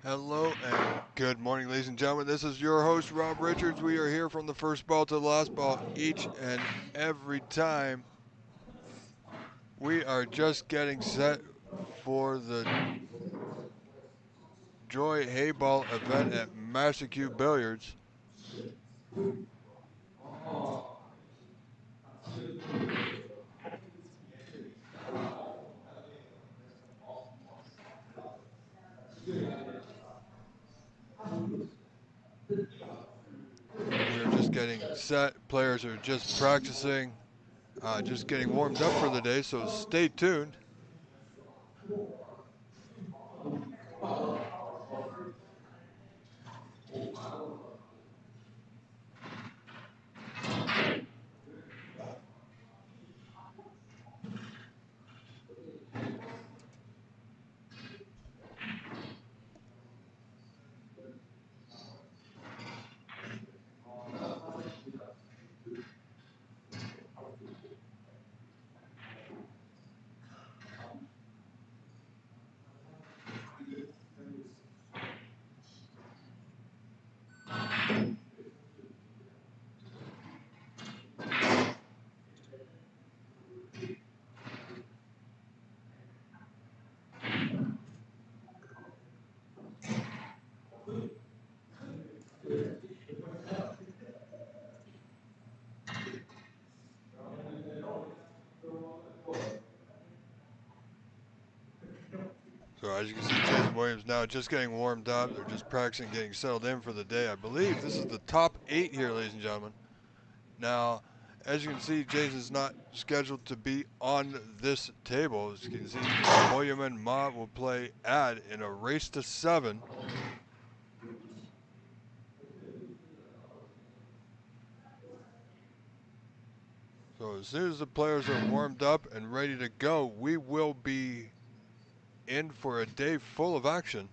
Hello and good morning, ladies and gentlemen. This is your host, Rob Richards. We are here from the first ball to the last ball each and every time. We are just getting set for the Joy Heyball event at Master Q Billiards. We are just getting set. Players are just practicing, just getting warmed up for the day, so stay tuned. So as you can see, Jason Williams now just getting warmed up. They're just practicing getting settled in for the day. I believe this is the top 8 here, ladies and gentlemen. Now, as you can see, Jason's not scheduled to be on this table. As you can see, William and Ma will play ad in a race to 7. So as soon as the players are warmed up and ready to go, we will be in for a day full of action.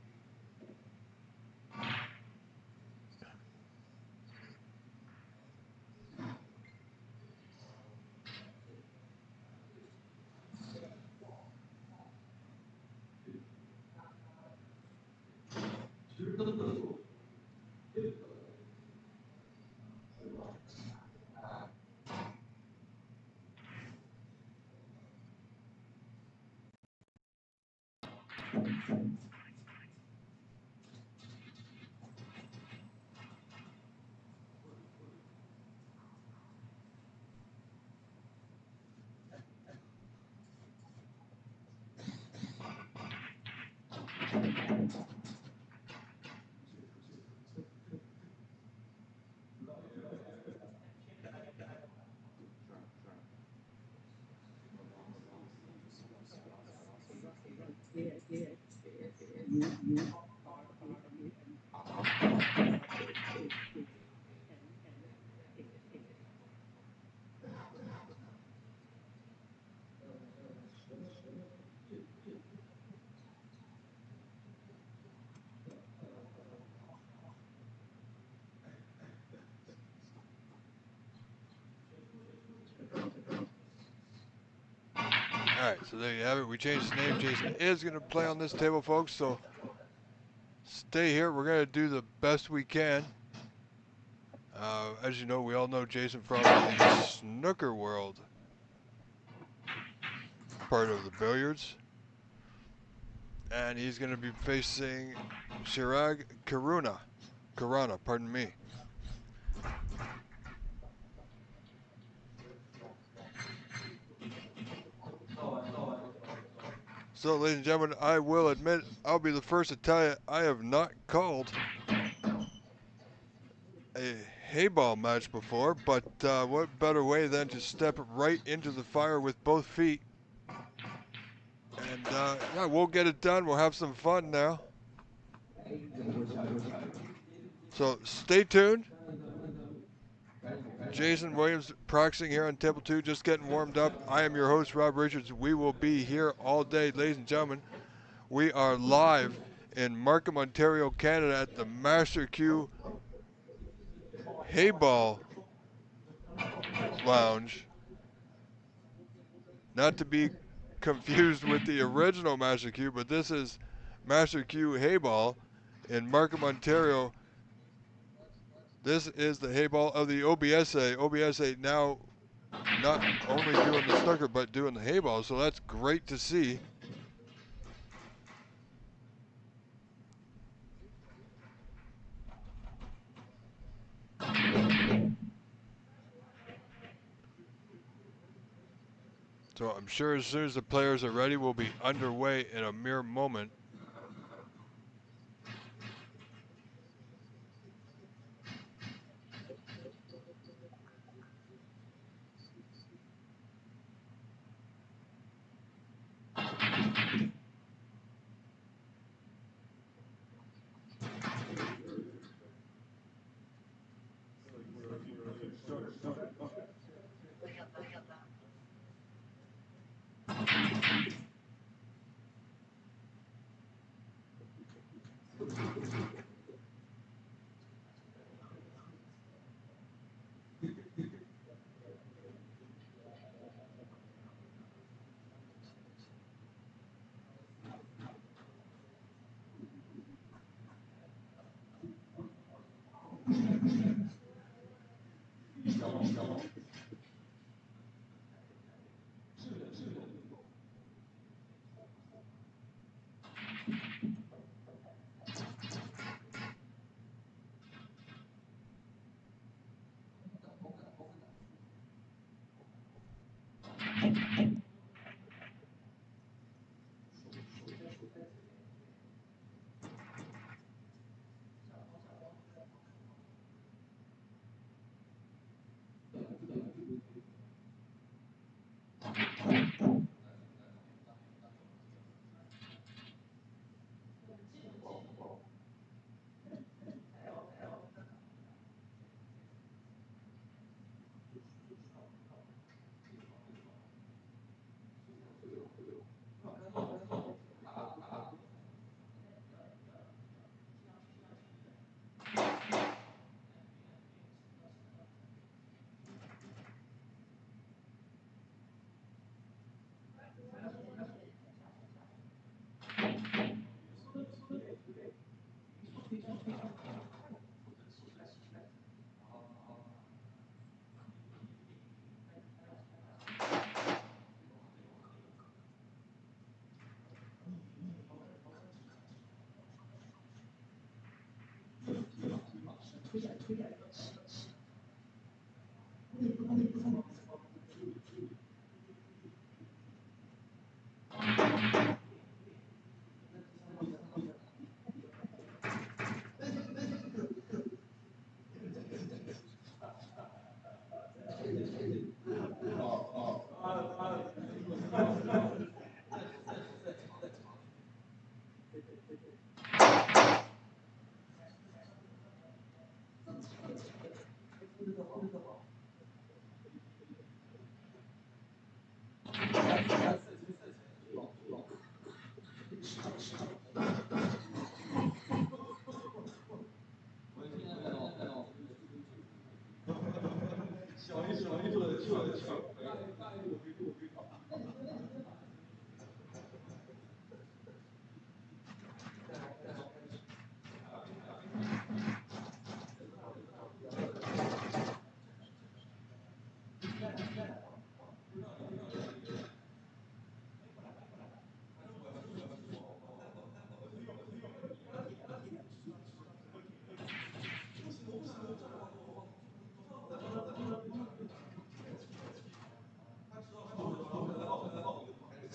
All right, so there you have it. We changed his name. Jason is going to play on this table, folks, so stay here. We're going to do the best we can. As you know, we all know Jason from the snooker world, part of the billiards. And he's going to be facing Chirag Karana, pardon me. So, ladies and gentlemen, I will admit, I'll be the first to tell you, I have not called a Heyball match before, but what better way than to step right into the fire with both feet. And yeah, we'll get it done. We'll have some fun now. So stay tuned. Jason Williams practicing here on table 2, just getting warmed up. I am your host, Rob Richards. We will be here all day, ladies and gentlemen. We are live in Markham, Ontario, Canada at the Master Q Heyball Lounge. Not to be confused with the original Master Q, but this is Master Q Heyball in Markham, Ontario. This is the Heyball of the OBSA. OBSA now not only doing the snooker, but doing the Heyball, so that's great to see. So I'm sure as soon as the players are ready, we'll be underway in a mere moment.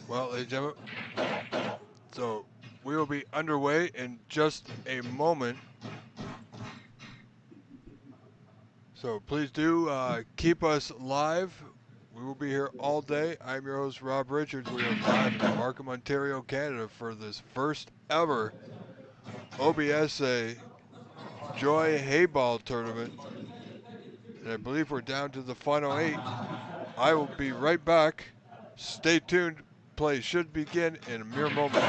Well, ladies and gentlemen, so we will be underway in just a moment. So please do keep us live. We will be here all day. I'm your host, Rob Richards. We are live in Markham, Ontario, Canada for this first ever OBSA Joy Heyball tournament. And I believe we're down to the final 8. I will be right back. Stay tuned. Play should begin in a mere moment.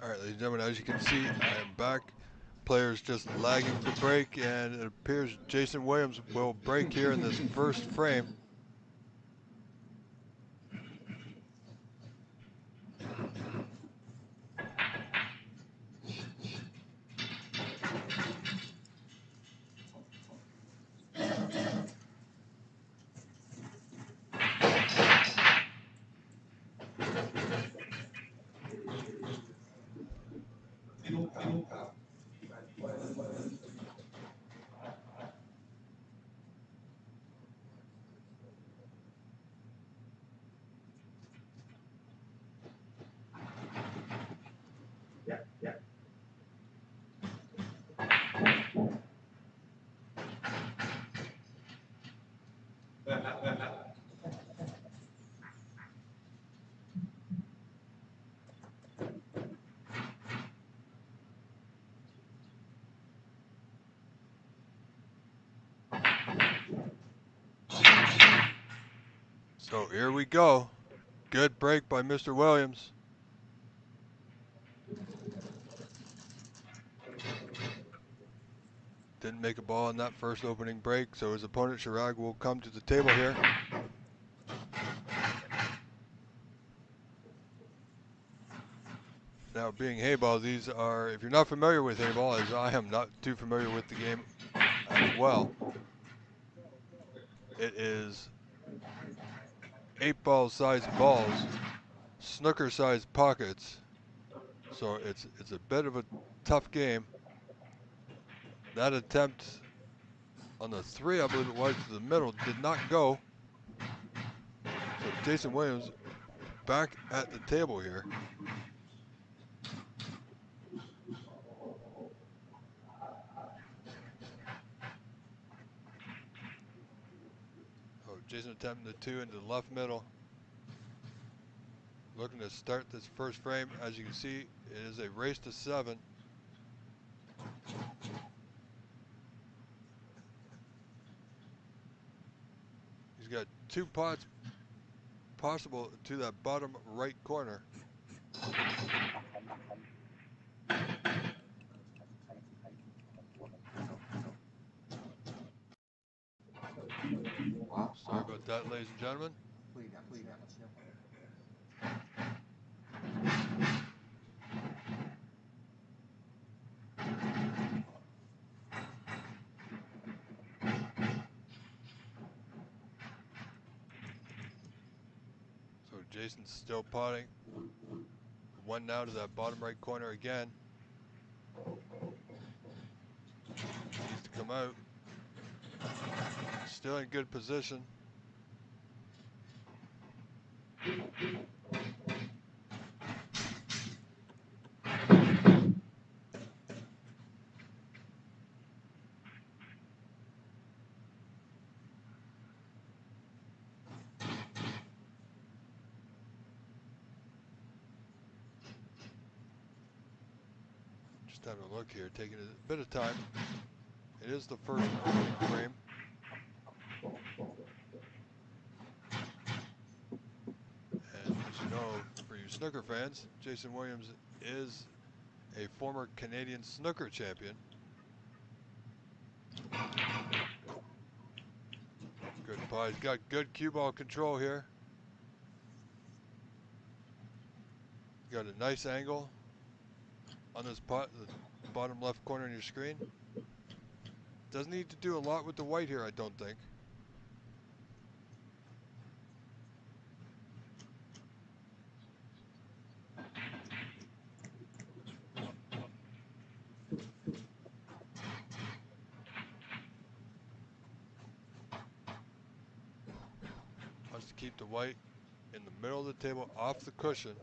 All right, ladies and gentlemen, as you can see, I am back. Players just lagging for break, and it appears Jason Williams will break here in this first frame. So here we go. Good break by Mr. Williams. Didn't make a ball in that first opening break, so his opponent Chirag will come to the table here. Now, being Heyball, these are, if you're not familiar with Heyball, as I am not too familiar with the game as well, it is 8-ball sized balls, snooker sized pockets, so it's a bit of a tough game. That attempt on the 3, I believe it was, to the middle did not go. So Jason Williams back at the table here. Oh, Jason attempting the 2 into the left middle. Looking to start this first frame. As you can see, it is a race to 7. He's got 2 pots possible to that bottom right corner. Sorry about that, ladies and gentlemen. So Jason's still potting. 1 now to that bottom right corner again. Needs to come out. Still in good position. Just having a look here, taking a bit of time. It is the first opening frame. And as you know, for you snooker fans, Jason Williams is a former Canadian snooker champion. Good pot. He's got good cue ball control here. Got a nice angle on this pot, the bottom left corner on your screen. Doesn't need to do a lot with the white here, I don't think. Wants to keep the white in the middle of the table, off the cushion.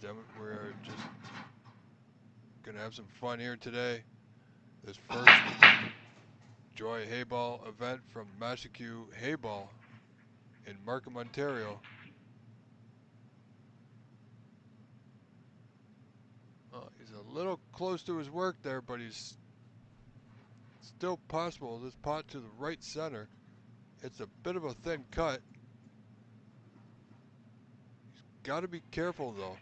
gentlemen. We're just gonna have some fun here today. This first Joy Heyball event from Massacu Heyball in Markham, Ontario. Oh, he's a little close to his work there, but he's still possible. This pot to the right center. It's a bit of a thin cut. He's got to be careful though.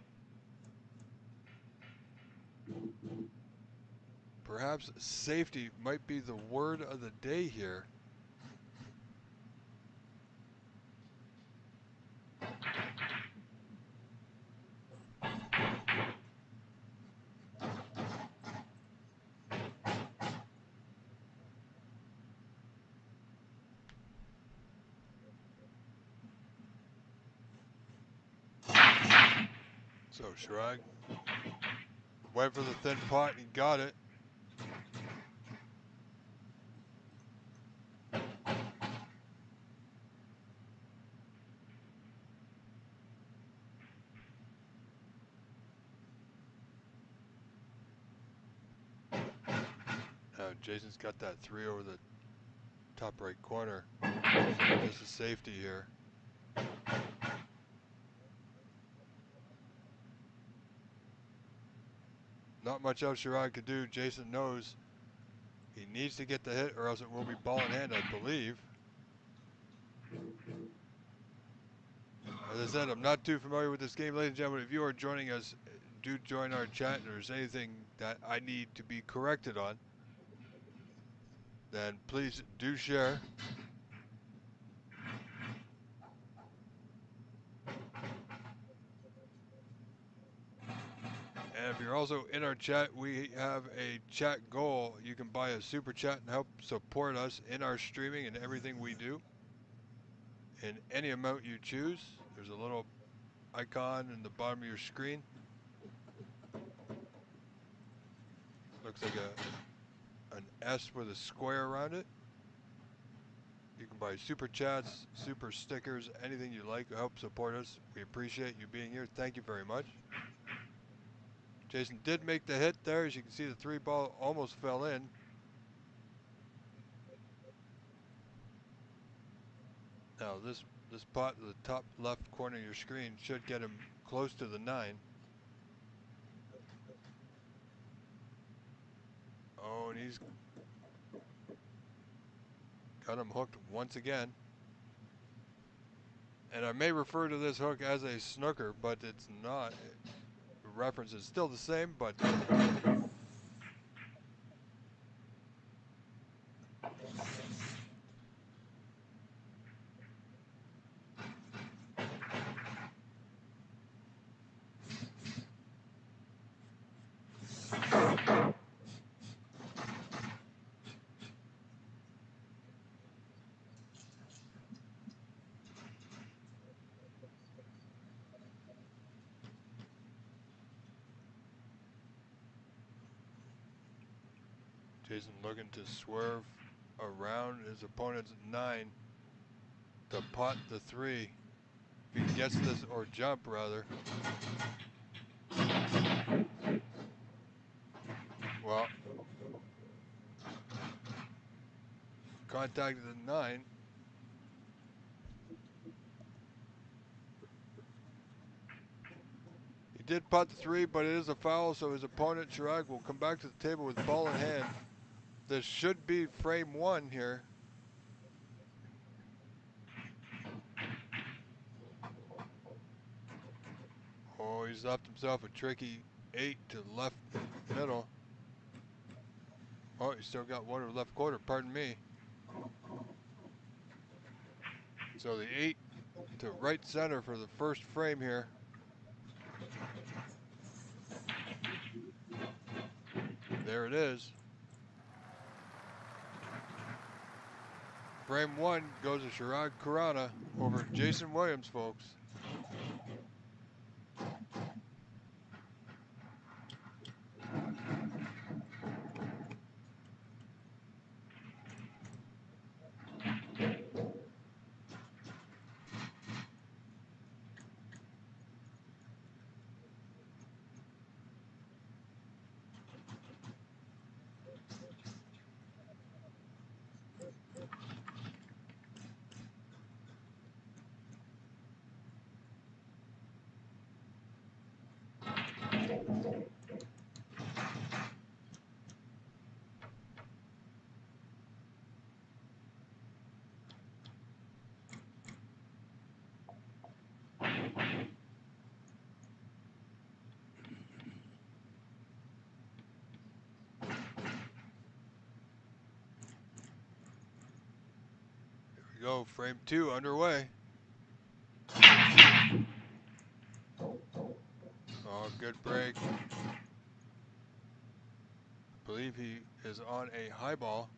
Perhaps safety might be the word of the day here. So Shrag went for the thin pot and he got it. Now Jason's got that 3 over the top right corner. So just a safety here. Not much else Sherrod could do. Jason knows he needs to get the hit or else it will be ball in hand, I believe. As I said, I'm not too familiar with this game, ladies and gentlemen. If you are joining us, do join our chat. If there's anything that I need to be corrected on, then please do share. And if you're also in our chat, we have a chat goal. You can buy a super chat and help support us in our streaming and everything we do. In any amount you choose. There's a little icon in the bottom of your screen. Looks like an S with a square around it. You can buy super chats, super stickers, anything you like to help support us. We appreciate you being here. Thank you very much. Jason did make the hit there. As you can see, the 3 ball almost fell in. Now this pot to the top left corner of your screen should get him close to the 9. Oh, and he's got him hooked once again. And I may refer to this hook as a snooker, but it's not. The reference is still the same, but Jason looking to swerve around his opponent's 9 to pot the 3. If he gets this, or jump rather. Well, contacted the 9. He did pot the 3, but it is a foul, so his opponent, Chirag, will come back to the table with ball in hand. This should be frame 1 here. Oh, he's left himself a tricky 8 to left middle. Oh, he's still got 1 to left quarter, pardon me. So the 8 to right center for the first frame here. There it is. Frame 1 goes to Chirag Khurana over Jason Williams, folks. go. Frame 2 underway. Oh, good break. I believe he is on a high ball.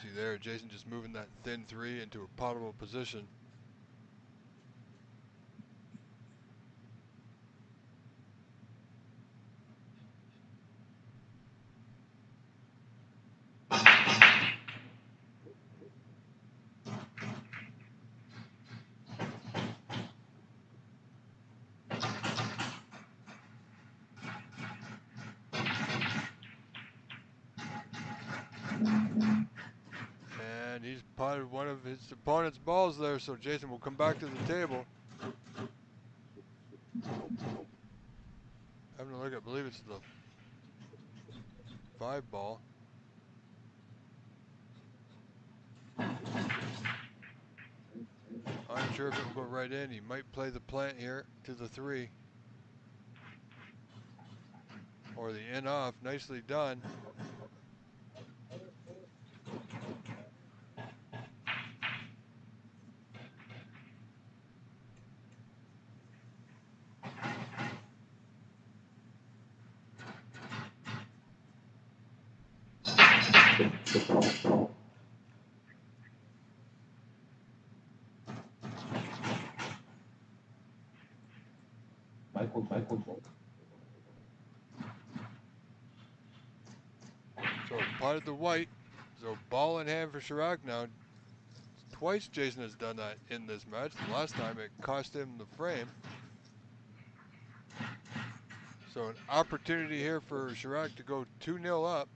See there, Jason just moving that thin 3 into a potable position. And he's potted one of his opponent's balls there, so Jason will come back to the table. Having a look, I believe it's the 5 ball. I'm sure if it will go right in. He might play the plant here to the 3. Or the in off. Nicely done. potted the white. So ball in hand for Chirac now. Twice Jason has done that in this match. The last time it cost him the frame. So an opportunity here for Chirac to go 2-0 up.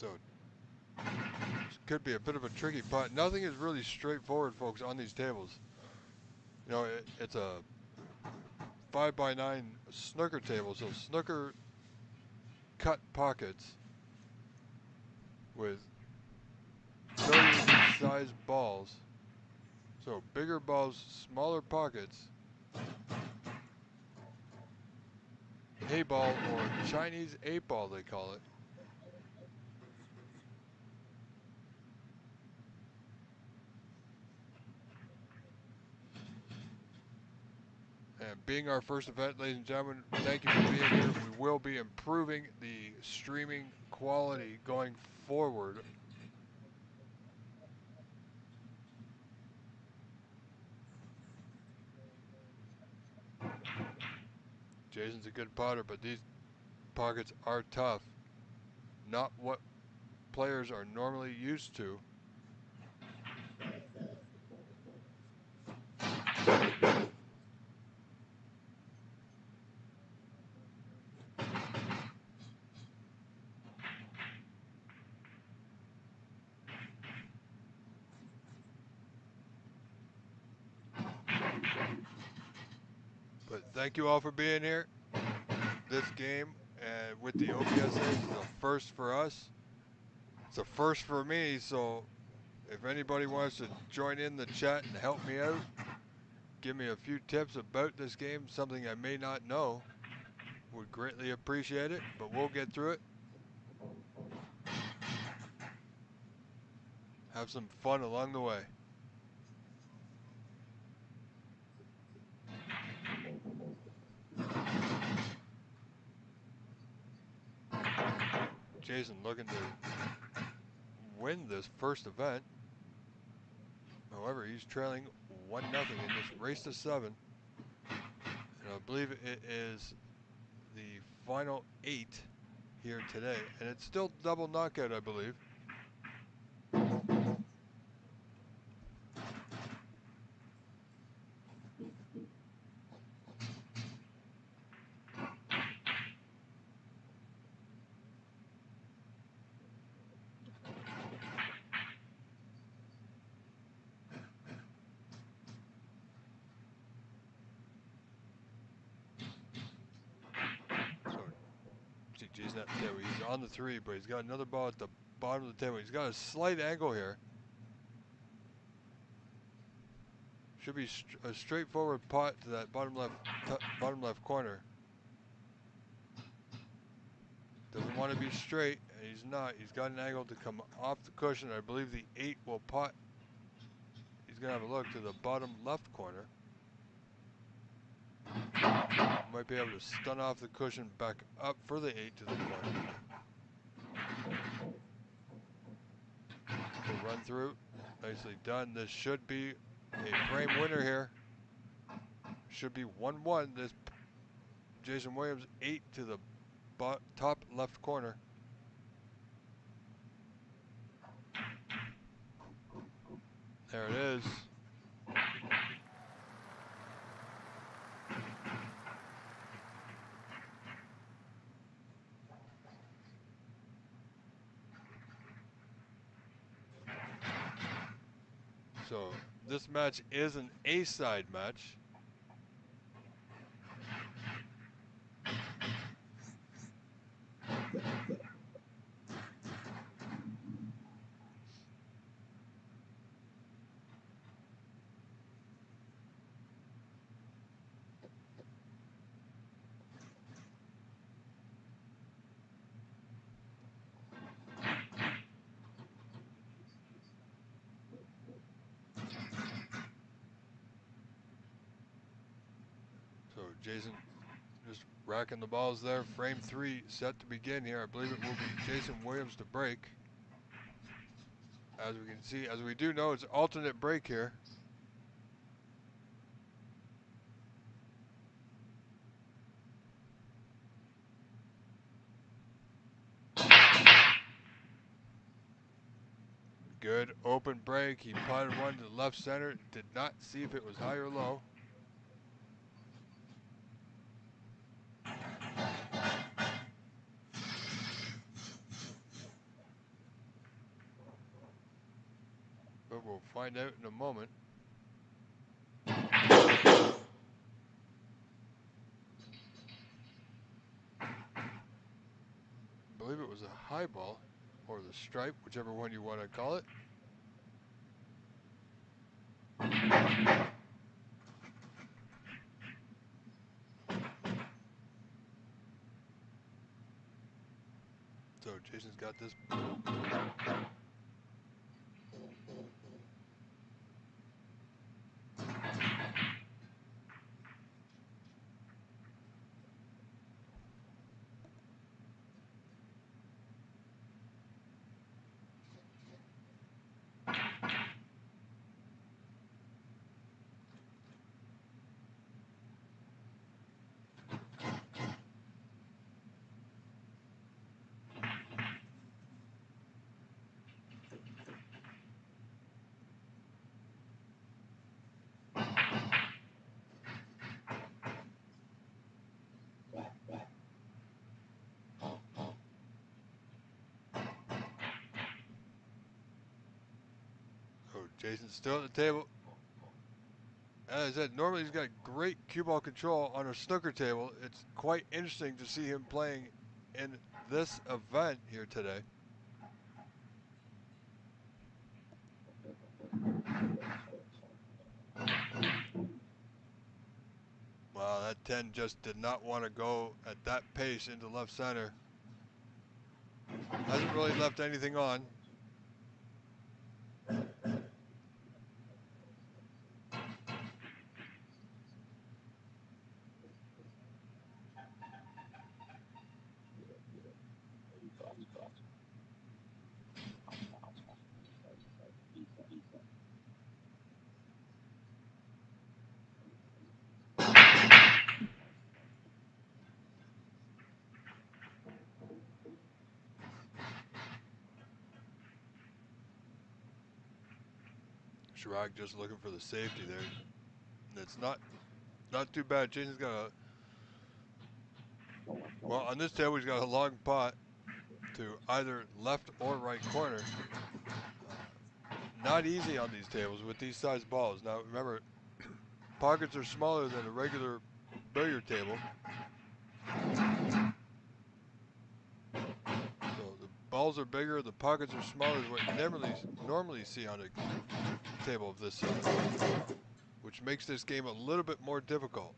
So this could be a bit of a tricky pot. Nothing is really straightforward, folks, on these tables. You know, it's a 5x9 snooker table, so snooker cut pockets with size balls. So bigger balls, smaller pockets. Heyball, or Chinese 8-ball they call it. And being our first event, ladies and gentlemen, thank you for being here. We will be improving the streaming quality going forward. Jason's a good potter, but these pockets are tough. Not what players are normally used to. But thank you all for being here. This game with the OBSA is a first for us. It's a first for me, so if anybody wants to join in the chat and help me out, give me a few tips about this game, something I may not know, would greatly appreciate it, but we'll get through it. Have some fun along the way. Jason looking to win this first event. However, he's trailing 1-0 in this race to 7. And I believe it is the final 8 here today. And it's still double knockout, I believe. Jason at the table. He's on the 3, but he's got another ball at the bottom of the table. He's got a slight angle here. Should be a straightforward pot to that bottom left corner. Doesn't want to be straight, and he's not. He's got an angle to come off the cushion. I believe the 8 will pot. He's going to have a look to the bottom left corner. Might be able to stun off the cushion back up for the 8 to the corner. So run through. Nicely done. This should be a frame winner here. Should be 1-1. This Jason Williams 8 to the top left corner. There it is. So this match is an A-side match. Jason just racking the balls there. Frame 3 set to begin here. I believe it will be Jason Williams to break. As we can see, as we do know, it's alternate break here. Good open break. He putted one to the left center. Did not see if it was high or low. But we'll find out in a moment. I believe it was a high ball, or the stripe, whichever one you want to call it. So Jason's got this. So Jason's still at the table. As I said, normally he's got great cue ball control on a snooker table. It's quite interesting to see him playing in this event here today. Wow, that 10 just did not want to go at that pace into left center. Hasn't really left anything on. Chirac just looking for the safety there. It's not too bad. Jason's got a, well, on this table he's got a long pot to either left or right corner. Not easy on these tables with these size balls. Now remember, pockets are smaller than a regular billiard table. So the balls are bigger, the pockets are smaller than what you normally see on a table of this size, which makes this game a little bit more difficult.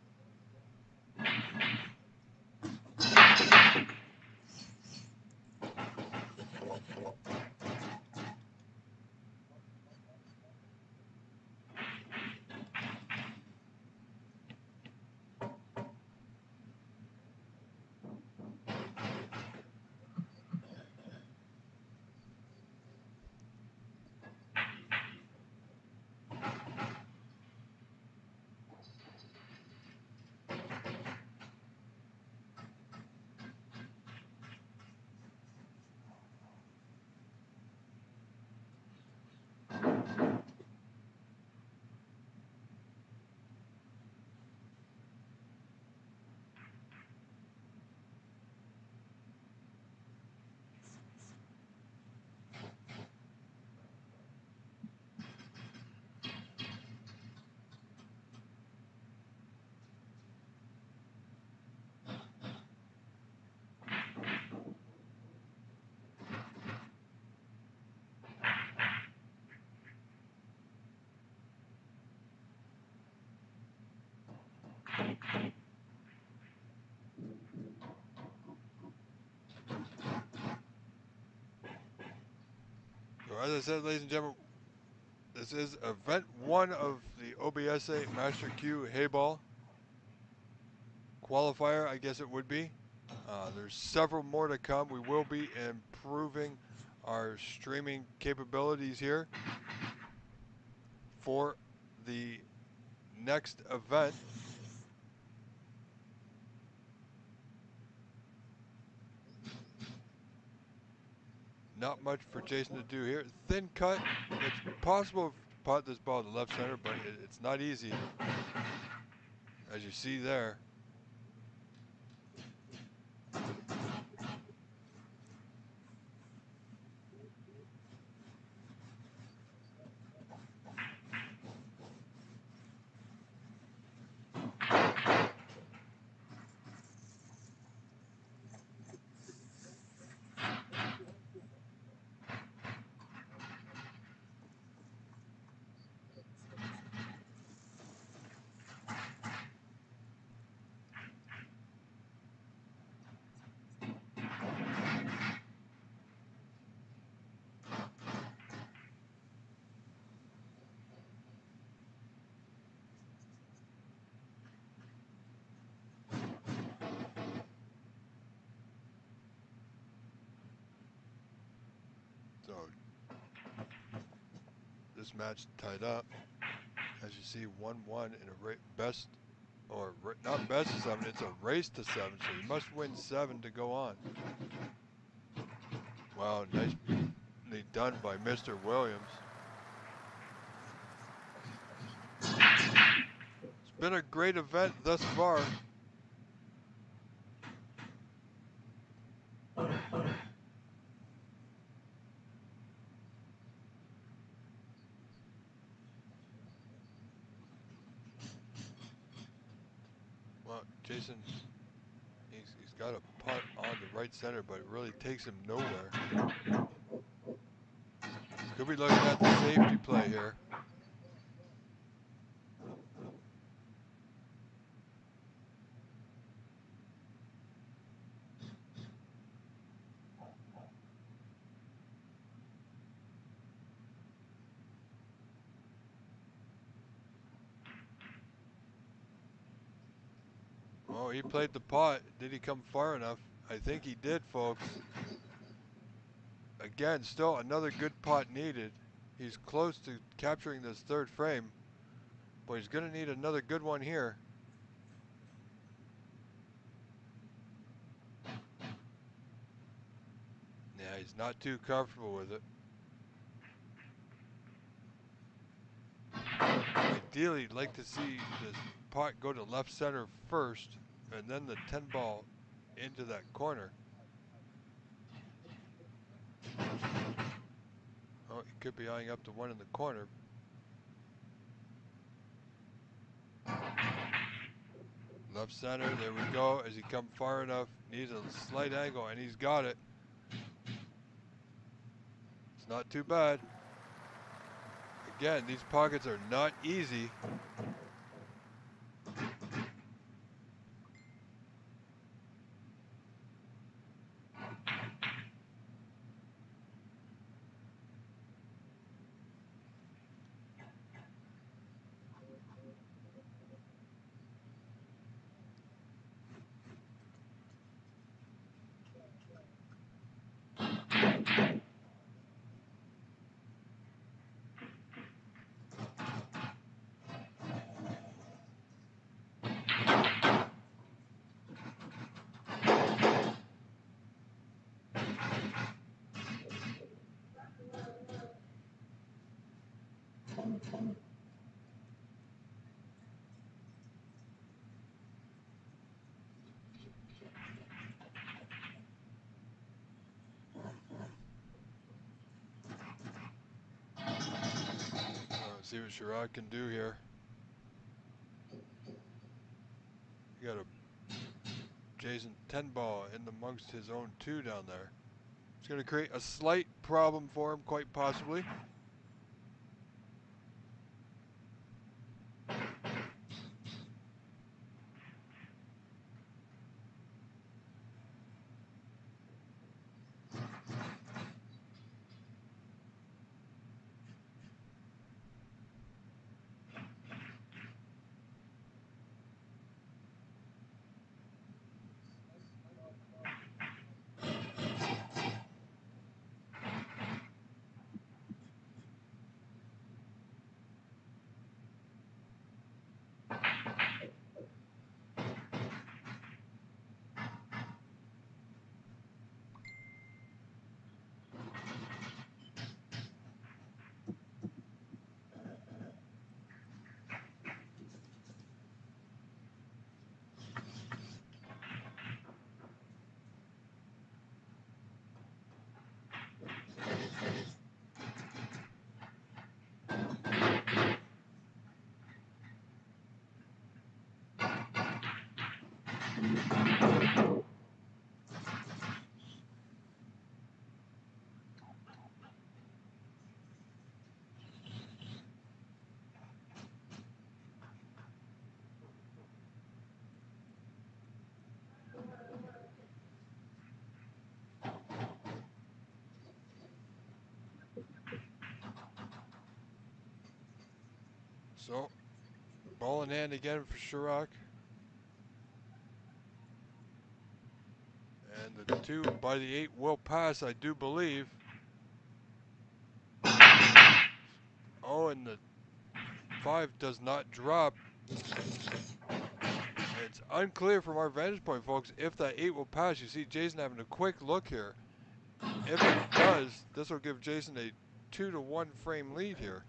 So as I said, ladies and gentlemen, this is event 1 of the OBSA Master Q Heyball. qualifier, I guess it would be. There's several more to come. We will be improving our streaming capabilities here for the next event. Not much for Jason to do here. Thin cut. It's possible to pot this ball to left center, but it's not easy, as you see there. So this match tied up, as you see, 1-1 in a best, or not best of 7. It's a race to 7, so you must win 7 to go on. Wow, nicely done by Mr. Williams. It's been a great event thus far. Well, Jason, he's got a putt on the right center, but it really takes him nowhere. Could be looking at the safety play here. Oh, he played the putt. Did he come far enough? I think he did, folks. Again, still another good putt needed. He's close to capturing this third frame, but he's going to need another good one here. Yeah, he's not too comfortable with it. Ideally, you'd like to see this putt go to left center first, and then the 10 ball into that corner. Oh, he could be eyeing up the one in the corner. Left center, there we go. As he come far enough, needs a slight angle, and he's got it. It's not too bad. Again, these pockets are not easy. See what Sherrod can do here. You got a Jason 10 ball in amongst his own 2 down there. It's going to create a slight problem for him, quite possibly. So, ball in hand again for Chirac. And the 2 by the 8 will pass, I do believe. Oh, and the 5 does not drop. It's unclear from our vantage point, folks, if that 8 will pass. You see Jason having a quick look here. If it does, this will give Jason a 2-to-1 frame lead here.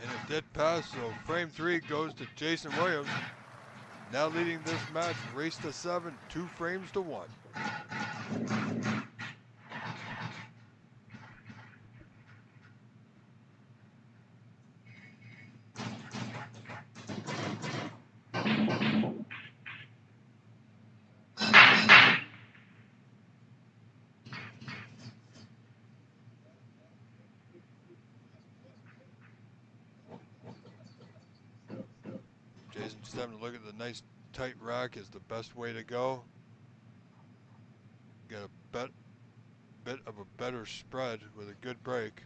And it did pass, so frame 3 goes to Jason Williams. Now leading this match, race to 7, 2 frames to 1. Jason just having to look at the nice tight rack is the best way to go. Get a bit of a better spread with a good break.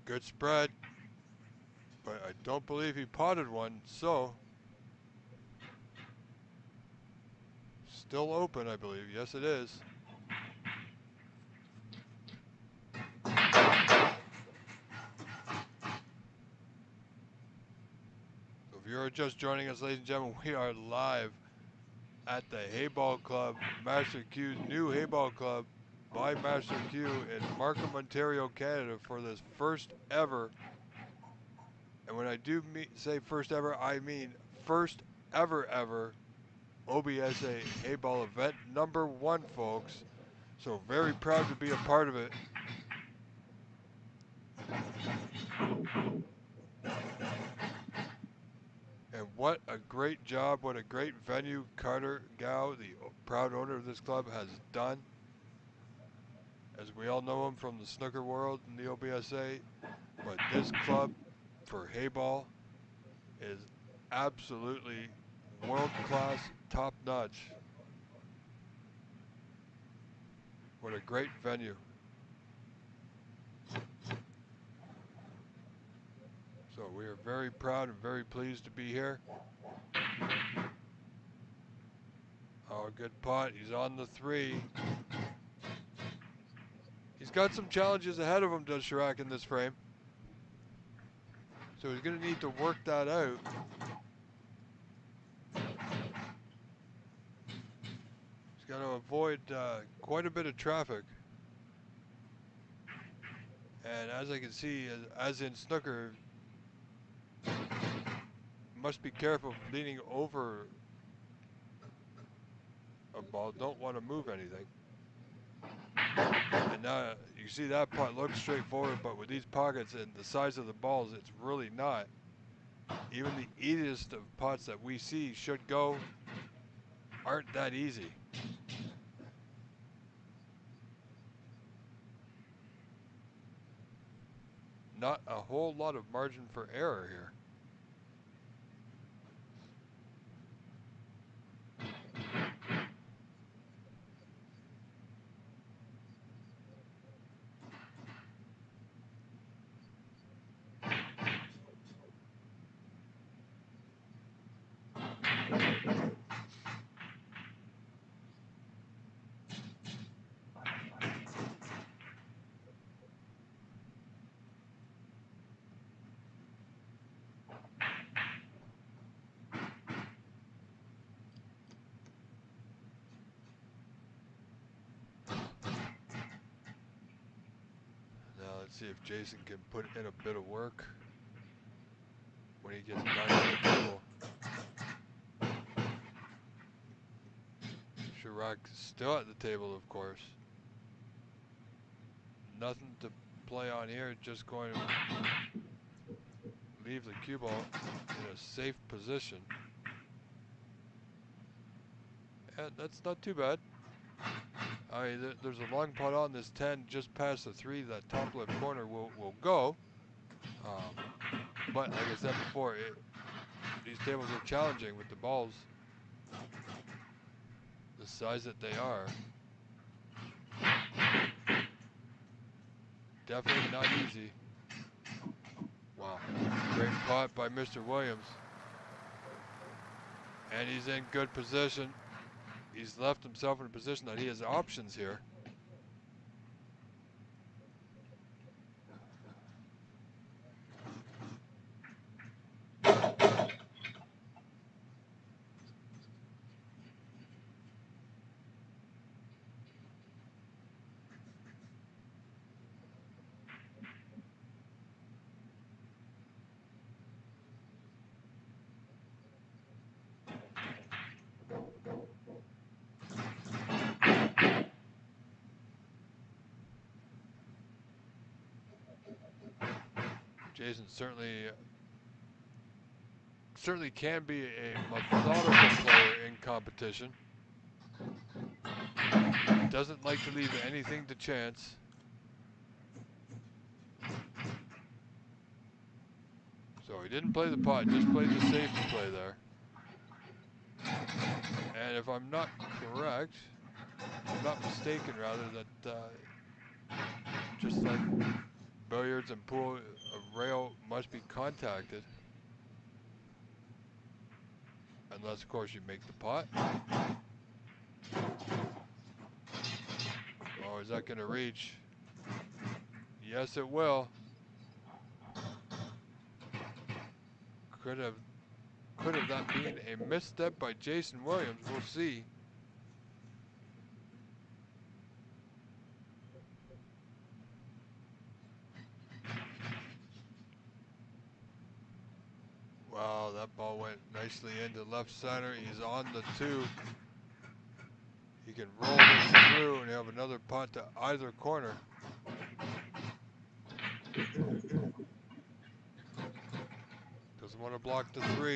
Good spread, but I don't believe he potted one, so still open, I believe. Yes, it is. So if you're just joining us, ladies and gentlemen, we are live at the Heyball Club, Master Q's new Heyball Club by Master Q in Markham, Ontario, Canada for this first ever, and when I do say first ever, I mean first ever OBSA Heyball event number 1, folks. So very proud to be a part of it. And what a great job, what a great venue Carter Gow, the proud owner of this club, has done. As we all know him from the snooker world and the OBSA, but this club for Heyball is absolutely world-class, top-notch. What a great venue. So we are very proud and very pleased to be here. Oh, good pot. He's on the 3. He's got some challenges ahead of him, does Chirac, in this frame. So he's going to need to work that out. He's got to avoid quite a bit of traffic. And as I can see, as in snooker, must be careful of leaning over a ball. Don't want to move anything. And now you see that pot looks straightforward, but with these pockets and the size of the balls, it's really not. Even the easiest of pots that we see should go aren't that easy. Not a whole lot of margin for error here. Let's see if Jason can put in a bit of work when he gets back to the table. Chirac still at the table, of course. Nothing to play on here, just going to leave the cue ball in a safe position. And that's not too bad. I mean, there's a long putt on this 10 just past the 3. That top left corner will go. But like I said before, these tables are challenging with the balls the size that they are. Definitely not easy. Wow, great putt by Mr. Williams. And he's in good position. He's left himself in a position that he has options here. Jason certainly can be a methodical player in competition. Doesn't like to leave anything to chance. So he didn't play the putt, just played the safety play there. And if I'm not mistaken rather, that just like billiards and pool, a rail must be contacted. Unless, of course, you make the putt. Oh, is that going to reach? Yes, it will. Could have that been a misstep by Jason Williams? We'll see. Wow, that ball went nicely into left center. He's on the 2. He can roll this through and have another putt to either corner. Doesn't want to block the 3.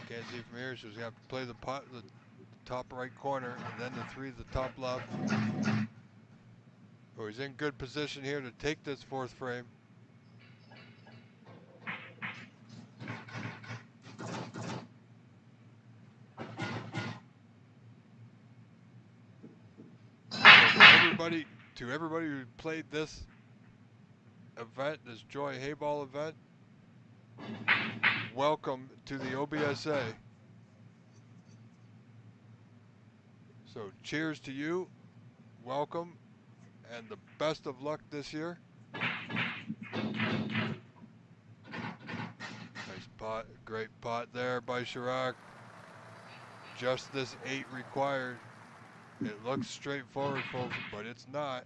Can't see from here, so he's going to have to play the putt, the top right corner, and then the 3 the top left. Oh, he's in good position here to take this 4th frame. To everybody who played this event, this Joy Heyball event, welcome to the OBSA. So cheers to you, welcome, and the best of luck this year. Nice putt, great putt there by Chirac. Just this 8 required. It looks straightforward, folks, but it's not.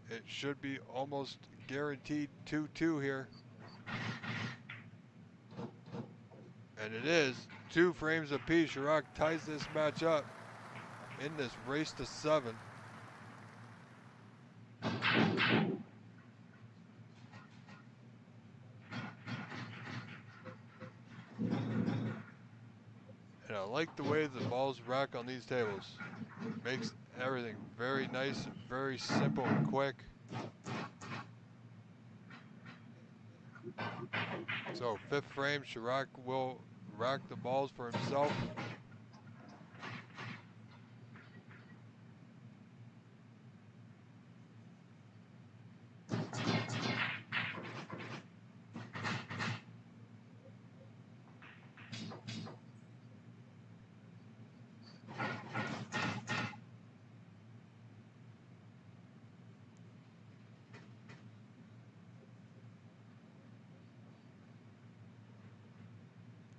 It should be almost guaranteed 2-2 here. And it is 2 frames apiece. Chirac ties this match up in this race to 7. And I like the way the balls rack on these tables. Makes everything very nice, very simple and quick. So 5th frame, Chirac will rack the balls for himself.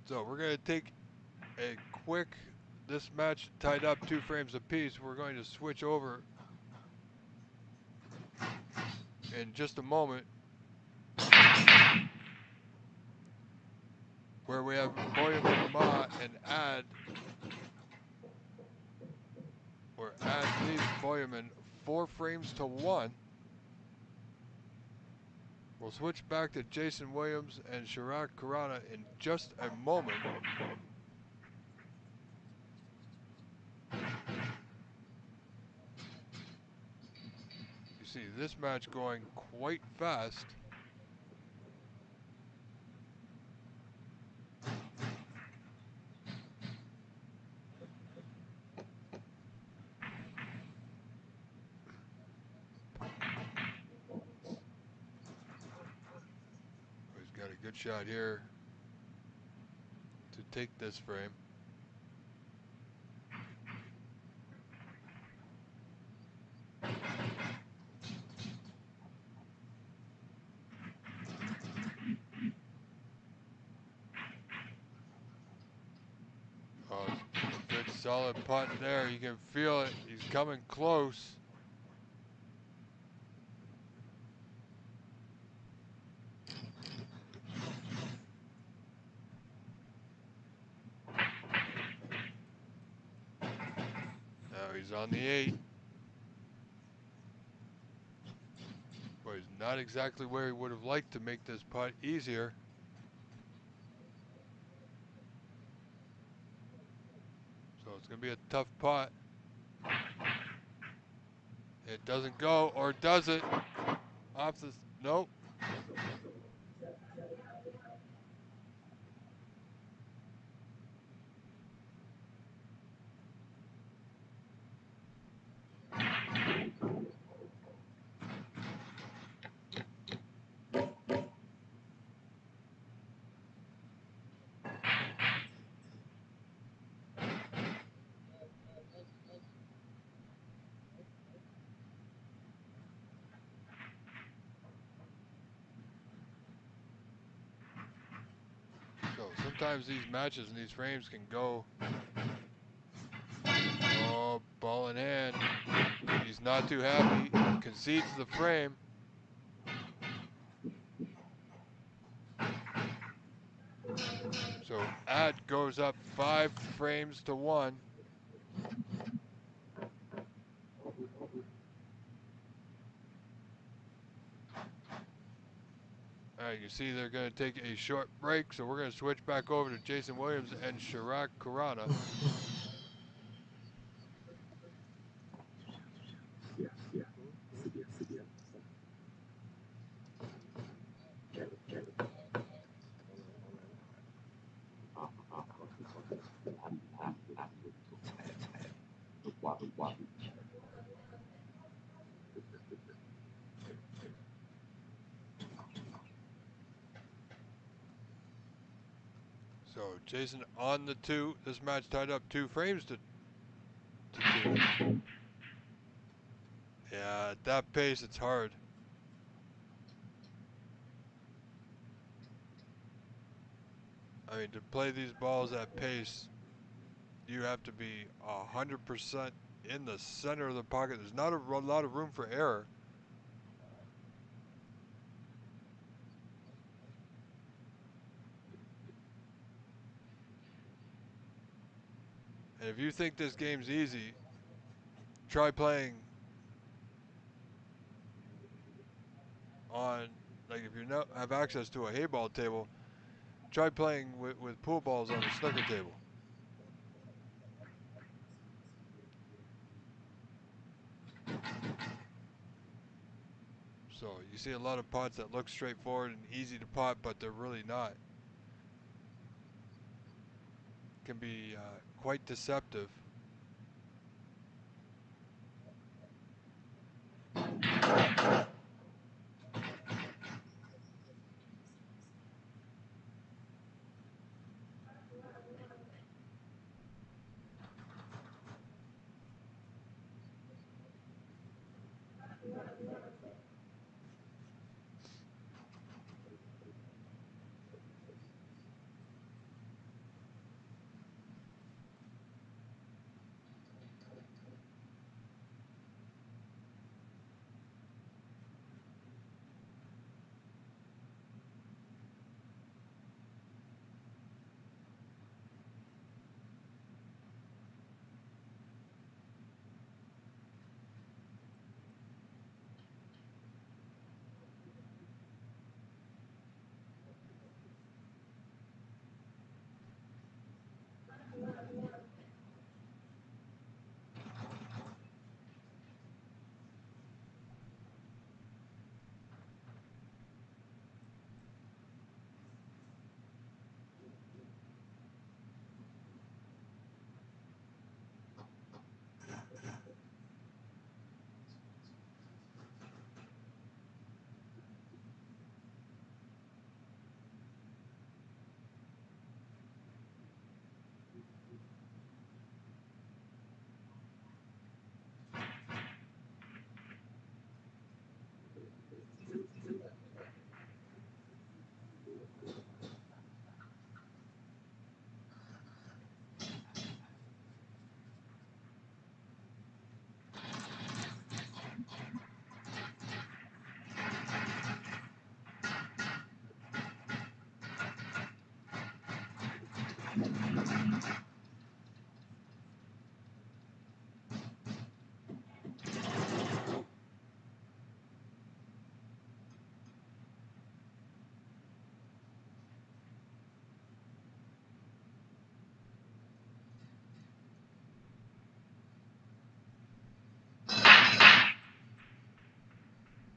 So we're going to take a quick this match tied up 2 frames apiece. We're going to switch over in just a moment, where we have Boyum and Ma and Ad, where Ad leads Boyum in 4 frames to 1. We'll switch back to Jason Williams and Chirac Karana in just a moment. You see this match going quite fast. He's got a good shot here to take this frame. Oh, good solid putt there. You can feel it. He's coming close. Now he's on the 8. But he's not exactly where he would have liked to make this putt easier. So it's going to be a tough putt. It doesn't go, or does it? Off the, nope. So sometimes these matches and these frames can go. Oh, ball in hand. He's not too happy. Concedes the frame. So Ad goes up 5 frames to 1. All right, you see they're going to take a short break, so we're going to switch back over to Jason Williams and Chirac Karana. So Jason on the 2. This match tied up 2 frames to 2. Yeah, at that pace, it's hard. I mean, to play these balls at pace, you have to be 100% in the center of the pocket. There's not a lot of room for error. And if you think this game's easy, try playing on, like if you have access to a Heyball table, try playing with pool balls on the snooker table. So you see a lot of pots that look straightforward and easy to pot, but they're really not. Can be quite deceptive.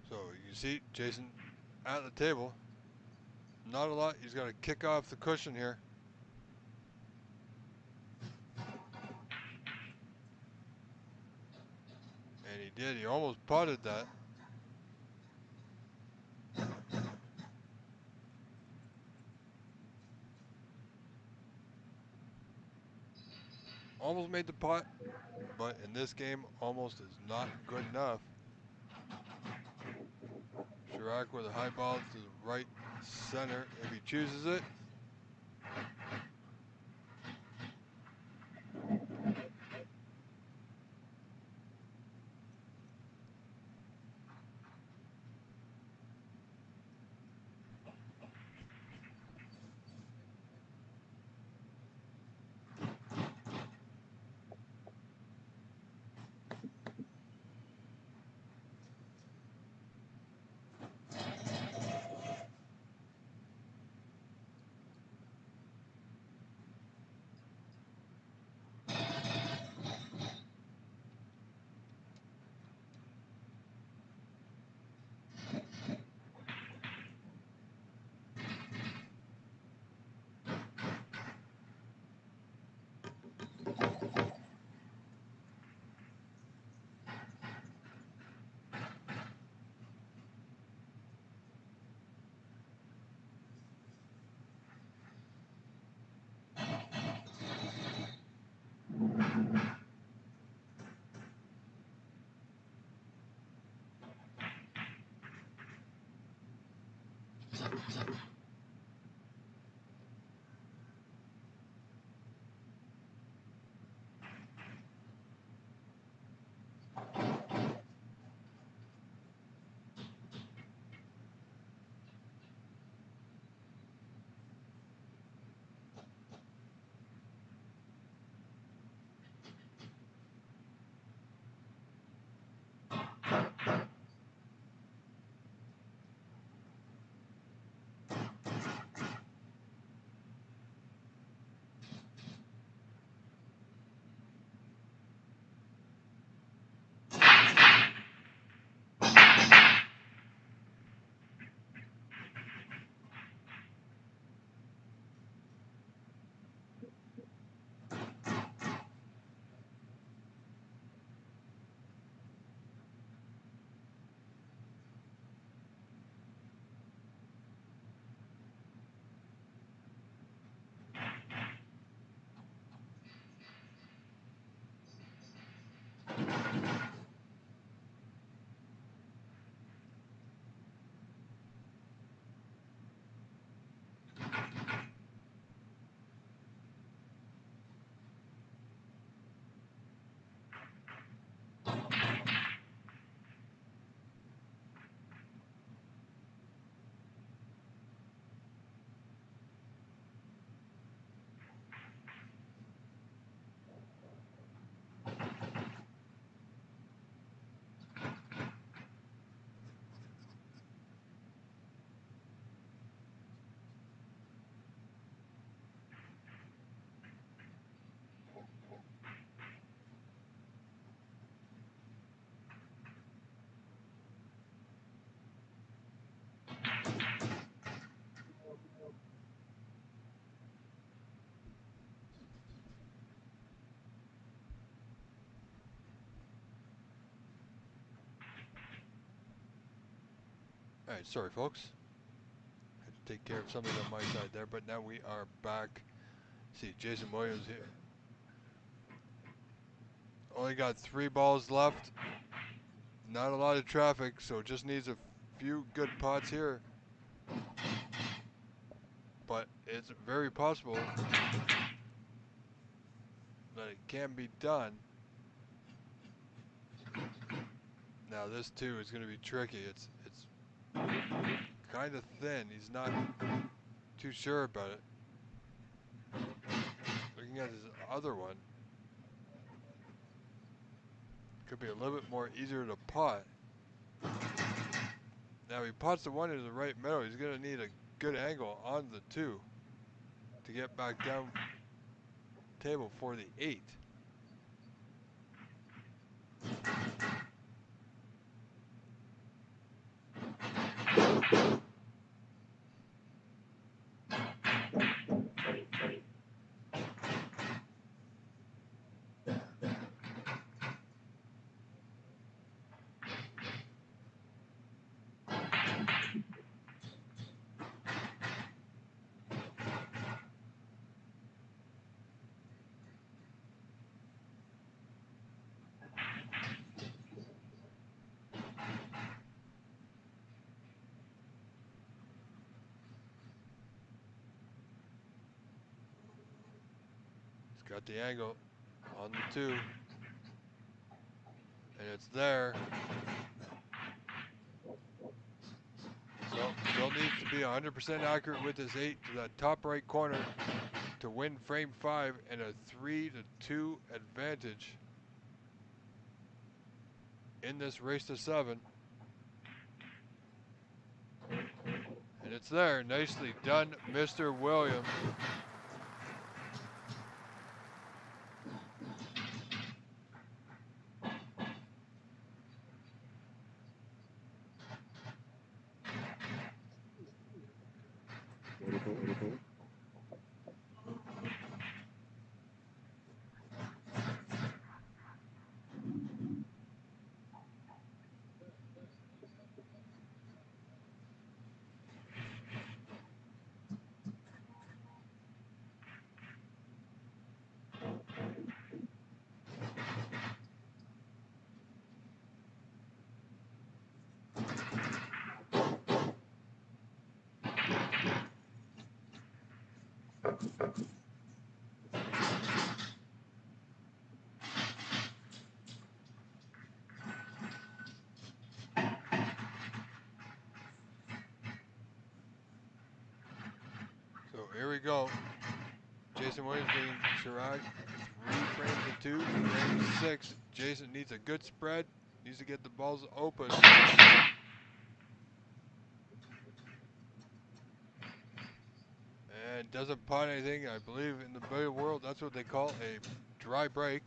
So you see Jason at the table. Not a lot. He's got to kick off the cushion here. And he did. He almost putted that. Almost made the putt, but in this game, almost is not good enough. Chirac with a high ball to the right center if he chooses it. All right, sorry folks. Had to take care of something on my side there, but now we are back. See, Jason Williams here. Only got 3 balls left. Not a lot of traffic, so just needs a few good putts here. But it's very possible that it can be done. Now this too is going to be tricky. It's kind of thin. He's not too sure about it. looking at his other one. Could be a little bit more easier to pot. Now he pots the one into the right middle. He's going to need a good angle on the 2 to get back down table for the 8. Got the angle on the 2, and it's there. So still needs to be 100% accurate with his 8 to that top right corner to win frame 5 and a 3-2 advantage in this race to 7. And it's there. Nicely done, Mr. Williams. So here we go. Jason Williams being Chirac, 3 frames to 2, frame 6. Jason needs a good spread, needs to get the balls open. And doesn't pot anything. I believe in the billiard world, that's what they call a dry break.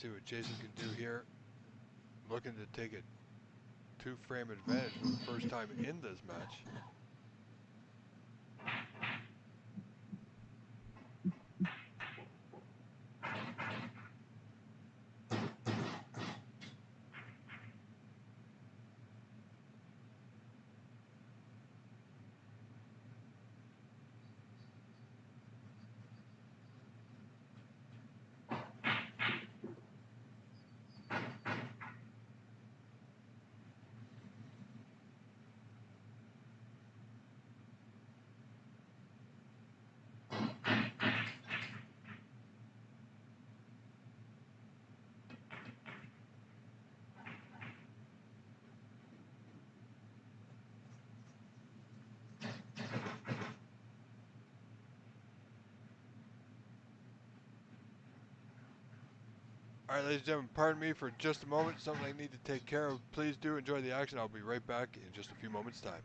see what Jason can do here. Looking to take a 2-frame advantage for the first time in this match. All right, ladies and gentlemen, pardon me for just a moment. Something I need to take care of. Please do enjoy the action. I'll be right back in just a few moments' time.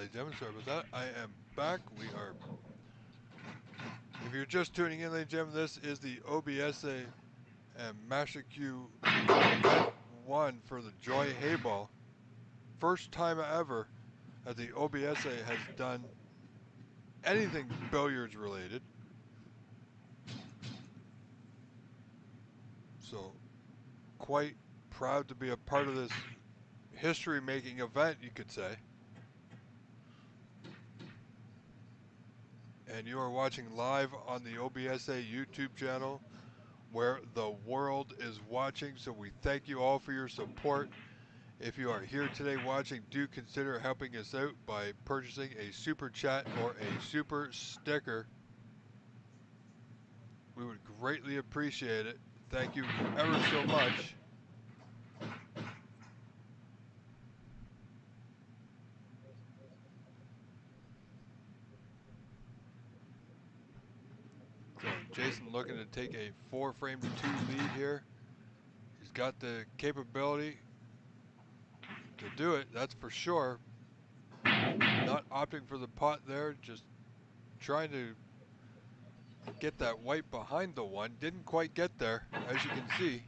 ladies and gentlemen. Sorry about that. I am back. We are. If you're just tuning in, ladies and gentlemen, this is the OBSA and Master Q Event 1 for the Joy Heyball. First time ever that the OBSA has done anything billiards related. So, quite proud to be a part of this history-making event, you could say. And you are watching live on the OBSA YouTube channel where the world is watching, so we thank you all for your support. If you are here today watching, do consider helping us out by purchasing a super chat or a super sticker. We would greatly appreciate it. Thank you ever so much. So Jason looking to take a 4-frame to 2 lead here. He's got the capability to do it, that's for sure. Not opting for the pot there, just trying to get that white behind the one. Didn't quite get there, as you can see.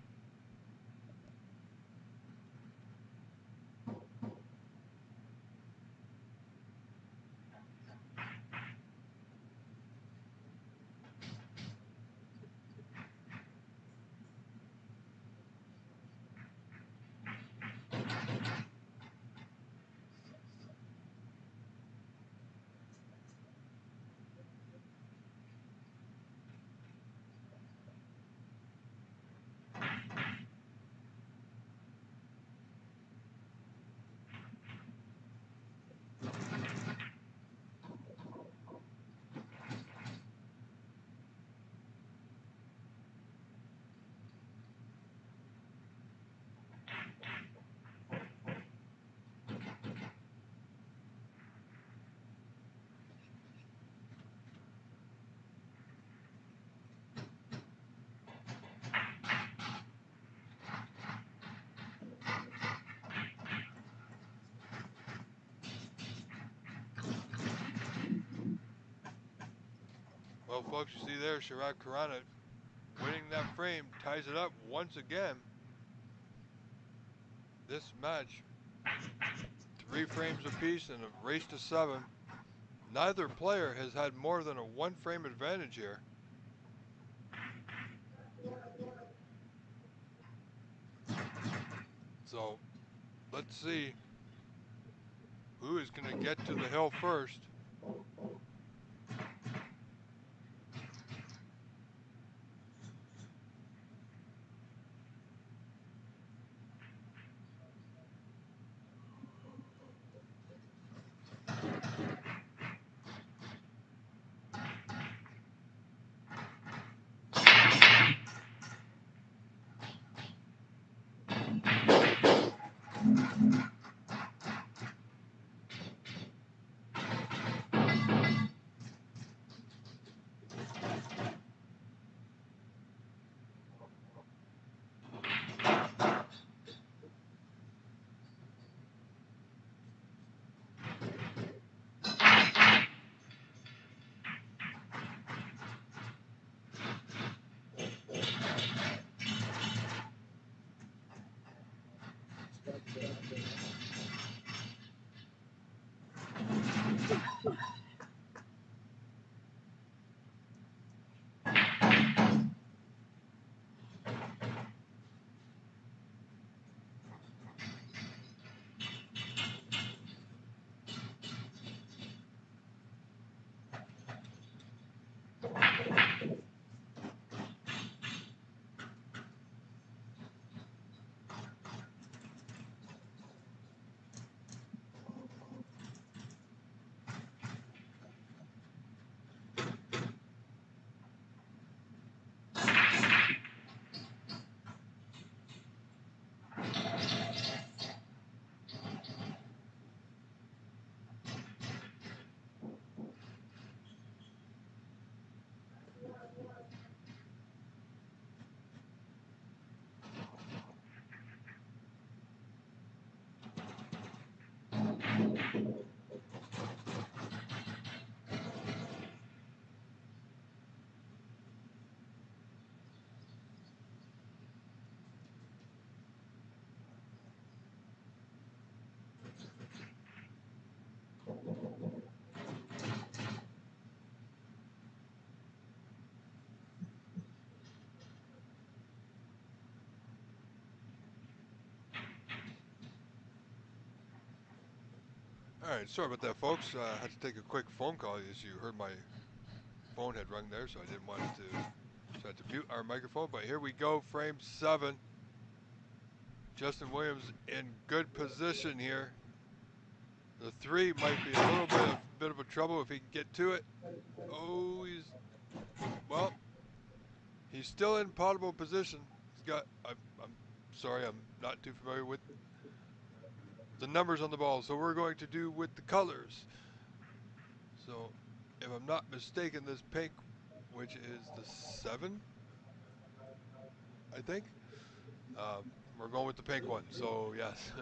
Well, folks, you see there, Sharad Khurana winning that frame, ties it up once again. This match, 3 frames apiece and a race to 7. Neither player has had more than a 1-frame advantage here. So, let's see who is going to get to the hill first. All right, sorry about that, folks. I had to take a quick phone call. As you heard, my phone had rung there, so I didn't want it to. So I had to mute our microphone. But here we go, frame 7. Justin Williams in good position here. The 3 might be a little bit of a trouble if he can get to it. Oh, well, he's still in potable position. He's got. I'm sorry, I'm not too familiar with the numbers on the ball, so we're going to do with the colors. So, if I'm not mistaken, this pink, which is the 7, I think. We're going with the pink one. So yes,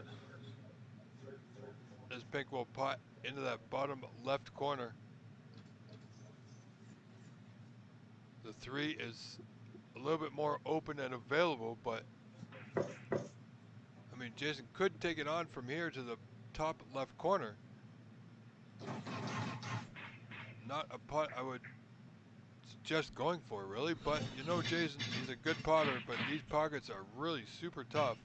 this pink will pot into that bottom left corner. The 3 is a little bit more open and available, but I mean, Jason could take it on from here to the top left corner. Not a putt I would suggest going for, really, but you know, Jason, he's a good putter, but these pockets are really super tough.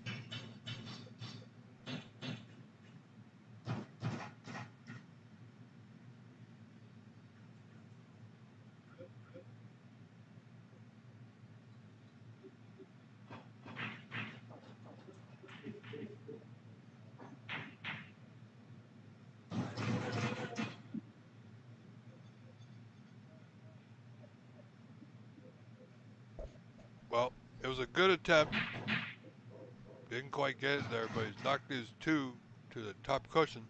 Well, it was a good attempt. Didn't quite get it there, but he's knocked his 2 to the top cushion.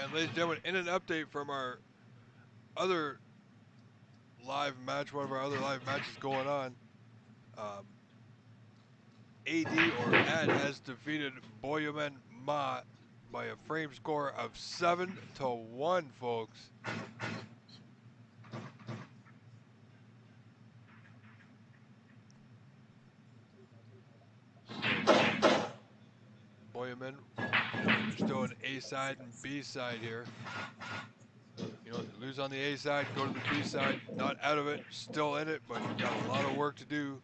And ladies and gentlemen, in an update from our other live match, one of our other live matches going on, AD or Ad has defeated Boyaman Ma by a frame score of 7-1, folks. Boyaman, there's still an A side and B side here. You know, lose on the A side, go to the B side, not out of it, still in it, but got a lot of work to do.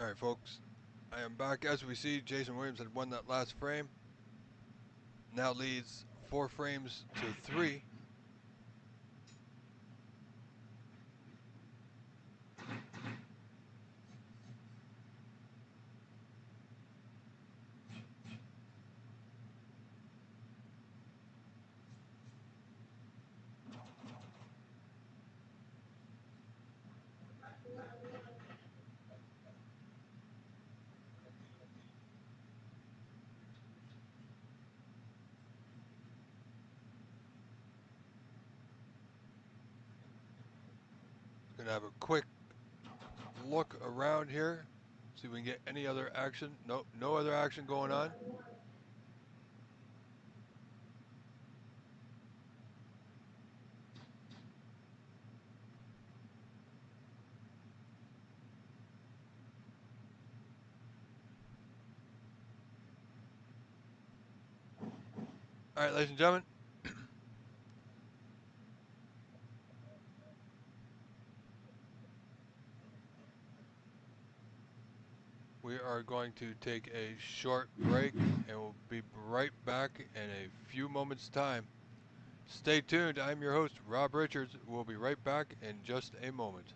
All right, folks. I am back. As we see, Jason Williams had won that last frame. Now leads 4 frames to 3. Gonna have a quick look around here. See if we can get any other action. Nope, no other action going on. All right, ladies and gentlemen. We are going to take a short break and we'll be right back in a few moments' time. Stay tuned. I'm your host, Rob Richards. We'll be right back in just a moment.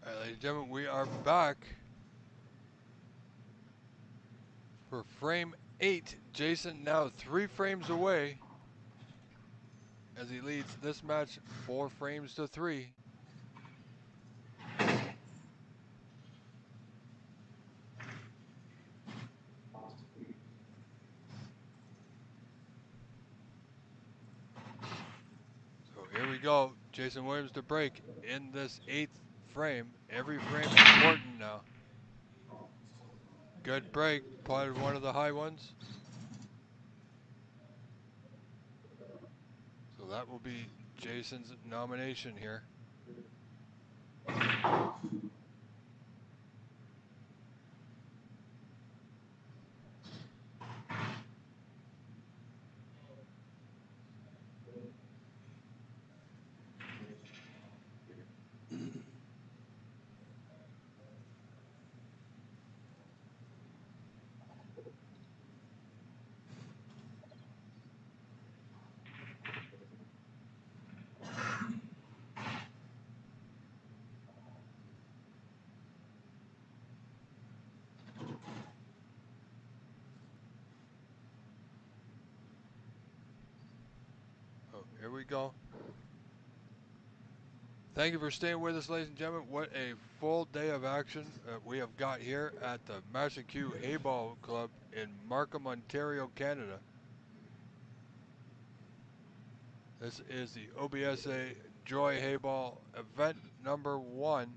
All right, ladies and gentlemen, we are back for frame 8. Jason now 3 frames away as he leads this match 4 frames to 3. So here we go. Jason Williams to break in this 8th frame. Every frame is important now. Good break. Potted one of the high ones. So that will be Jason's nomination here. Oh, here we go. Thank you for staying with us, ladies and gentlemen. What a full day of action we have got here at the Master Q Heyball Club in Markham, Ontario, Canada. This is the OBSA Joy Heyball event number 1.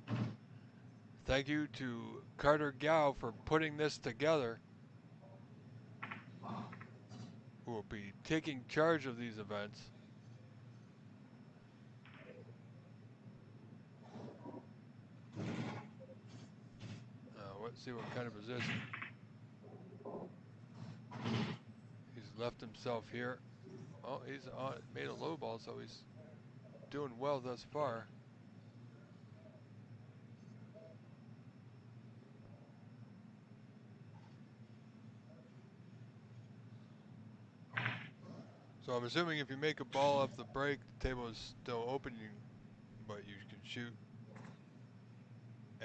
Thank you to Carter Gow for putting this together, who will be taking charge of these events. Let's see what kind of position. He's left himself here. Oh, he's made a low ball, so he's doing well thus far. So I'm assuming if you make a ball off the break, the table is still open, but you can shoot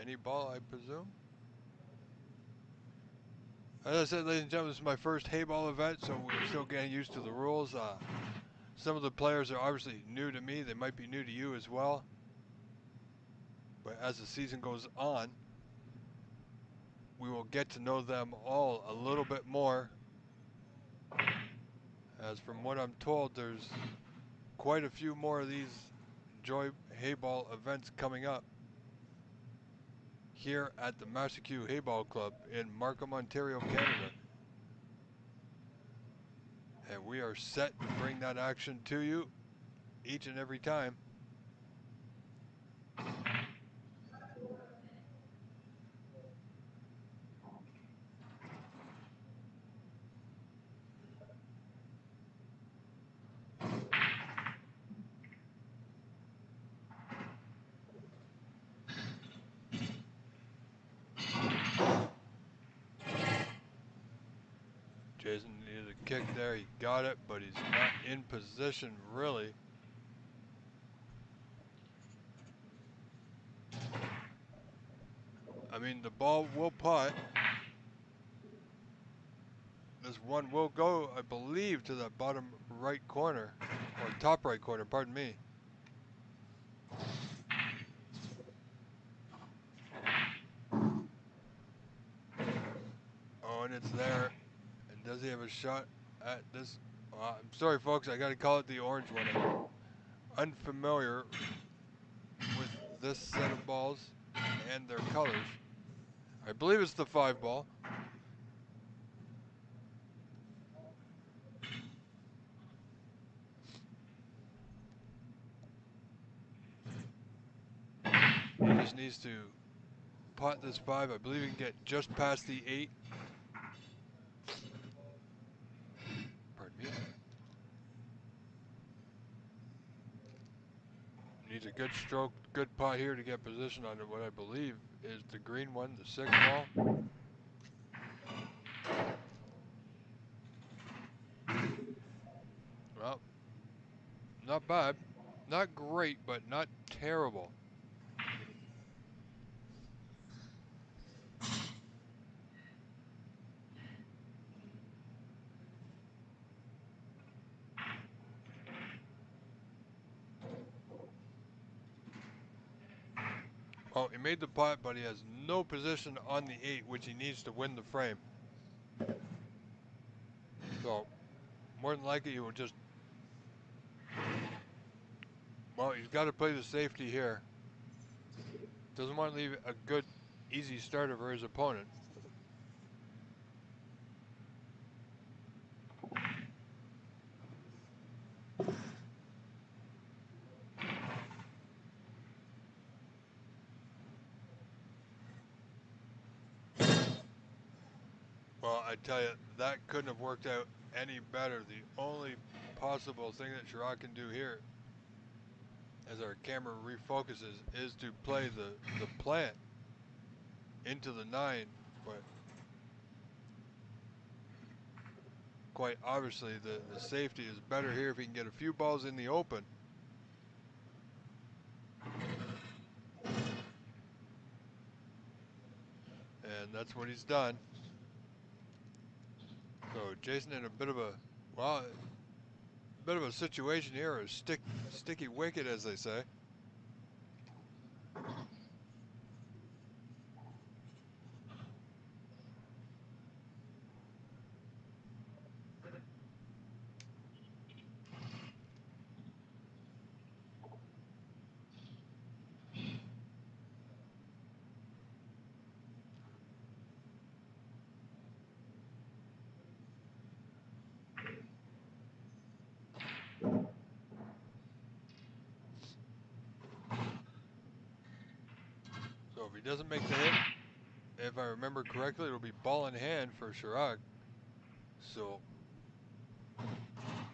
any ball, I presume. As I said, ladies and gentlemen, this is my first Heyball event, so we're still getting used to the rules. Some of the players are obviously new to me. They might be new to you as well. But as the season goes on, we will get to know them all a little bit more. As from what I'm told, there's quite a few more of these Joy Heyball events coming up here at the Master Q Heyball Club in Markham, Ontario, Canada. And we are set to bring that action to you each and every time. Jason needed a kick there. He got it, but he's not in position really. I mean, the ball will putt. This one will go, I believe, to the bottom right corner, or top right corner, pardon me. Oh, and it's there. And does he have a shot at this? I'm sorry, folks, I got to call it the orange one. I'm unfamiliar with this set of balls and their colors. I believe it's the 5 ball. He just needs to pot this 5. I believe he can get just past the 8. Pardon me. Needs a good stroke, good pot here to get position on what I believe is the green one, the 6 ball. Well, not bad. Not great, but not terrible. Well, he made the putt, but he has no position on the 8, which he needs to win the frame. So, more than likely, he will just... Well, he's got to play the safety here. Doesn't want to leave a good, easy starter for his opponent. Well, I tell you, that couldn't have worked out any better. The only possible thing that Chirac can do here, as our camera refocuses, is to play the plant into the 9, but quite obviously the safety is better here if he can get a few balls in the open. And that's what he's done. So Jason in a bit of a, well, bit of a situation here, a sticky wicket, as they say. So if he doesn't make the hit, if I remember correctly, it'll be ball in hand for Chirac. So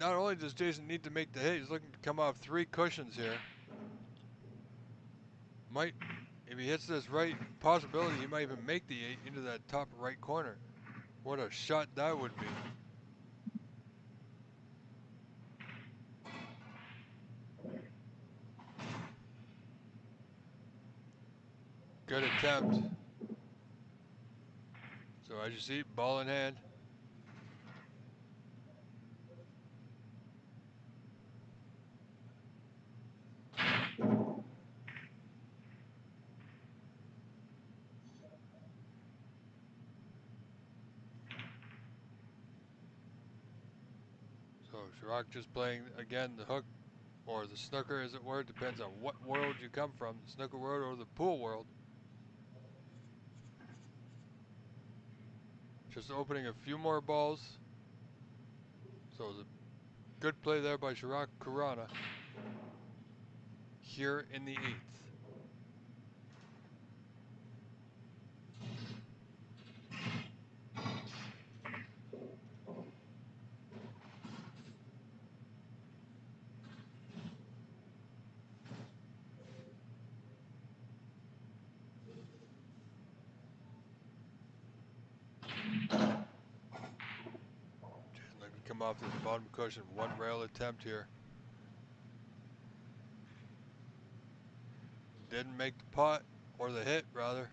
not only does Jason need to make the hit, he's looking to come off 3 cushions here. Might, if he hits this right, possibility he might even make the 8 into that top right corner. What a shot that would be. Good attempt. So as you see, ball in hand. So Chirac just playing again the hook or the snooker, as it were. Depends on what world you come from, the snooker world or the pool world. Just opening a few more balls. So it was a good play there by Chirac Khurana here in the 8th. Jason looking to come off this bottom cushion. 1 rail attempt here. Didn't make the putt, or the hit rather.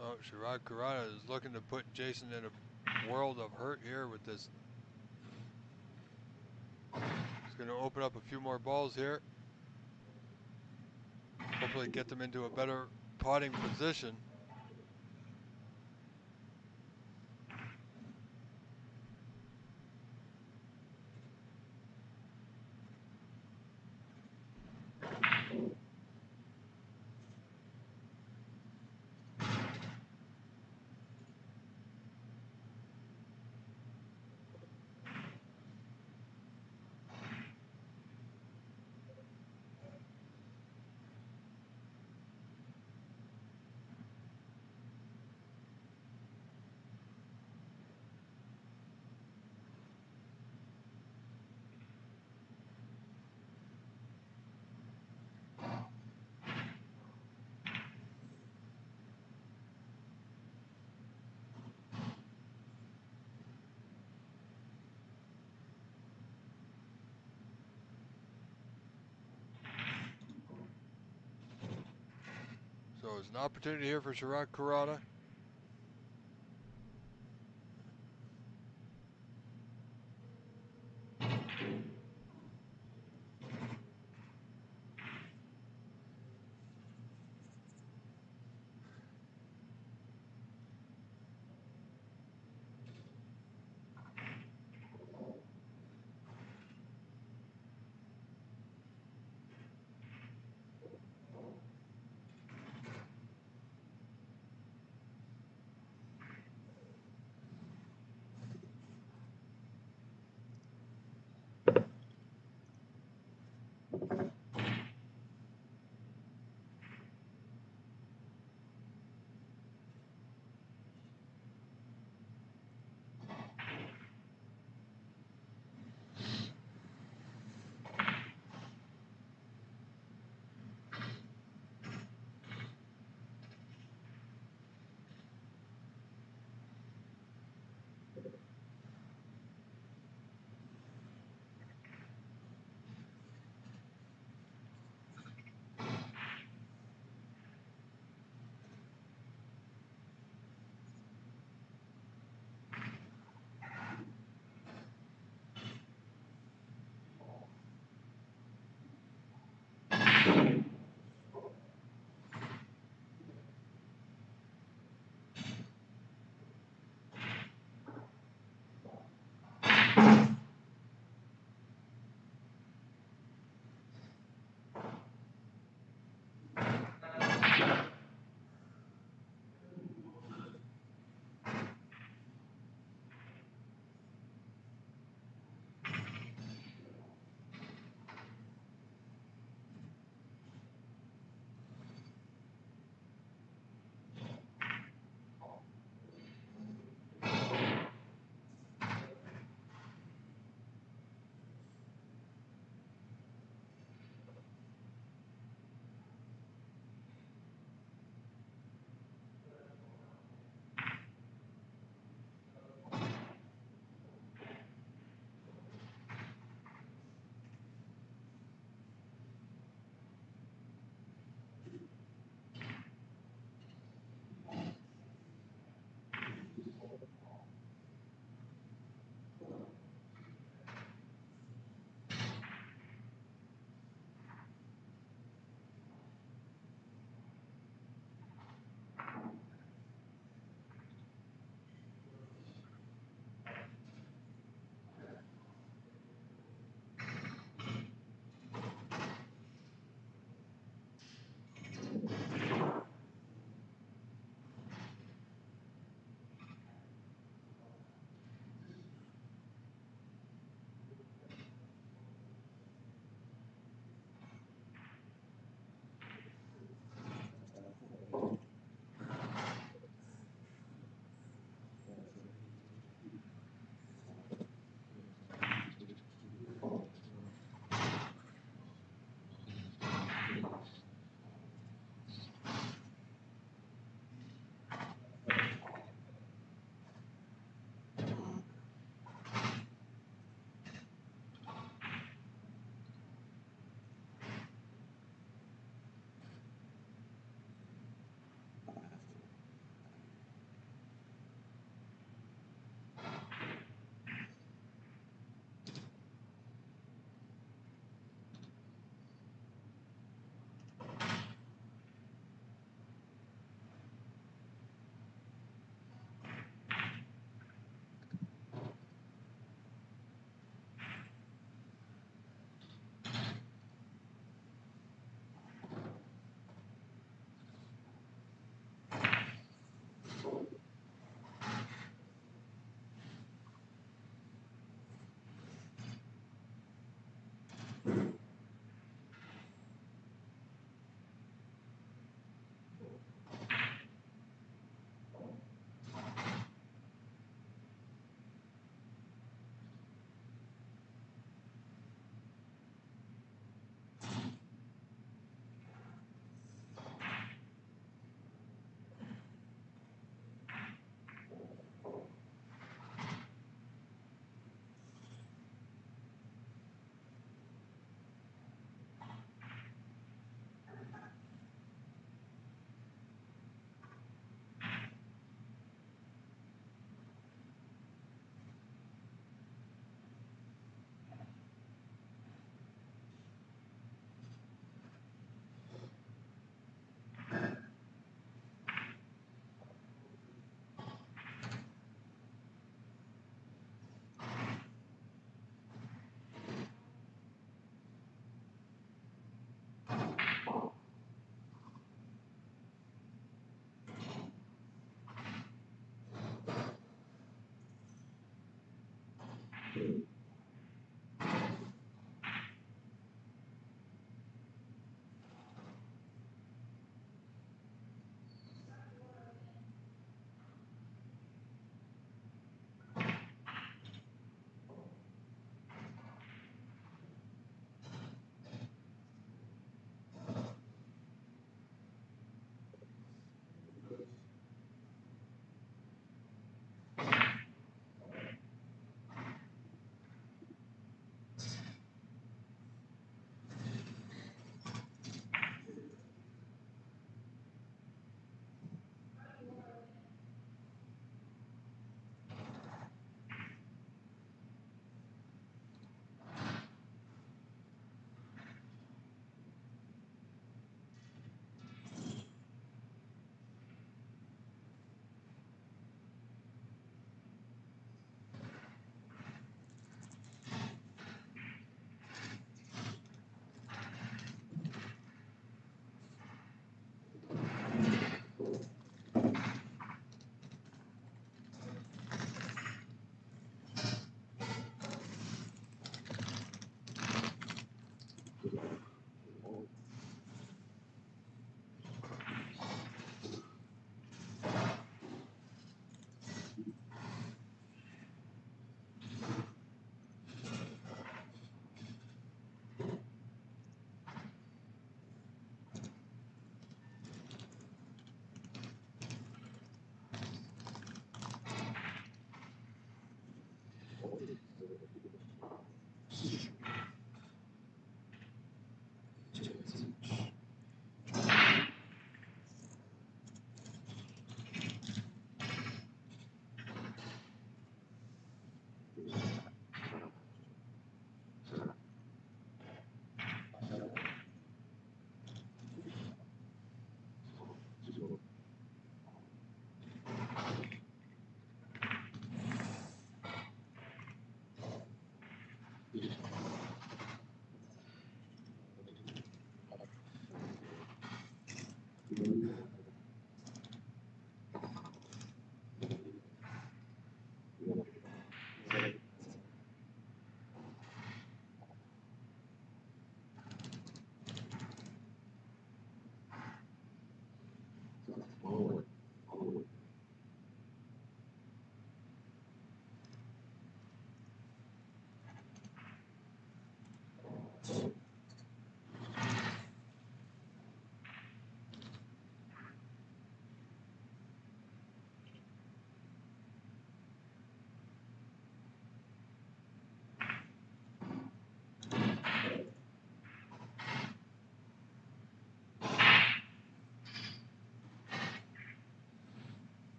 Oh, Chirac Khurana is looking to put Jason in a world of hurt here with this. He's going to open up a few more balls here. Hopefully get them into a better potting position. So it's an opportunity here for Chirac Khurana.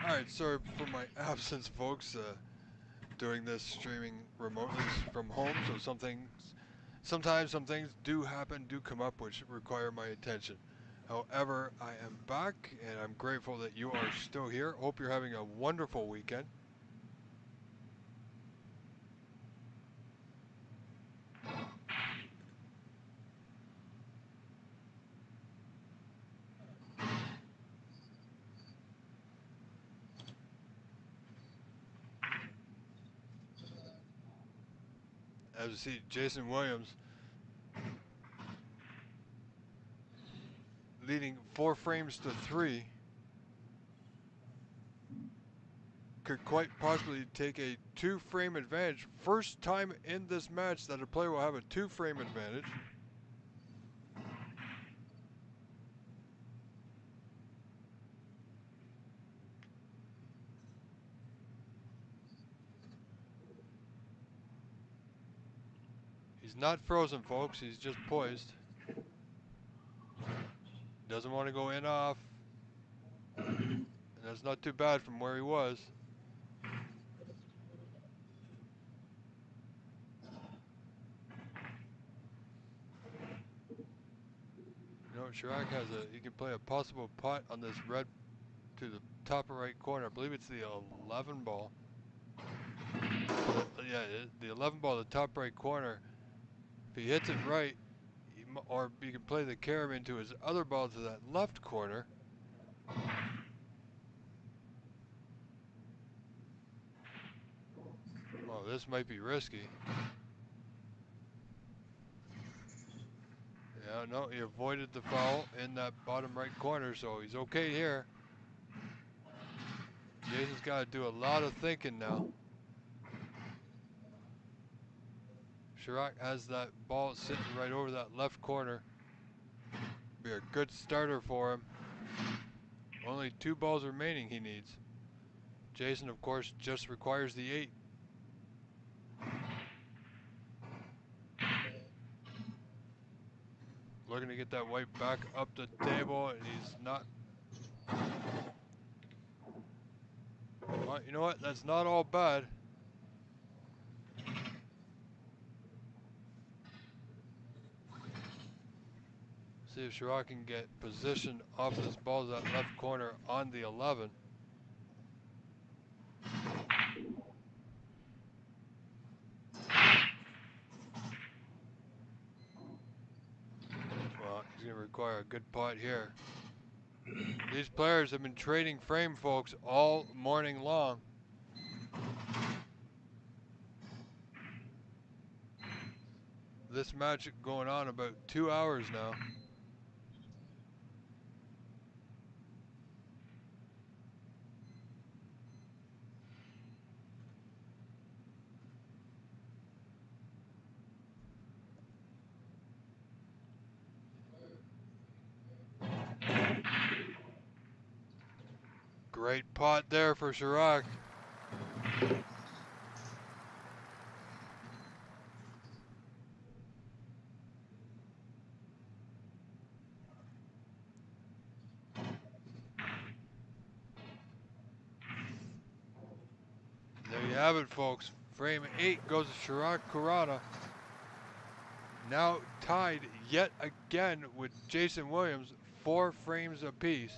Alright, sorry for my absence, folks. Doing this streaming remotely from home, so sometimes some things do happen, do come up, which require my attention. However, I am back, and I'm grateful that you are still here. Hope you're having a wonderful weekend. As you see, Jason Williams leading 4 frames to 3 could quite possibly take a 2-frame advantage. First time in this match that a player will have a 2-frame advantage. He's not frozen, folks. He's just poised. Doesn't want to go in off. And that's not too bad from where he was. You know, Chirac he can play a possible putt on this red to the top right corner. I believe it's the 11 ball. Yeah, the 11 ball, the top right corner. If he hits it right, or he can play the carom into his other ball to that left corner. Oh, this might be risky. Yeah, no, he avoided the foul in that bottom right corner, so he's okay here. Jason's got to do a lot of thinking now. Chirac has that ball sitting right over that left corner. Be a good starter for him. Only 2 balls remaining he needs. Jason, of course, just requires the 8. Looking to get that white back up the table, and he's not. Well, you know what? That's not all bad. See if Chirac can get position off this ball to that left corner on the 11. Well, he's going to require a good putt here. These players have been trading frame, folks, all morning long. This match going on about 2 hours now. Great putt there for Chirac. There you have it, folks. Frame 8 goes to Chirac Kurata. Now tied yet again with Jason Williams, 4 frames apiece.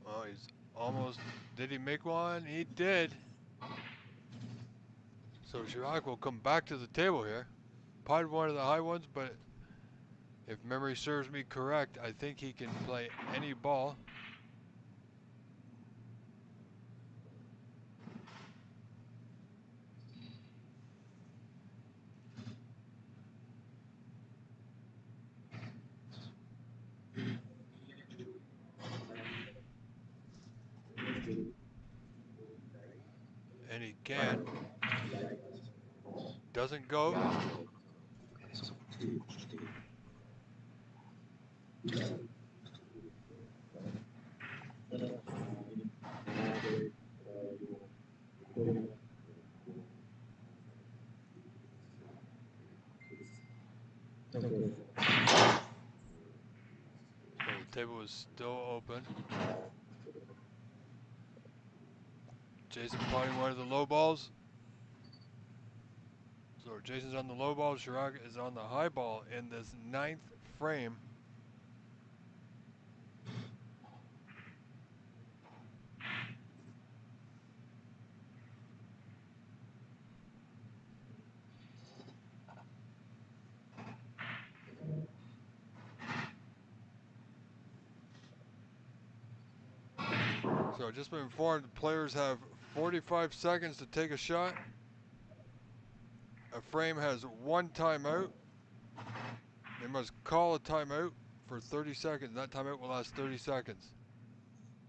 Oh, he's almost, did he make one? He did. So Chirac will come back to the table here. Potted one of the high ones, but if memory serves me correct, I think he can play any ball. And he can. Doesn't go. So the table is still open. Jason potting one of the low balls. So Jason's on the low ball, Chirac is on the high ball in this 9th frame. So just been informed, the players have 45 seconds to take a shot. A frame has 1 timeout. They must call a timeout for 30 seconds. That timeout will last 30 seconds.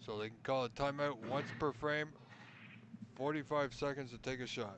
So they can call a timeout once per frame, 45 seconds to take a shot.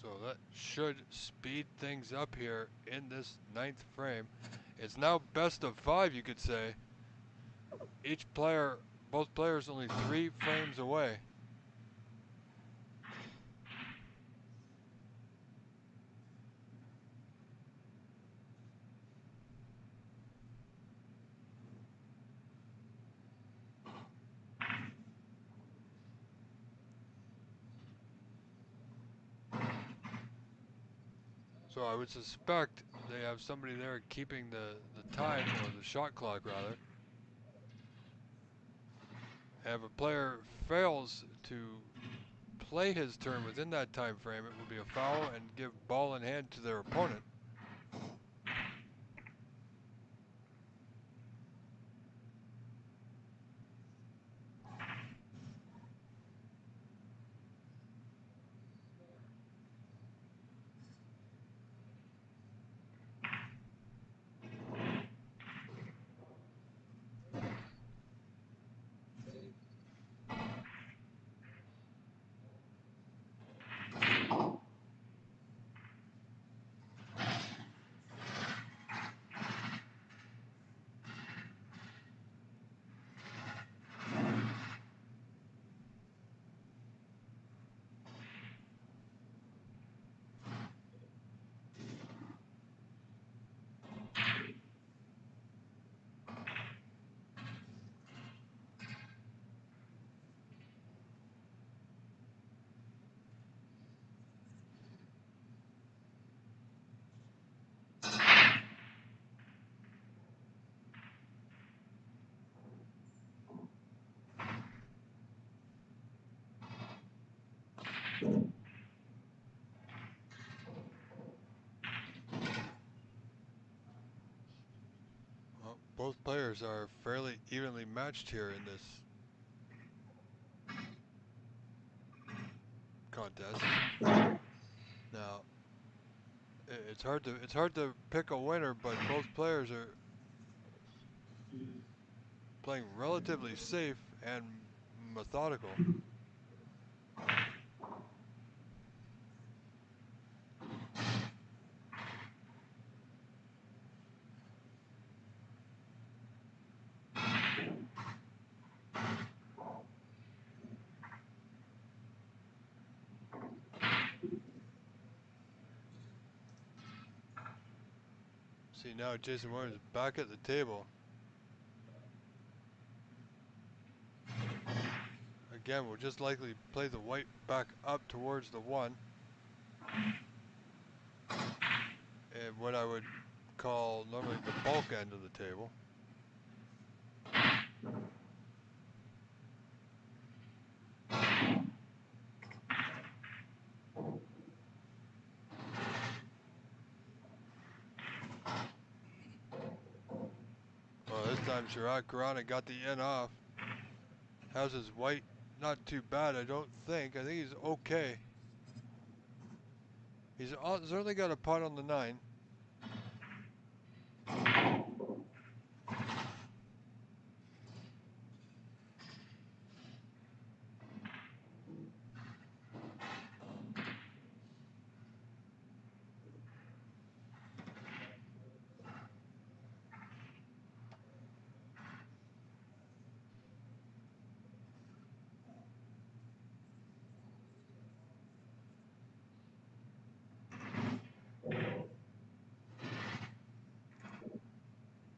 So that should speed things up here in this 9th frame. It's now best of 5, you could say. Each player, both players only 3 frames away. So I would suspect they have somebody there keeping the time, or the shot clock rather. And if a player fails to play his turn within that time frame, it will be a foul and give ball in hand to their opponent. Well, both players are fairly evenly matched here in this contest. Now, it's hard to pick a winner, but both players are playing relatively safe and methodical. See, now Jason Williams back at the table. Again, we'll just likely play the white back up towards the 1. And what I would call normally the bulk end of the table. Well, this time Sharad Karana got the in off. How's his white? Not too bad, I don't think. I think he's okay. He's certainly got a pot on the 9.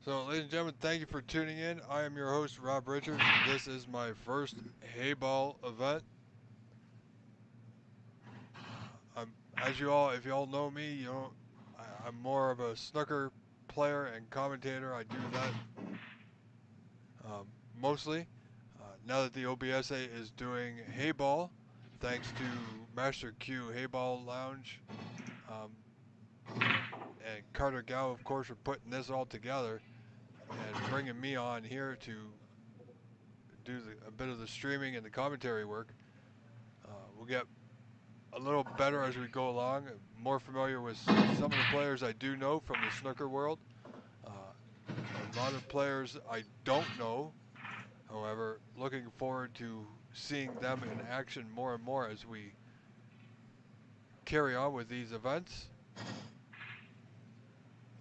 So, ladies and gentlemen, thank you for tuning in. I am your host, Rob Richards. This is my first Heyball event. As you all, if you all know me, you know I'm more of a snooker player and commentator. I do that mostly. Now that the OBSA is doing Heyball, thanks to Master Q Heyball Lounge and Carter Gow, of course, for putting this all together and bringing me on here to do a bit of the streaming and the commentary work. We'll get a little better as we go along, more familiar with some of the players I do know from the snooker world. A lot of players I don't know, however, looking forward to seeing them in action more and more as we carry on with these events.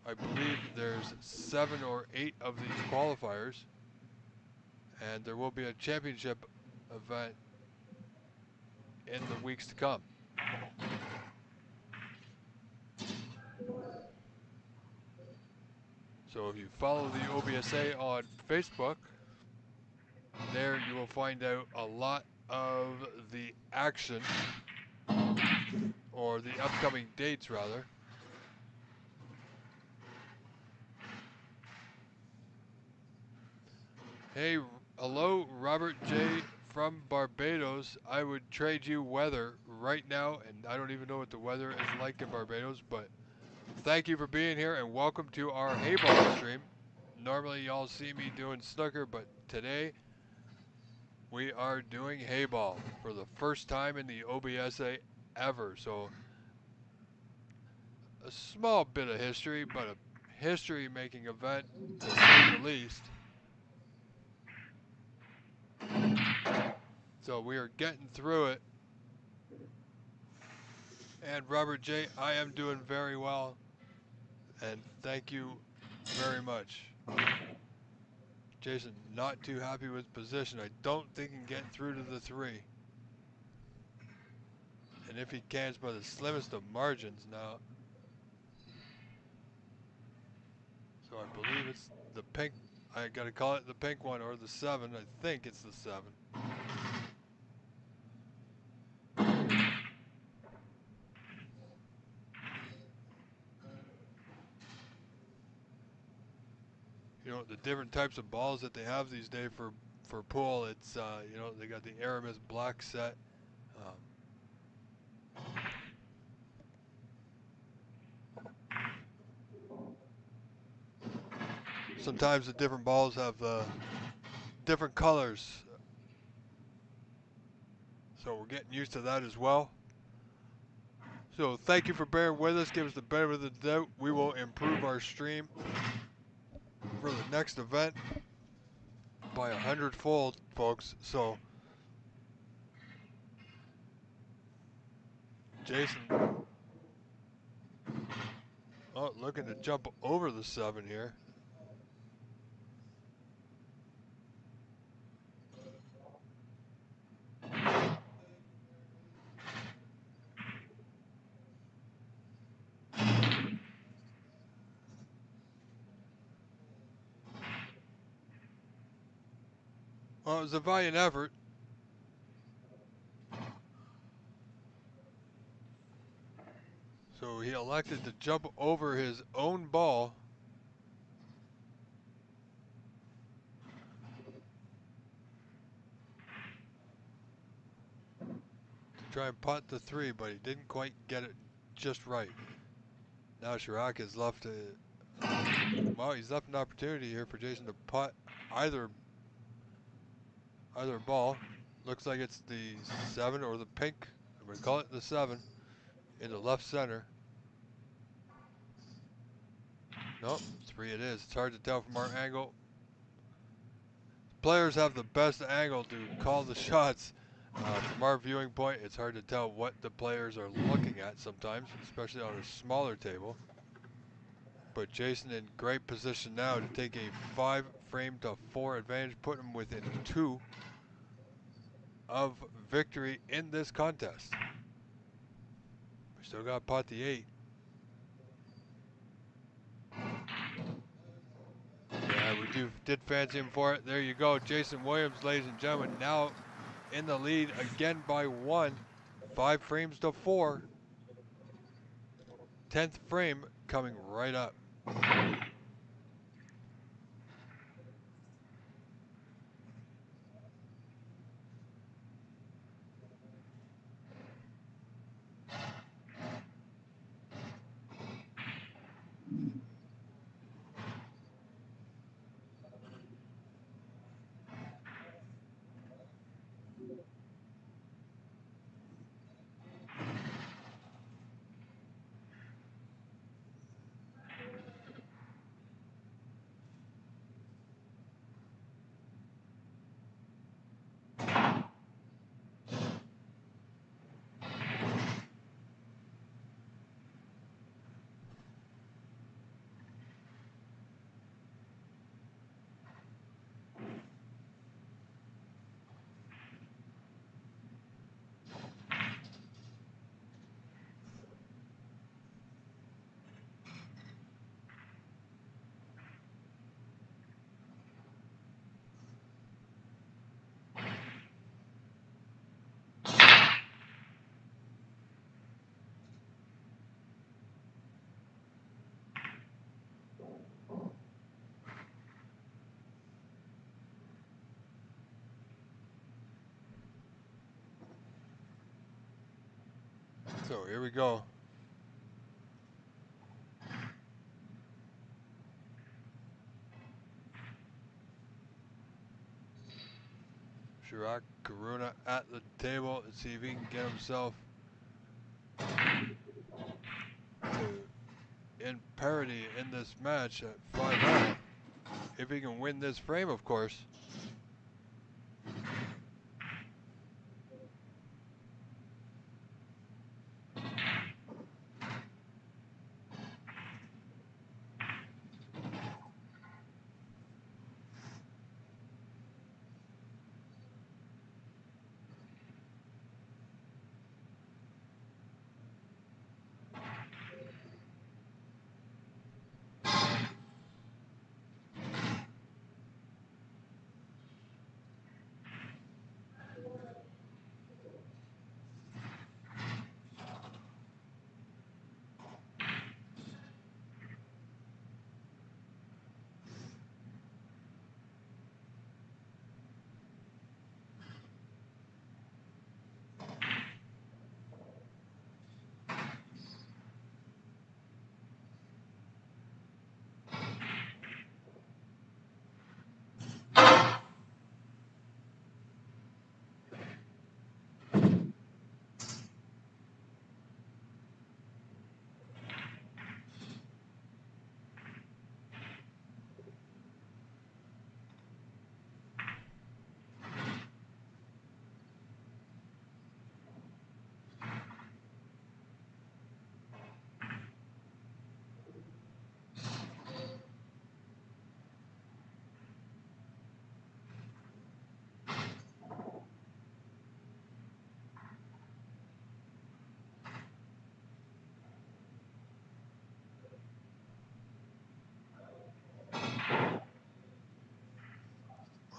I believe there's 7 or 8 of these qualifiers, and there will be a championship event in the weeks to come. So if you follow the OBSA on Facebook, there you will find out a lot of the action, or the upcoming dates rather. Hey, hello, Robert J. from Barbados. I would trade you weather right now, and I don't even know what the weather is like in Barbados, but thank you for being here and welcome to our Heyball stream. Normally y'all see me doing snooker, but today we are doing Heyball for the first time in the OBSA ever. So a small bit of history, but a history-making event to say the least. So we are getting through it. And Robert J., I am doing very well. And thank you very much. Jason, not too happy with position. I don't think he can get through to the 3. And if he can, it's by the slimmest of margins now. So I believe it's the pink. I gotta call it the pink one or the 7. I think it's the 7. You know, the different types of balls that they have these days for pool, it's, you know, they got the Aramis black set. Sometimes the different balls have different colors. So we're getting used to that as well. So thank you for bearing with us. Give us the benefit of the doubt. We will improve our stream for the next event by 100-fold, folks. So Jason, oh, looking to jump over the 7 here. Well, it was a valiant effort. So he elected to jump over his own ball. To try and putt the 3, but he didn't quite get it just right. Now Chirac has left well, he's left an opportunity here for Jason to putt either ball. Looks like it's the 7 or the pink. I'm going to call it the 7 in the left center. Nope, 3 it is. It's hard to tell from our angle. Players have the best angle to call the shots. From our viewing point, it's hard to tell what the players are looking at sometimes, especially on a smaller table. But Jason in great position now to take a 5-frame to 4 advantage, put him within 2 of victory in this contest. We still got pot the 8. did fancy him for it. There you go. Jason Williams, ladies and gentlemen, now in the lead again by 1. 5 frames to 4. 10th frame coming right up. So here we go. Chirac Karuna at the table. Let's see if he can get himself in parity in this match at 5-0. If he can win this frame, of course.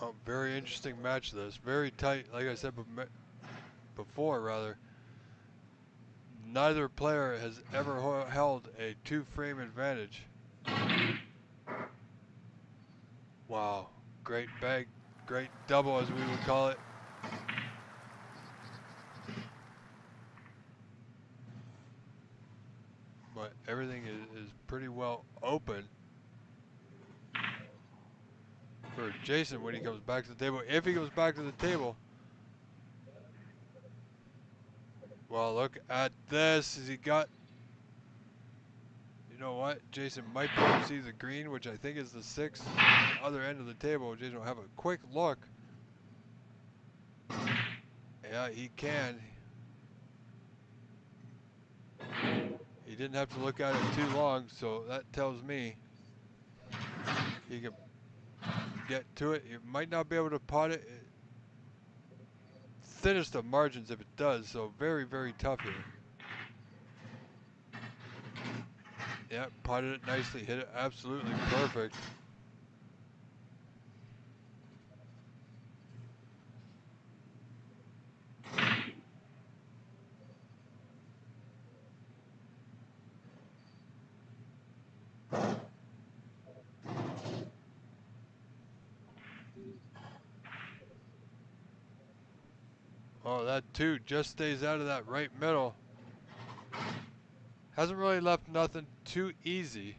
Well, very interesting match this. Very tight, like I said before, rather. Neither player has ever held a 2-frame advantage. Wow, great bag, great double as we would call it. But everything is pretty well open for Jason when he comes back to the table. If he goes back to the table. Well, look at this. Has he got... You know what? Jason might be able to see the green, which I think is the 6 other end of the table. Jason will have a quick look. Yeah, he can. He didn't have to look at it too long, so that tells me he can get to it. He might not be able to pot it. Thinnest of margins if it does, so very, very tough here. Yeah, potted it nicely, hit it absolutely perfect. Oh, that 2 just stays out of that right middle. Hasn't really left nothing too easy.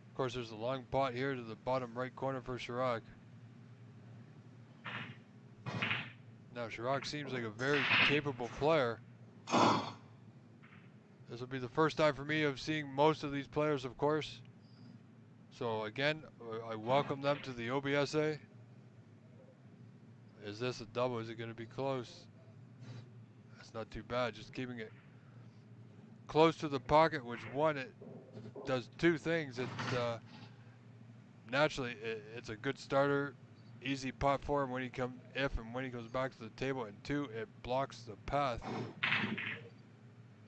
Of course, there's a long pot here to the bottom right corner for Chirac. Now, Chirac seems like a very capable player. This will be the first time for me of seeing most of these players, of course. So again, I welcome them to the OBSA. Is this a double? Is it going to be close? That's not too bad. Just keeping it close to the pocket, which one, it does two things. It naturally it's a good starter, easy pot for him when he when he goes back to the table, and 2, it blocks the path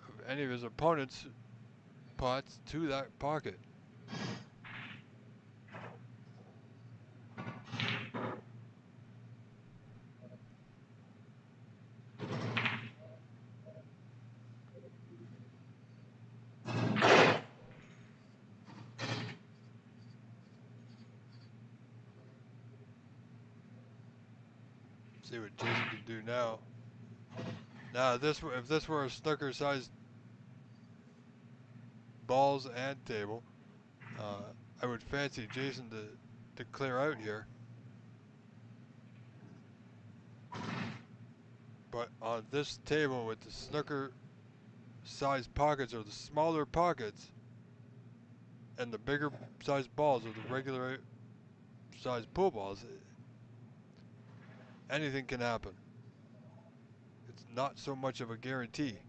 of any of his opponents' pots to that pocket. See what Jason can do now. Now, if this were a snooker-sized balls and table, I would fancy Jason to clear out here. But on this table with the snooker-sized pockets, or the smaller pockets, and the bigger sized balls, or the regular sized pool balls, anything can happen. It's not so much of a guarantee.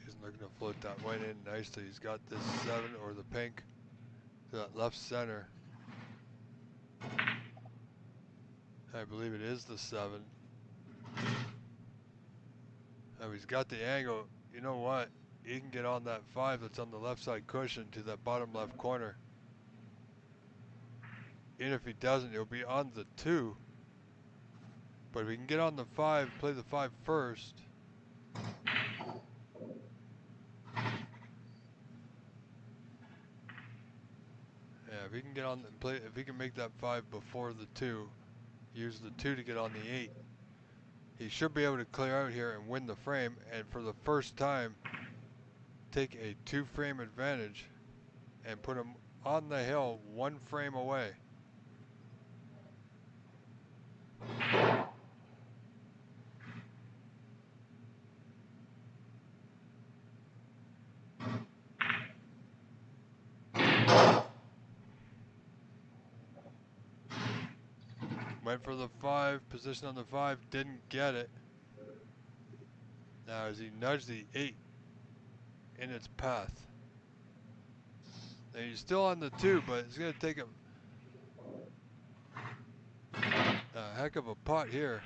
He's looking to float that white in nicely. He's got this 7, or the pink, to that left center. I believe it is the 7. Now he's got the angle. You know what? He can get on that 5 that's on the left side cushion to that bottom left corner. Even if he doesn't, he'll be on the 2. But if he can get on the 5, play the 5 first. Yeah, if he can get on and play, if he can make that 5 before the 2, use the 2 to get on the 8, he should be able to clear out here and win the frame, and for the first time take a 2-frame advantage and put him on the hill 1 frame away. Went for the 5, position on the 5, didn't get it. Now as he nudged the 8 in its path. Now he's still on the 2, but it's going to take him a heck of a pot here.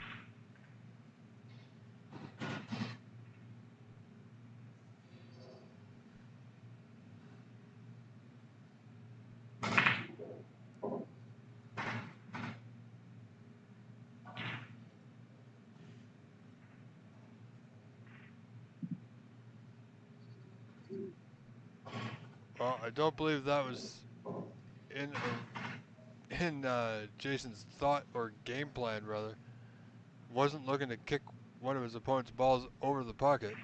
Well, I don't believe that was in Jason's thought, or game plan rather. Wasn't looking to kick one of his opponent's balls over the pocket.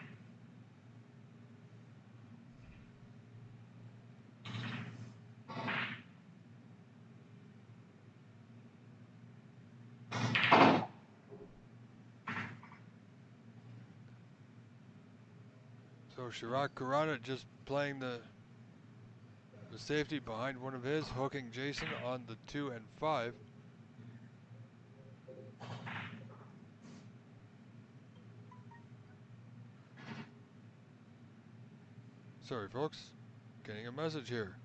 So Chirac Karada just playing the safety behind one of his, hooking Jason on the 2 and 5. Sorry folks, getting a message here.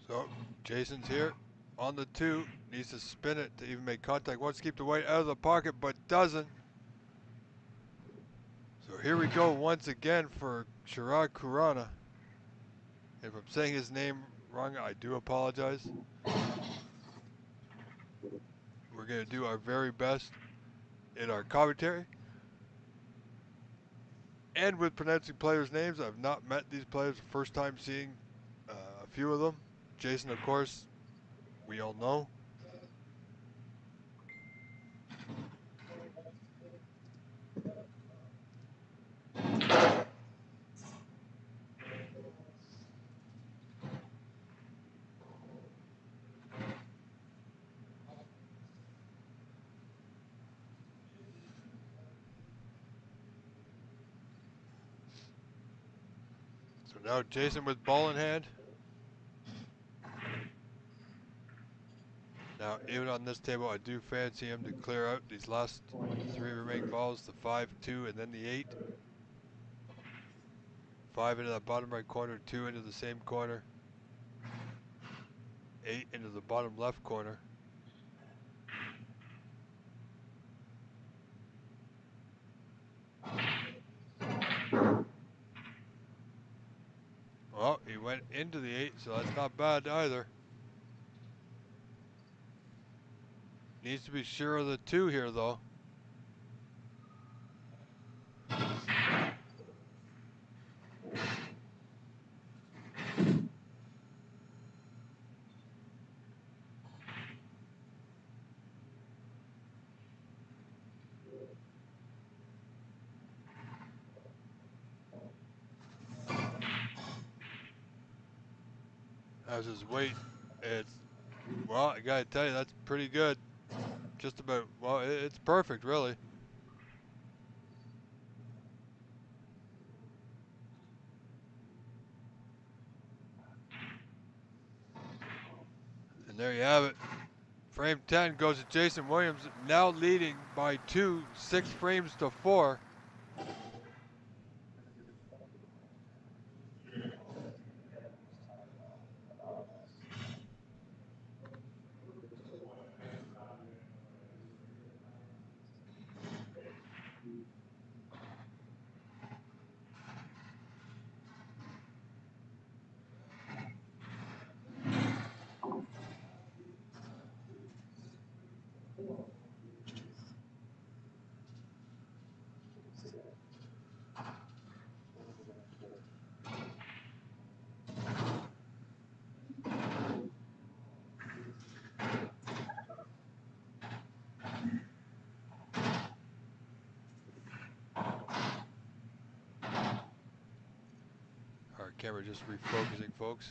So Jason's here on the 2. Needs to spin it to even make contact. Wants to keep the white out of the pocket, but doesn't. So here we go once again for Chirag Kurana. If I'm saying his name wrong, I do apologize. We're going to do our very best in our commentary. And with pronouncing players' names, I've not met these players. First time seeing a few of them. Jason, of course, we all know. So now Jason with ball in hand. Now, even on this table, I do fancy him to clear out these last 3 remaining balls, the 5, 2, and then the 8. 5 into that bottom right corner, 2 into the same corner, 8 into the bottom left corner. Well, he went into the 8, so that's not bad either. Needs to be sure of the 2 here, though. As his weight, it's, well, I gotta tell you, that's pretty good. Just about, well, it's perfect, really. And there you have it. Frame 10 goes to Jason Williams, now leading by 2, 6 frames to 4. Our camera just refocusing, folks.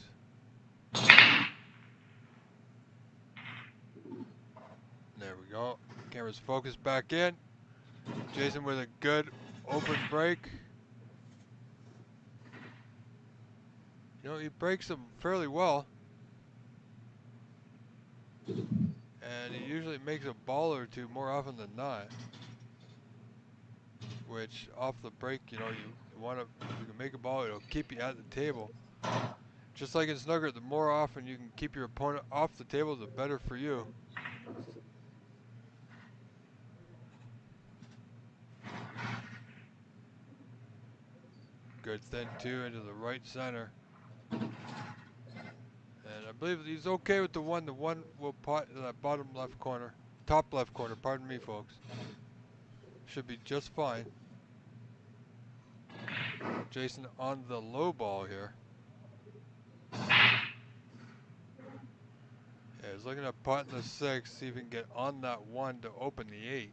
There we go. Camera's focused back in. Jason with a good open break. You know, he breaks them fairly well. And he usually makes a ball or two more often than not. Which, off the break, you know, you want to, if you can make a ball, it'll keep you at the table. Just like in snooker, the more often you can keep your opponent off the table, the better for you. Good thin 2 into the right center. And I believe he's okay with the 1. The 1 will pot in that bottom left corner. Top left corner, pardon me, folks. Should be just fine. Jason on the low ball here. Yeah, he's looking at pot in the 6, see if he can get on that 1 to open the 8.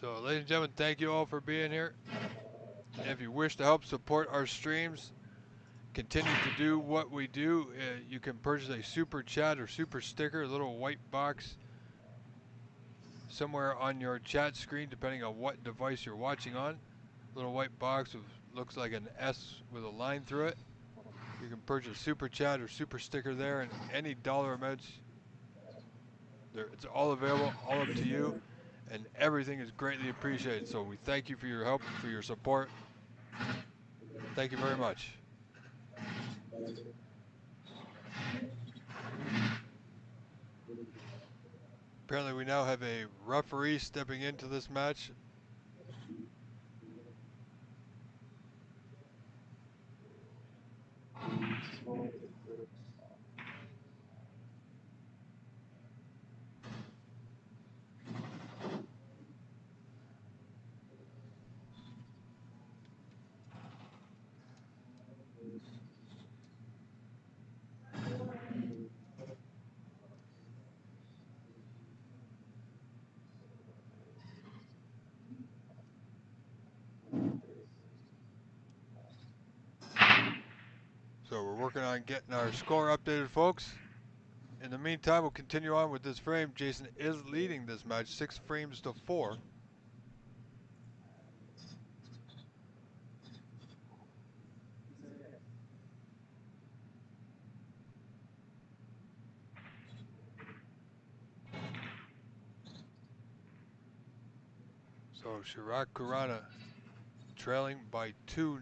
So, ladies and gentlemen, thank you all for being here. And if you wish to help support our streams, continue to do what we do, you can purchase a super chat or super sticker, a little white box somewhere on your chat screen, depending on what device you're watching on. Little white box with looks like an S with a line through it. You can purchase super chat or super sticker there, and any dollar amounts. It's all available, all up to you, and everything is greatly appreciated. So we thank you for your help, for your support. Thank you very much. Apparently we now have a referee stepping into this match. So we're working on getting our score updated, folks. In the meantime, we'll continue on with this frame. Jason is leading this match 6 frames to 4. So Chirac Kurana trailing by 2.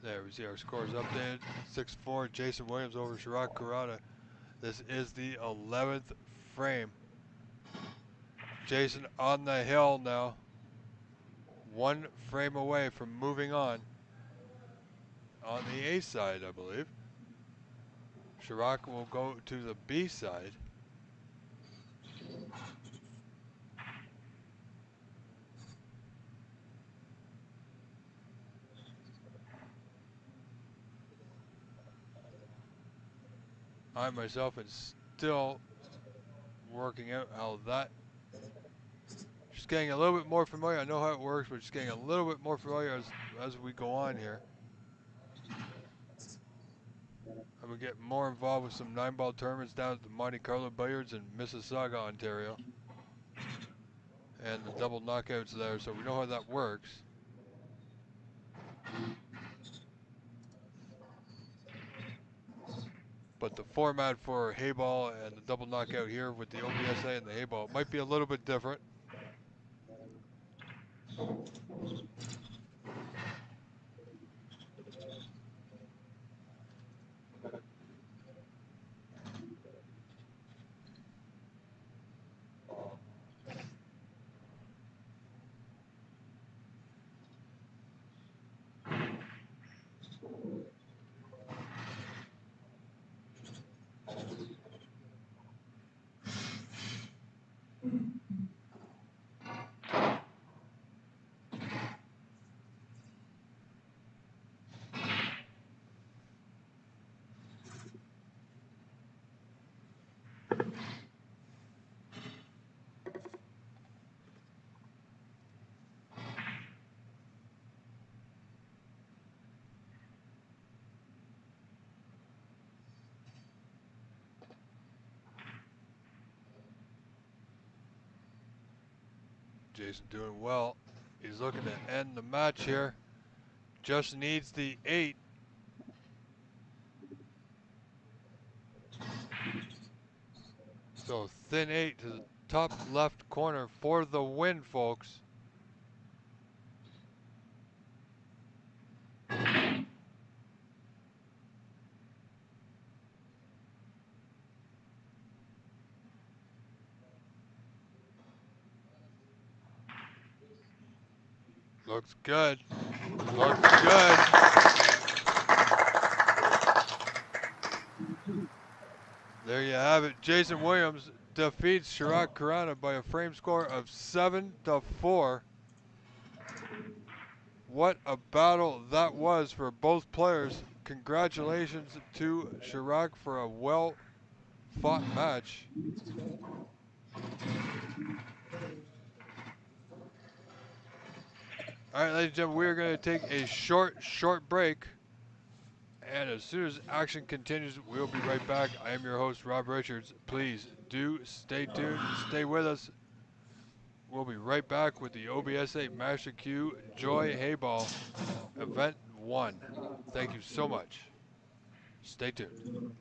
There we see our scores updated. 6-4, Jason Williams over Chirac Kurana. This is the 11th frame. Jason on the hill now. 1 frame away from moving on. On the A side, I believe. Chirac will go to the B side. I myself am still working out how that. Just getting a little bit more familiar. I know how it works, but just getting a little bit more familiar as we go on here. I'm gonna get more involved with some 9-ball tournaments down at the Monte Carlo Billiards in Mississauga, Ontario, and the double knockouts there, so we know how that works. But the format for Heyball and the double knockout here with the OBSA and the Heyball might be a little bit different. Jason doing well. He's looking to end the match here. Just needs the 8. So thin 8 to the top left corner for the win, folks. Looks good. Looks good. There you have it. Jason Williams defeats Chirag Karana by a frame score of 7-4. What a battle that was for both players. Congratulations to Chirag for a well-fought match. All right, ladies and gentlemen, we are going to take a short break. And as soon as action continues, we'll be right back. I am your host, Rob Richards. Please do stay tuned, stay with us. We'll be right back with the OBSA Master Q Joy Heyball Event 1. Thank you so much. Stay tuned.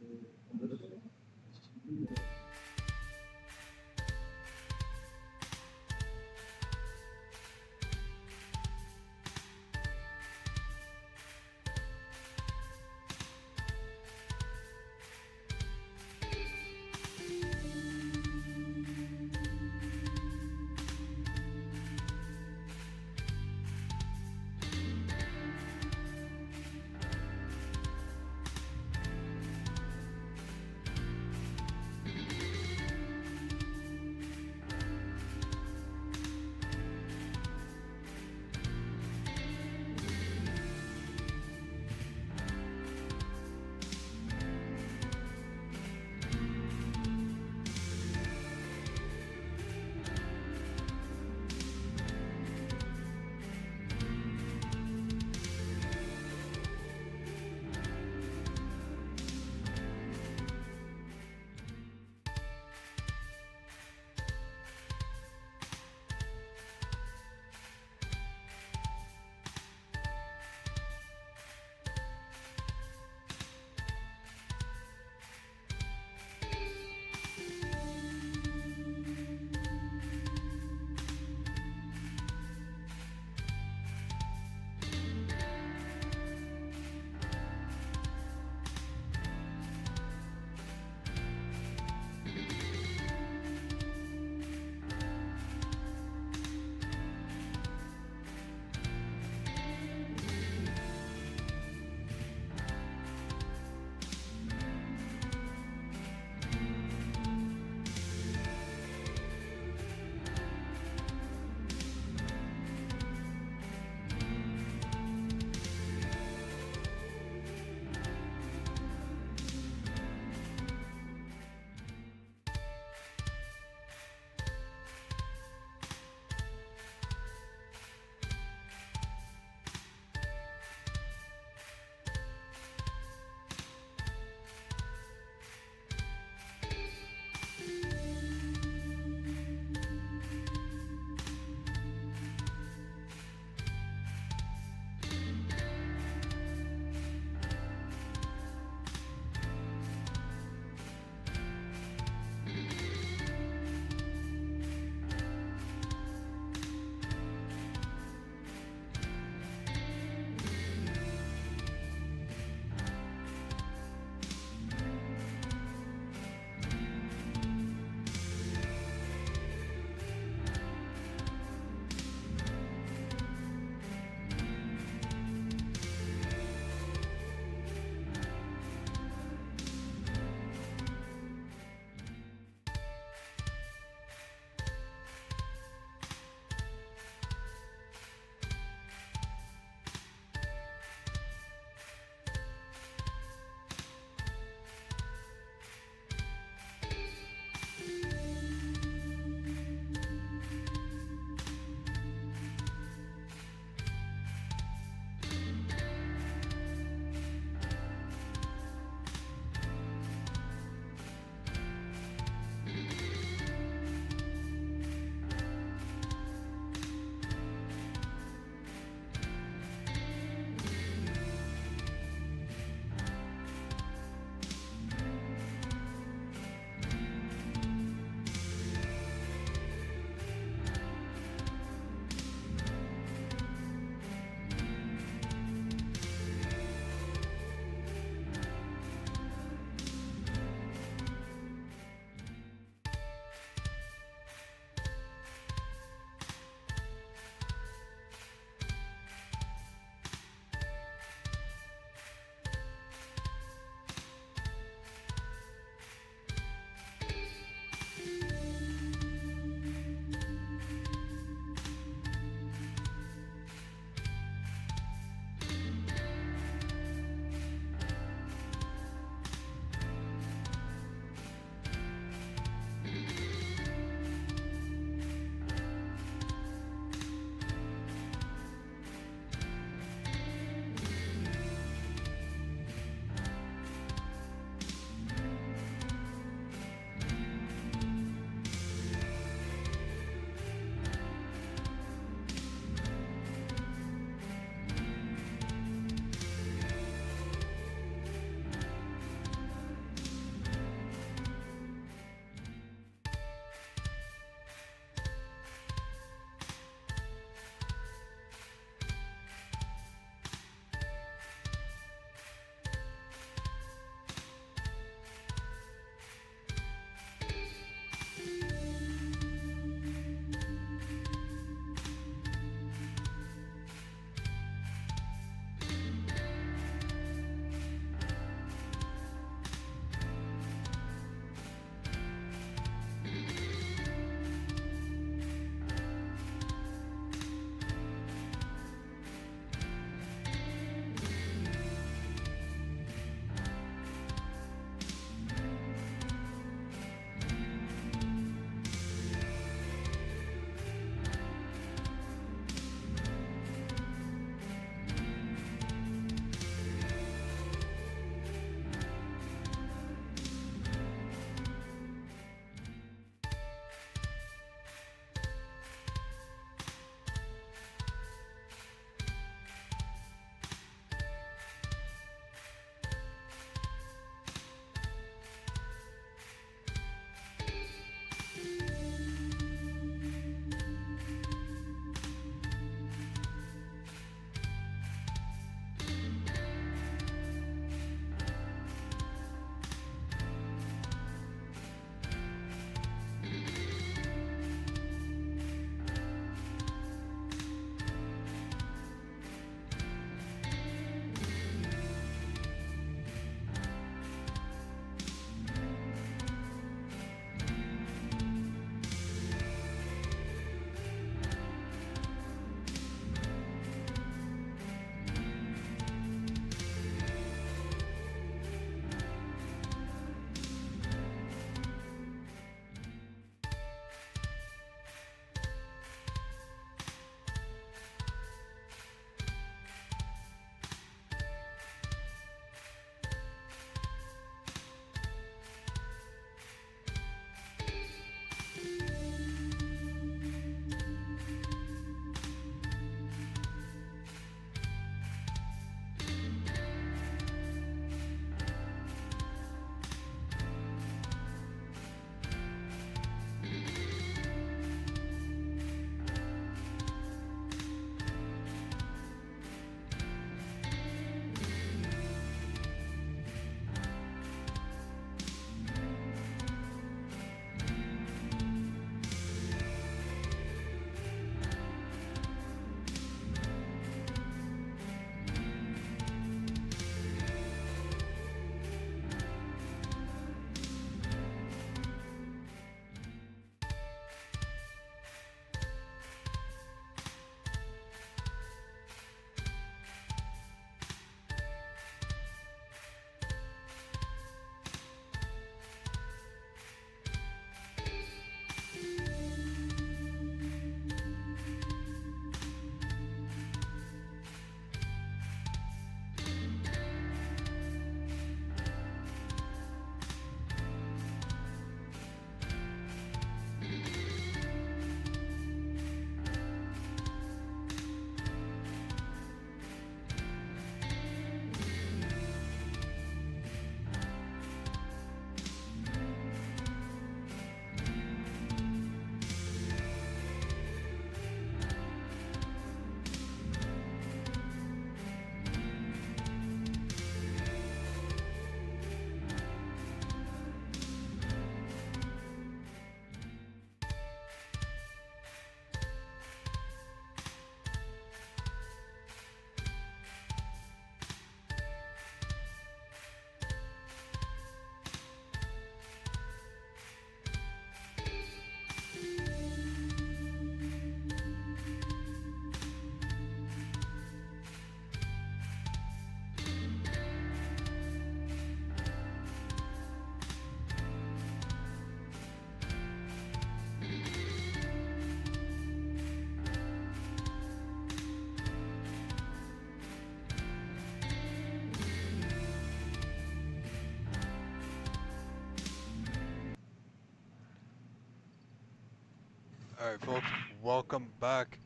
All right, folks, welcome back.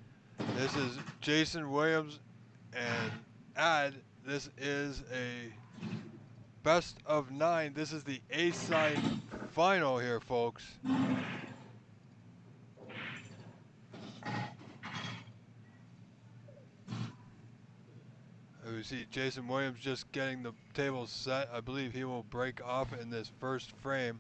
This is Jason Williams and this is a best of 9. This is the A-side final here, folks. We see Jason Williams just getting the table set. I believe he will break off in this first frame.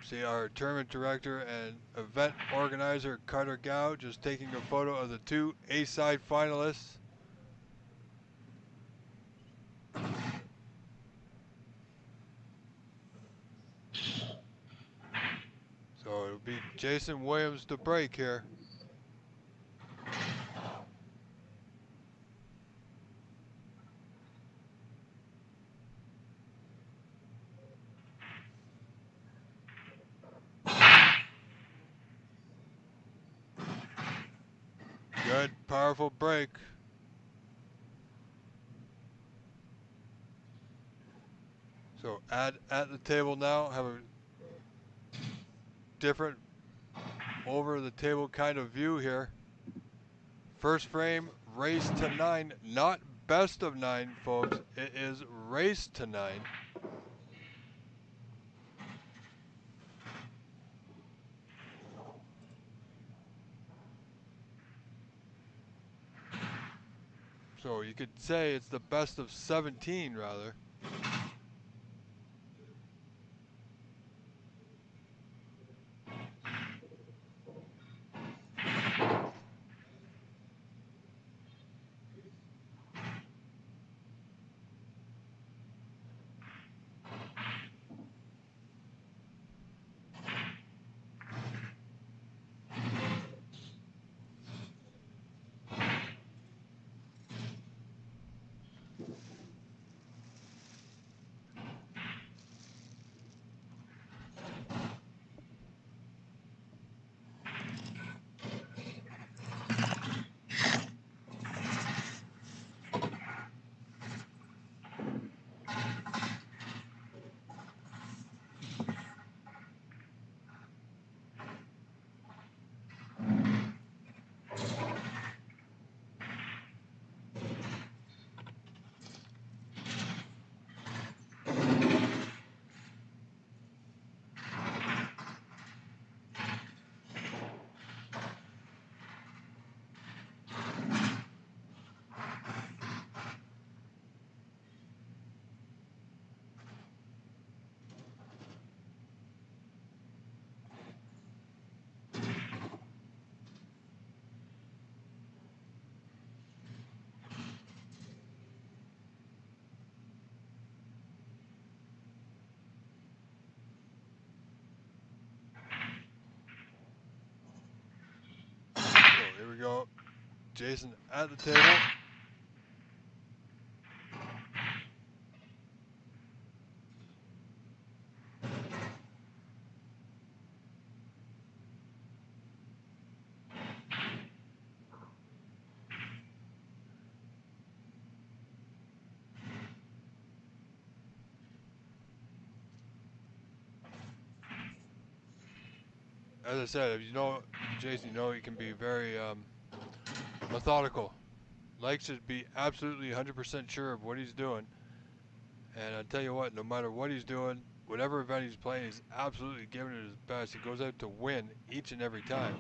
See our tournament director and event organizer Carter Gow just taking a photo of the 2 A-side finalists. So it'll be Jason Williams to break here. Good, powerful break. So at the table now, have a different over the table kind of view here. First frame, race to 9, not best of 9, folks. It is race to 9. So you could say it's the best of 17, rather. Here we go. Jason at the table. As I said, if you know Jason, you know he can be very methodical. Likes to be absolutely 100% sure of what he's doing. And I tell you what, no matter what he's doing, whatever event he's playing, he's absolutely giving it his best. He goes out to win each and every time.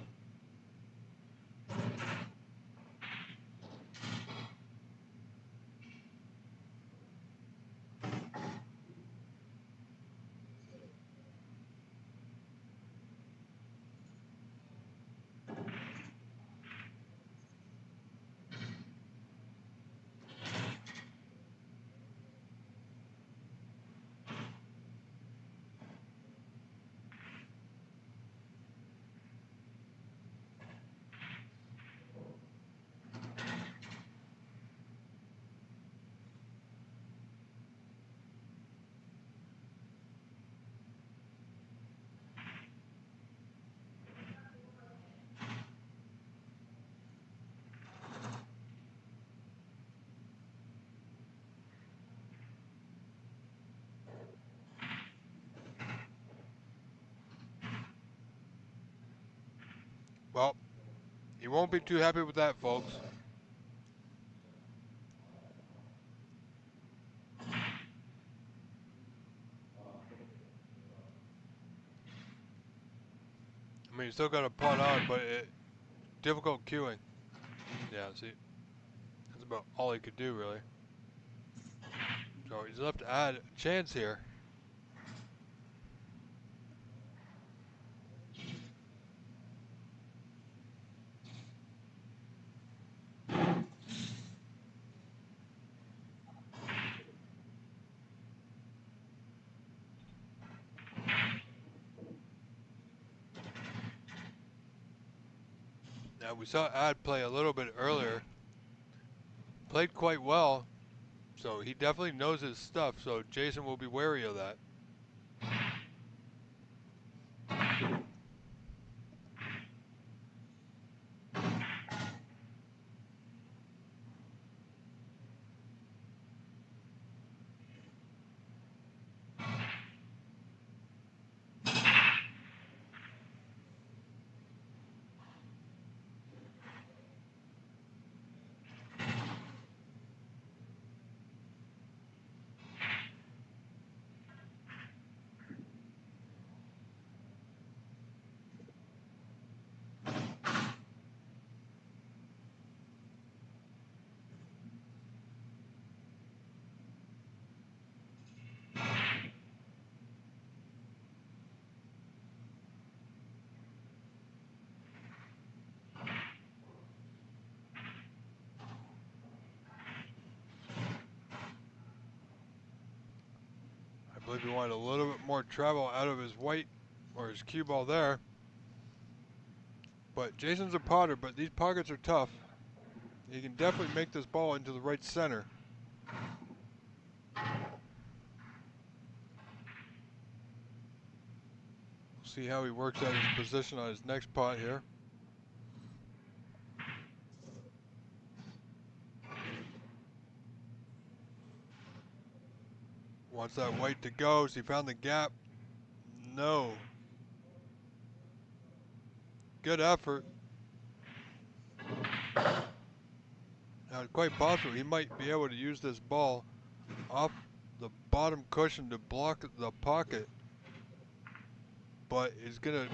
Well, he won't be too happy with that, folks. I mean, he's still got a putt on, but difficult cueing. Yeah, see, that's about all he could do, really. So he's left to add a chance here. Now, we saw Ad play a little bit earlier. Played quite well, so he definitely knows his stuff, so Jason will be wary of that. I believe he wanted a little bit more travel out of his white or his cue ball there. But Jason's a potter, but these pockets are tough. He can definitely make this ball into the right center. We'll see how he works out his position on his next pot here. Wants that white to go. So he found the gap. No. Good effort. Now it's quite possible he might be able to use this ball off the bottom cushion to block the pocket, but he's gonna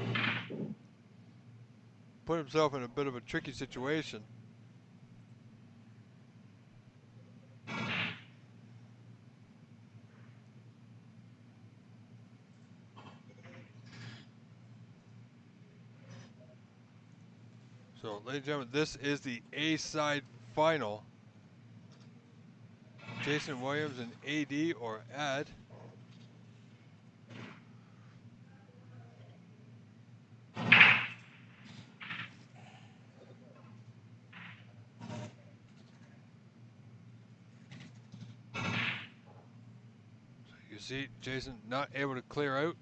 put himself in a bit of a tricky situation. So, ladies and gentlemen, this is the A-side final. Jason Williams and AD or Ad. So you see Jason not able to clear out.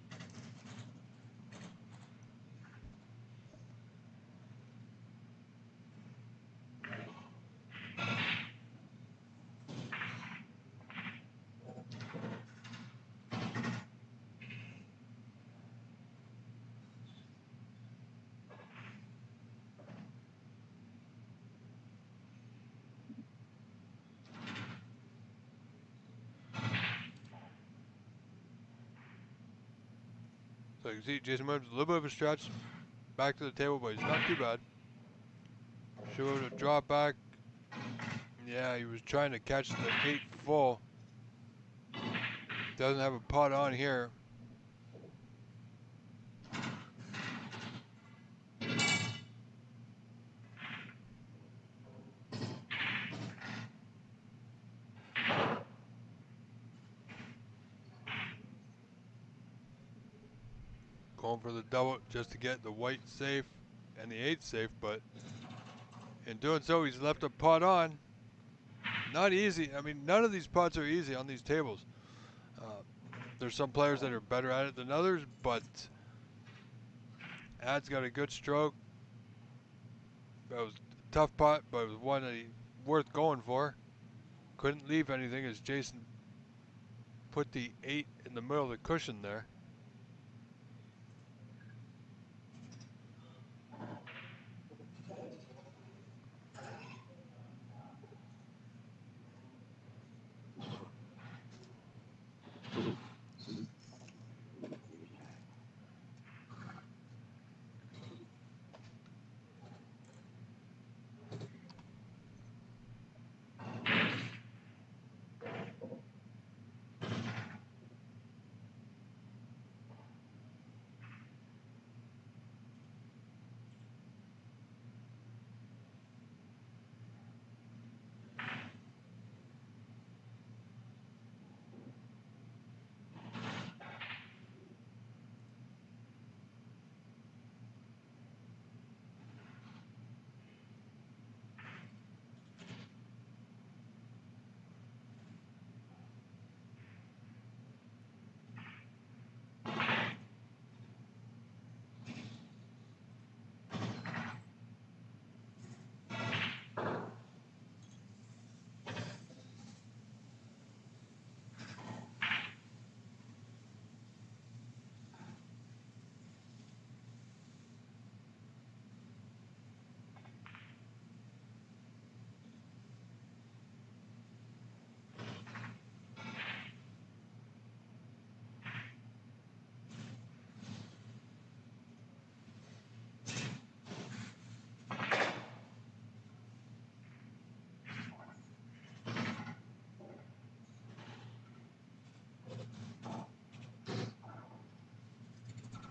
So you can see Jason Williams a little bit of a stretch back to the table, but he's not too bad. Showed a drop back. Yeah, he was trying to catch the 8 full. Doesn't have a putt on here. Going for the double just to get the white safe and the 8 safe, but in doing so, he's left a putt on. Not easy. I mean, none of these putts are easy on these tables. There's some players that are better at it than others, but Ad's got a good stroke. That was a tough putt, but it was one that he worth going for. Couldn't leave anything as Jason put the 8 in the middle of the cushion there.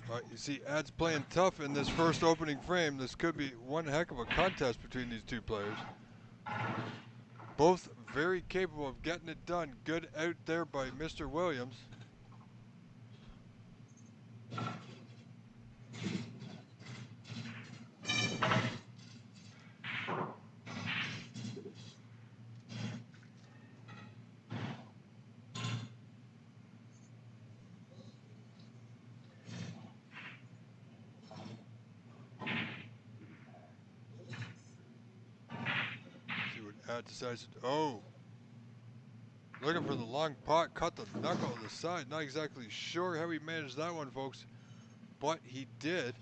All right, you see Ad's playing tough in this first opening frame. This could be one heck of a contest between these two players. Both very capable of getting it done. Good out there by Mr. Williams. See what Ad decides to, oh. Looking for the long pot, cut the knuckle to the side. Not exactly sure how he managed that one, folks, but he did.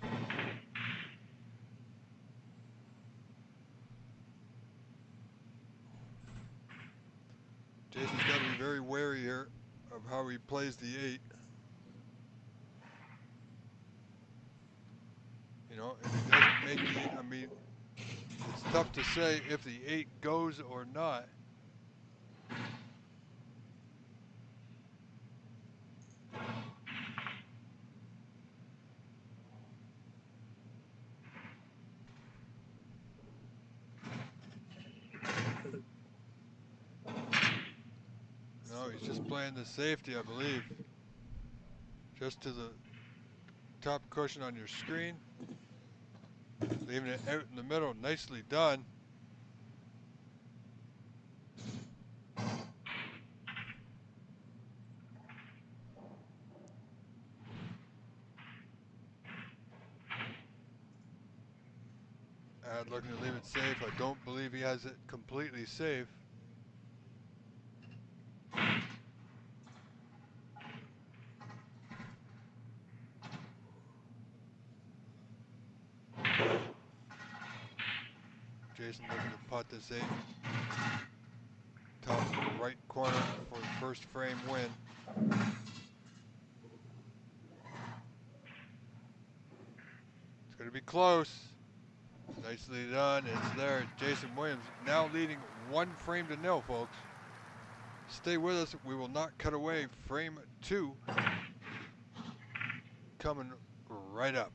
Jason's got to be very wary here of how he plays the 8. You know, if he doesn't make the 8, I mean, it's tough to say if the 8 goes or not. No, he's just playing the safety, I believe. Just to the top cushion on your screen. Leaving it out in the middle, nicely done. Ad looking to leave it safe. I don't believe he has it completely safe. Jason looking to pot this 8. Top right corner for the first frame win. It's going to be close. Nicely done. It's there. Jason Williams now leading 1-0, folks. Stay with us. We will not cut away. Frame 2 coming right up.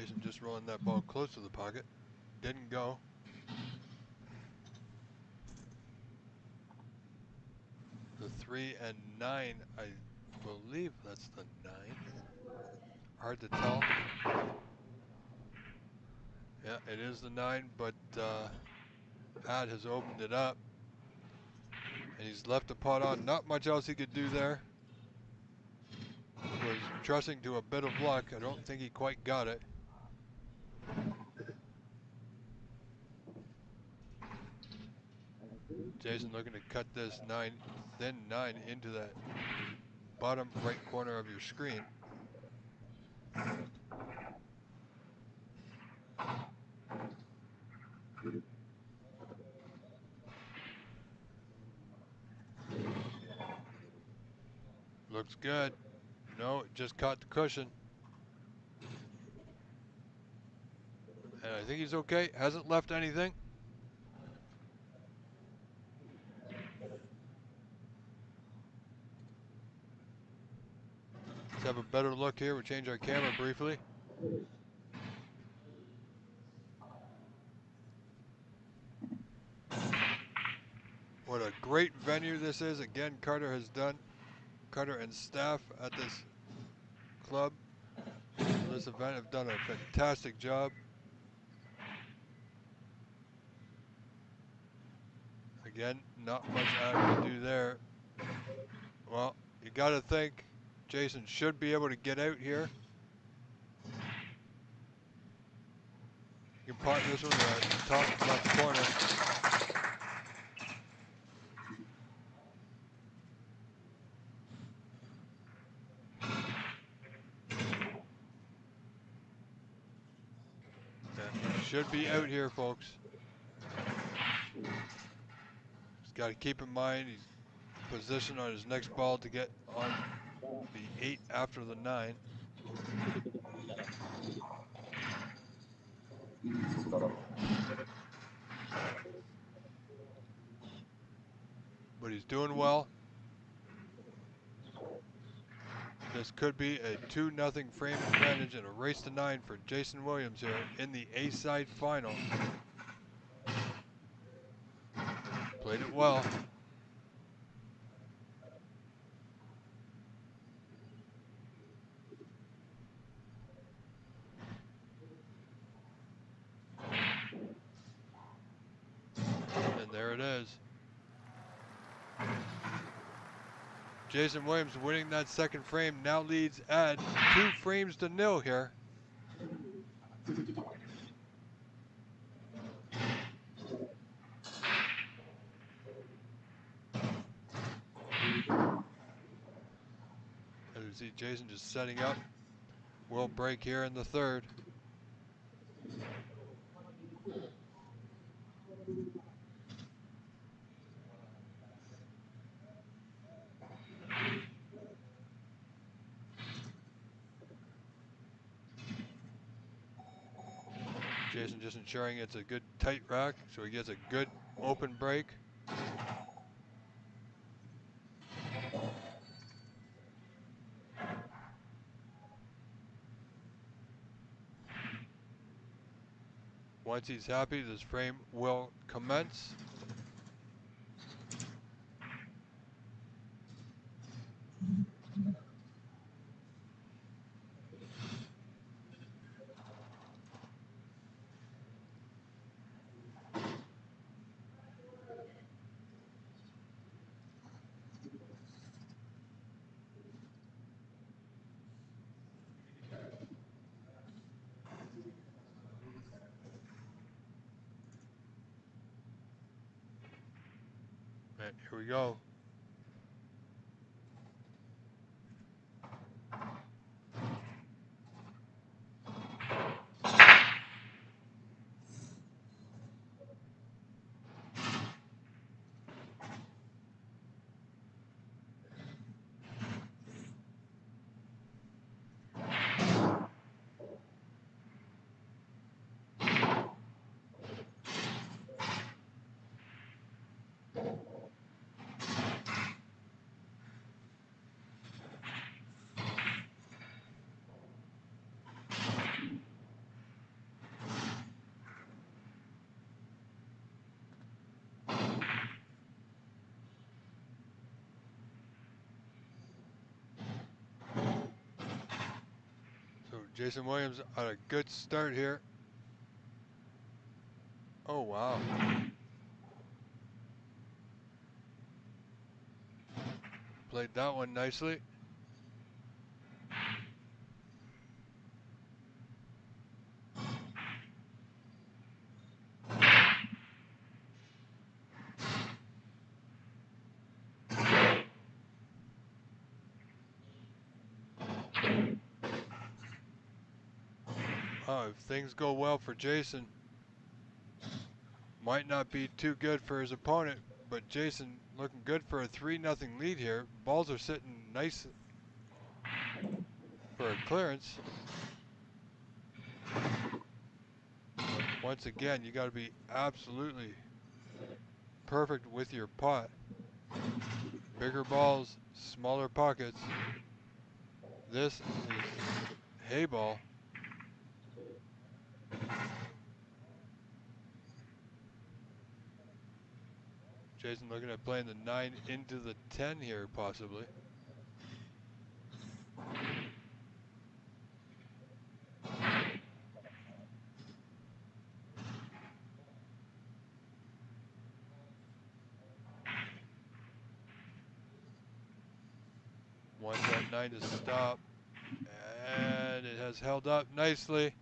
Jason just rolling that ball close to the pocket. Didn't go. The 3 and 9, I believe that's the 9. Hard to tell. Yeah, it is the 9, but Ad has opened it up. And he's left the putt on. Not much else he could do there. Was trusting to a bit of luck. I don't think he quite got it. Jason looking to cut this thin 9 into that bottom right corner of your screen. Looks good. No, it just caught the cushion. And I think he's okay. Hasn't left anything. Let's have a better look here. We'll change our camera briefly. What a great venue this is. Again, Carter and staff at this club, this event, have done a fantastic job. Again, not much I can do there. Well, you got to think Jason should be able to get out here. You can pot this one in the top left corner. Yeah, should be out here, folks. He's got to keep in mind he's positioned on his next ball to get on the 8 after the 9. But he's doing well. This could be a 2-0 frame advantage and a race to 9 for Jason Williams here in the A-side final. Played it well. Jason Williams winning that second frame now leads at 2-0 here. As you see Jason just setting up. Will break here in the third. Jason just ensuring it's a good tight rack so he gets a good open break. Once he's happy, this frame will commence. And here we go. So Jason Williams on a good start here. Oh, wow. Played that one nicely. Oh, if things go well for Jason, might not be too good for his opponent, but Jason looking good for a 3-0 lead here. Balls are sitting nice for a clearance. But once again, you got to be absolutely perfect with your pot. Bigger balls, smaller pockets. This is Heyball. Jason looking at playing the 9 into the 10 here, possibly. Wants that 9 to stop. And it has held up nicely.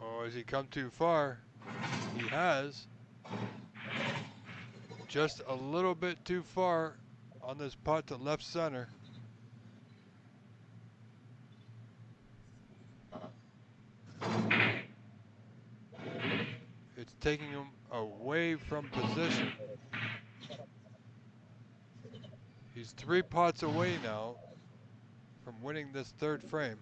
Oh, has he come too far? He has. Just a little bit too far on this putt to left center. It's taking him away from position. He's 3 putts away now from winning this third frame.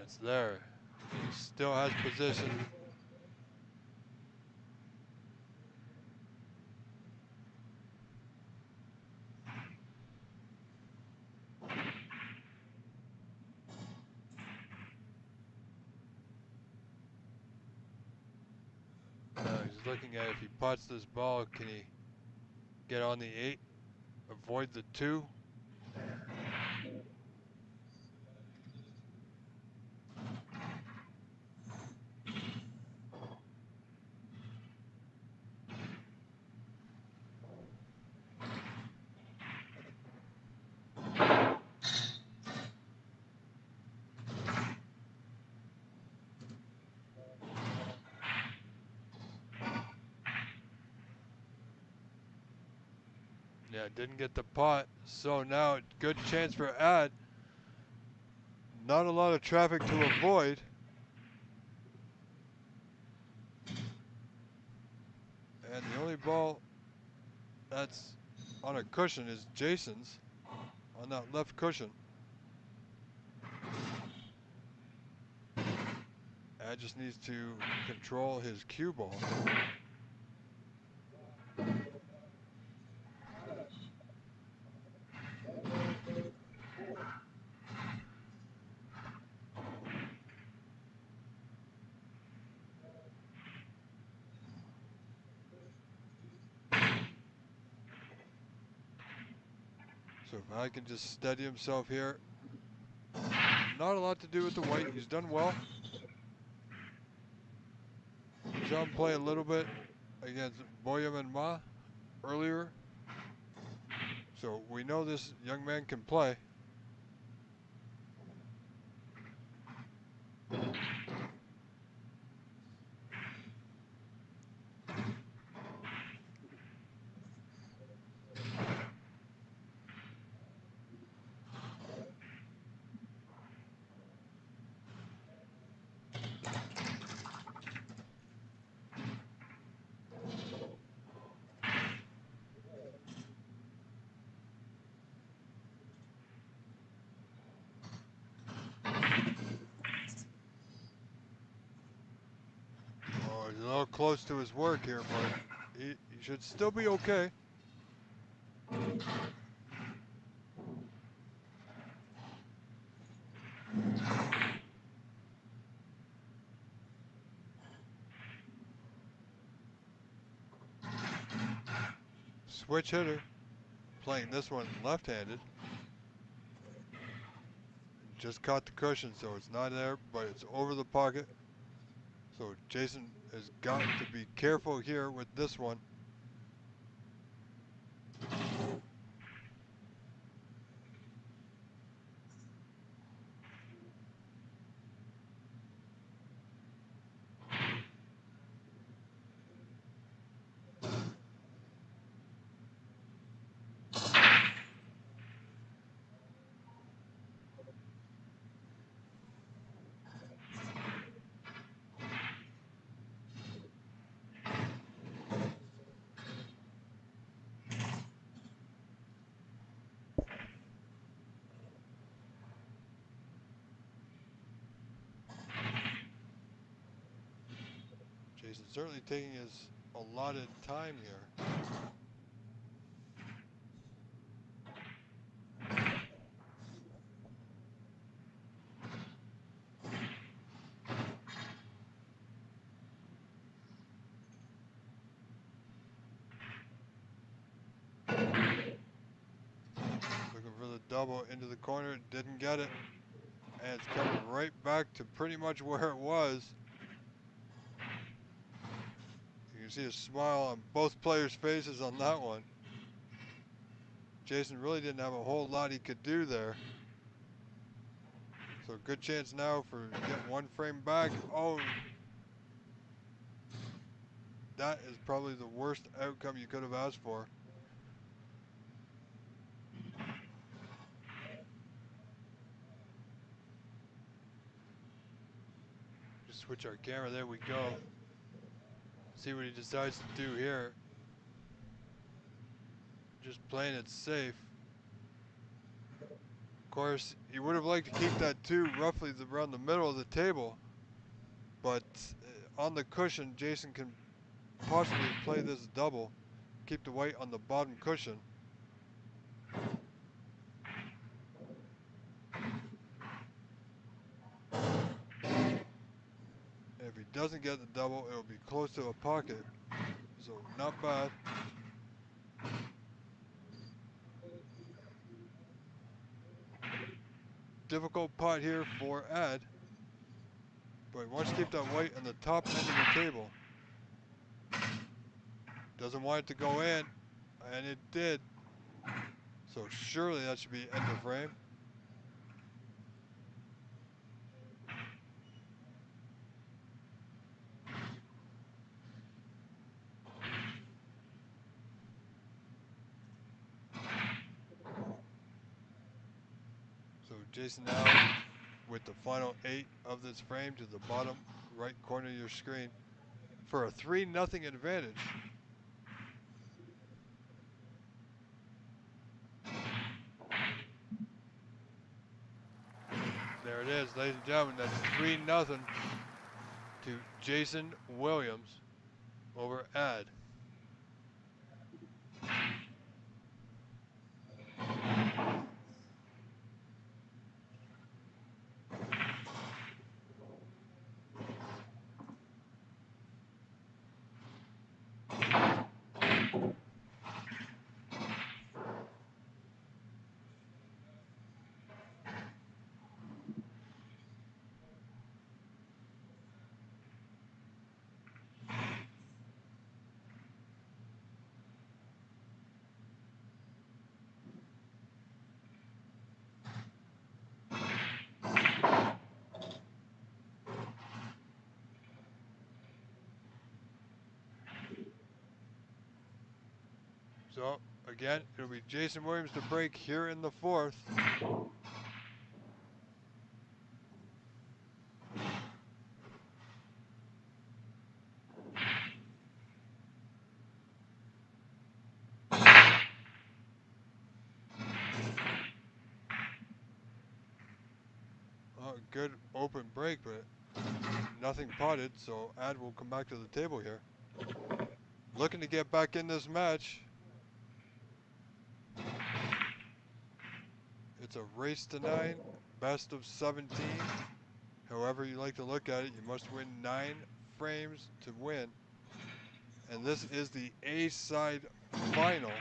it's there. He still has position. He's looking at if he putts this ball, can he get on the 8, avoid the 2? Yeah, didn't get the putt, so now good chance for ad. Not a lot of traffic to avoid. And the only ball that's on a cushion is Jason's, on that left cushion. Ad just needs to control his cue ball. So if I can just steady himself here. Not a lot to do with the white. He's done well. Saw him play a little bit against Boyum and Ma earlier. So we know this young man can play. He's a little close to his work here, but he should still be okay. Switch hitter, playing this one left-handed. Just caught the cushion, so it's not there, but it's over the pocket. So Jason has got to be careful here with this one. Jason's certainly taking his allotted time here. Looking for the double into the corner, didn't get it. And it's coming right back to pretty much where it was. You can see a smile on both players' faces on that one. Jason really didn't have a whole lot he could do there. So good chance now for getting one frame back. Oh, that is probably the worst outcome you could have asked for. Just switch our camera, there we go. See what he decides to do here. Just playing it safe. course, he would have liked to keep that 2 roughly around the middle of the table, but on the cushion, Jason can possibly play this double, keep the white on the bottom cushion. If he doesn't get the double, it'll be close to a pocket, so not bad. Difficult pot here for Ed, but he wants to keep that white on the top end of the table. Doesn't want it to go in, and it did. So surely that should be end of frame. So Jason now with the final 8 of this frame to the bottom right corner of your screen for a 3-0 advantage. There it is, ladies and gentlemen. That's 3-0 to Jason Williams over Ed. So again, it'll be Jason Williams to break here in the 4th. Good open break, but nothing potted, so Ad will come back to the table here. Looking to get back in this match. It's a race to 9, best of 17. However you like to look at it, you must win 9 frames to win. And this is the A-side final.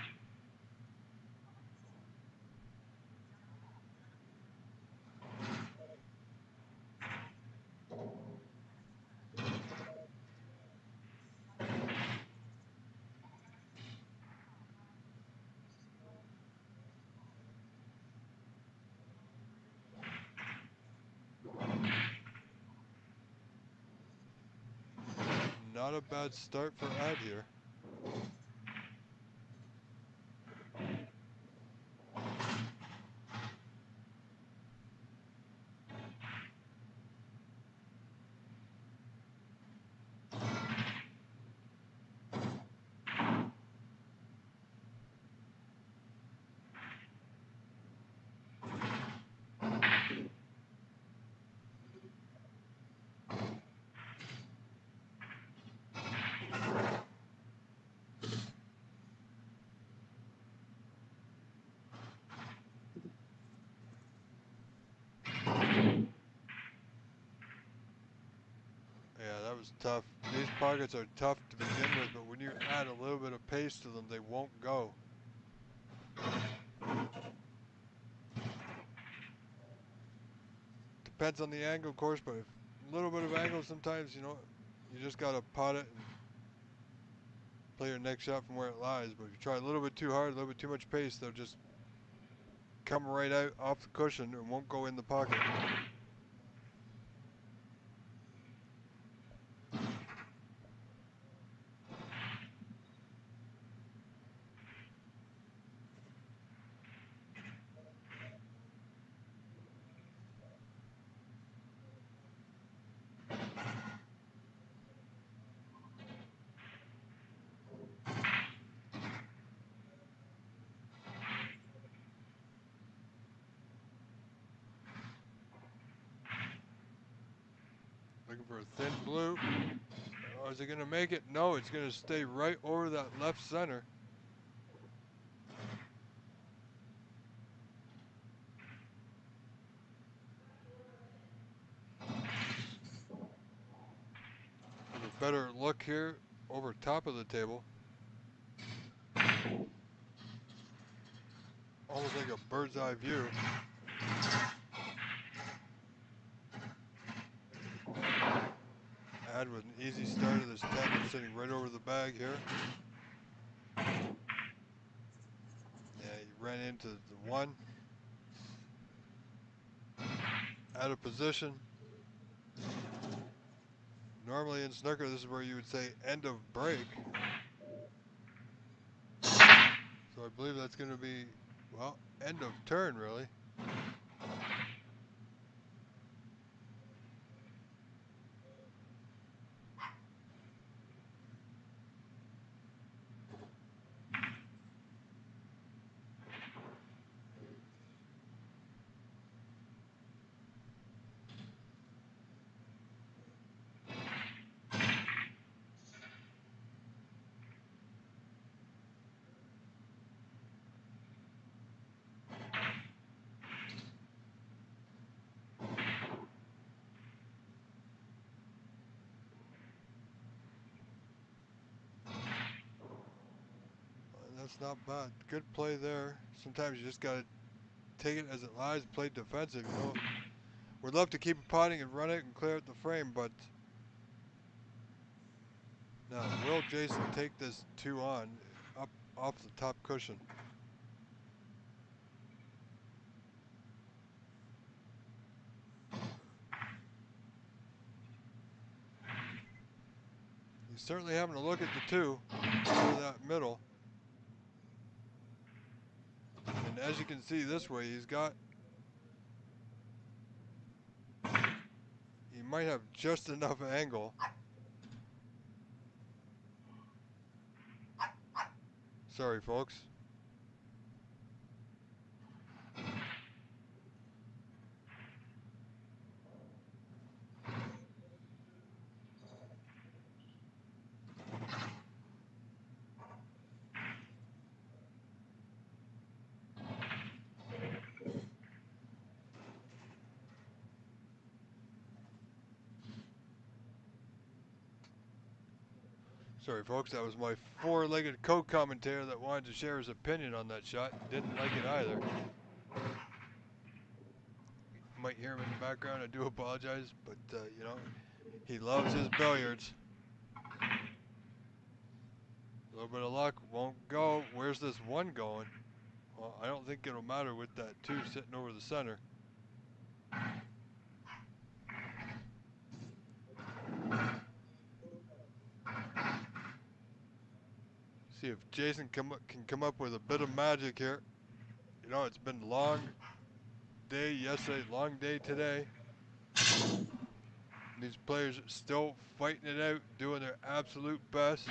Not a bad start for Ad here. Yeah, that was tough. These pockets are tough to begin with, but when you add a little bit of pace to them, they won't go. Depends on the angle, of course, but a little bit of angle sometimes, you know, you just got to pot it and play your next shot from where it lies. But if you try a little bit too hard, a little bit too much pace, they'll just come right out off the cushion and won't go in the pocket. Looking for a thin blue. Oh, is it going to make it? No, it's going to stay right over that left center. With a better look here over top of the table. Almost like a bird's eye view. Ad with an easy start of this 10, sitting right over the bag here. Yeah, he ran into the 1. Out of position. Normally in snooker, this is where you would say end of break. So I believe that's going to be, well, end of turn, really. That's not bad. Good play there. Sometimes you just got to take it as it lies and play defensive. You know, we'd love to keep potting and run it and clear out the frame, but now will Jason take this 2 on up off the top cushion? He's certainly having a look at the 2 over that middle. And as you can see this way, he's got, he might have just enough angle. Sorry, folks. Sorry, folks, that was my 4-legged co-commentator that wanted to share his opinion on that shot. Didn't like it either. You might hear him in the background. I do apologize, but, you know, he loves his billiards. A little bit of luck, won't go. Where's this 1 going? Well, I don't think it'll matter with that 2 sitting over the center. See if Jason can come up with a bit of magic here. You know, it's been a long day yesterday, long day today. These players are still fighting it out, doing their absolute best.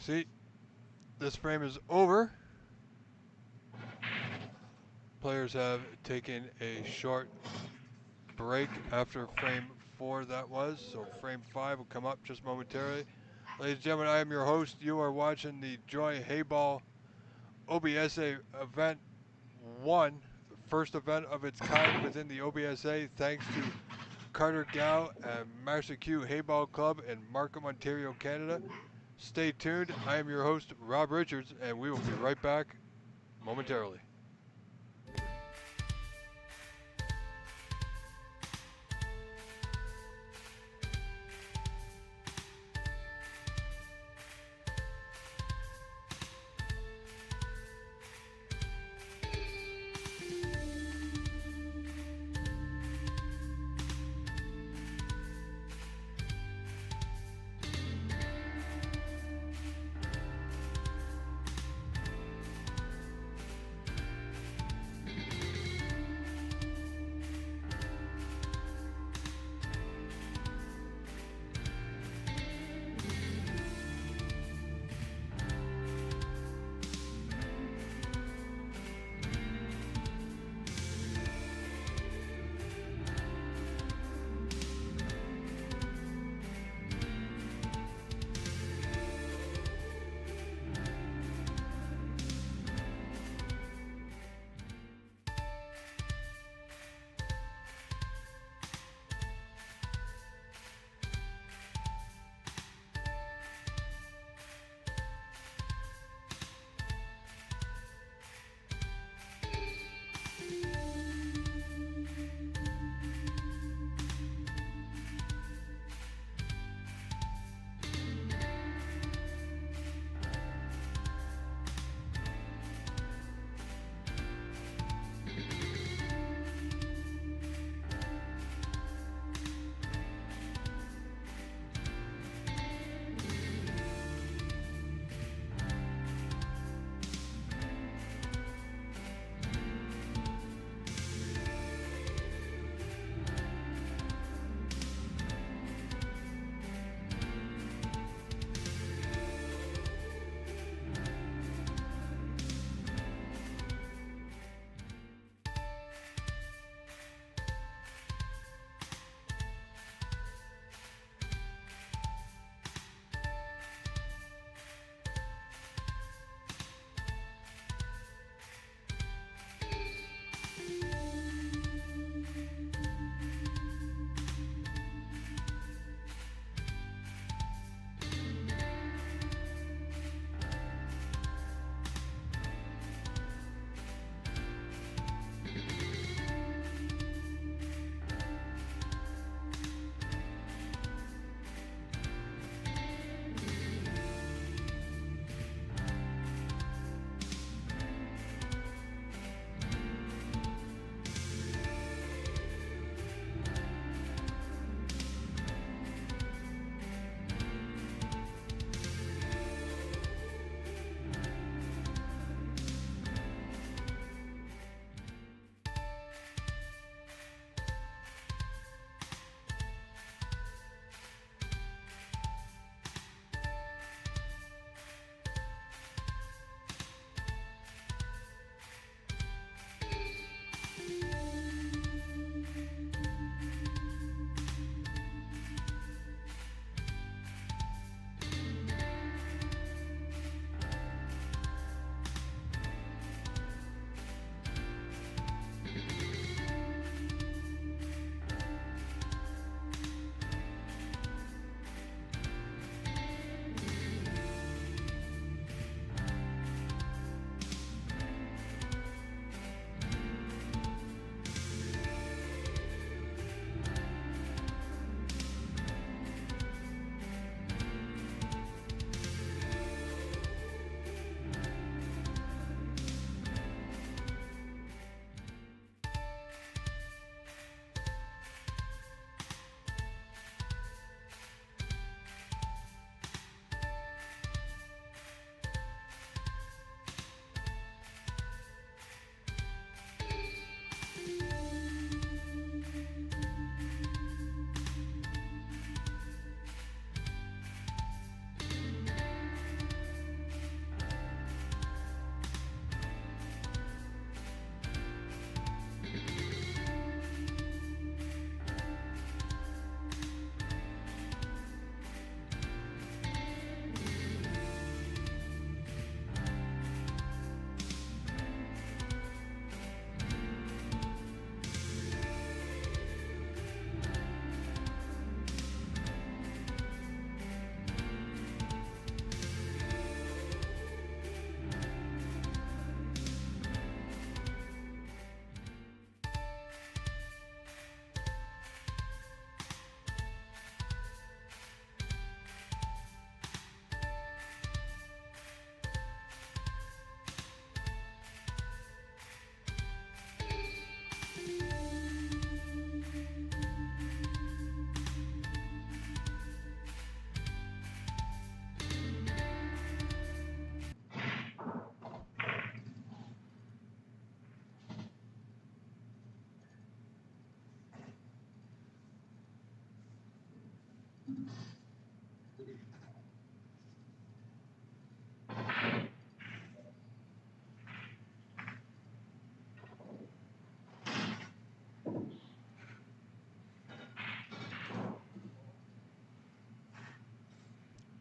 see, this frame is over. Players have taken a short break after frame 4 that was, so frame 5 will come up just momentarily. Ladies and gentlemen, I am your host. You are watching the Joy Heyball OBSA event 1, the first event of its kind within the OBSA, thanks to Carter Gow and Master Q Heyball Club in Markham, Ontario, Canada. Stay tuned. I am your host, Rob Richards, and we will be right back momentarily.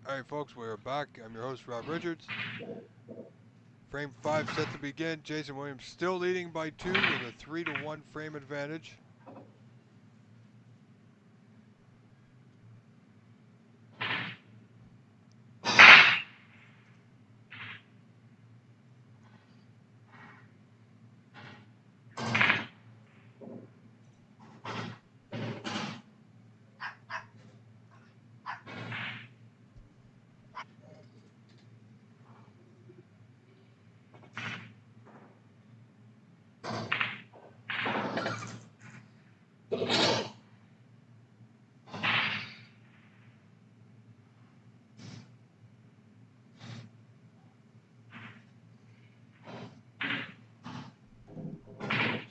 All right, folks, we're back. I'm your host, Rob Richards. Frame 5 set to begin. Jason Williams still leading by 2 with a 3-1 frame advantage.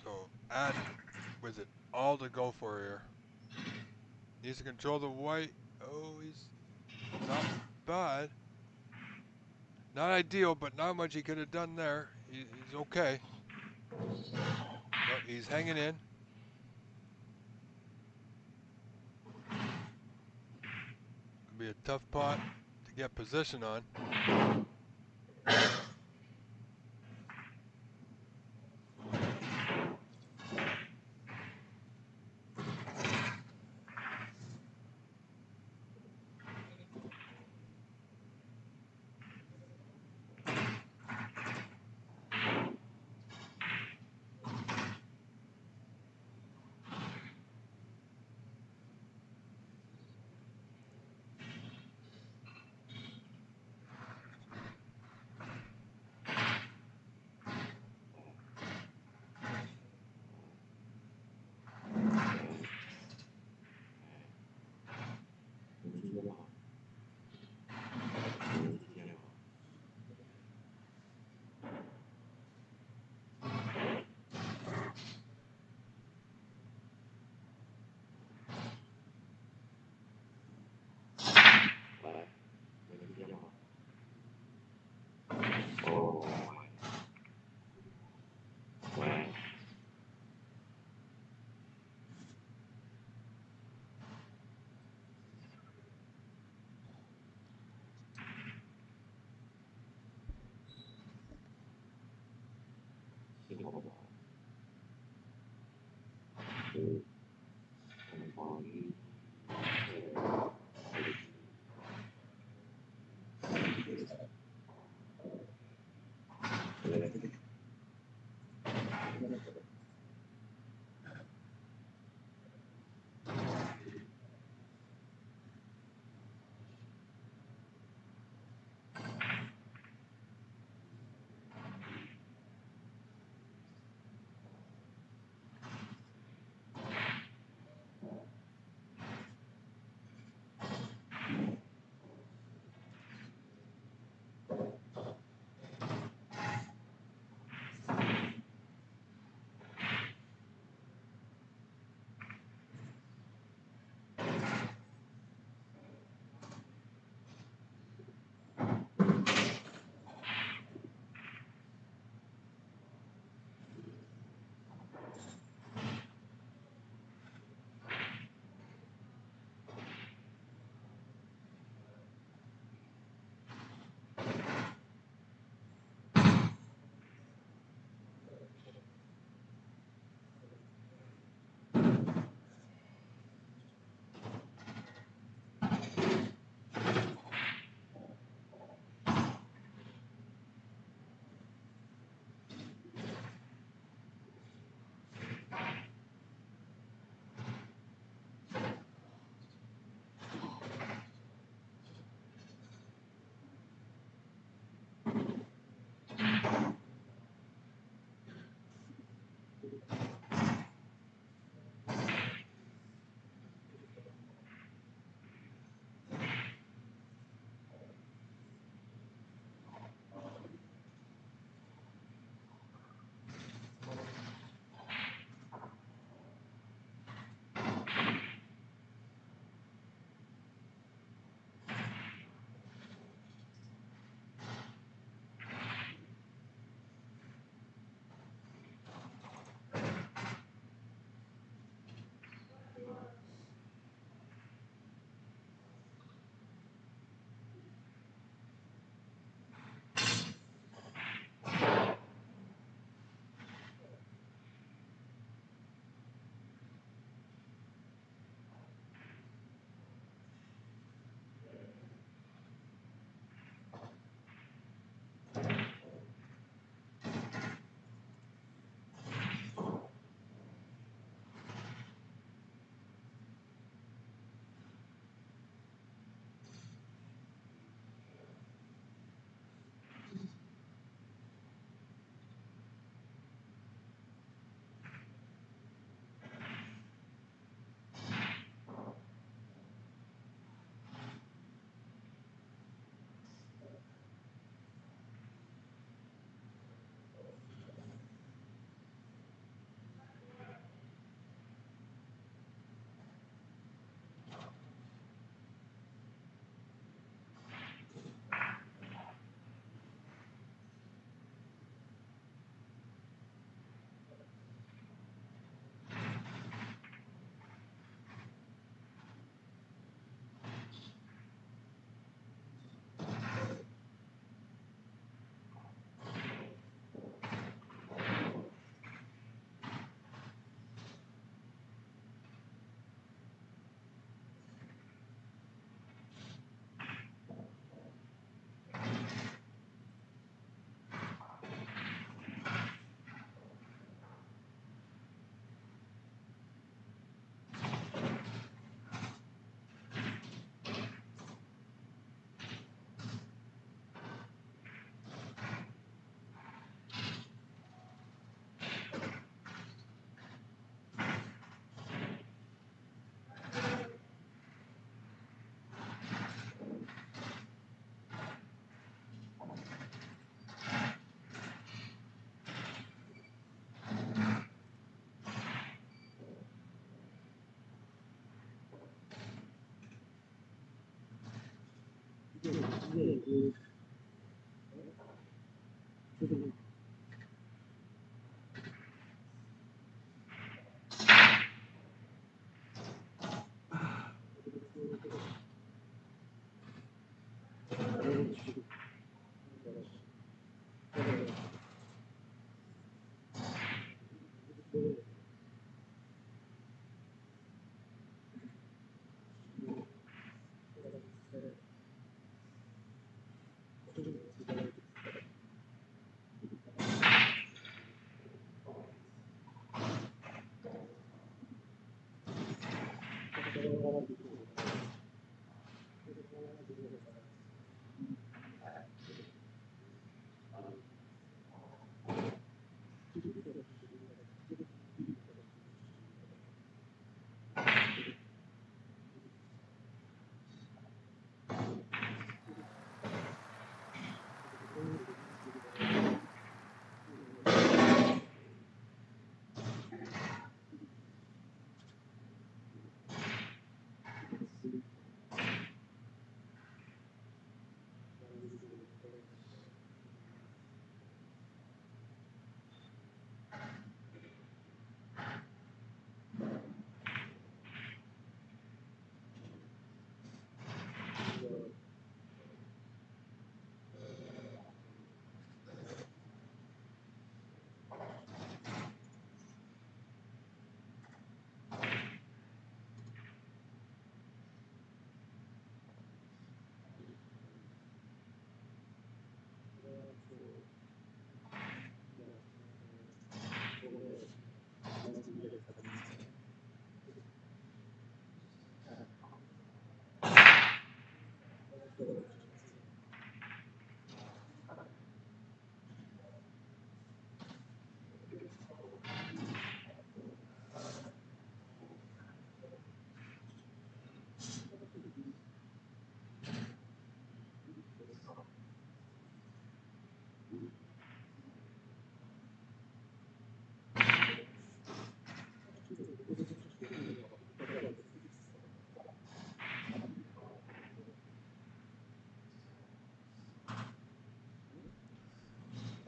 So, Ad with it all to go for here. Needs to control the white. Oh, he's not bad. Not ideal, but not much he could have done there. He's okay. No, he's hanging in. It'll be a tough pot to get position on.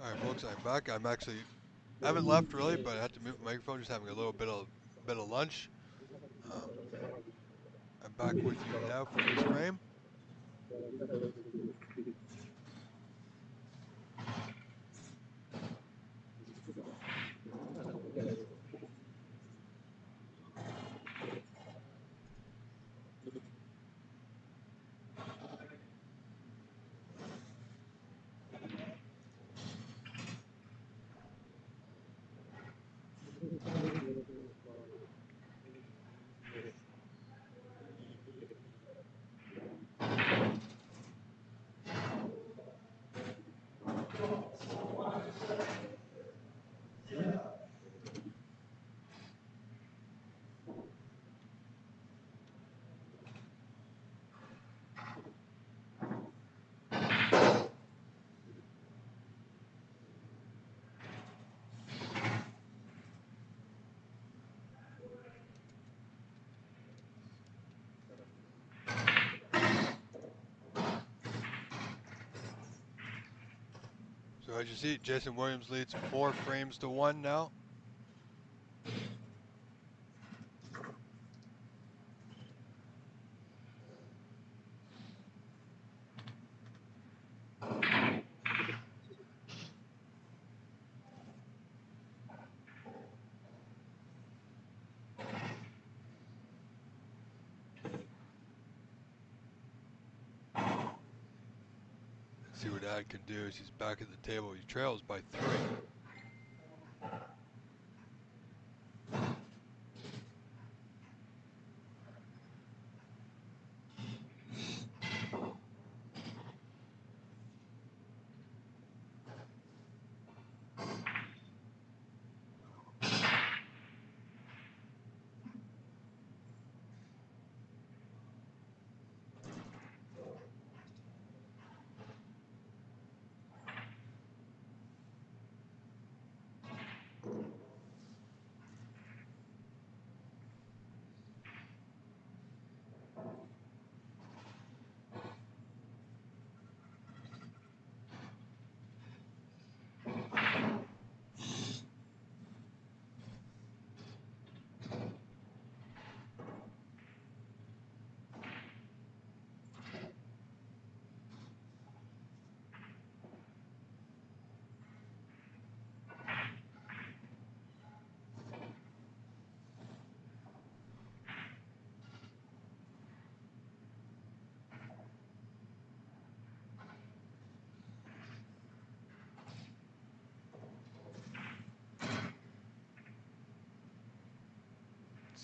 All right, folks, I'm back. I haven't left really, but I had to mute my microphone. Just having a little bit of lunch. Um, I'm back with you now for this frame. So as you see, Jason Williams leads 4 frames to 1 now. Let's see what Ad can do as he's back at the table. He trails by 3.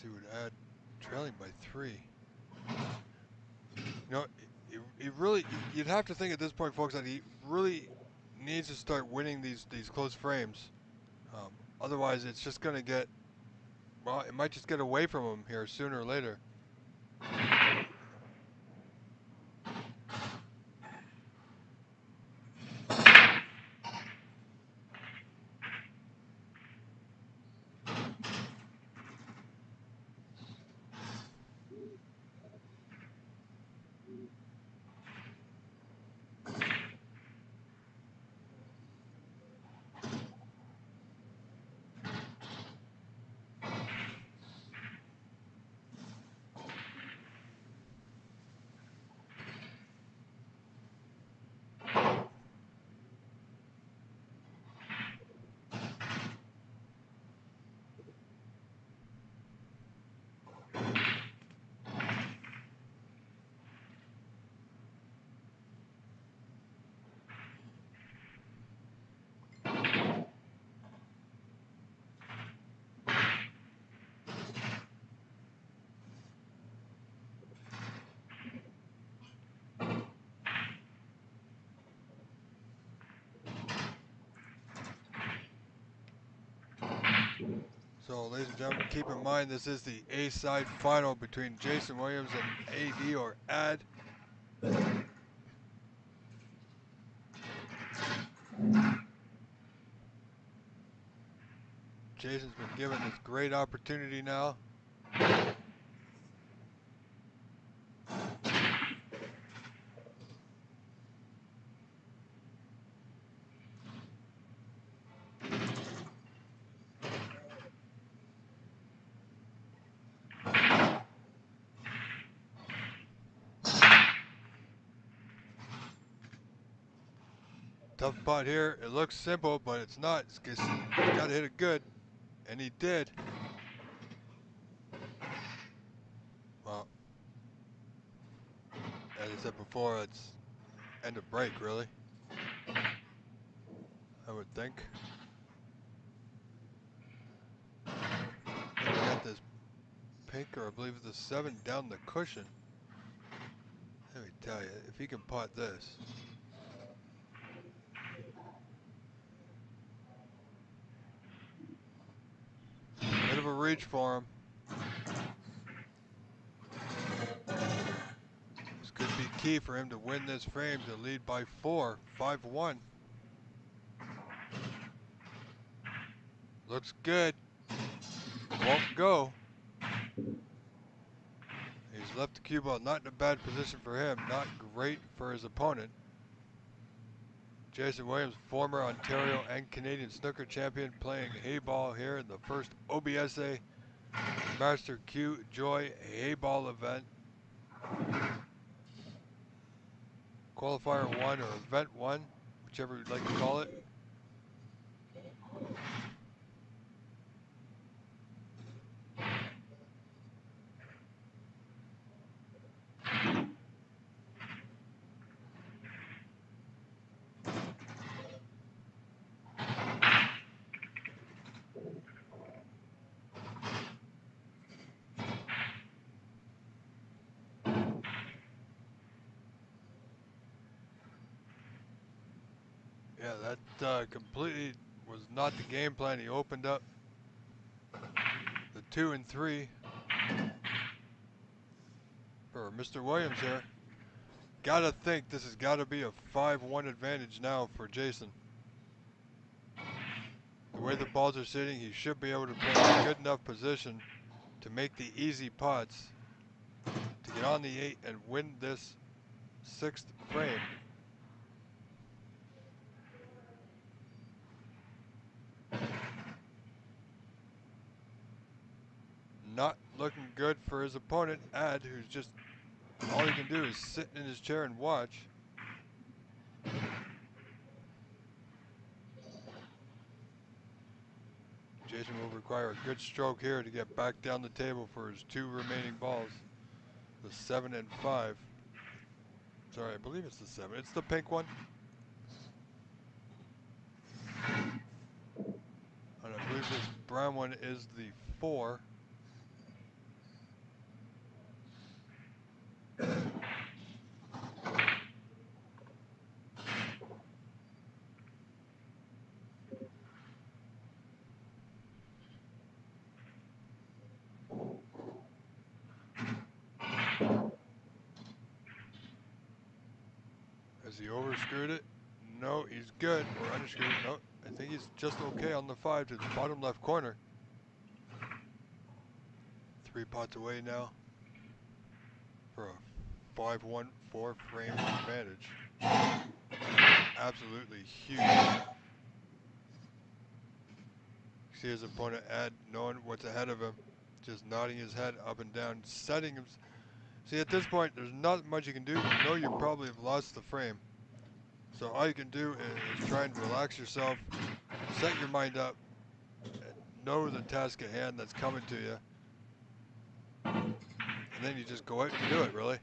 He would add trailing by 3. You know, he really, you'd have to think at this point, folks, that he really needs to start winning these close frames. Otherwise, it's just going to get, well, it might just get away from him here sooner or later. So, ladies and gentlemen, keep in mind this is the A-side final between Jason Williams and AD or Ad. Jason's been given this great opportunity now. Tough putt here. It looks simple, but it's not. He's got to hit it good, and he did. Well, as I said before, it's end of break, really. I would think. We got this pink, or I believe it's the 7 down the cushion. Let me tell you, if he can putt this. Bit of a reach for him. This could be key for him to win this frame, to lead by 4, 5-1. Looks good. Won't go. He's left the cue ball not in a bad position for him, not great for his opponent. Jason Williams, former Ontario and Canadian snooker champion, playing Heyball here in the first OBSA Master Q Joy Heyball event. Qualifier 1 or Event 1, whichever you'd like to call it. Yeah, that completely was not the game plan. He opened up the 2 and 3 for Mr. Williams here. Gotta think this has got to be a 5-1 advantage now for Jason. The way the balls are sitting, he should be able to play in a good enough position to make the easy putts, to get on the 8 and win this 6th frame. Not looking good for his opponent, Ad, who's just, all he can do is sit in his chair and watch. Jason will require a good stroke here to get back down the table for his 2 remaining balls. The 7 and 5. Sorry, I believe it's the 7. It's the pink one. And I believe this brown one is the 4. Has he overscrewed it? No, he's good. Or underscrewed. No, I think he's just okay on the 5 to the bottom left corner. 3 pots away now for a 5-1 4-frame advantage. Absolutely huge. See his opponent add, knowing what's ahead of him, just nodding his head up and down, setting him. See, at this point, there's not much you can do. You know you probably have lost the frame. So all you can do is try and relax yourself, set your mind up, and know the task at hand that's coming to you. And then you just go out and do it, really.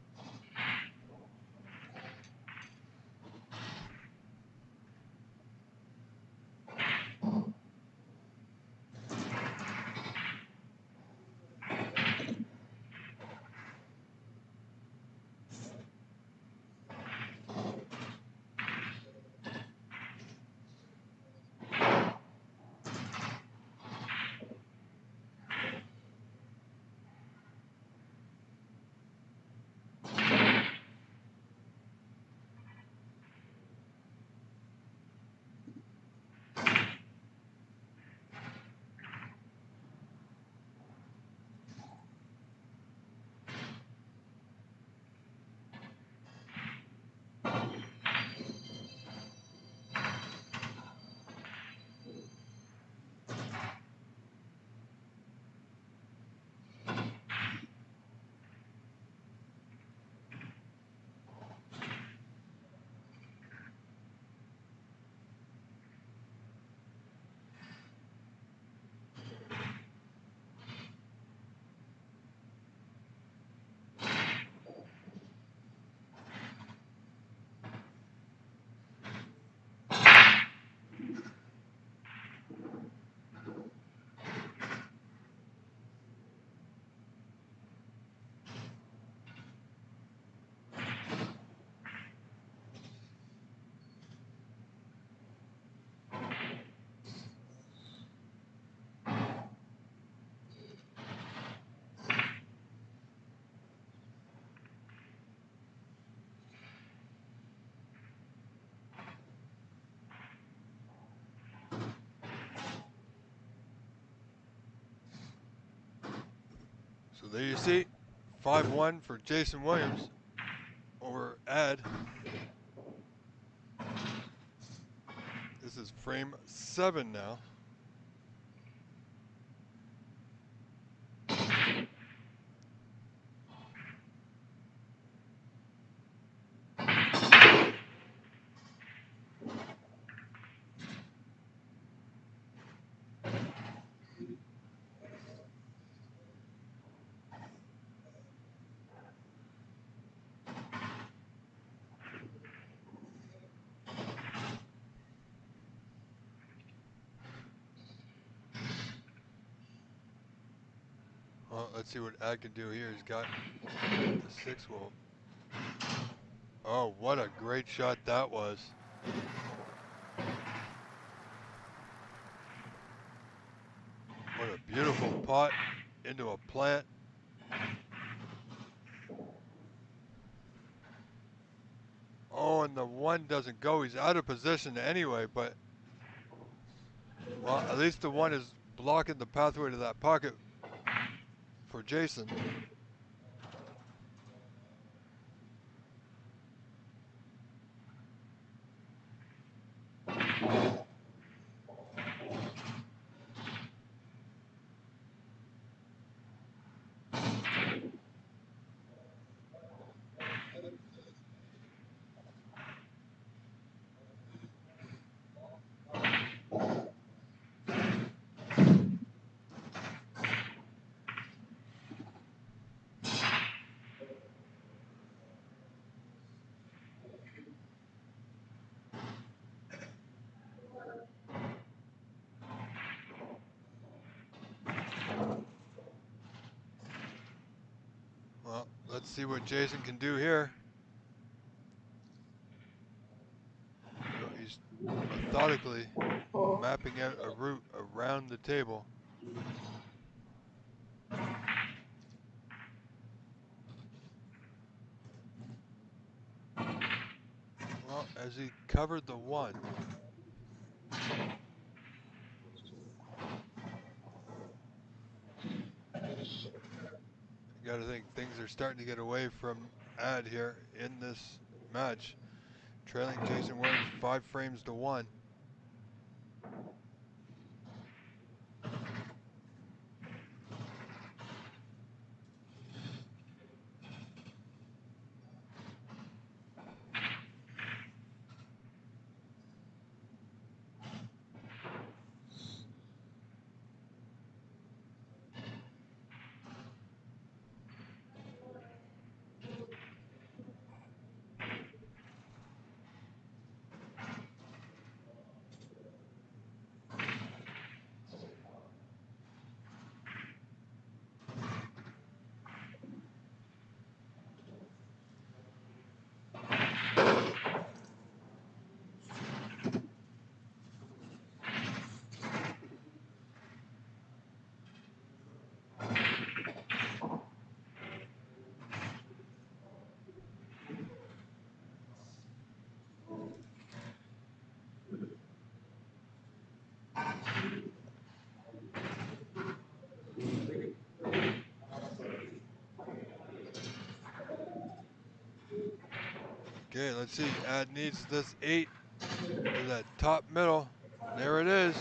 So there you see, 5-1 for Jason Williams over Ed. This is frame 7 now. Well, let's see what Ed can do here. He's got the 6 will. Oh, what a great shot that was. What a beautiful pot into a plant. Oh, and the 1 doesn't go. He's out of position anyway, but, well, at least the 1 is blocking the pathway to that pocket for Jason. Well, let's see what Jason can do here. He's methodically mapping out a route around the table. Well, as he covered the one. You got to think things are starting to get away from Ad here in this match. Trailing Jason Williams 5 frames to 1. Okay, let's see. Ad needs this 8 to that top middle. There it is.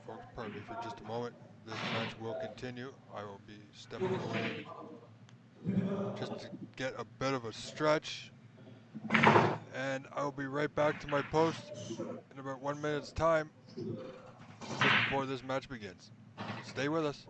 Folks, pardon me for just a moment. This match will continue. I will be stepping away just to get a bit of a stretch. And I'll be right back to my post in about 1 minute's time, just before this match begins. Stay with us.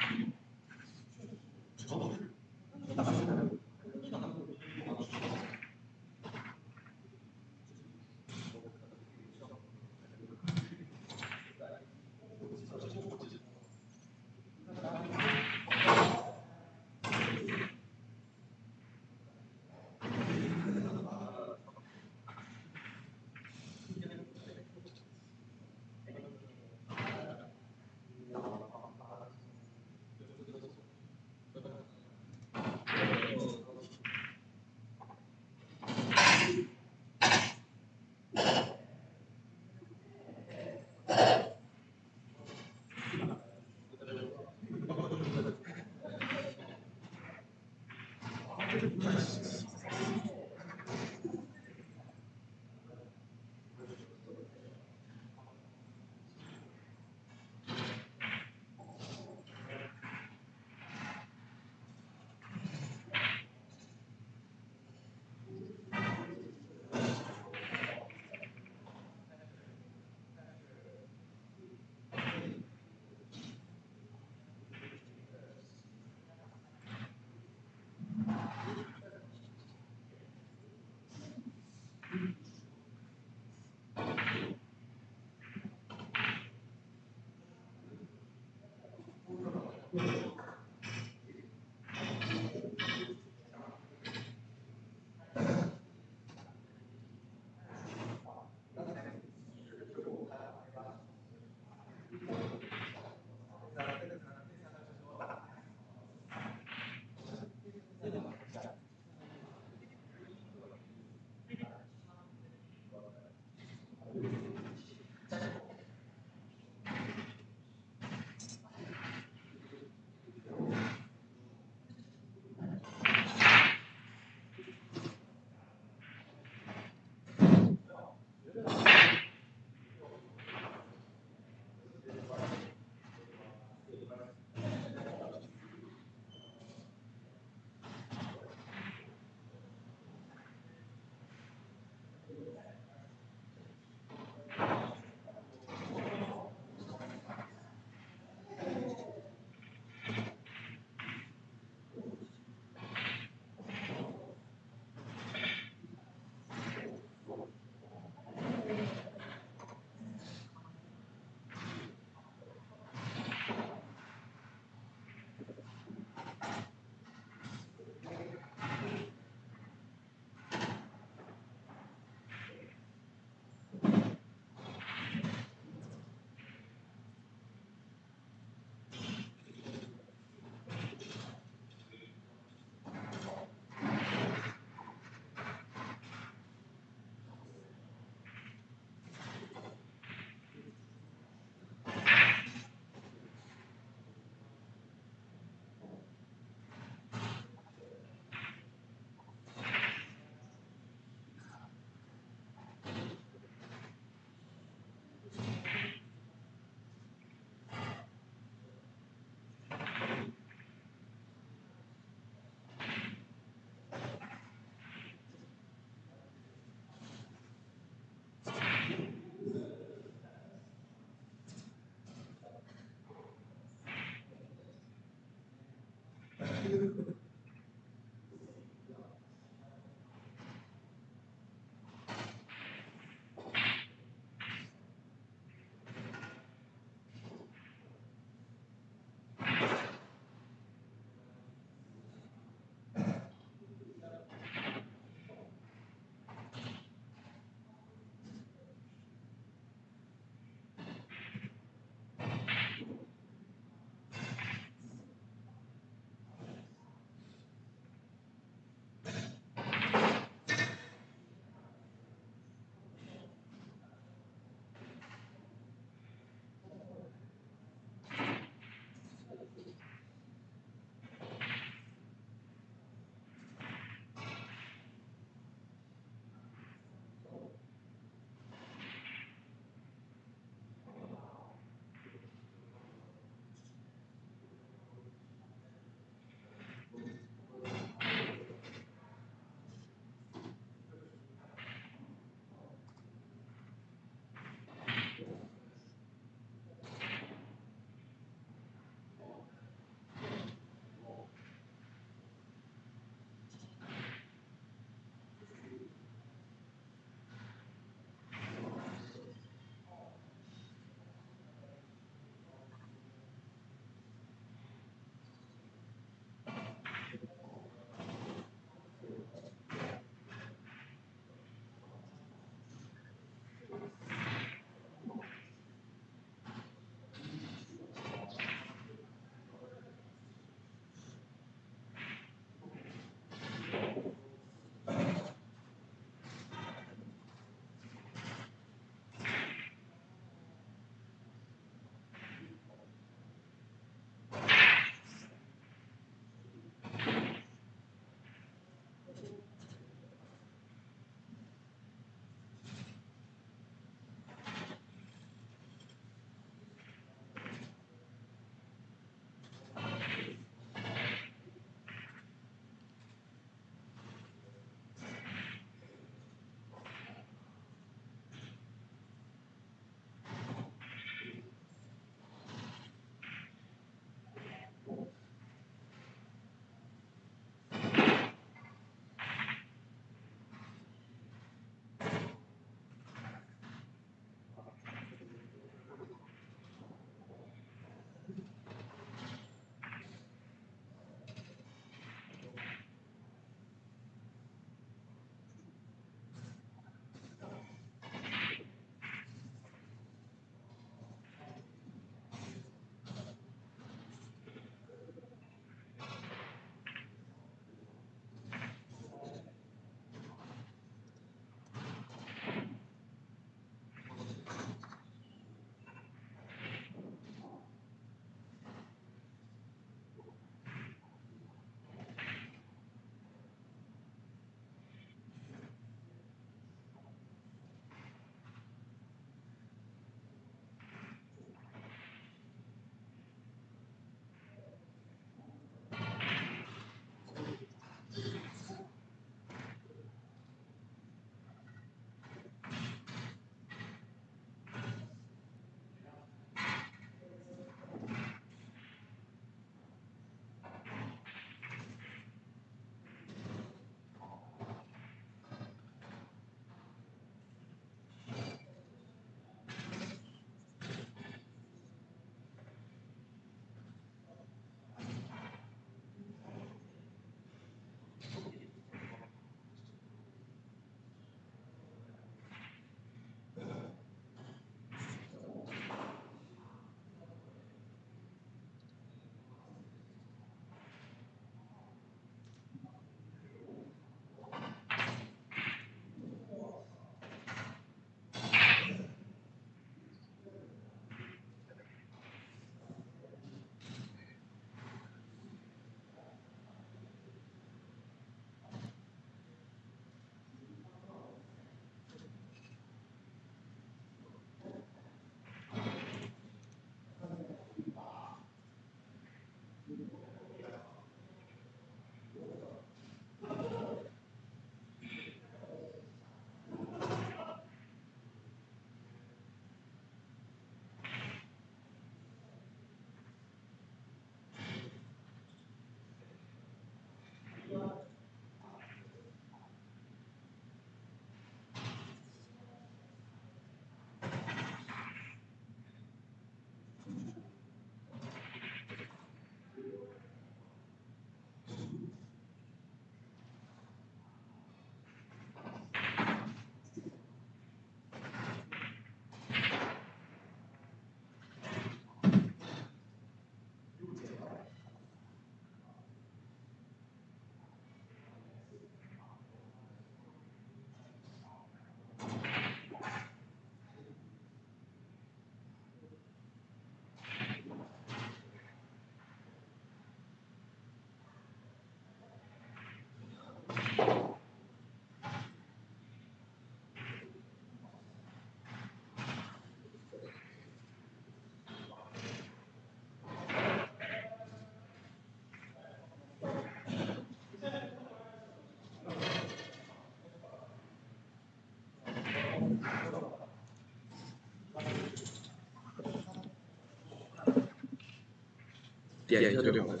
Yeah, you're doing well.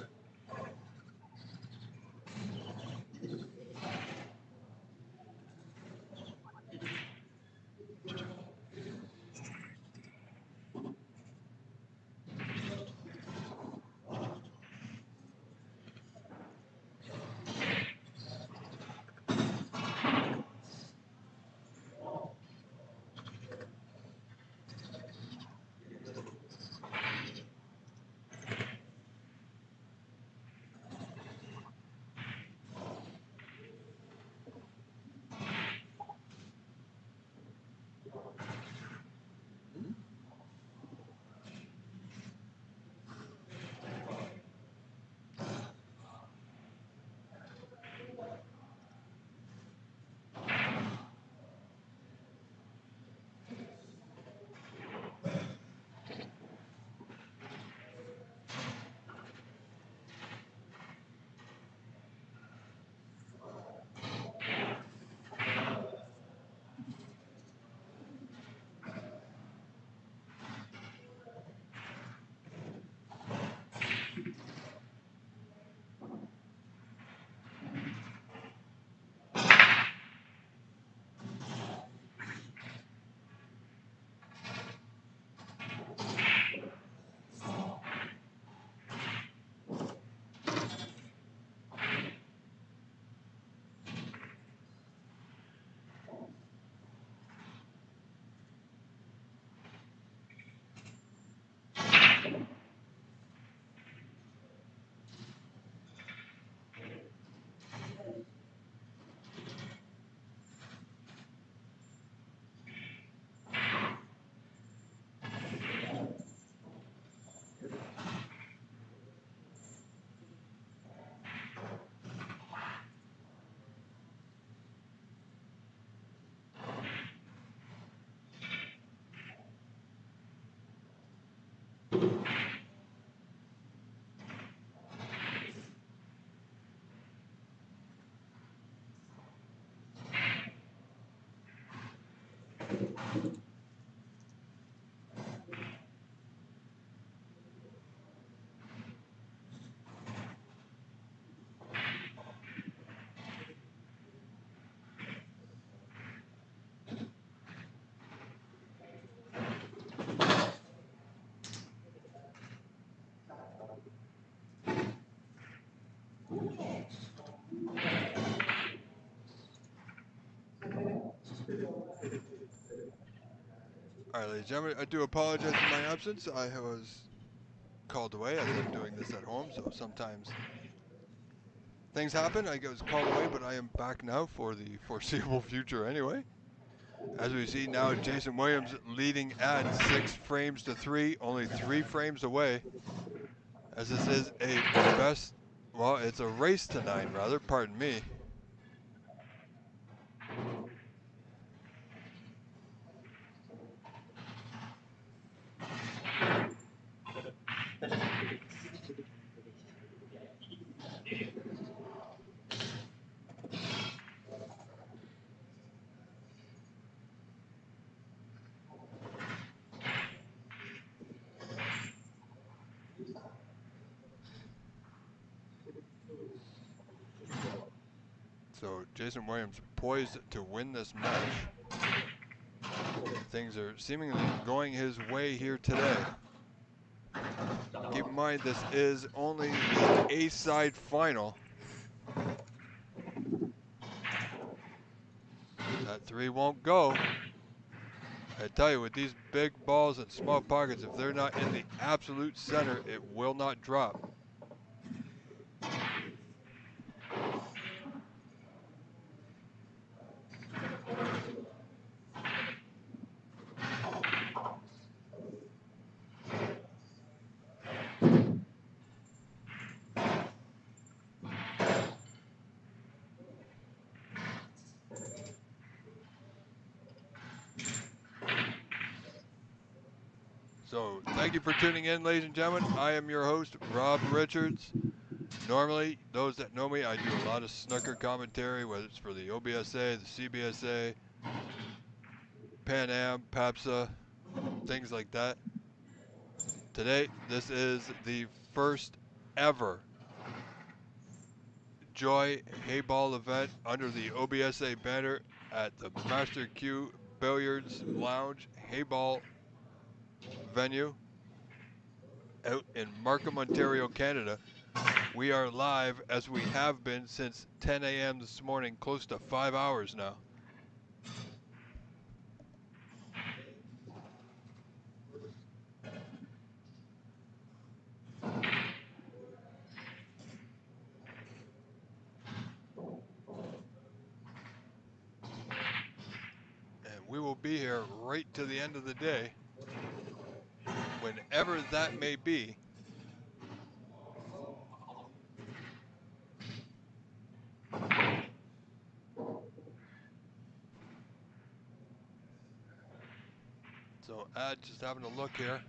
All right, ladies and gentlemen, I do apologize for my absence. I was called away as I'm doing this at home, so sometimes things happen. I was called away, but I am back now for the foreseeable future anyway. As we see now, Jason Williams leading at 6 frames to 3, only 3 frames away. As this is a best, well, it's a race to 9 rather, pardon me. So Jason Williams poised to win this match. Things are seemingly going his way here today. Keep in mind, this is only the A-side final. That 3 won't go. I tell you, with these big balls and small pockets, if they're not in the absolute center, it will not drop. So thank you for tuning in, ladies and gentlemen. I am your host, Rob Richards. Normally, those that know me, I do a lot of snooker commentary, whether it's for the OBSA, the CBSA, Pan Am, PAPSA, things like that. Today, this is the first ever Joy Heyball event under the OBSA banner at the Master Q Billiards Lounge Heyball venue out in Markham, Ontario, Canada. We are live as we have been since 10 a.m. this morning, close to 5 hours now. And we will be here right to the end of the day, whenever that may be. So just having a look here,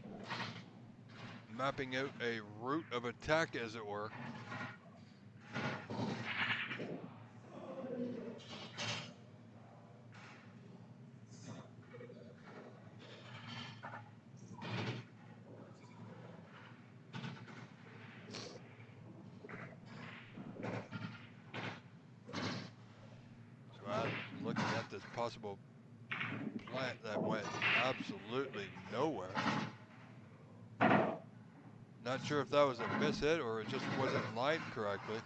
mapping out a route of attack, as it were. So I'm looking at this possible plant that went absolutely nowhere. Not sure if that was a miss hit or it just wasn't lined correctly.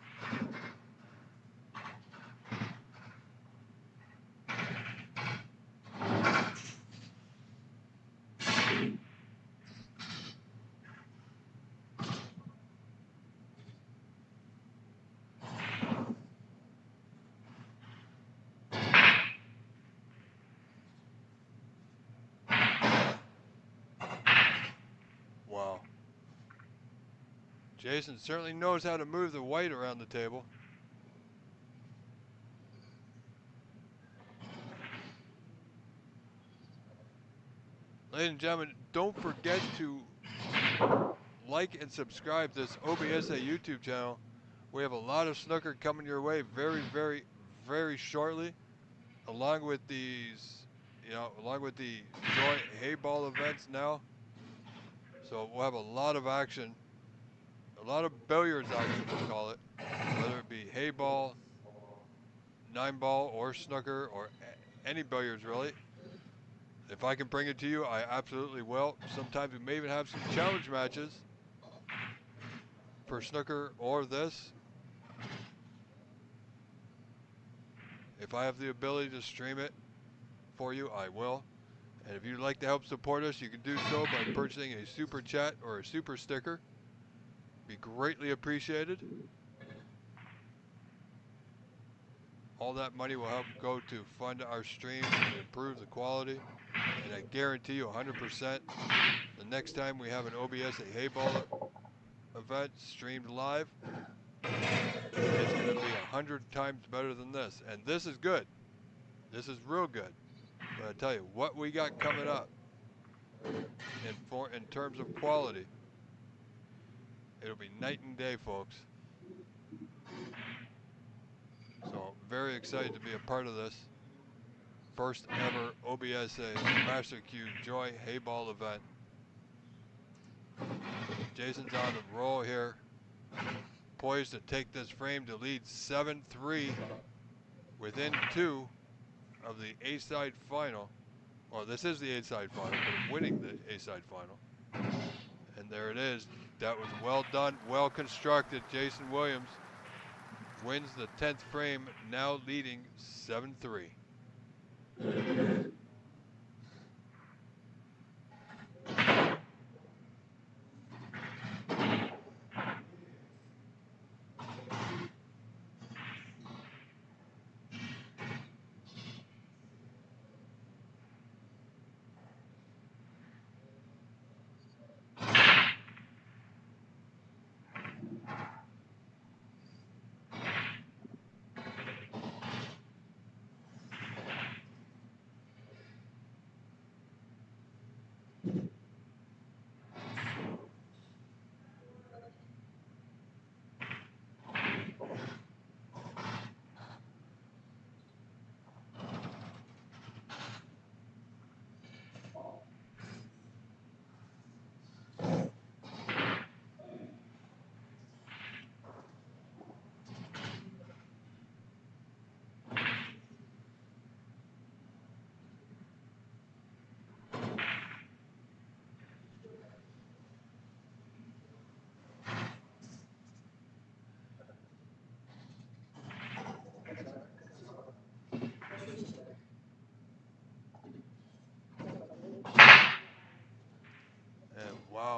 Wow. Jason certainly knows how to move the white around the table. Ladies and gentlemen, don't forget to like and subscribe to this OBSA YouTube channel. We have a lot of snooker coming your way very, very, very shortly, along with these, along with the joint Heyball events now. So we'll have a lot of action, a lot of billiards action, we'll call it, whether it be Heyball, 9-ball, or snooker, or any billiards really. If I can bring it to you, I absolutely will. Sometimes we may even have some challenge matches for snooker or this. If I have the ability to stream it for you, I will. And if you'd like to help support us, you can do so by purchasing a super chat or a super sticker. Be greatly appreciated. All that money will help go to fund our streams and improve the quality. And I guarantee you 100% the next time we have an OBSA Heyball event streamed live, it's going to be 100 times better than this. And this is good. This is real good. But I tell you, what we got coming up in terms of quality, it'll be night and day, folks. So very excited to be a part of this first ever OBSA Master Q Joy Heyball event. Jason's on the roll here, poised to take this frame to lead 7-3 within 2 of the A-side final. Well, this is the A-side final, but winning the A-side final. And there it is. That was well done, well constructed. Jason Williams wins the 10th frame, now leading 7-3.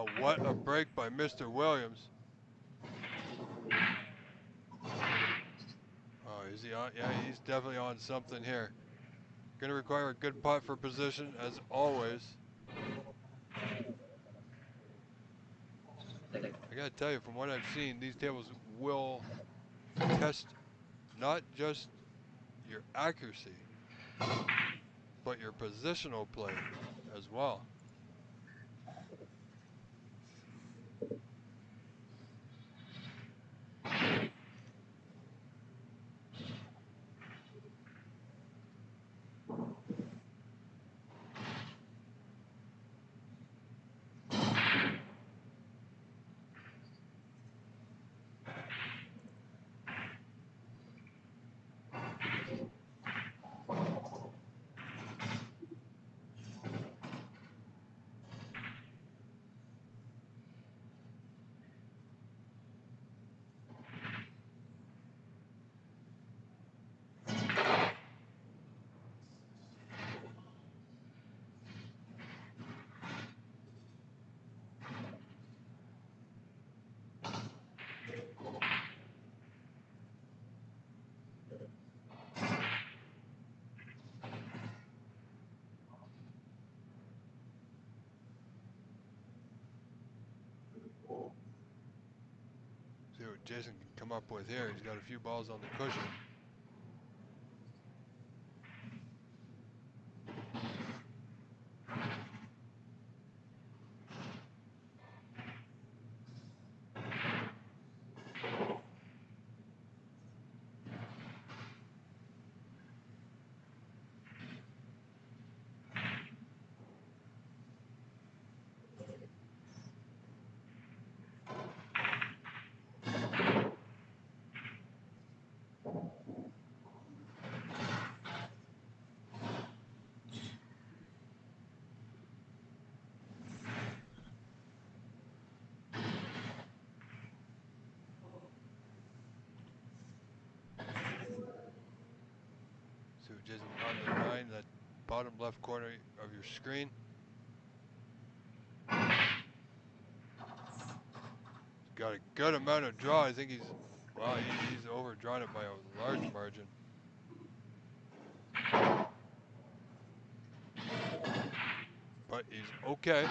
Wow, what a break by Mr. Williams. Oh, is he on? Yeah, he's definitely on something here. Gonna require a good putt for position, as always. I gotta tell you, from what I've seen, these tables will test not just your accuracy, but your positional play as well. See what Jason can come up with here. He's got a few balls on the cushion. See what Jason on the 9, that bottom left corner of your screen. Got a good amount of draw. I think he's, wow, he's overdrawn it by a large margin. But he's okay.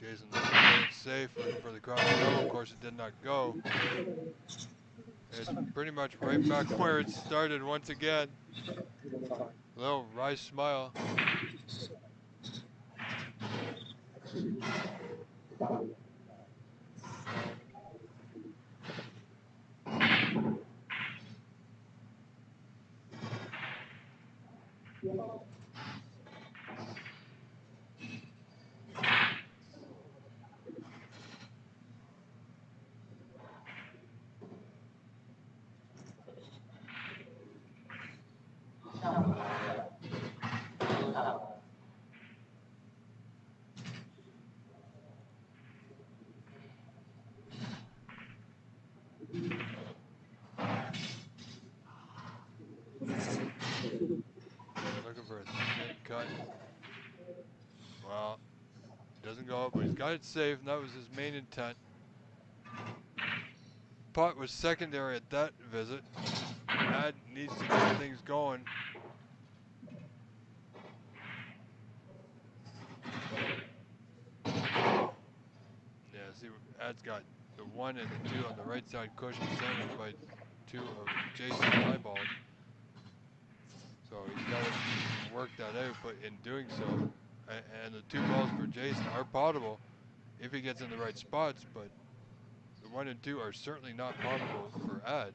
Jason looking to it safe, looking for the cross double. Of course, it did not go. It's pretty much right back where it started once again. Little wry smile. Looking for a thin cut. Well, doesn't go up, but he's got it safe, and that was his main intent. Putt was secondary at that visit. Ad needs to get things going. Yeah, see, Ad's got the 1 and the 2 on the right side cushion, sandwiched by 2 of Jason's Heyball. So he's got to work that out, but in doing so, and the 2 balls for Jason are potable if he gets in the right spots, but the 1 and 2 are certainly not potable for Ad.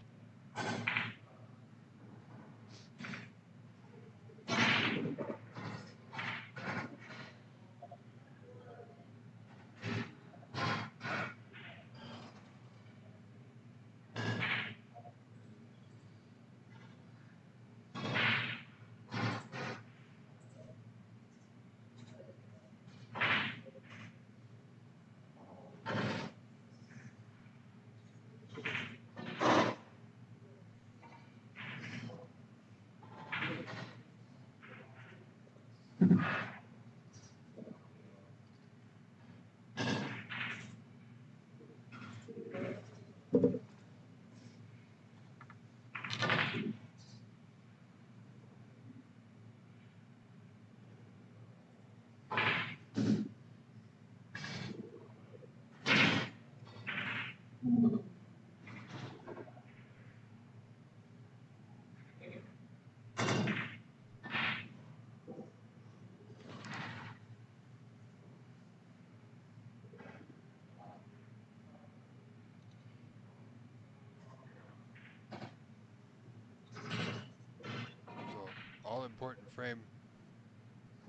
All important frame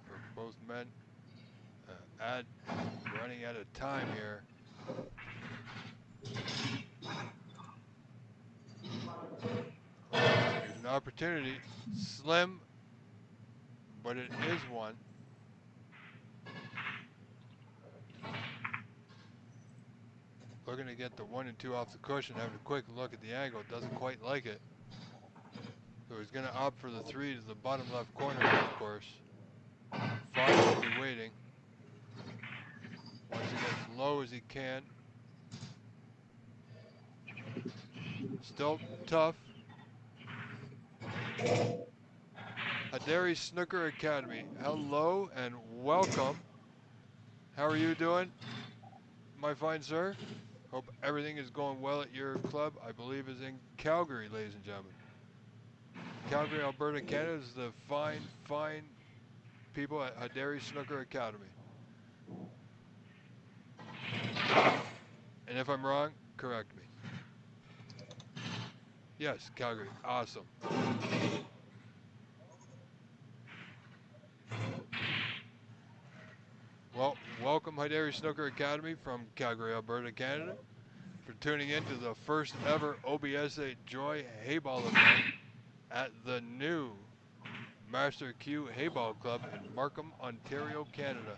for both men. Running out of time here. Here's an opportunity. Slim, but it is one. Looking to get the 1 and 2 off the cushion, having a quick look at the angle, doesn't quite like it. So he's going to opt for the 3 to the bottom left corner, of course. 5 will be waiting. Wants to get as low as he can. Still tough. Hadari Snooker Academy, hello and welcome. How are you doing, my fine sir? Hope everything is going well at your club. I believe is in Calgary, ladies and gentlemen. Calgary, Alberta, Canada is the fine, fine people at Hadari Snooker Academy. And if I'm wrong, correct me. Yes, Calgary, awesome. Well, welcome Hadari Snooker Academy from Calgary, Alberta, Canada, for tuning in to the first ever OBSA Joy Heyball event at the new Master Q Heyball Club in Markham, Ontario, Canada.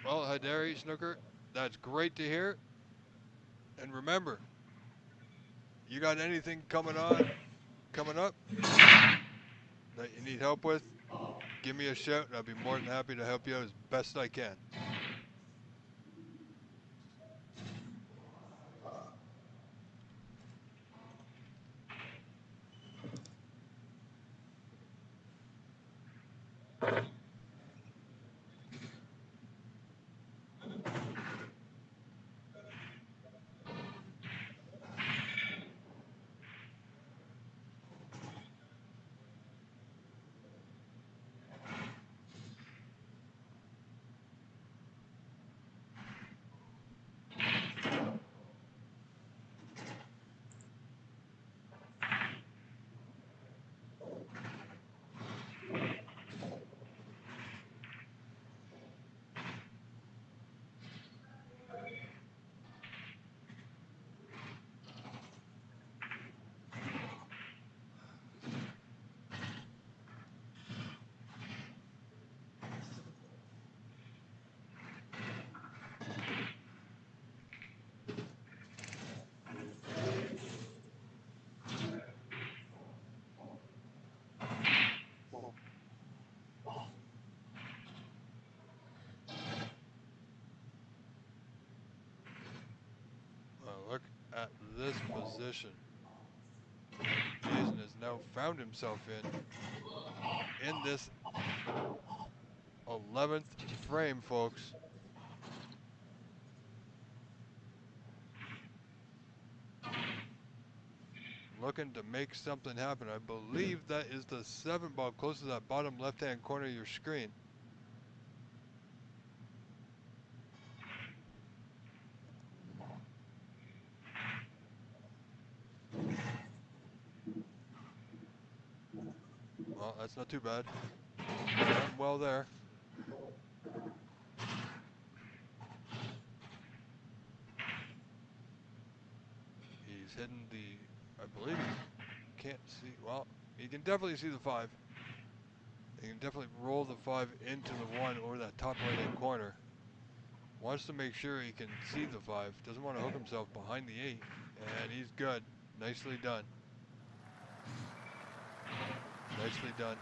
Well, Hadari Snooker, that's great to hear. And remember, you got anything coming up that you need help with, give me a shout and I'll be more than happy to help you out as best I can. Look at this position Jason has now found himself in this 11th frame, folks. Looking to make something happen. I believe that is the 7 ball close to that bottom left-hand corner of your screen. Well, that's not too bad. Done well there. He's hitting the, I believe he can't see, well, he can definitely see the 5. He can definitely roll the 5 into the 1 or that top right-hand corner. Wants to make sure he can see the 5. Doesn't want to hook himself behind the 8. And he's good. Nicely done. Nicely done.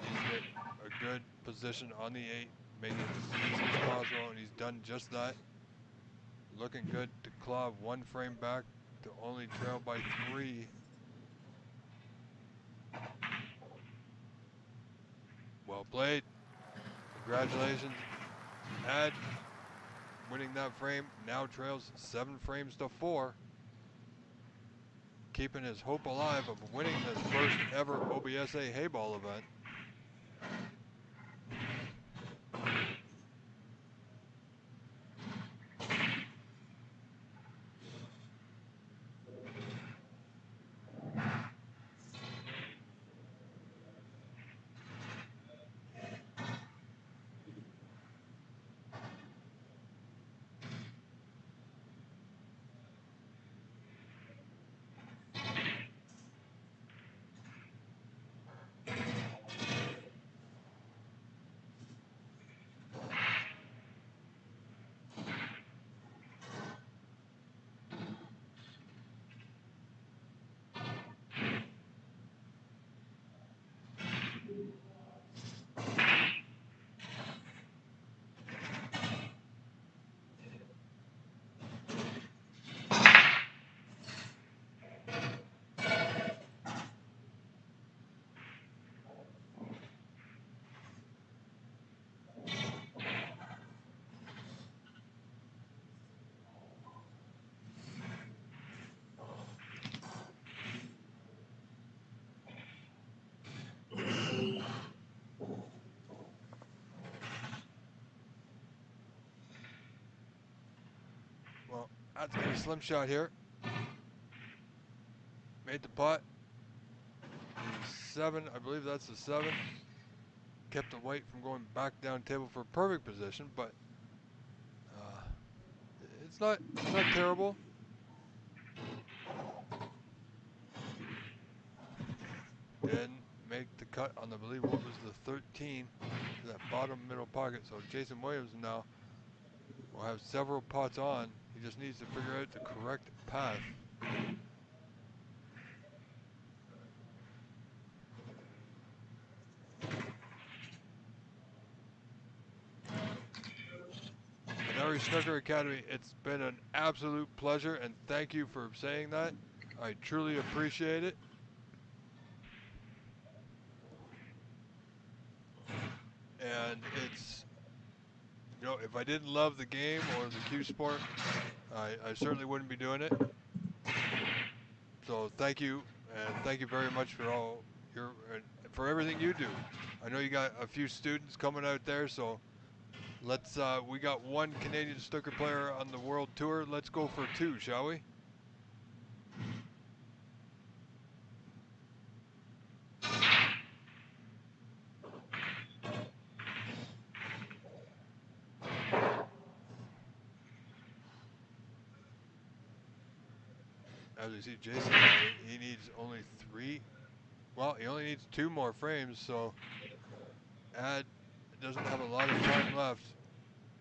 He's hit a good position on the 8, making it as easy as possible, and he's done just that. Looking good to claw 1 frame back to only trail by 3. Well played. Congratulations. Ed winning that frame, now trails 7 frames to 4. Keeping his hope alive of winning this first ever OBSA Heyball event. Well, that's got a slim shot here. Made the putt. 7, I believe that's the 7. Kept the white from going back down table for a perfect position, but it's not terrible. Didn't make the cut on, I believe, what was the 13, that bottom middle pocket. So Jason Williams now will have several putts on. He just needs to figure out the correct path. Minari Snooker Academy, it's been an absolute pleasure, and thank you for saying that. I truly appreciate it. And it's, you know, if I didn't love the game or the Q sport, I certainly wouldn't be doing it. So thank you, and thank you very much for all for everything you do. I know you got a few students coming out there, so let's we got 1 Canadian snooker player on the world tour. Let's go for 2, shall we? As you see, Jason, he needs only 3. Well, he only needs 2 more frames, so Ad doesn't have a lot of time left.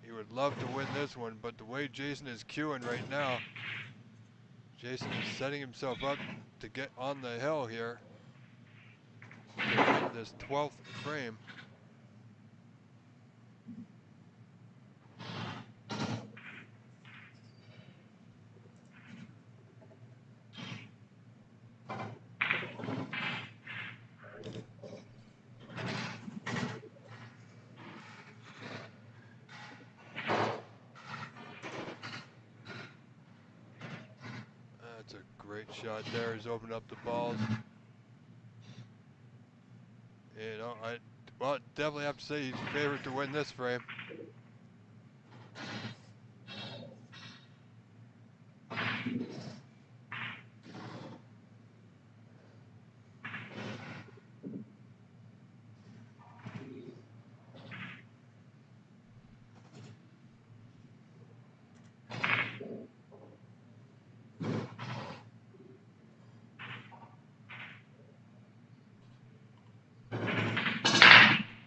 He would love to win this one, but the way Jason is queuing right now, Jason is setting himself up to get on the hill here. This 12th frame. That's a great shot there. He's opened up the balls. You know, well, definitely have to say he's favored to win this frame.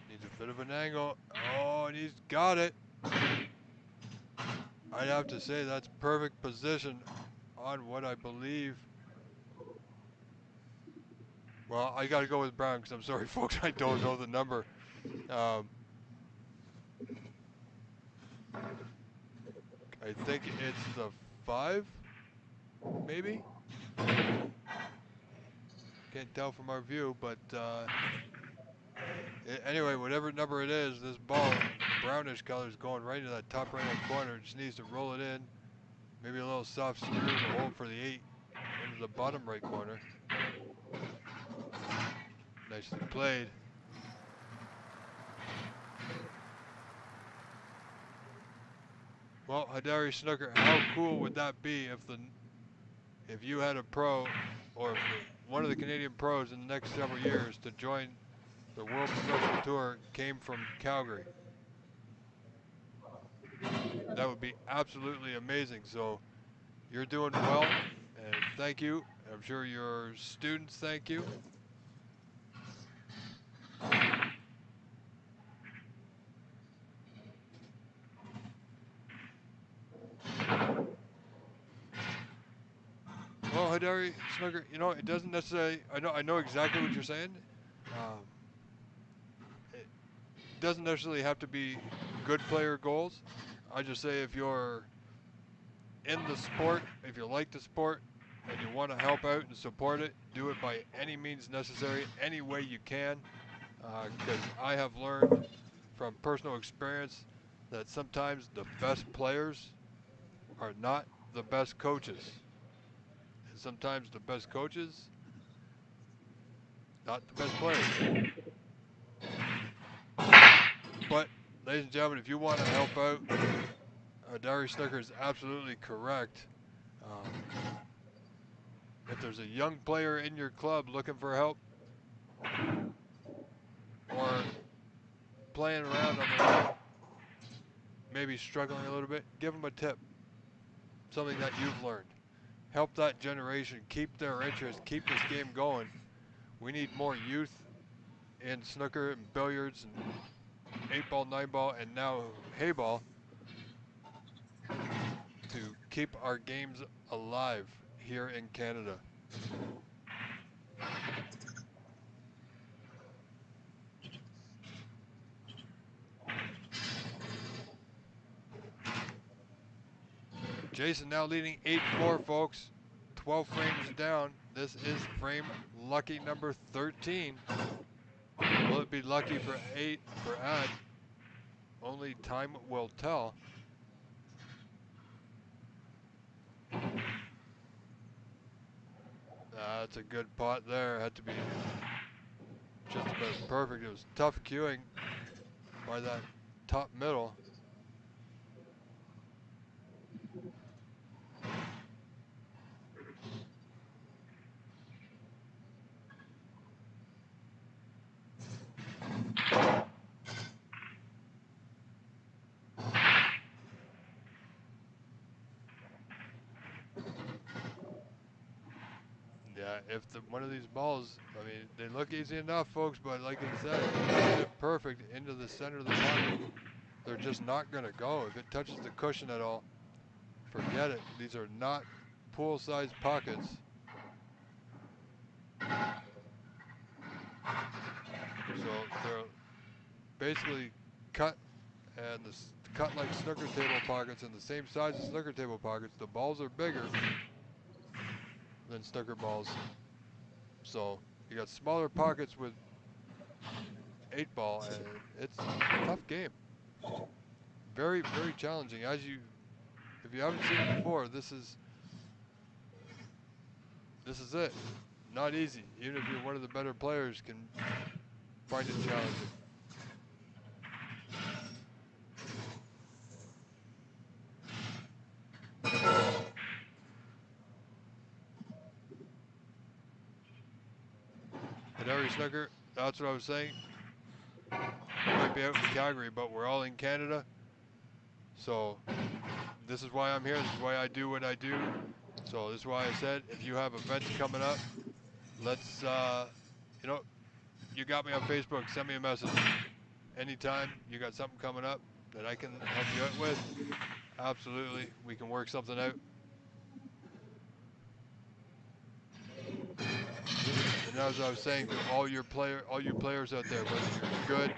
Needs a bit of an angle. Oh, and he's got it. I'd have to say that's perfect position on what I believe. Well, I got to go with Brown because I'm sorry, folks, I don't know the number. I think it's the 5, maybe? Can't tell from our view, but anyway, whatever number it is, this ball, brownish color, is going right into that top right-hand corner. Just needs to roll it in. Maybe a little soft screw to hold for the 8 into the bottom right corner. Nicely played. Well, Hadari Snooker, how cool would that be if you had a pro or one of the Canadian pros in the next several years to join the World Professional Tour came from Calgary? That would be absolutely amazing. So you're doing well, and thank you. I'm sure your students thank you. Well, Hadari Snooker, you know, it doesn't necessarily, I know exactly what you're saying. It doesn't necessarily have to be good player goals. I just say if you're in the sport, if you like the sport, and you want to help out and support it, do it by any means necessary, any way you can. Because I have learned from personal experience that sometimes the best players are not the best coaches. And sometimes the best coaches, not the best players. But, ladies and gentlemen, if you want to help out, Dari Snooker is absolutely correct. If there's a young player in your club looking for help or playing around on their own, maybe struggling a little bit, give them a tip, something that you've learned. Help that generation keep their interest, keep this game going. We need more youth in snooker and billiards and 8-ball, 9-ball, and now Heyball to keep our games alive here in Canada. Jason now leading 8-4, folks. 12 frames down. This is frame lucky number 13. Will it be lucky for 8 for Ad? Only time will tell. That's a good pot there. Had to be just about perfect. It was tough cueing by that top middle. Yeah, if one of these balls, I mean, they look easy enough, folks, but like I said, if you hit it perfect into the center of the pocket, they're just not going to go. If it touches the cushion at all, forget it. These are not pool-sized pockets. So they're basically cut and cut like snooker table pockets and the same size as snooker table pockets. The balls are bigger than snooker balls. So you got smaller pockets with 8-ball, and it's a tough game. Very, very challenging. If you haven't seen it before, this is it. Not easy. Even if you're one of the better players, can find it challenging. Hadari Snooker, that's what I was saying. We might be out in Calgary, but we're all in Canada. So this is why I'm here. This is why I do what I do. So this is why I said, if you have events coming up, let's, you know, you got me on Facebook, send me a message. Anytime you got something coming up that I can help you out with, Absolutely, we can work something out. And as I was saying to all you players out there, whether you're good,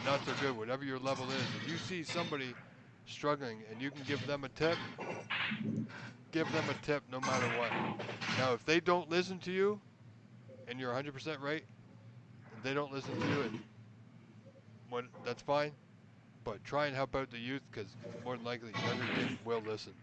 not so good, whatever your level is, if you see somebody struggling and you can give them a tip no matter what. Now, if they don't listen to you, and you're 100% right, and they don't listen to you, and that's fine. But try and help out the youth, because more than likely younger kids will listen.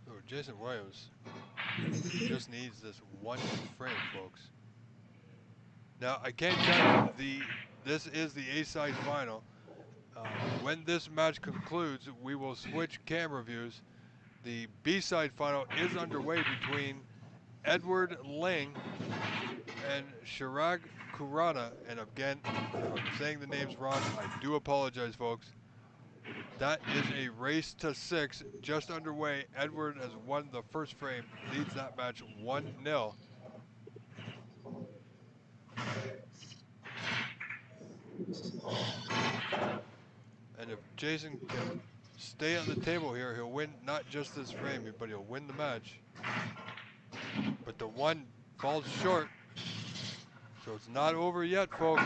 So Jason Williams just needs this one frame, folks. Now, I can't tell you, this is the A-side final. When this match concludes, we will switch camera views. The B-side final is underway between Edward Ling and Chirag Kurana. And again, if I'm saying the names wrong, I do apologize, folks. That is a race to 6, just underway. Edward has won the first frame, leads that match 1-0. And if Jason can stay on the table here, he'll win not just this frame, but he'll win the match. But the one falls short, so it's not over yet, folks.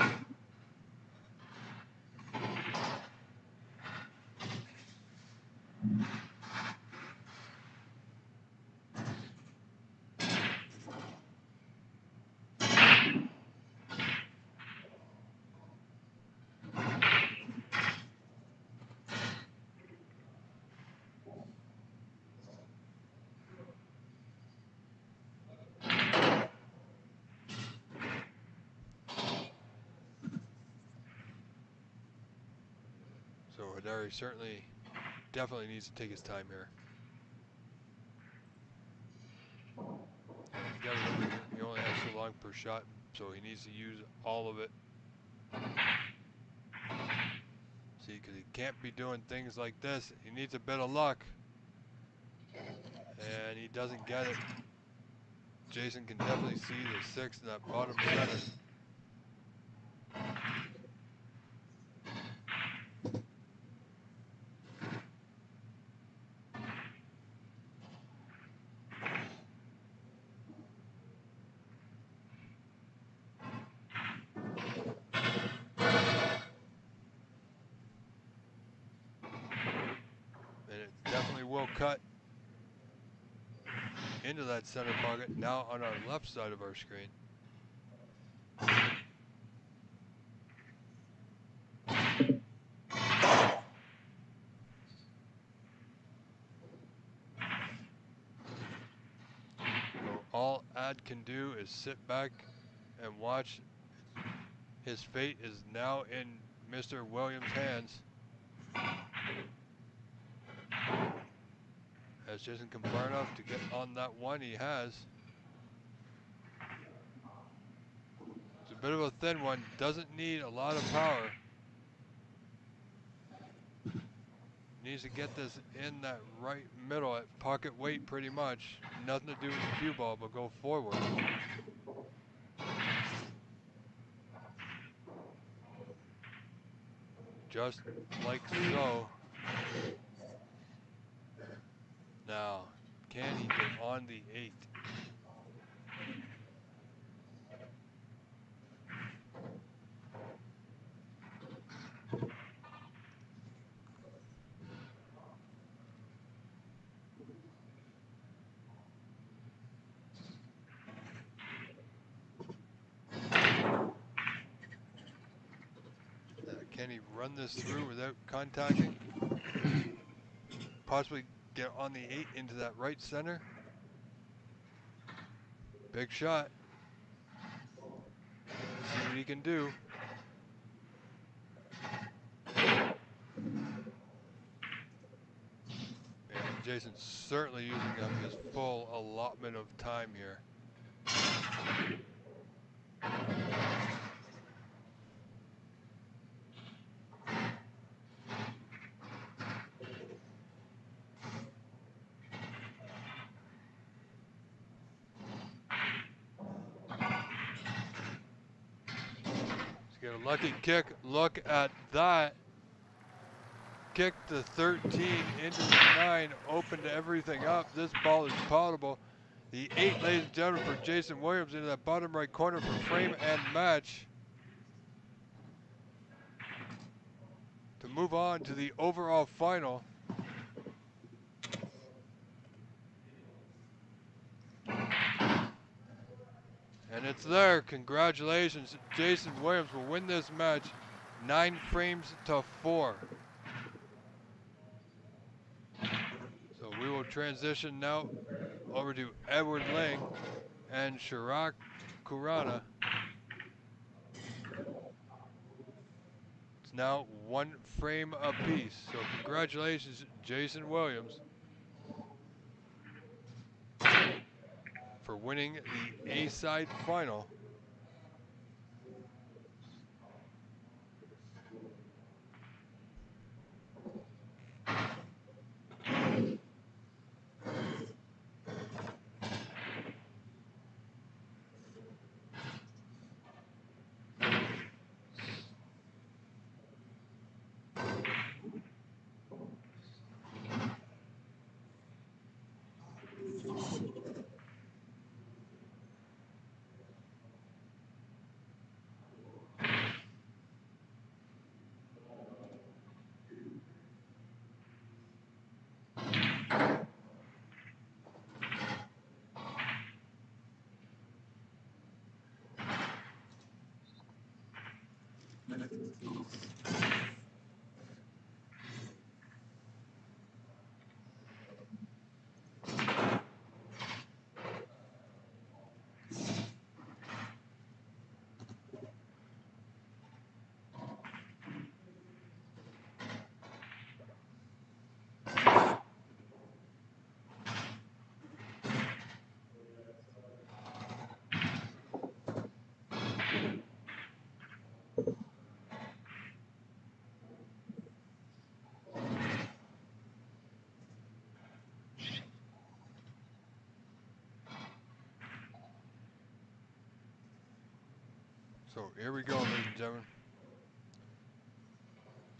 So Hidari certainly, definitely needs to take his time here. He's got to remember, he only has so long per shot, so he needs to use all of it. See, because he can't be doing things like this. He needs a bit of luck. And he doesn't get it. Jason can definitely see the 6 in that bottom center. And it definitely will cut into that center pocket, now on our left side of our screen. So all Ad can do is sit back and watch. His fate is now in Mr. Williams' hands. As Jason can far enough to get on that one, he has. It's a bit of a thin one, doesn't need a lot of power. Needs to get this in that right middle at pocket weight pretty much. Nothing to do with the cue ball, but go forward. Just like so. Now, can he get on the 8? Can he run this through without contacting? Possibly get on the 8 into that right center. Big shot. See what he can do. And Jason's certainly using up his full allotment of time here. Get a lucky kick. Look at that. Kick the 13 into the 9, opened everything up. This ball is potable. The 8, ladies and gentlemen, for Jason Williams into that bottom right corner for frame and match. To move on to the overall final. And it's there. Congratulations. Jason Williams will win this match 9 frames to 4. So we will transition now over to Edward Ling and Chirag Khurana. It's now 1 frame apiece. So congratulations, Jason Williams, for winning the A-side final. So here we go, ladies and gentlemen.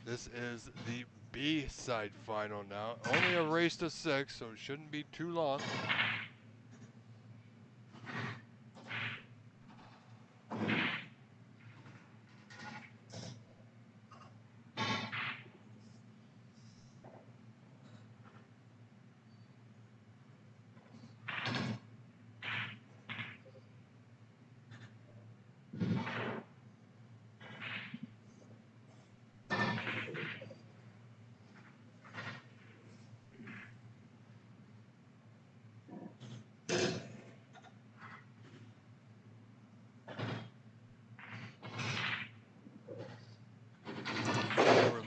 This is the B-side final now. Only a race to 6, so it shouldn't be too long.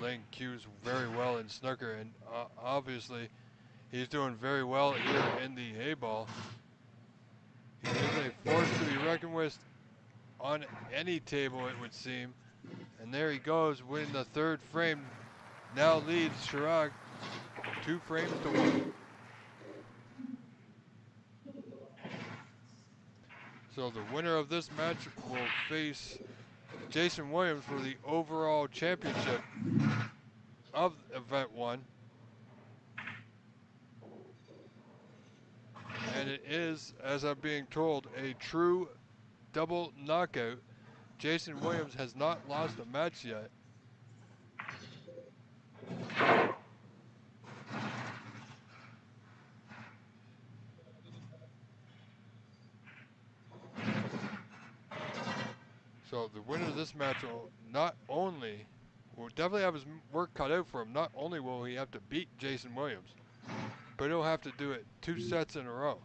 Ling cues very well in snooker, and obviously he's doing very well here in the Heyball. He is a force to be reckoned with on any table, it would seem. And there he goes, winning the 3rd frame. Now leads Chirag 2 frames to 1. So the winner of this match will face Jason Williams for the overall championship of Event 1. And it is, as I'm being told, a true double knockout. Jason Williams has not lost a match yet. So the winner of this match will definitely have his work cut out for him. Not only will he have to beat Jason Williams, but he'll have to do it 2 sets in a row.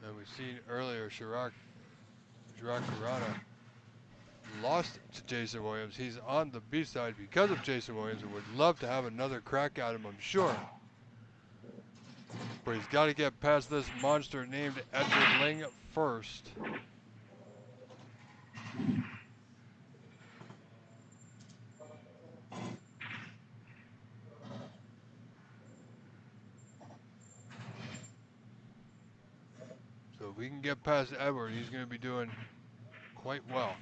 And we've seen earlier Chirac Karana lost to Jason Williams. He's on the B side because of Jason Williams and would love to have another crack at him, I'm sure. But he's got to get past this monster named Edward Ling first. So if we can get past Edward, he's going to be doing quite well.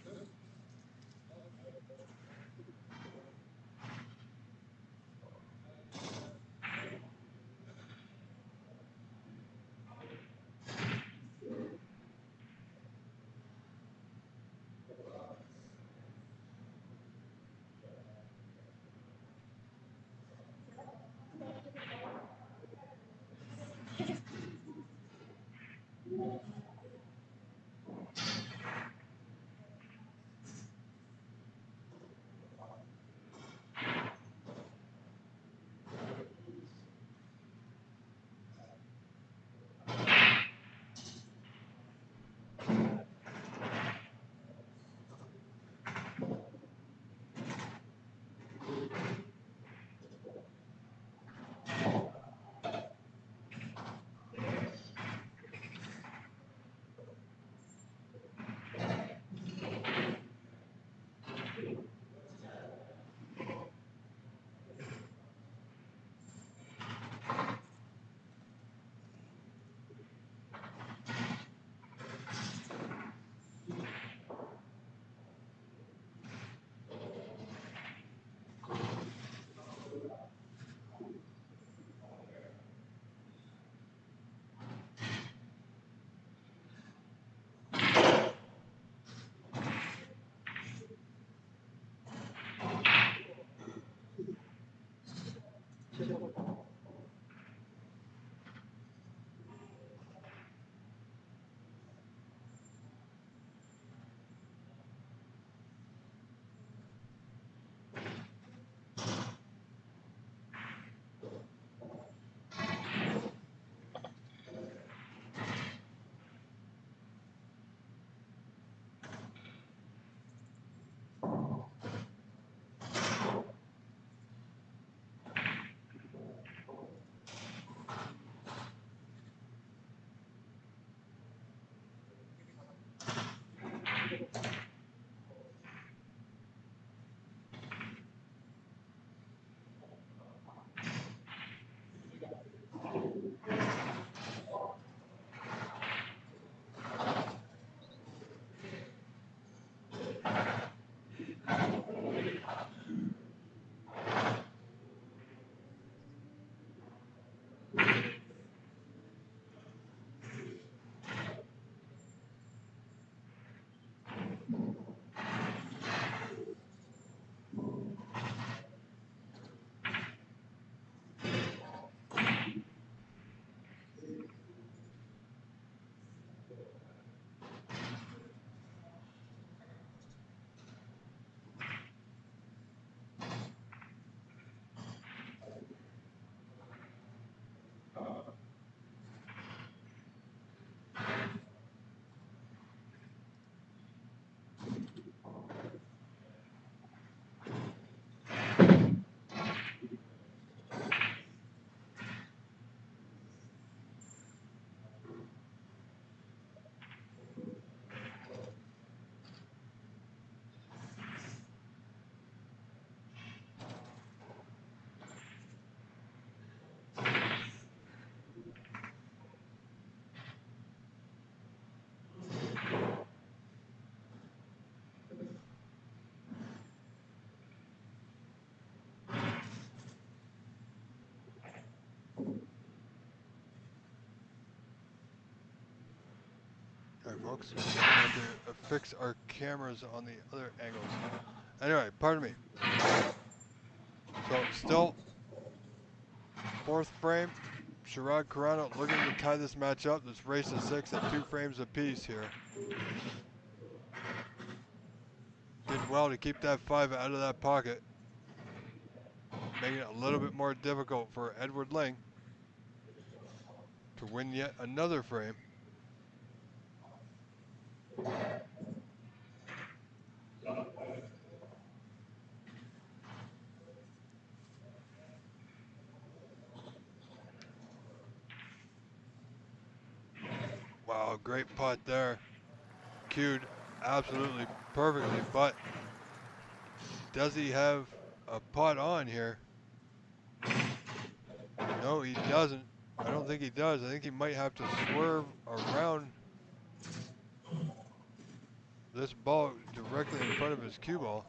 Folks, we're gonna have to fix our cameras on the other angles. Anyway, pardon me. So still fourth frame. Sherrod Carano looking to tie this match up. This race is 6 at 2 frames apiece here. Did well to keep that 5 out of that pocket, making it a little bit more difficult for Edward Ling to win yet another frame. Wow, great putt there. Cued absolutely perfectly, but does he have a putt on here? No, he doesn't. I don't think he does. I think he might have to swerve around this ball directly in front of his cue ball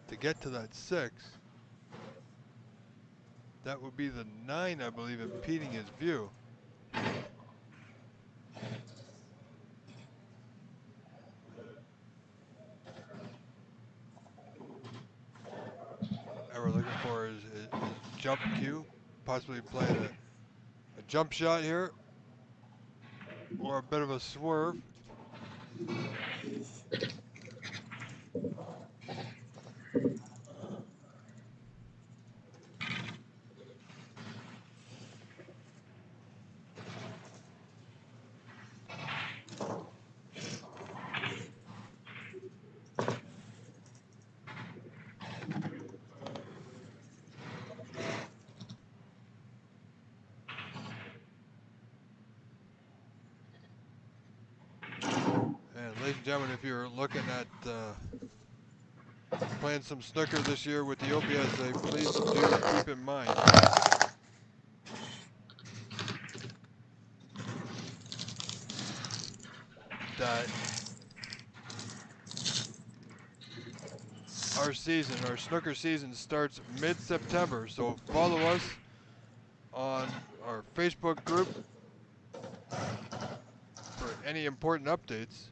to get to that 6. That would be the 9, I believe, impeding his view. And we're looking for his jump cue, possibly playing a jump shot here, or a bit of a swerve. And ladies and gentlemen, if you're looking at playing some snooker this year with the OPSA, please do keep in mind that our snooker season starts mid-September. So follow us on our Facebook group for any important updates.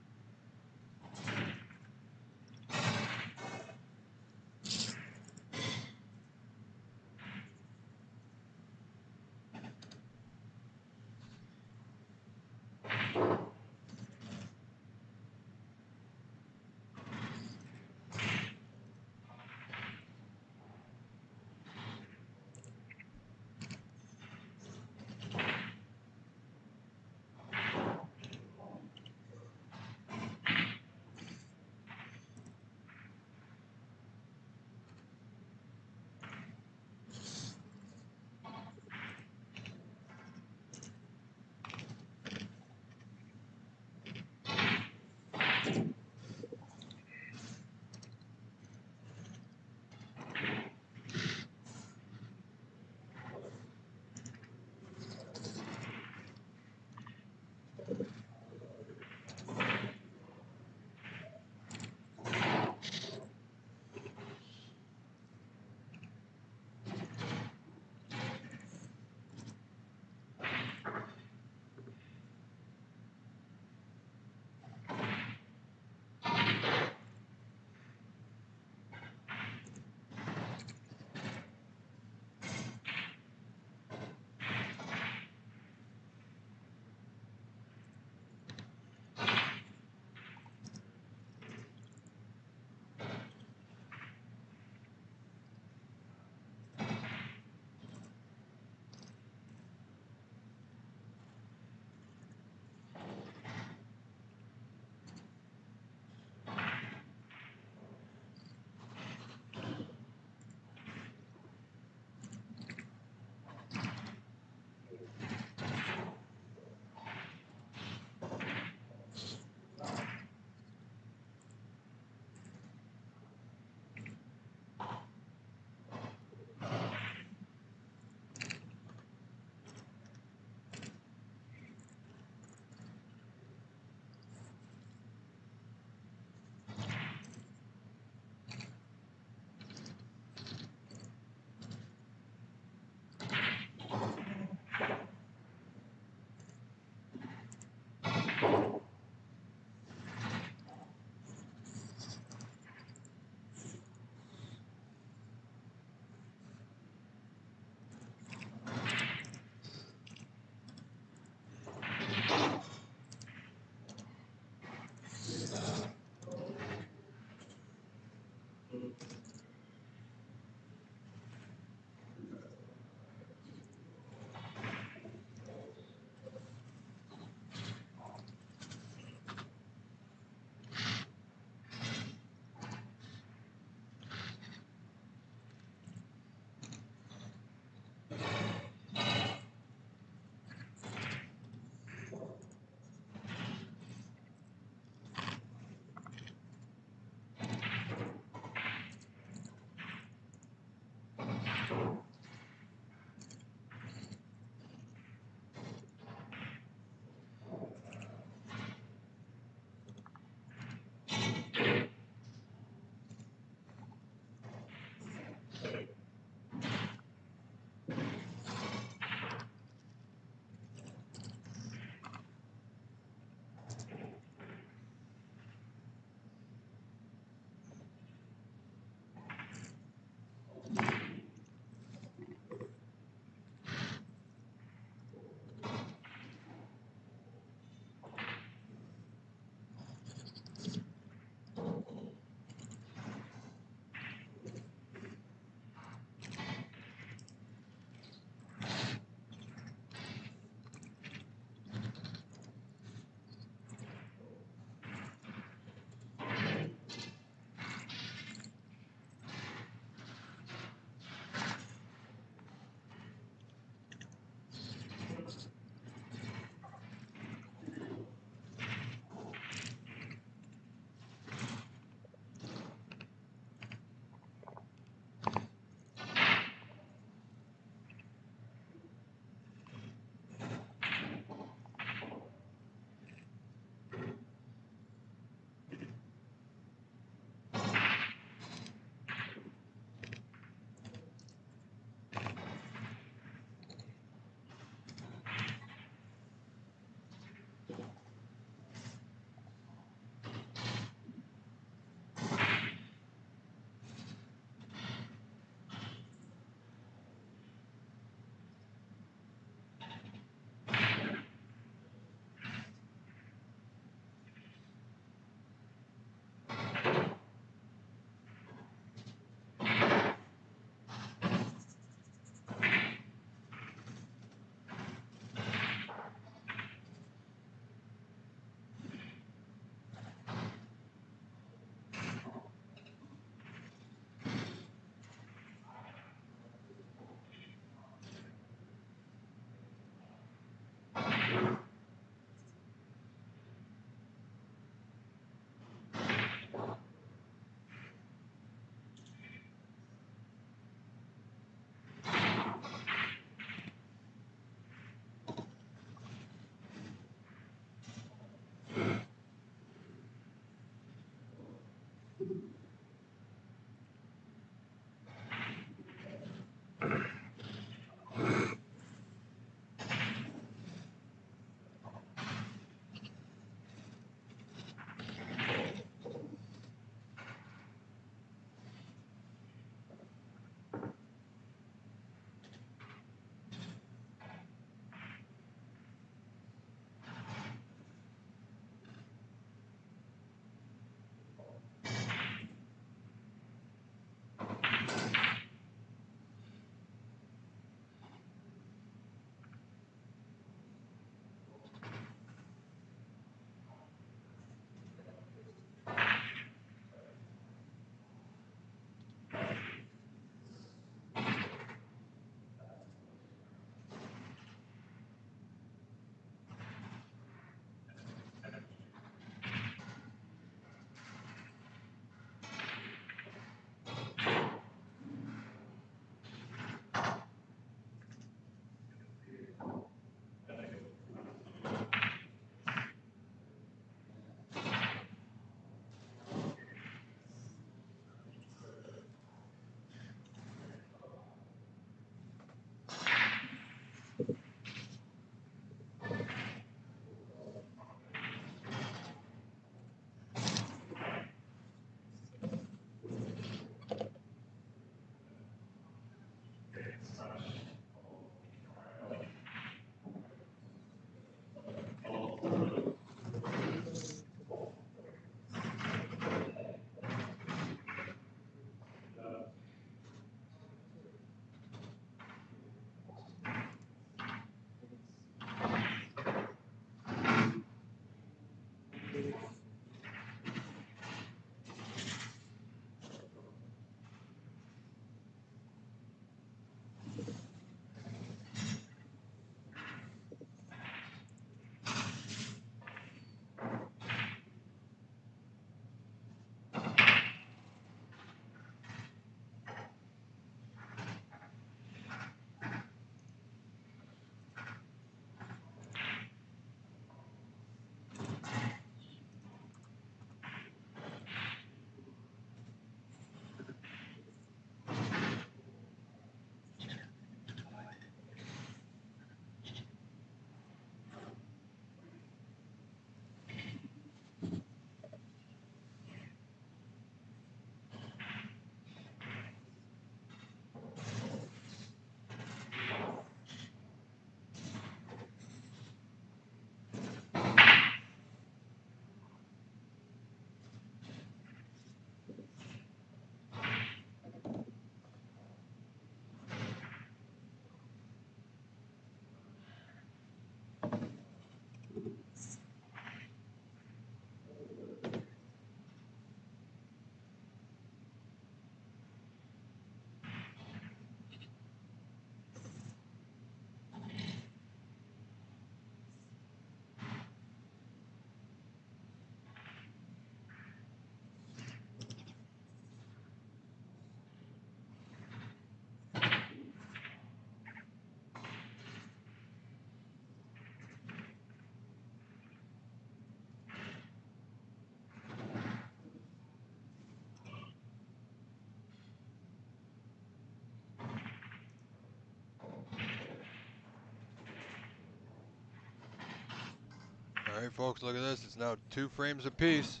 All right, folks, look at this. It's now 2 frames apiece.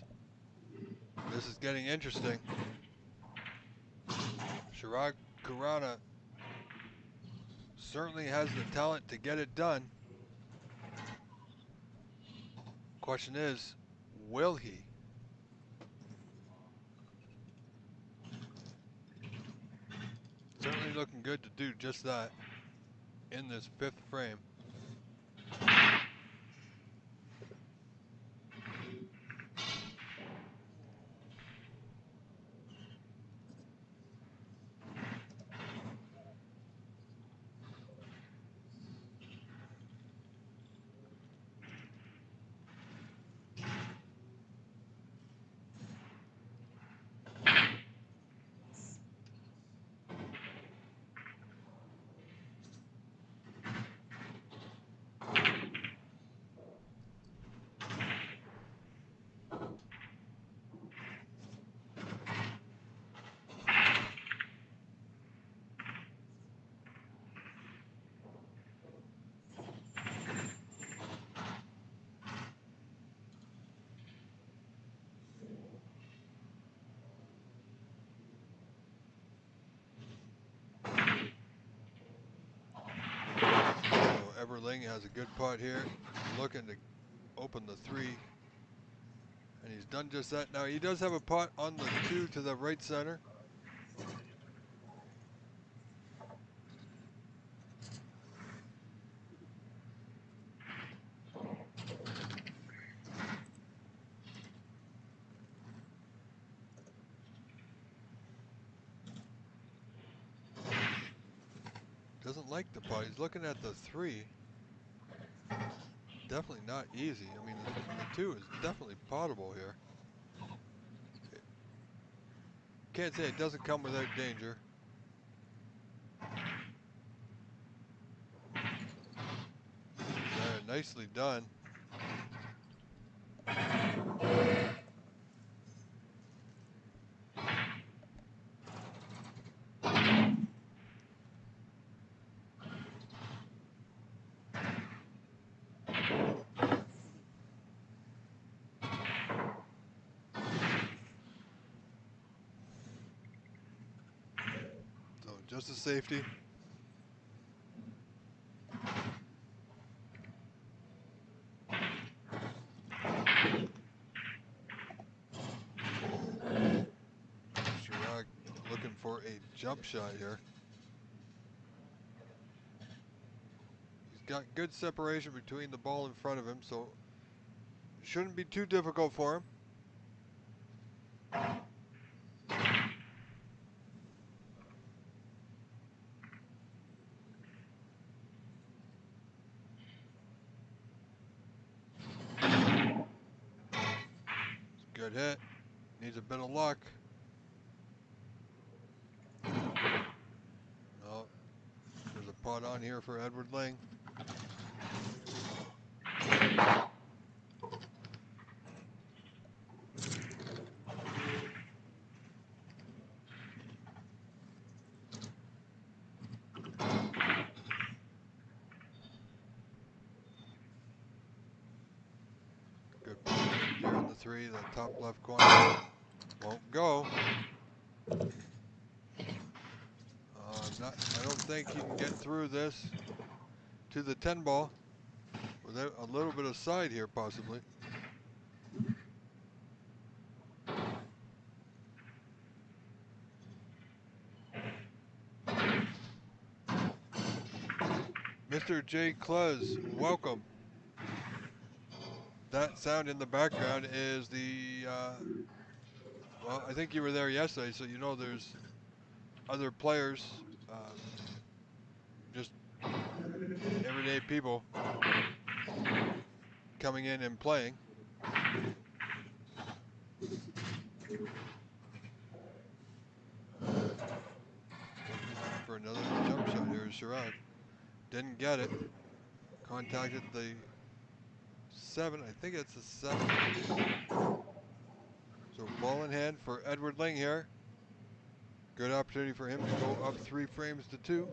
This is getting interesting. Chirag Kurana certainly has the talent to get it done. Question is, will he? Certainly looking good to do just that in this 5th frame. Everling has a good putt here, looking to open the 3, and he's done just that. Now he does have a putt on the 2 to the right center. Doesn't like the putt. He's looking at the 3. Definitely not easy. I mean, the 2 is definitely potable here. Can't say it doesn't come without danger. Nicely done. So just a safety. Chirag looking for a jump shot here. He's got good separation between the ball in front of him, so it shouldn't be too difficult for him. Good hit. Needs a bit of luck. Oh, there's a putt on here for Edward Ling. Good putt here in the 3, the top left corner. Won't go. I don't think he can get through this to the 10 ball without a little bit of side here, possibly. Mr. J. Klez, welcome. That sound in the background is the, well, I think you were there yesterday, so you know there's other players, just everyday people coming in and playing. For another jump shot here is Chirag. Didn't get it. Contacted the 7. I think it's a 7. So ball in hand for Edward Ling here. Good opportunity for him to go up 3 frames to 2.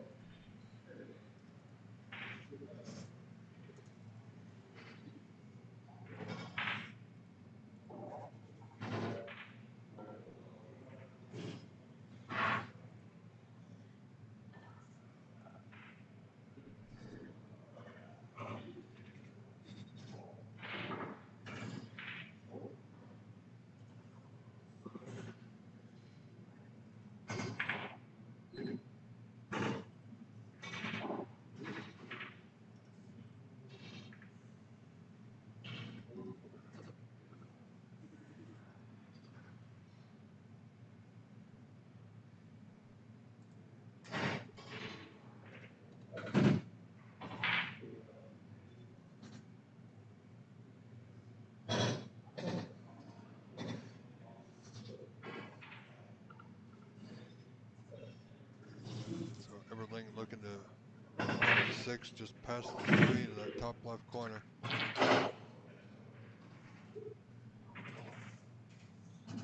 6, just past the 3 to that top left corner.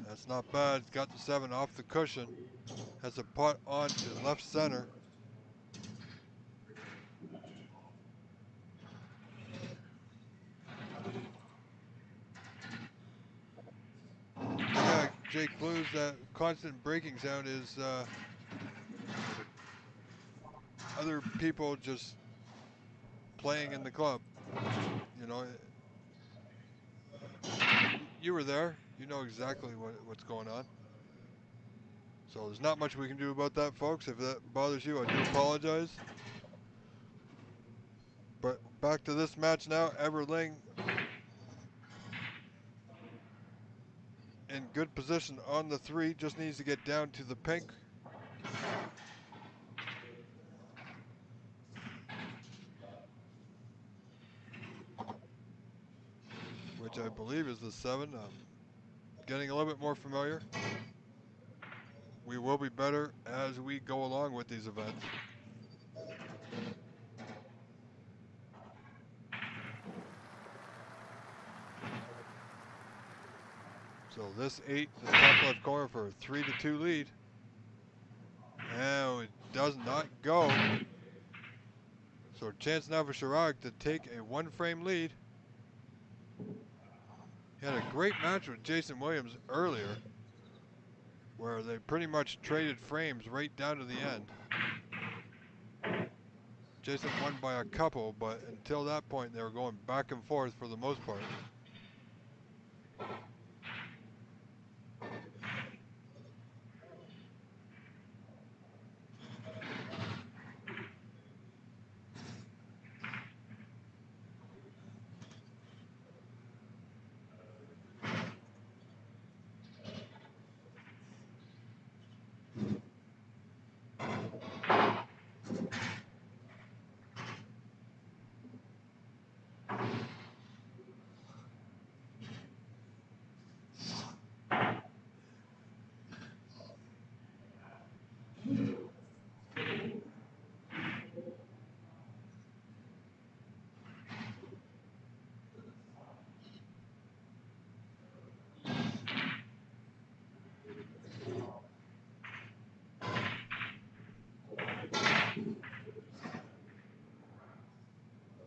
That's not bad. It's got the 7 off the cushion. Has a putt on to left center. Yeah, Jake Blues, that constant braking sound is other people just playing in the club. You know, you were there. You know exactly what's going on. So there's not much we can do about that, folks. If that bothers you, I do apologize. But back to this match now. Everling in good position on the 3. Just needs to get down to the pink. Which I believe is the 7. Getting a little bit more familiar. We will be better as we go along with these events. So this 8, the top left corner for a 3-2 lead. And it does not go. So chance now for Chirac to take a 1-frame lead. He had a great match with Jason Williams earlier, where they pretty much traded frames right down to the end. Jason won by a couple, but until that point, they were going back and forth for the most part.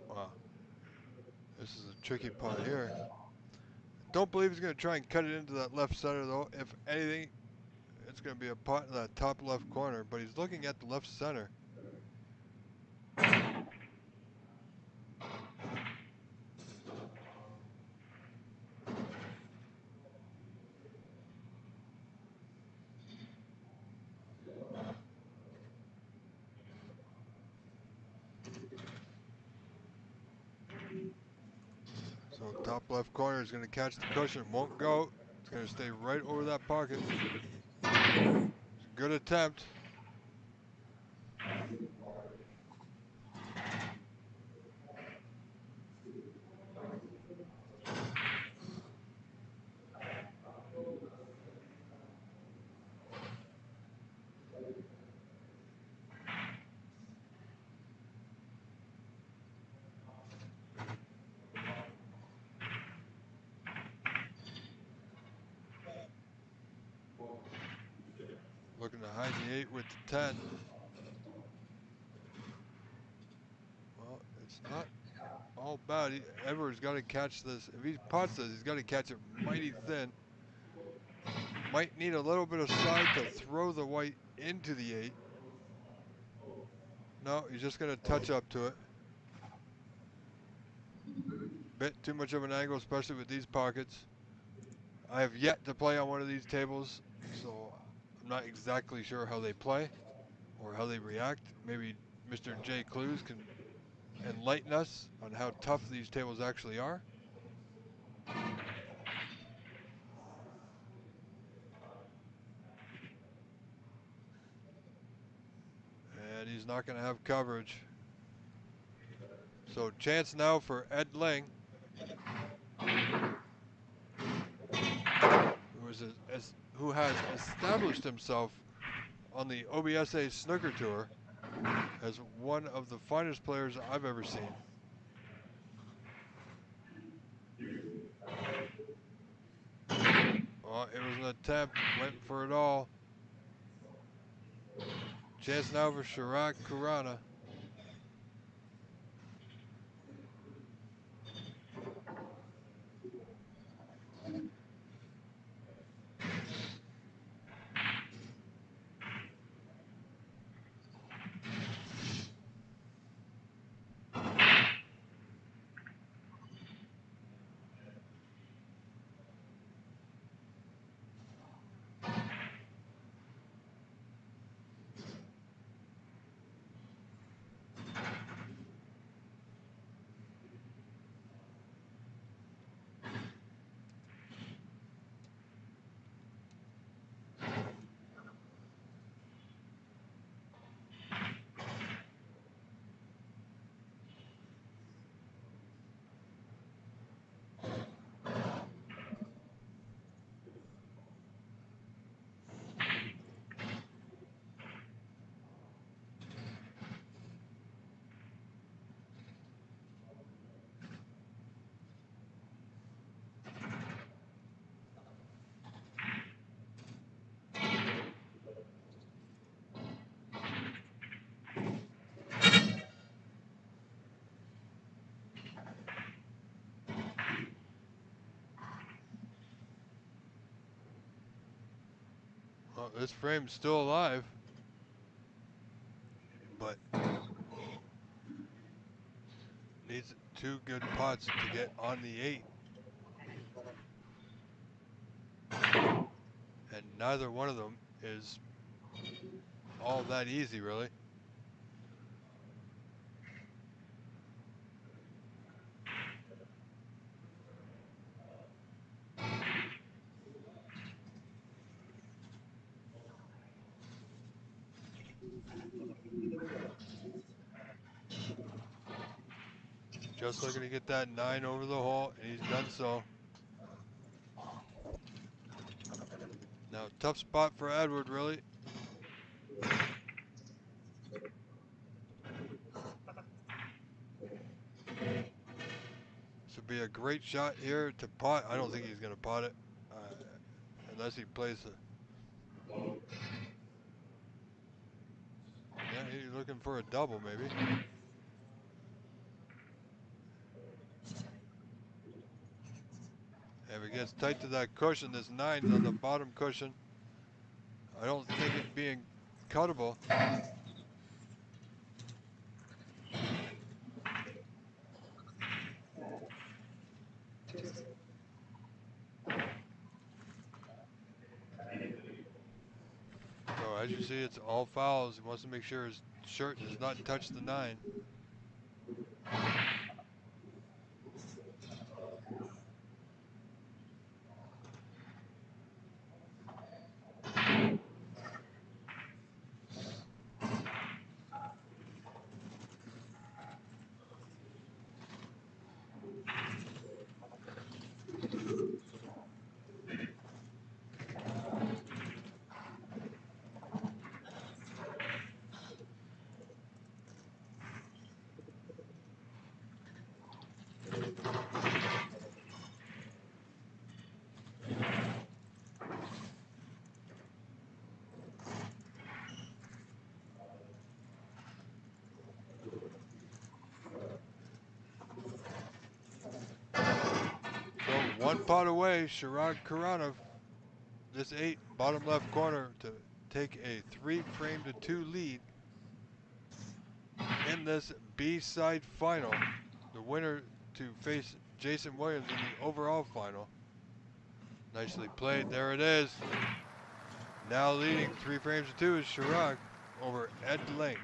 Wow. This is a tricky putt here. Don't believe he's going to try and cut it into that left center, though. If anything, it's going to be a putt in that top left corner, but he's looking at the left center. So top left corner is going to catch the cushion, won't go. It's going to stay right over that pocket. Good attempt. Looking to hide the 8 with the 10. Well, it's not all bad. Edwards got to catch this. If he putts this, he's got to catch it mighty thin. Might need a little bit of side to throw the white into the 8. No, he's just going to touch up to it. Bit too much of an angle, especially with these pockets. I have yet to play on one of these tables, so I'm not exactly sure how they play or how they react. Maybe Mr. J. Clues can enlighten us on how tough these tables actually are. And he's not going to have coverage. So chance now for Ed Ling, who has established himself on the OBSA Snooker Tour as one of the finest players I've ever seen. Oh, it was an attempt, went for it all. Chance now for Chirag Kurana. Well, this frame's still alive, but needs 2 good pots to get on the 8. And neither one of them is all that easy, really. Just looking to get that 9 over the hole, and he's done so. Now, tough spot for Edward, really. This would be a great shot here to pot. I don't think he's going to pot it, unless he plays the... Yeah, he's looking for a double, maybe. If it gets tight to that cushion, this 9's on the bottom cushion. I don't think it being cuttable. So as you see, it's all fouls. He wants to make sure his shirt does not touch the 9. So 1 pot away, Chirag Karanov, this 8, bottom left corner, to take a 3-frame-to-2 lead in this B-side final. The winner to face Jason Williams in the overall final. Nicely played. There it is. Now leading 3-frames-to-2 is Chirag over Ed Lane.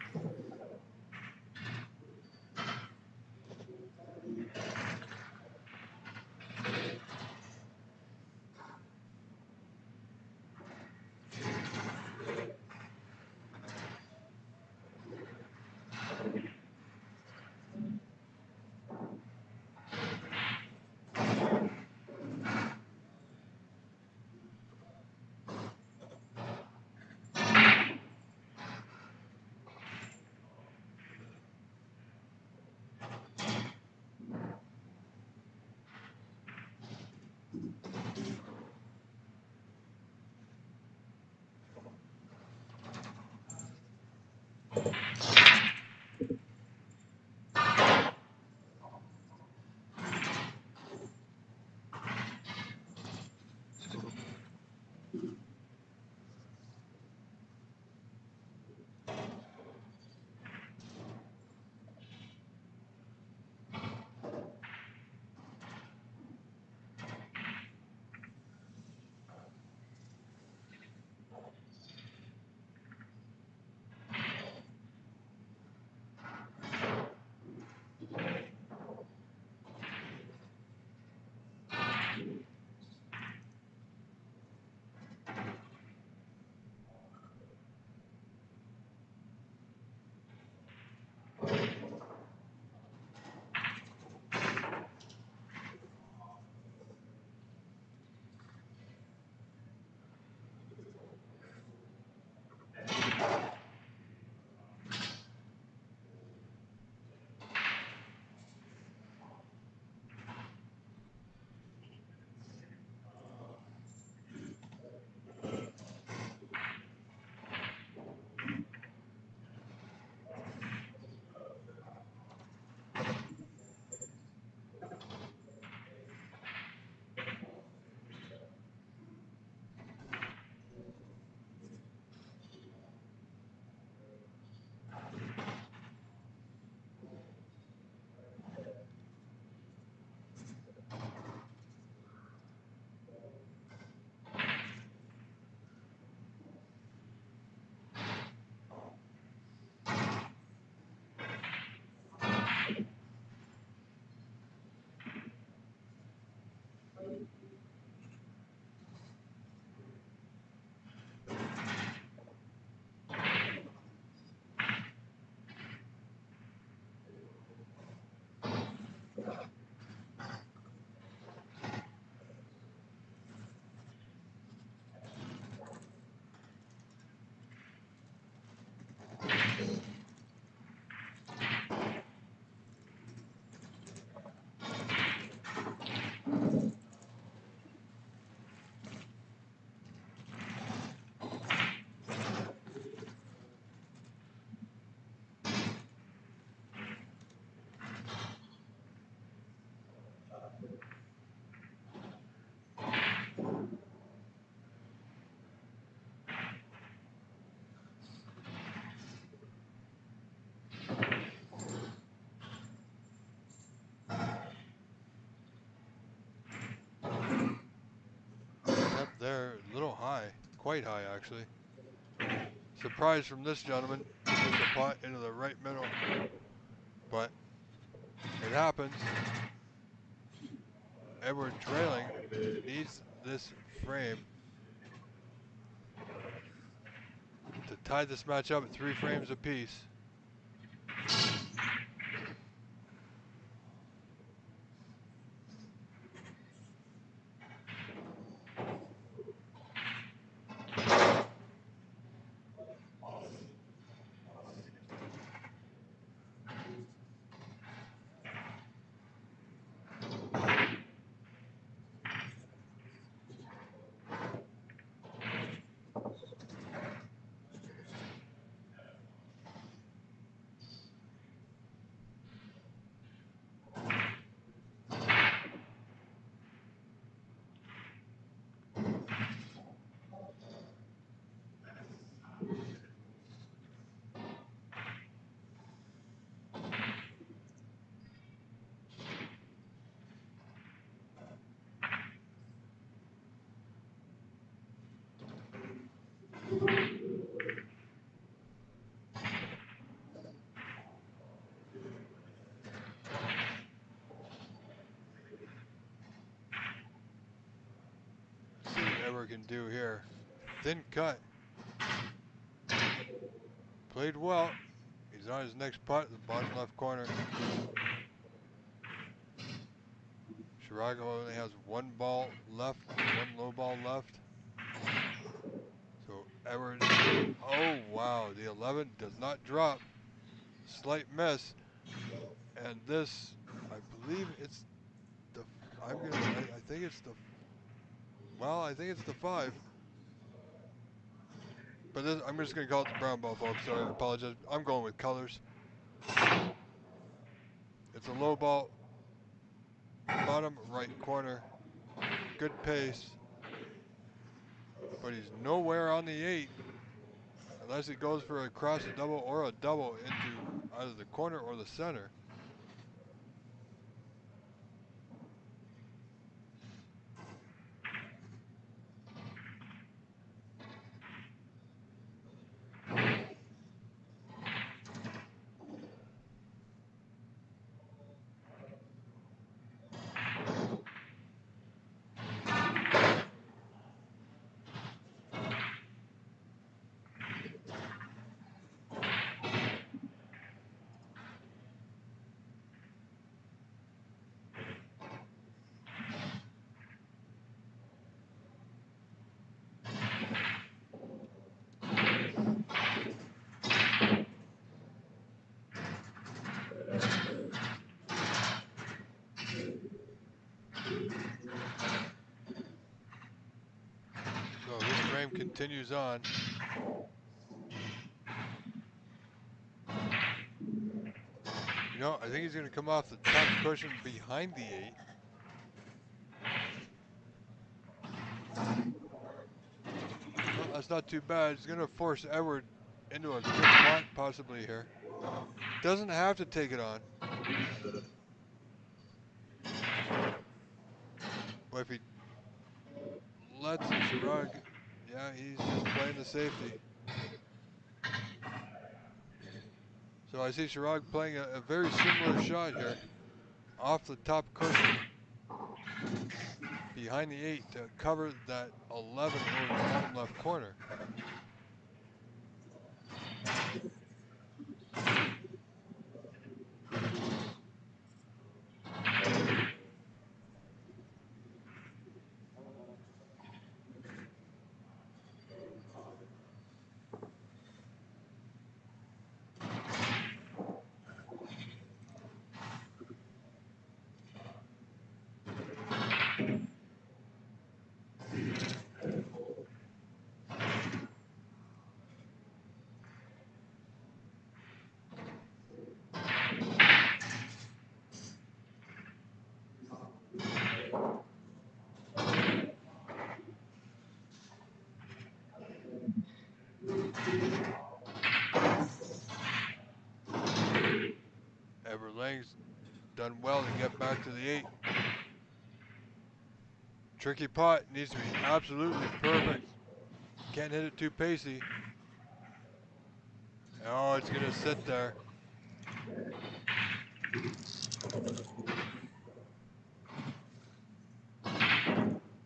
Up there, a little high, quite high actually. Surprise from this gentleman. He puts the pot into the right middle, but it happens. Edward trailing needs this frame to tie this match up at 3 frames apiece. See what Edward can do here. Thin cut. Played well. He's on his next putt, the bottom left corner. Shirago only has 1 ball left, 1 low ball left. So Edward, oh wow, the 11 does not drop. Slight miss. And this, I believe it's the, I think it's the Well, I think it's the 5. But this, I'm just going to call it the brown ball, folks. So I apologize. I'm going with colors. It's a low ball, bottom right corner. Good pace. But he's nowhere on the 8. Unless he goes for a cross double or a double into either the corner or the center. So this frame continues on. You know, I think he's going to come off the top cushion behind the 8. Well, that's not too bad. He's going to force Edward into a good pot possibly here. Doesn't have to take it on. But if he lets it, Chirag, yeah, he's just playing the safety. So I see Chirag playing a very similar shot here. Off the top cushion. Behind the 8 to cover that 11 over the bottom left corner. Edward Lang's done well to get back to the 8. Tricky pot needs to be absolutely perfect. Can't hit it too pacey. Oh, it's going to sit there.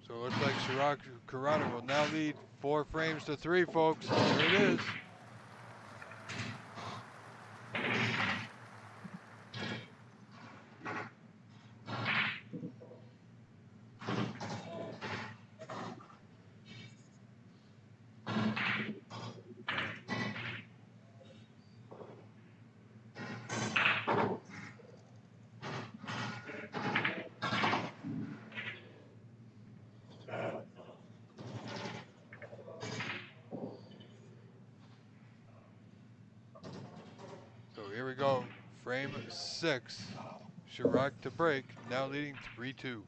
So it looks like Chirag Karada will now lead 4 frames to 3, folks. There it is. So here we go. Frame 6. Chirag to break, now leading 3-2.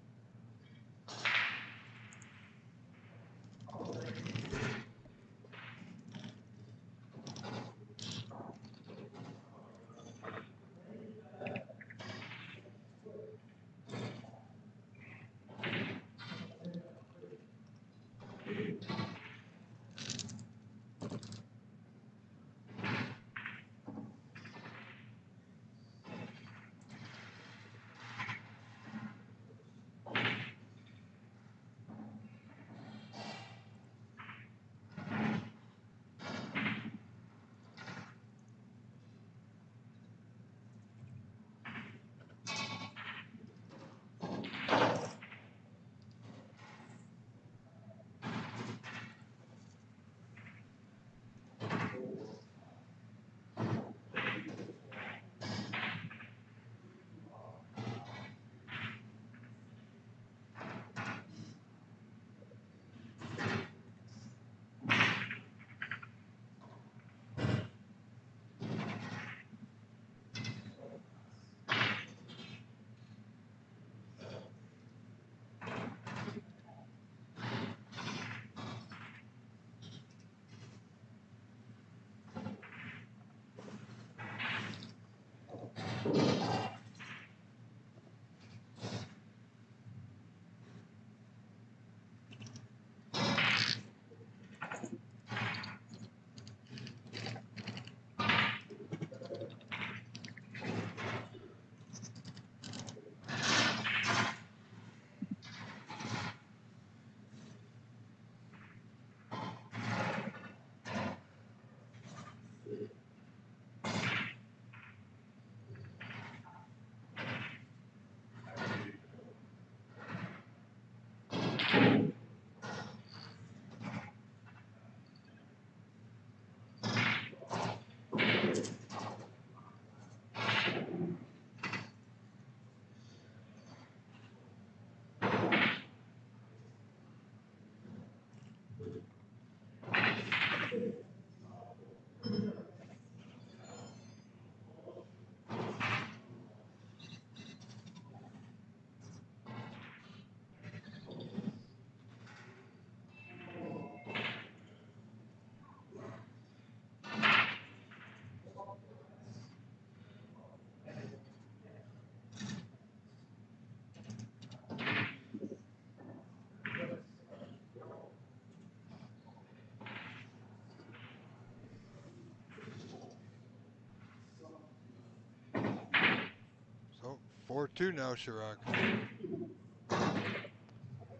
So 4-2 now, Chirac.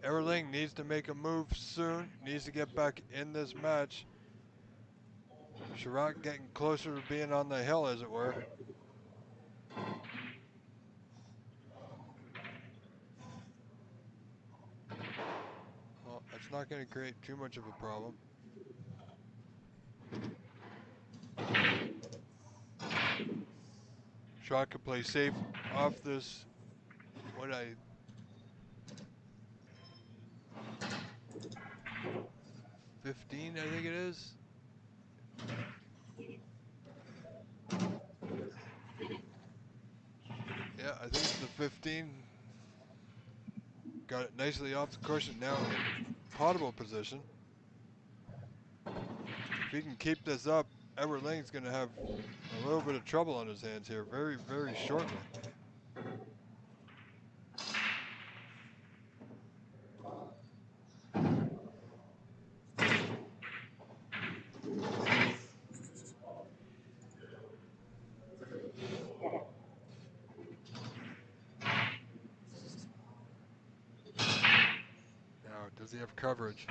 Everling needs to make a move soon. Needs to get back in this match. Chirac getting closer to being on the hill, as it were. Well, that's not going to create too much of a problem. Chirac can play safe off this. 15, I think it is. Yeah, I think it's the 15. Got it nicely off the cushion, now in potable position. If he can keep this up, Everling's going to have a little bit of trouble on his hands here very, very shortly. Now, does he have coverage?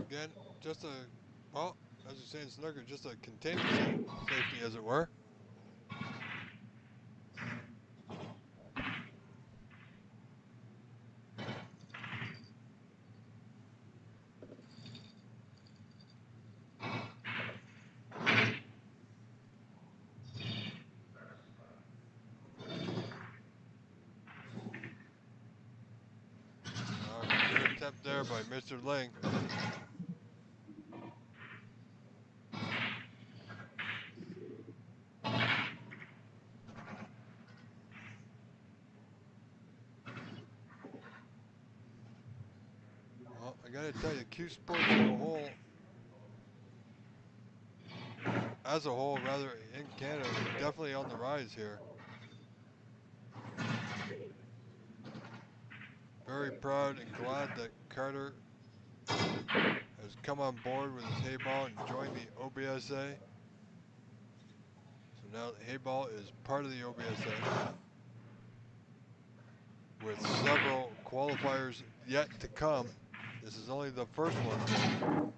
Again, just a, well, as you're saying, snooker, just a contingency safety, as it were. Good attempt there by Mr. Ling. Well, I gotta tell you, Q Sports as a whole, rather, in Canada, is definitely on the rise here. Very proud and glad that Carter has come on board with his Heyball and joined the OBSA. So now Heyball is part of the OBSA, with several qualifiers yet to come. This is only the first one.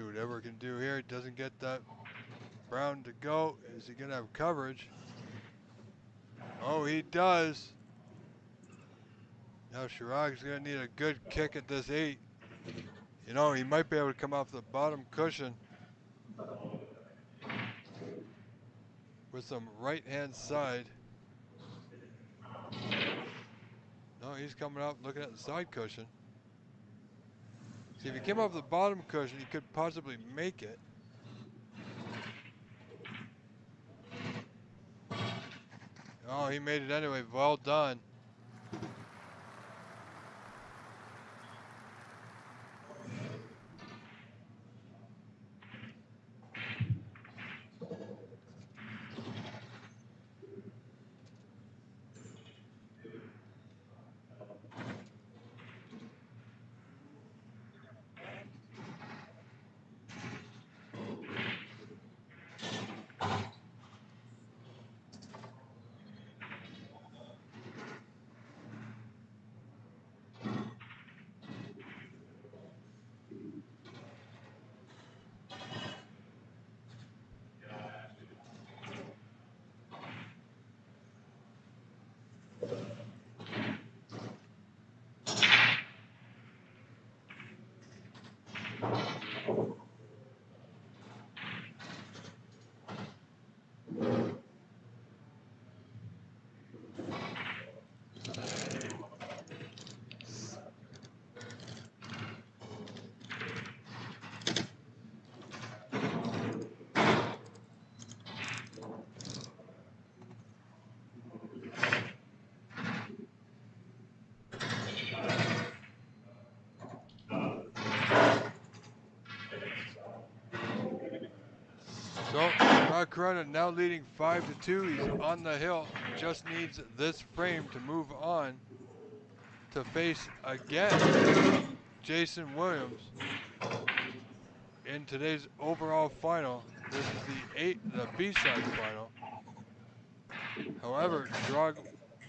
see what Edward can do here. He doesn't get that Brown to go. Is he going to have coverage? Oh, he does. Now Chirag's going to need a good kick at this 8. You know, he might be able to come off the bottom cushion with some right-hand side. No, he's coming up looking at the side cushion. See, if he came off the bottom cushion, he could possibly make it. Oh, he made it anyway. Well done. So, Corona now leading 5-2. He's on the hill. Just needs this frame to move on to face again Jason Williams in today's overall final. This is the B-side final. However, Drog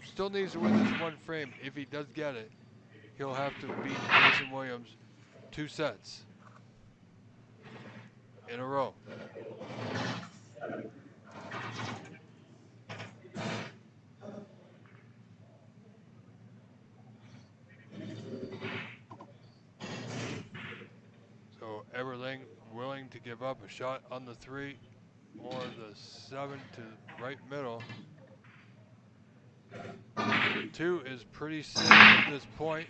still needs to win this one frame. If he does get it, he'll have to beat Jason Williams 2 sets in a row. So Everling willing to give up a shot on the 3 or the 7 to right middle. 2 is pretty safe at this point.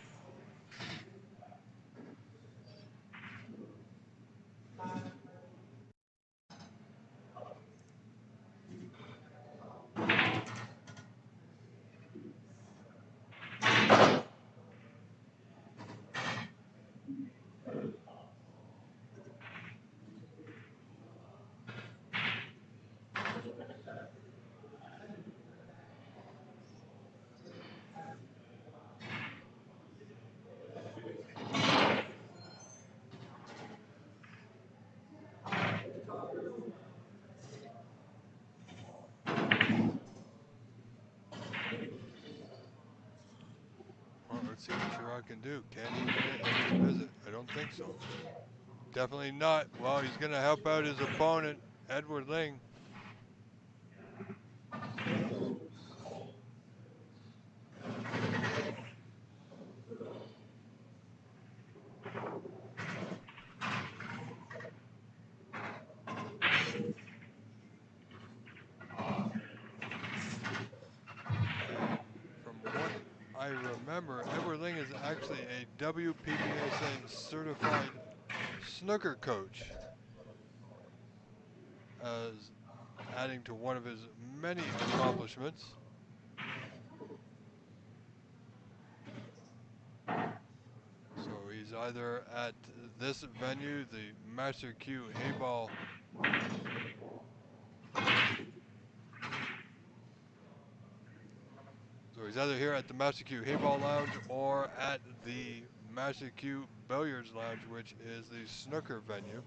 Well, let's see what Chirag can do. Can he win it at this visit? I don't think so. Definitely not. Well, he's going to help out his opponent, Edward Ling. From what I remember, Edward Ling is actually a WPPSA certified snooker coach, as adding to one of his many accomplishments. So he's either at this venue, the Master Q Heyball So he's either here at the Master Q Heyball Lounge or at the Master Q Billiards Lounge, which is the snooker venue.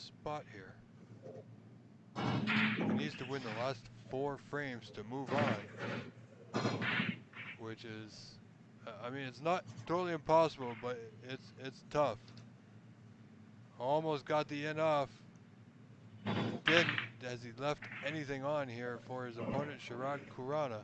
spot here. He needs to win the last 4 frames to move on, which is, I mean, it's not totally impossible, but it's tough. Almost got the in off. Didn't, as he left anything on here for his opponent, Sharad Kurana.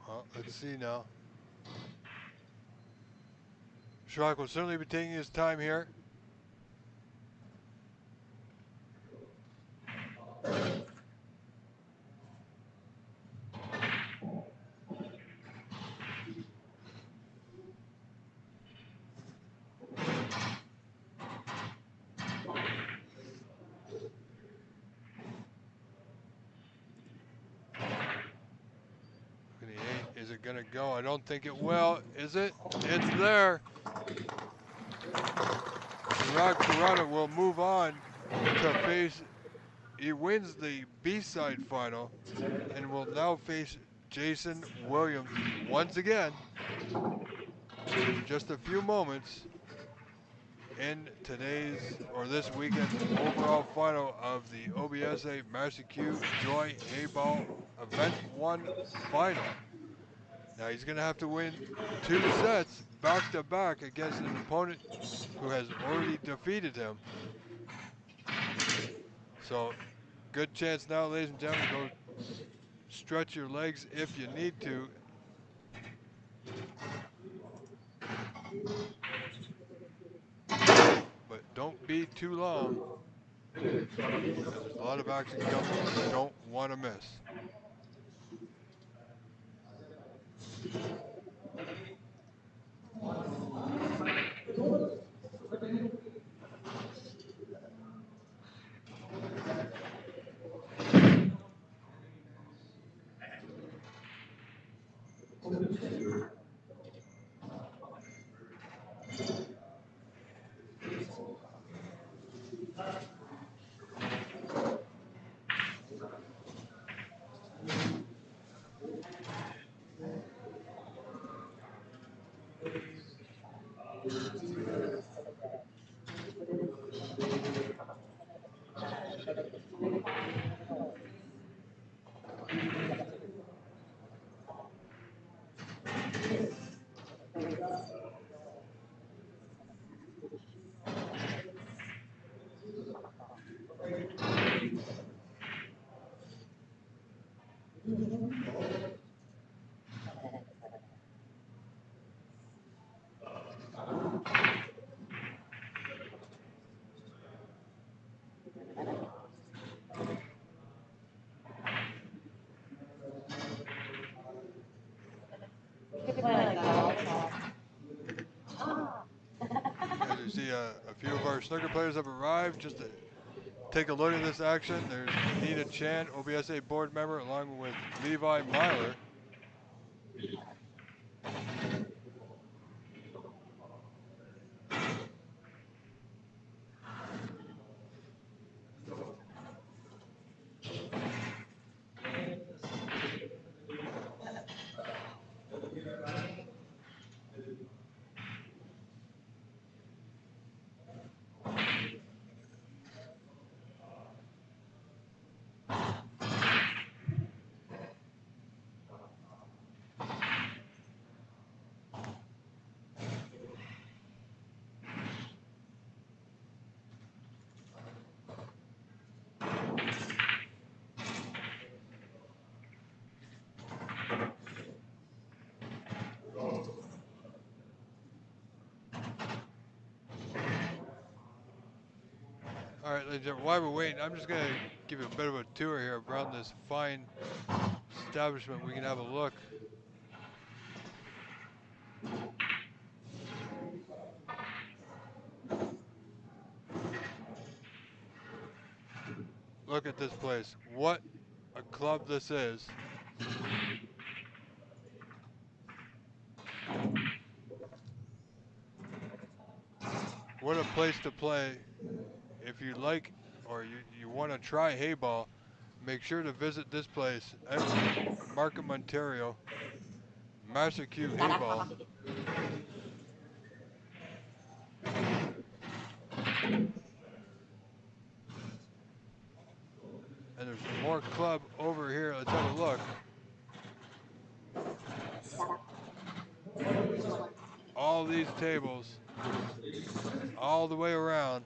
Well, let's see now. Schrock will certainly be taking his time here. Is it going to go? I don't think it will. Is it? It's there. Sharad Kurana will move on to face, he wins the B-side final and will now face Jason Williams once again in just a few moments in today's, or this weekend's overall final of the OBSA Master Q Joy Heyball Event 1 final. Now he's going to have to win 2 sets back-to-back against an opponent who has already defeated him. So, good chance now, ladies and gentlemen, go stretch your legs if you need to. But don't be too long, because there's a lot of action coming you don't want to miss. As you see, a few of our snooker players have arrived just to take a look at this action. There's Nita Chan, OBSA board member, along with Levi Myler. All right, ladies and gentlemen, while we're waiting, I'm just going to give you a bit of a tour here around this fine establishment. We can have a look. Look at this place. What a club this is. What a place to play. If you like or you want to try Heyball, make sure to visit this place at Markham, Ontario. Master Q Heyball. And there's more club over here. Let's have a look. All these tables, all the way around.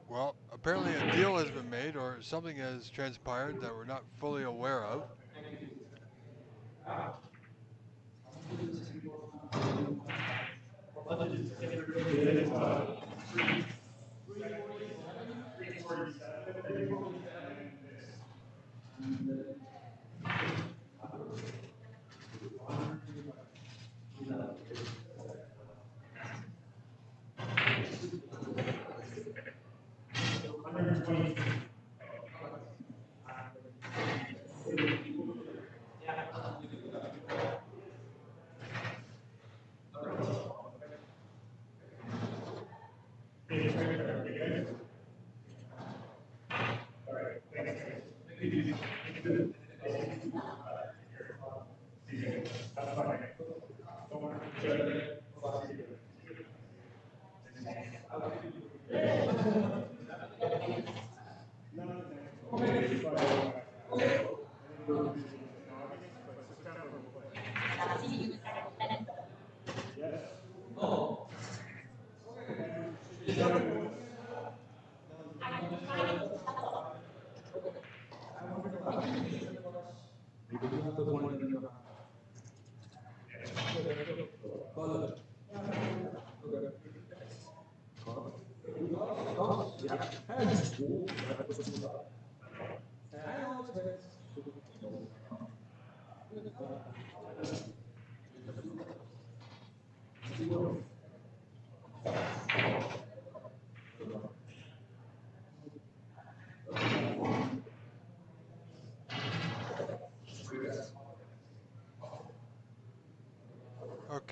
Well, apparently a deal has been made or something has transpired that we're not fully aware of.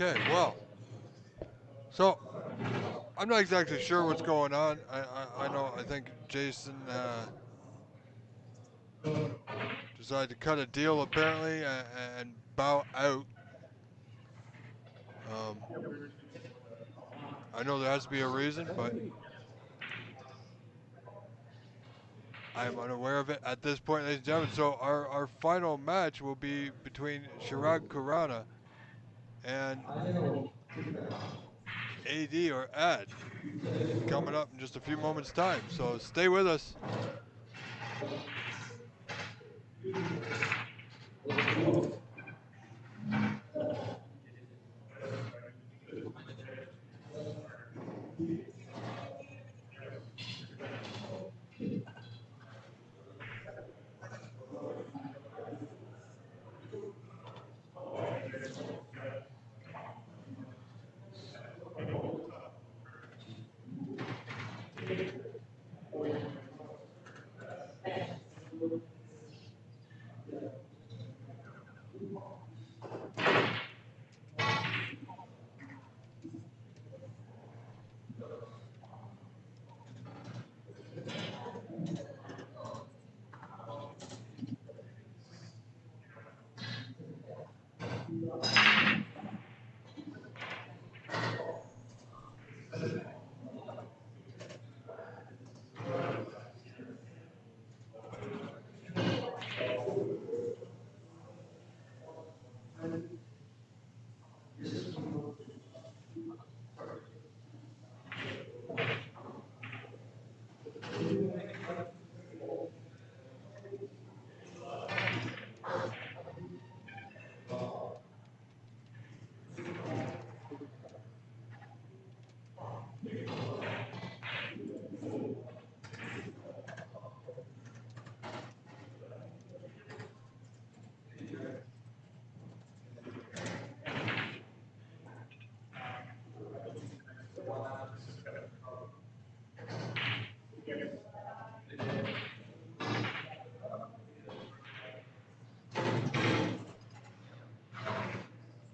Okay, well, so I'm not exactly sure what's going on. I know, I think Jason decided to cut a deal apparently and bow out. Um, I know there has to be a reason, but I am unaware of it at this point, ladies and gentlemen. So our final match will be between Chirag Kurana and AD or Ad coming up in just a few moments' time. So stay with us.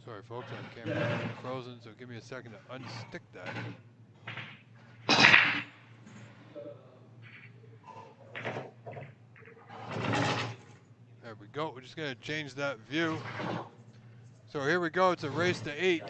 Sorry, folks, our camera's frozen, so give me a second to unstick that. There we go. We're just going to change that view. So here we go. It's a race to 8.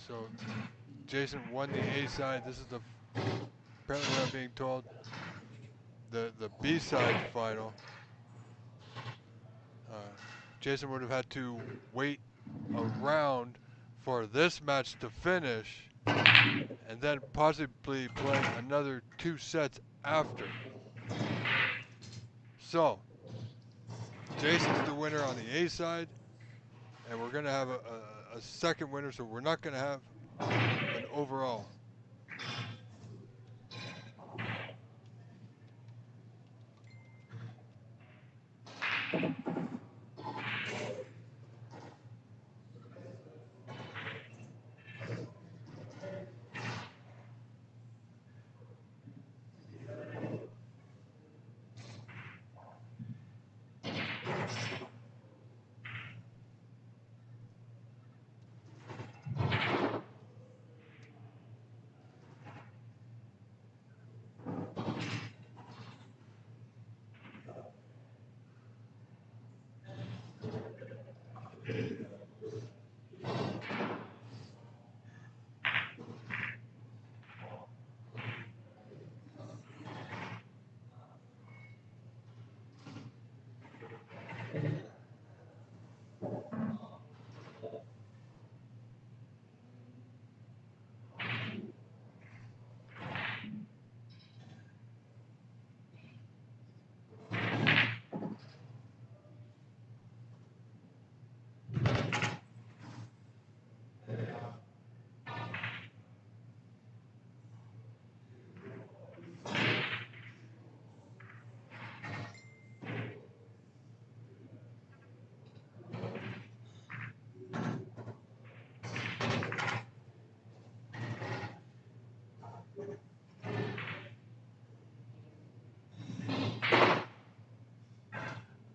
So Jason won the A side. This is the, apparently what I'm being told, the B side final. Jason would have had to wait a round for this match to finish and then possibly play another 2 sets after. So Jason's the winner on the A side, and we're going to have a second winner, so we're not going to have an overall.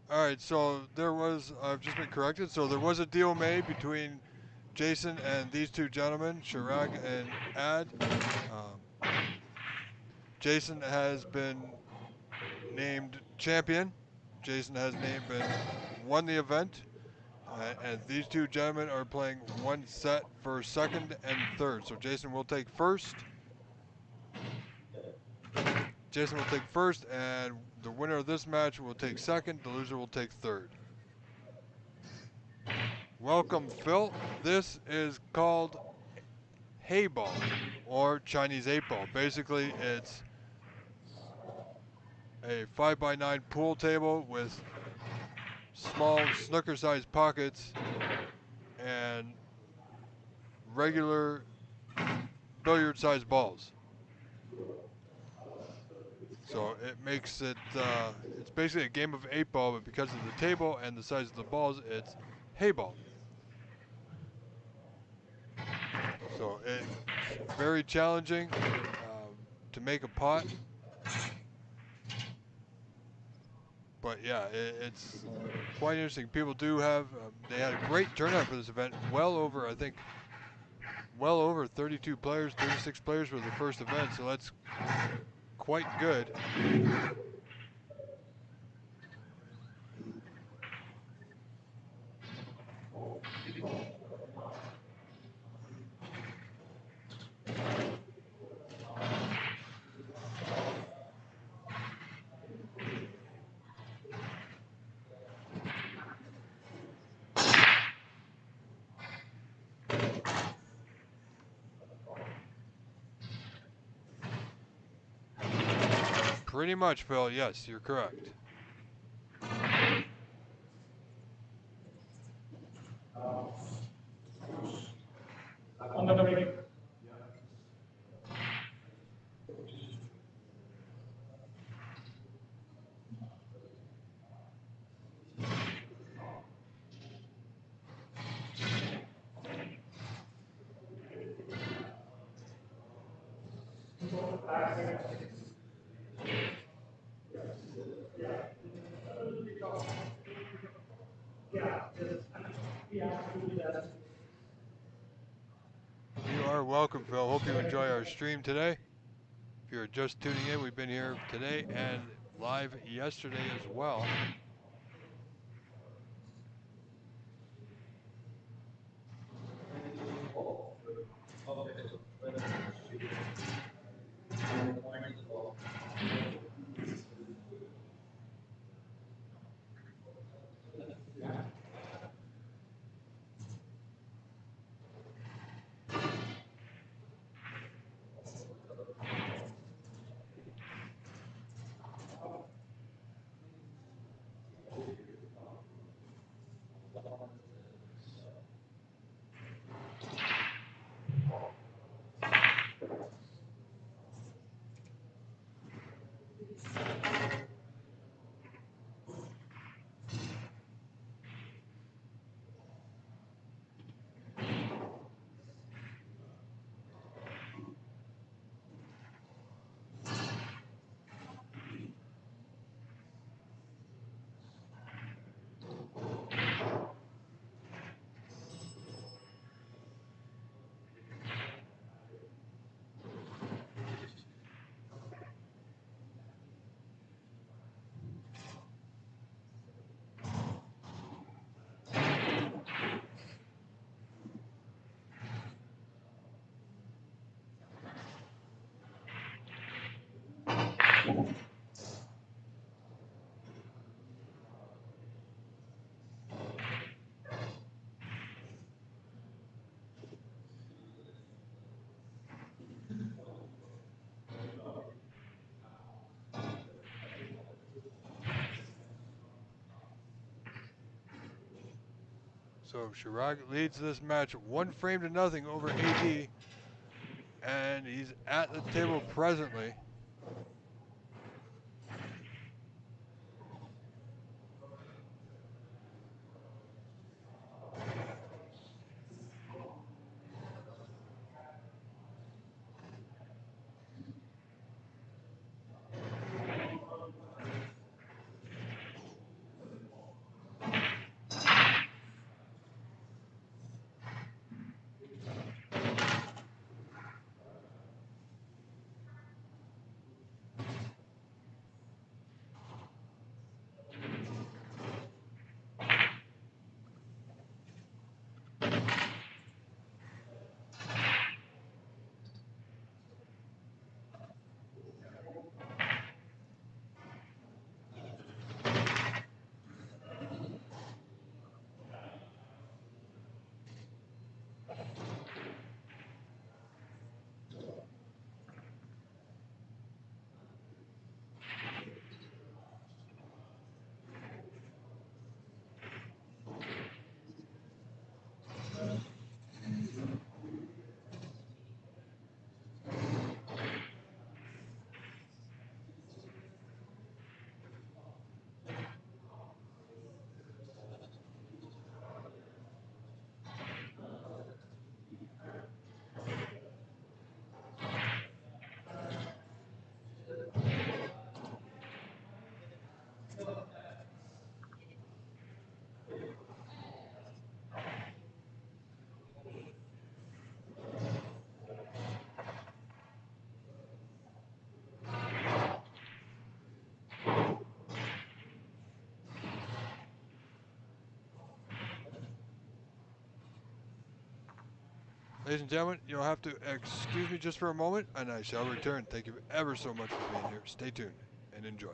All right, so there was, I've just been corrected, so there was a deal made between Jason and these two gentlemen, Chirag and Ad. Jason has been named champion. Jason has won the event, and these two gentlemen are playing 1 set for second and third. So Jason will take first. Jason will take first, and the winner of this match will take second. The loser will take third. Welcome, Phil. This is called Heyball, or Chinese 8-ball. Basically, it's a 5x9 pool table with small snooker-sized pockets and regular billiard-sized balls. So it makes it, it's basically a game of 8-ball, but because of the table and the size of the balls, it's Heyball. So it's very challenging to make a pot. But yeah, it's quite interesting. People do have, they had a great turnout for this event. Well over, I think, well over 32 players, 36 players for the first event. So that's quite good. Pretty much, Phil. Yes, you're correct. You are welcome, Phil. Hope you enjoy our stream today. If you're just tuning in, we've been here today and live yesterday as well. So Chirac leads this match 1-0 over AD, and he's at the table presently. Ladies and gentlemen, you'll have to excuse me just for a moment, and I shall return. Thank you ever so much for being here. Stay tuned and enjoy.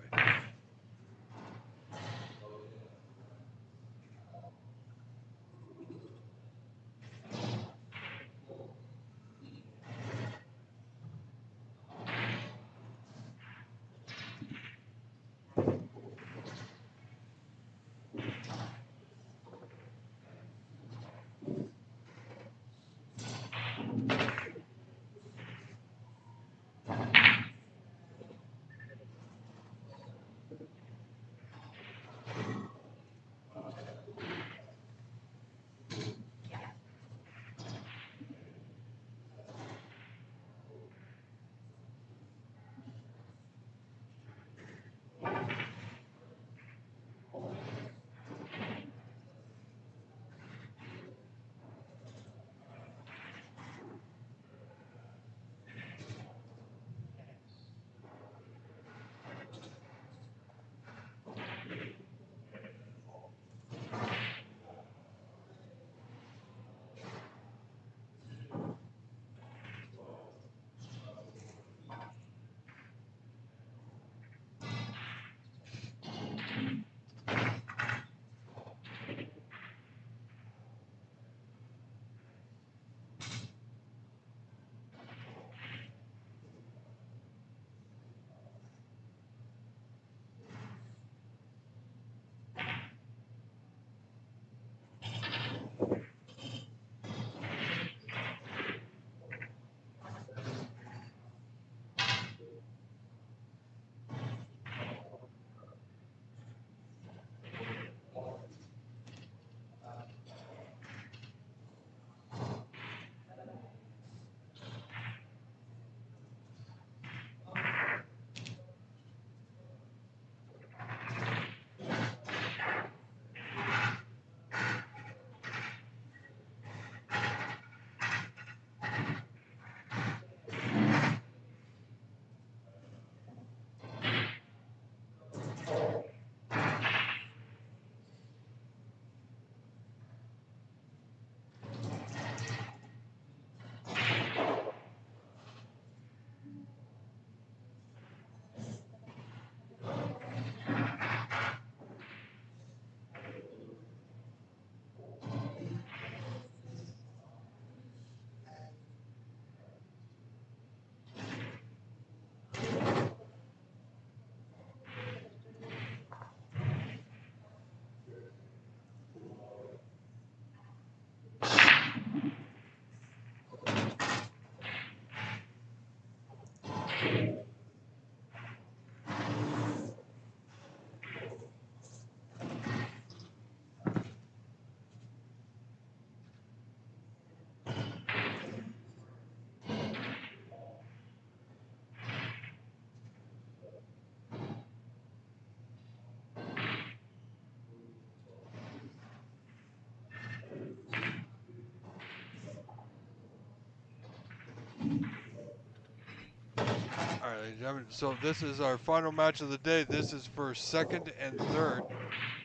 ladies and gentlemen. So this is our final match of the day. This is for second and third.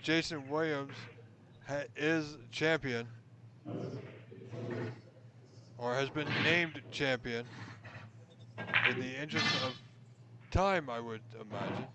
Jason Williams is champion, or has been named champion. In the interest of time, I would imagine.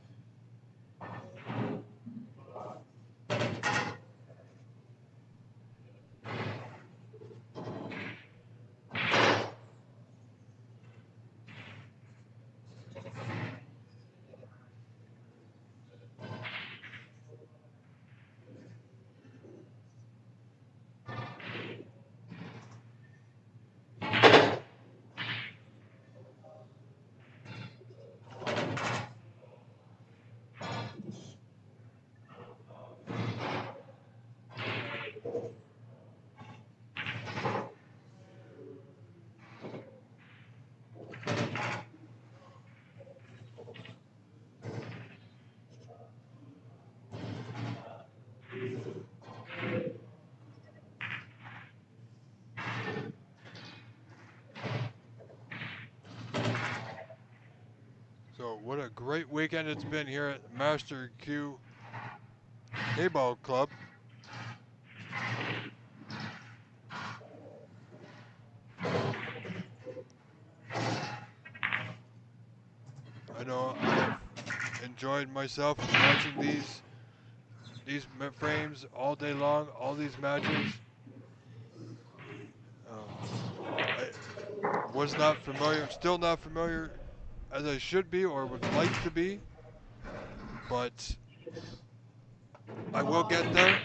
So what a great weekend it's been here at Master Q Heyball Club. I know I've enjoyed myself watching these frames all day long, all these matches. I was not familiar, still not familiar as I should be or would like to be, but I will get there.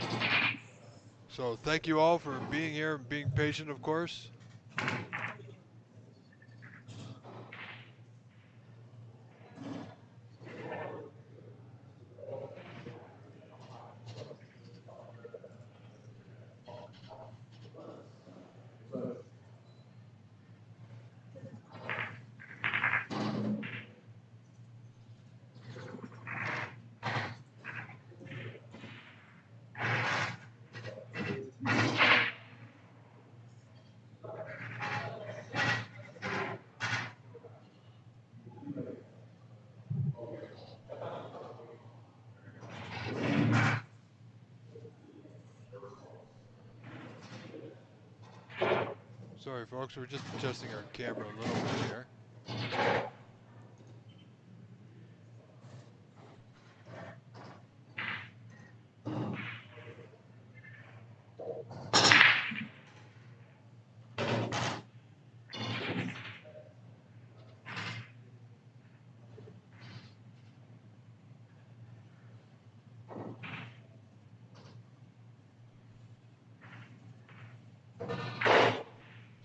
So thank you all for being here and being patient, of course. Sorry, folks, we're just adjusting our camera a little bit here.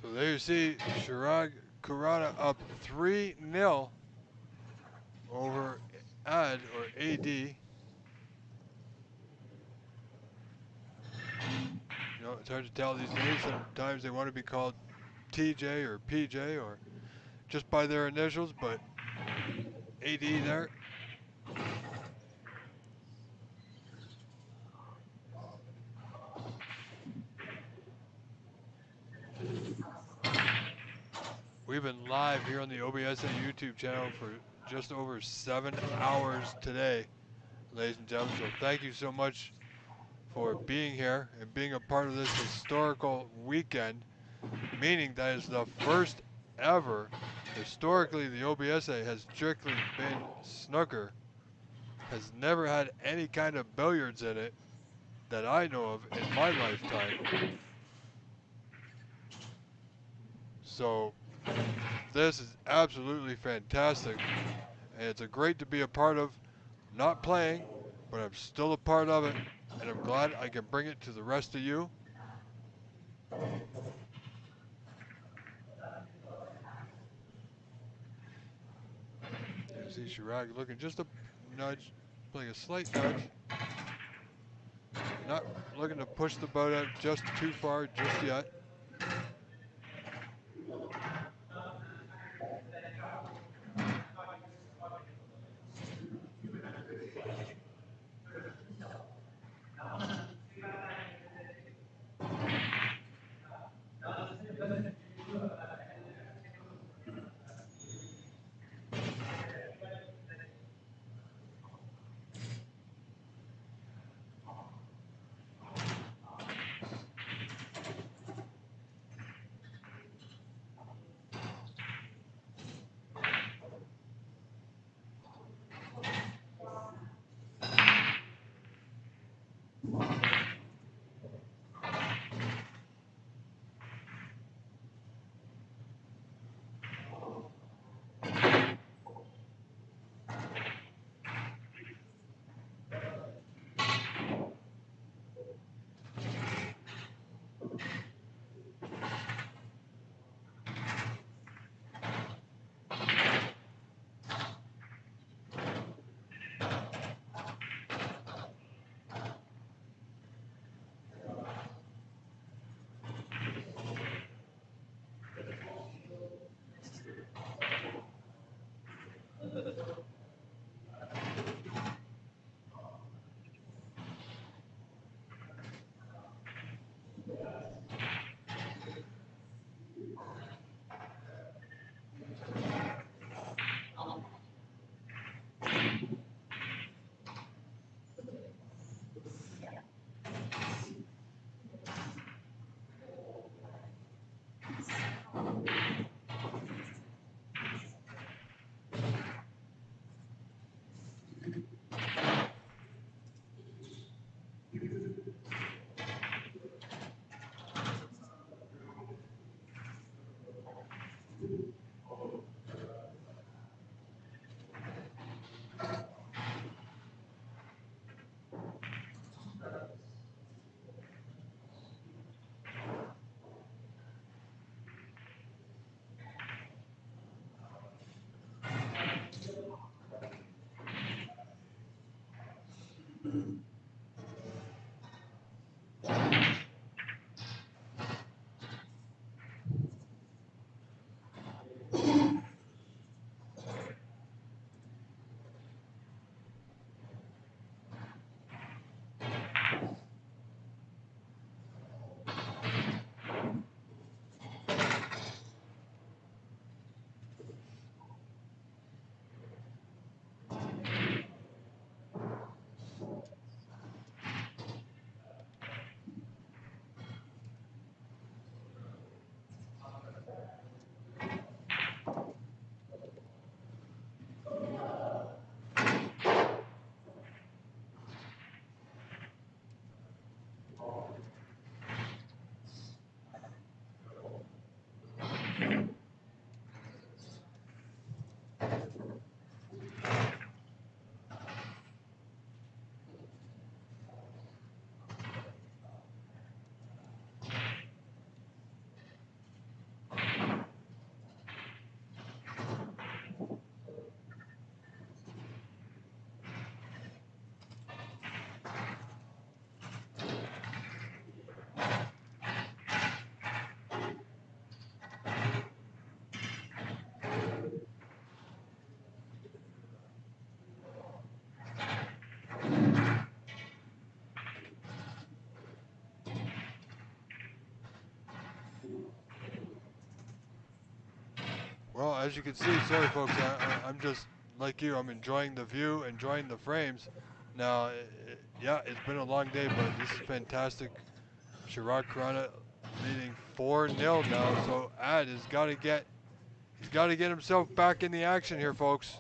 So there you see Chirag Kurata up 3-0 over AD or AD. You know, it's hard to tell these days. Sometimes they want to be called TJ or PJ or just by their initials, but AD there. We've been live here on the OBSA YouTube channel for just over 7 hours today, ladies and gentlemen. So thank you so much for being here and being a part of this historical weekend, meaning that is the first ever. Historically, the OBSA has strictly been snooker, has never had any kind of billiards in it that I know of in my lifetime. So this is absolutely fantastic, and it's a great to be a part of. Not playing, but I'm still a part of it, and I'm glad I can bring it to the rest of you. You see Chirag looking just a nudge, playing a slight nudge. Not looking to push the boat out just too far just yet. Well, as you can see, sorry folks, I'm just like you. I'm enjoying the view, enjoying the frames. Now, yeah, it's been a long day, but this is fantastic. Sherrod Corona leading 4-0 now, so Ad has got to get himself back in the action here, folks.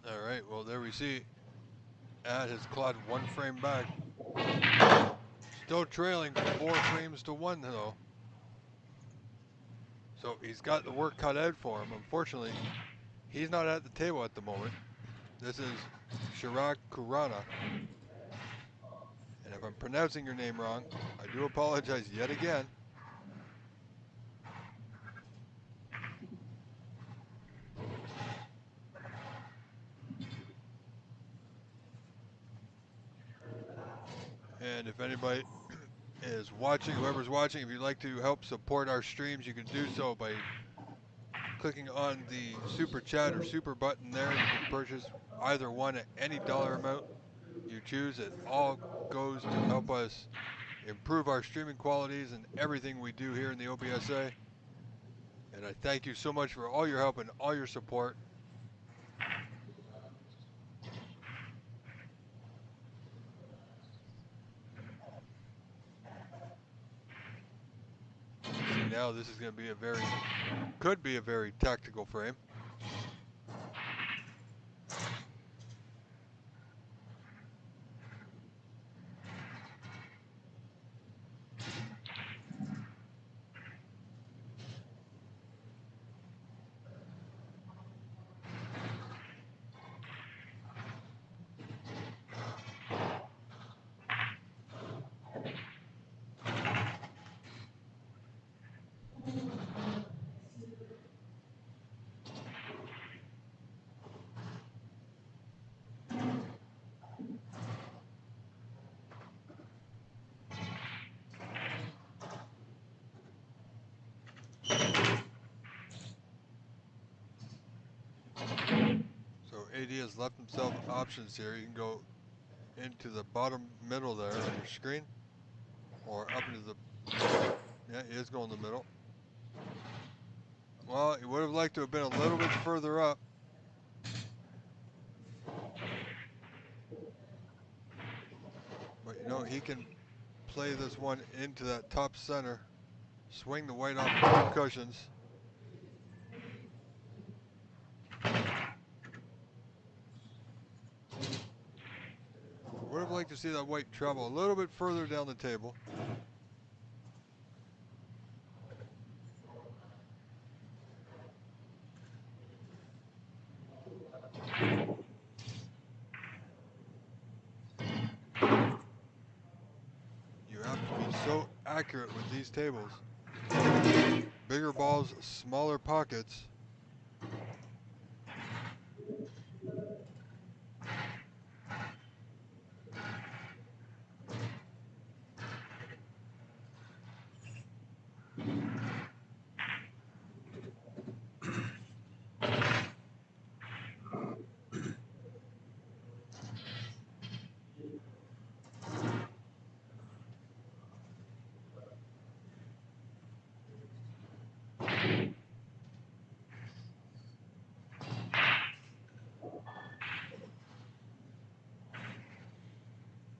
All right, well, there we see Ad has clawed 1 frame back. Still trailing 4 frames to 1, though. So he's got the work cut out for him. Unfortunately, he's not at the table at the moment. This is Chirag Khurana. And if I'm pronouncing your name wrong, I do apologize yet again. And if anybody is watching, whoever's watching, if you'd like to help support our streams, you can do so by clicking on the super chat or super button there. You can purchase either one at any dollar amount you choose. It all goes to help us improve our streaming qualities and everything we do here in the OBSA. And I thank you so much for all your help and all your support. See, now this is going to be could be a very tactical frame. AD has left himself options here. You can go into the bottom middle there on your screen, or up into the, yeah, he is going in the middle. Well, he would have liked to have been a little bit further up. But you know, he can play this one into that top center, swing the white off the 2 cushions. Would have liked to see that white travel a little bit further down the table. You have to be so accurate with these tables. Bigger balls, smaller pockets.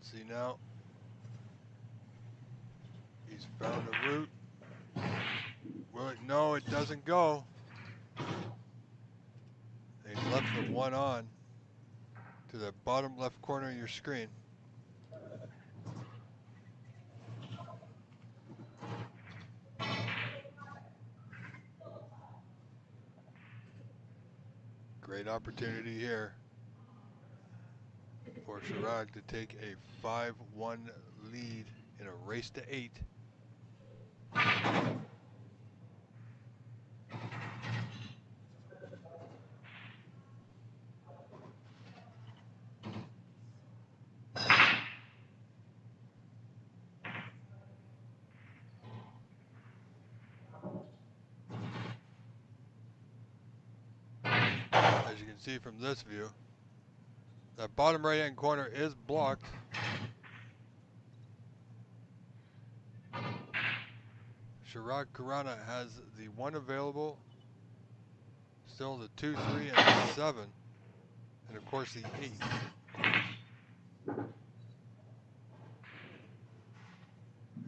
See now, he's found a route. Will it? No, it doesn't go. He's left the 1 on to the bottom left corner of your screen. Great opportunity here for Chirag to take a 5-1 lead in a race to 8. As you can see from this view, that bottom right hand corner is blocked. Chirag Khurana has the 1 available, still the 2, 3, and 7, and of course the 8.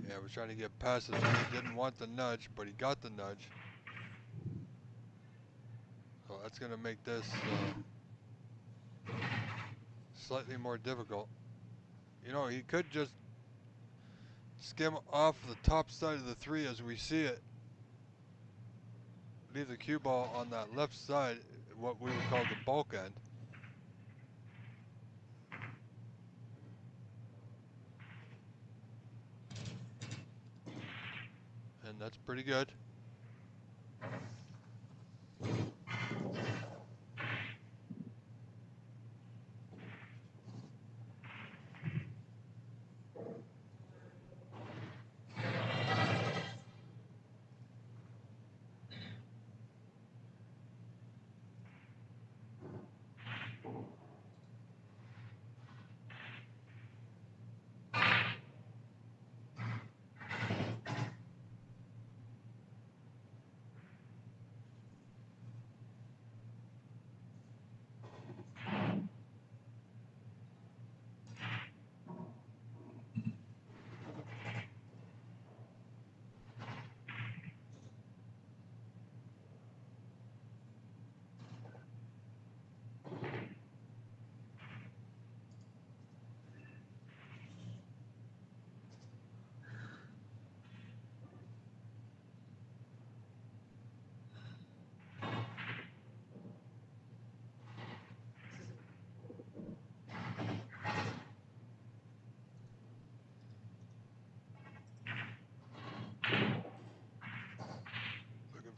Yeah, I was trying to get past this. He didn't want the nudge, but he got the nudge. So that's going to make this slightly more difficult. You know, he could just skim off the top side of the 3 as we see it. Leave the cue ball on that left side, what we would call the bulk end. And that's pretty good.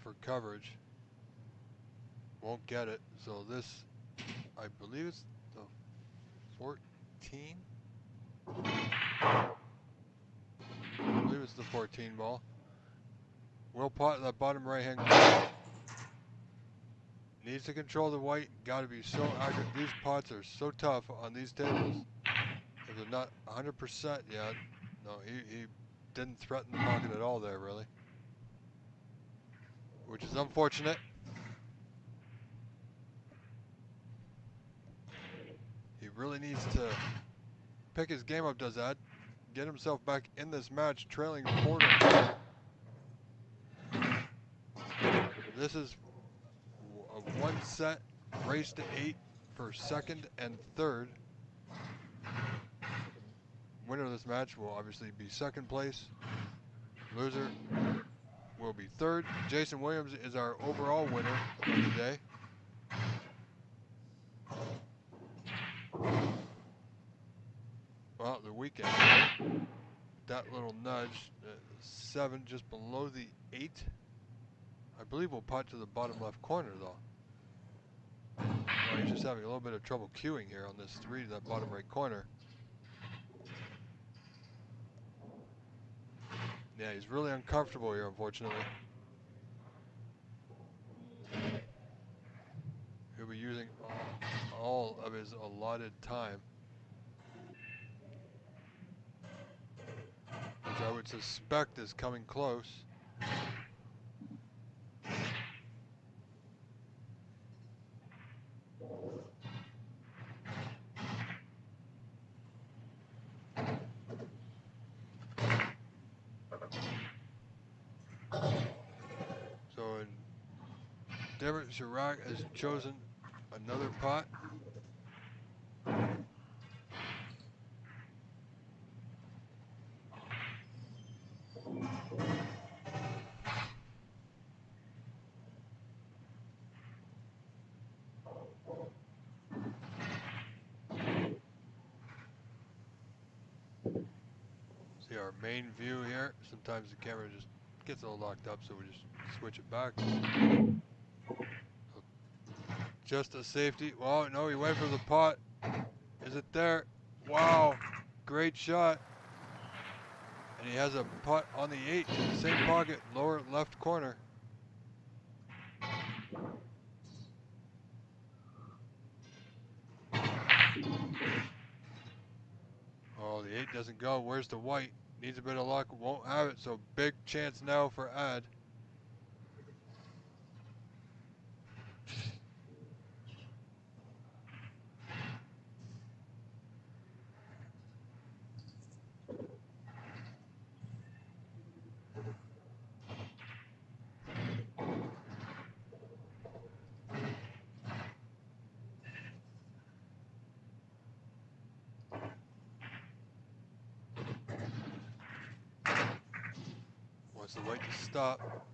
For coverage, won't get it. So this, I believe it's the 14. I believe it's the 14 ball. Will pot that bottom right hand corner. Needs to control the white. Got to be so accurate. These pots are so tough on these tables. If they're not 100% yet, no, he didn't threaten the pocket at all there, really. Which is unfortunate. He really needs to pick his game up, does that. Get himself back in this match, trailing 4-1. This is a 1-set race to 8 for second and third. Winner of this match will obviously be second place. Loser will be third. Jason Williams is our overall winner of the day. Well, the weekend, that little nudge, 7 just below the 8. I believe we'll pot to the bottom left corner though. Well, he's just having a little bit of trouble cueing here on this 3 to that bottom right corner. Yeah, he's really uncomfortable here, unfortunately. He'll be using all of his allotted time, which I would suspect is coming close. So Deborah Chirac has chosen another pot. See our main view here. Sometimes the camera just gets all locked up, so we just switch it back. Just a safety. Well, no, he went for the pot. Is it there? Wow, great shot. And he has a putt on the 8 in the same pocket, lower left corner. Oh, the 8 doesn't go. Where's the white? Needs a bit of luck. Won't have it, so big chance now for Ad. Wants the white to stop.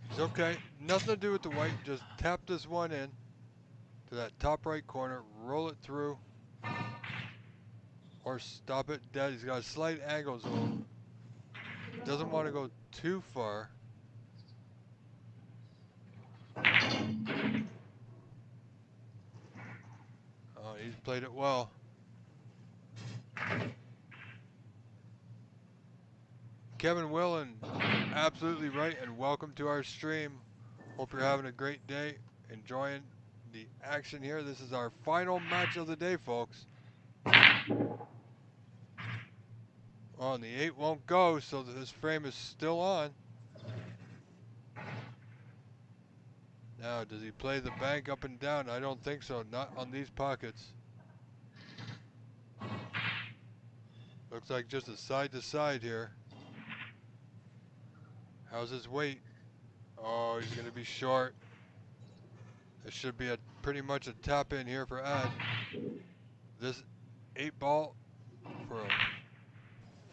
He's okay. Nothing to do with the white. Just tap this one in to that top right corner. Roll it through. Or stop it dead. He's got a slight angle, so doesn't want to go too far. Oh, he's played it well. Kevin Willen, absolutely right, and welcome to our stream. Hope you're having a great day, enjoying the action here. This is our final match of the day, folks. Oh, and the 8 won't go, so this frame is still on. Now, does he play the bank up and down? I don't think so, not on these pockets. Looks like just a side to side here. How's his weight? Oh, he's going to be short. It should be pretty much a tap in here for Ed. This 8 ball for a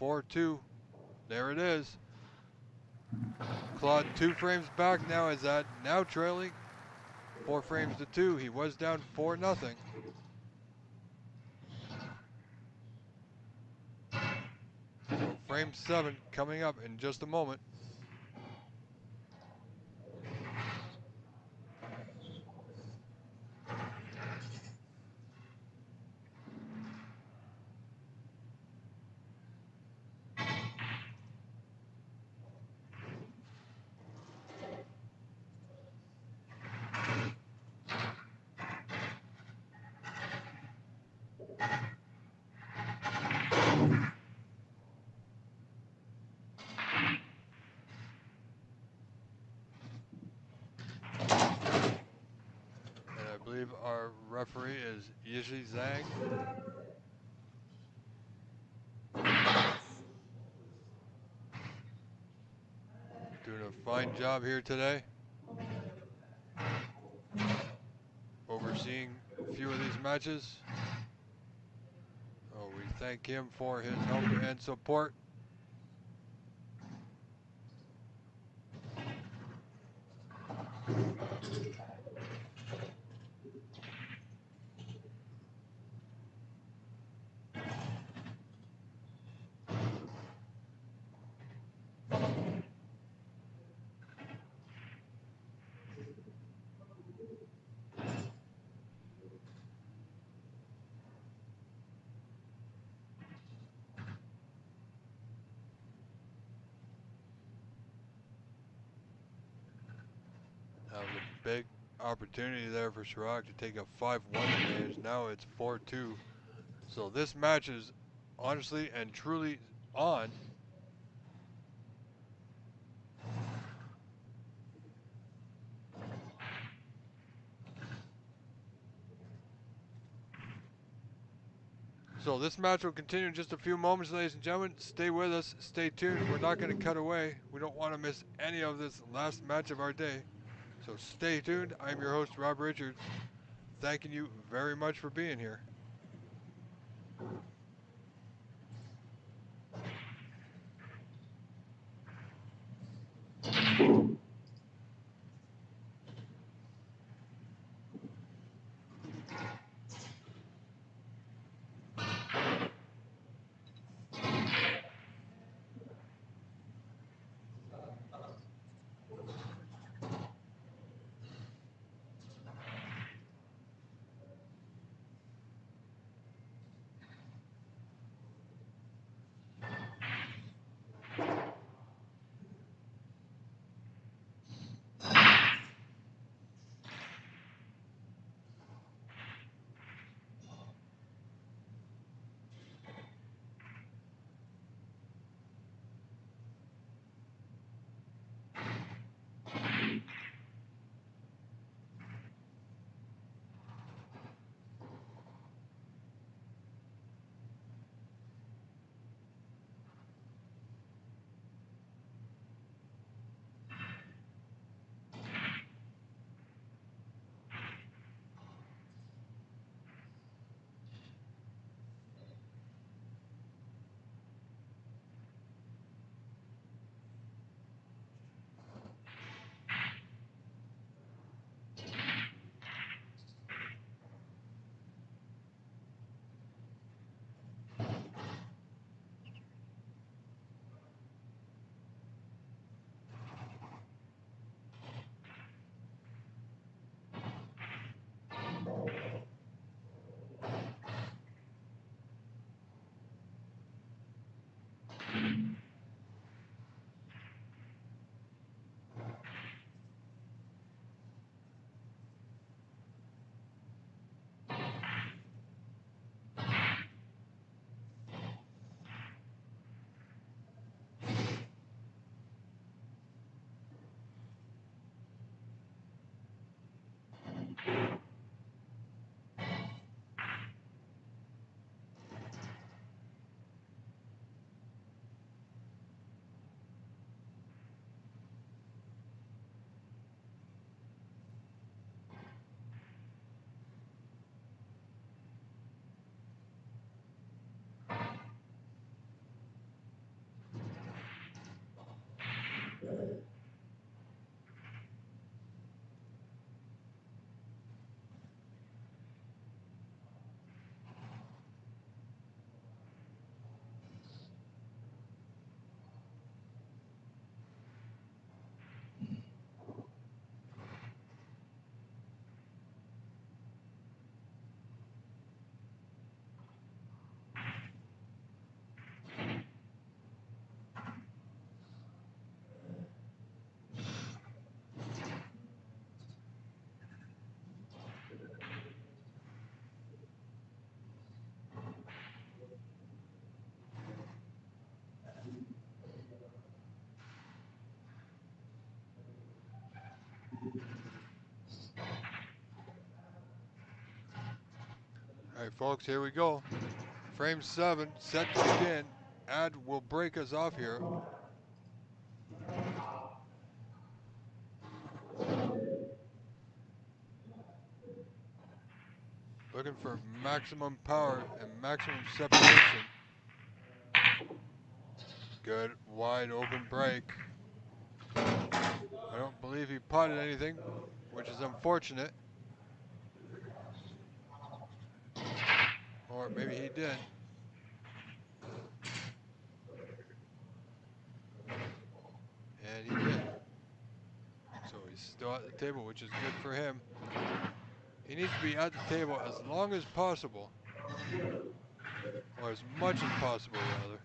4-2. There it is. Claude 2 frames back now as Ed now trailing 4 frames to 2. He was down 4-0. So frame 7 coming up in just a moment. I believe our referee is Yishi Zhang. Doing a fine job here today. Overseeing a few of these matches. Oh, we thank him for his help and support. That was a big opportunity there for Chirac to take a 5-1 advantage. Now it's 4-2. So this match is honestly and truly on. So this match will continue in just a few moments, ladies and gentlemen. Stay with us, stay tuned. We're not going to cut away. We don't want to miss any of this last match of our day. So stay tuned. I'm your host, Rob Richards. Thanking you very much for being here. All right, folks, here we go. Frame 7, set to begin. Ad will break us off here. Looking for maximum power and maximum separation. Good, wide open break. I don't believe he potted anything, which is unfortunate. Or maybe he did. And he did. So he's still at the table, which is good for him. He needs to be at the table as long as possible. Or as much as possible, rather.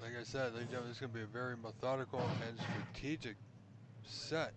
Like I said, ladies and gentlemen, this is going to be a very methodical and strategic set.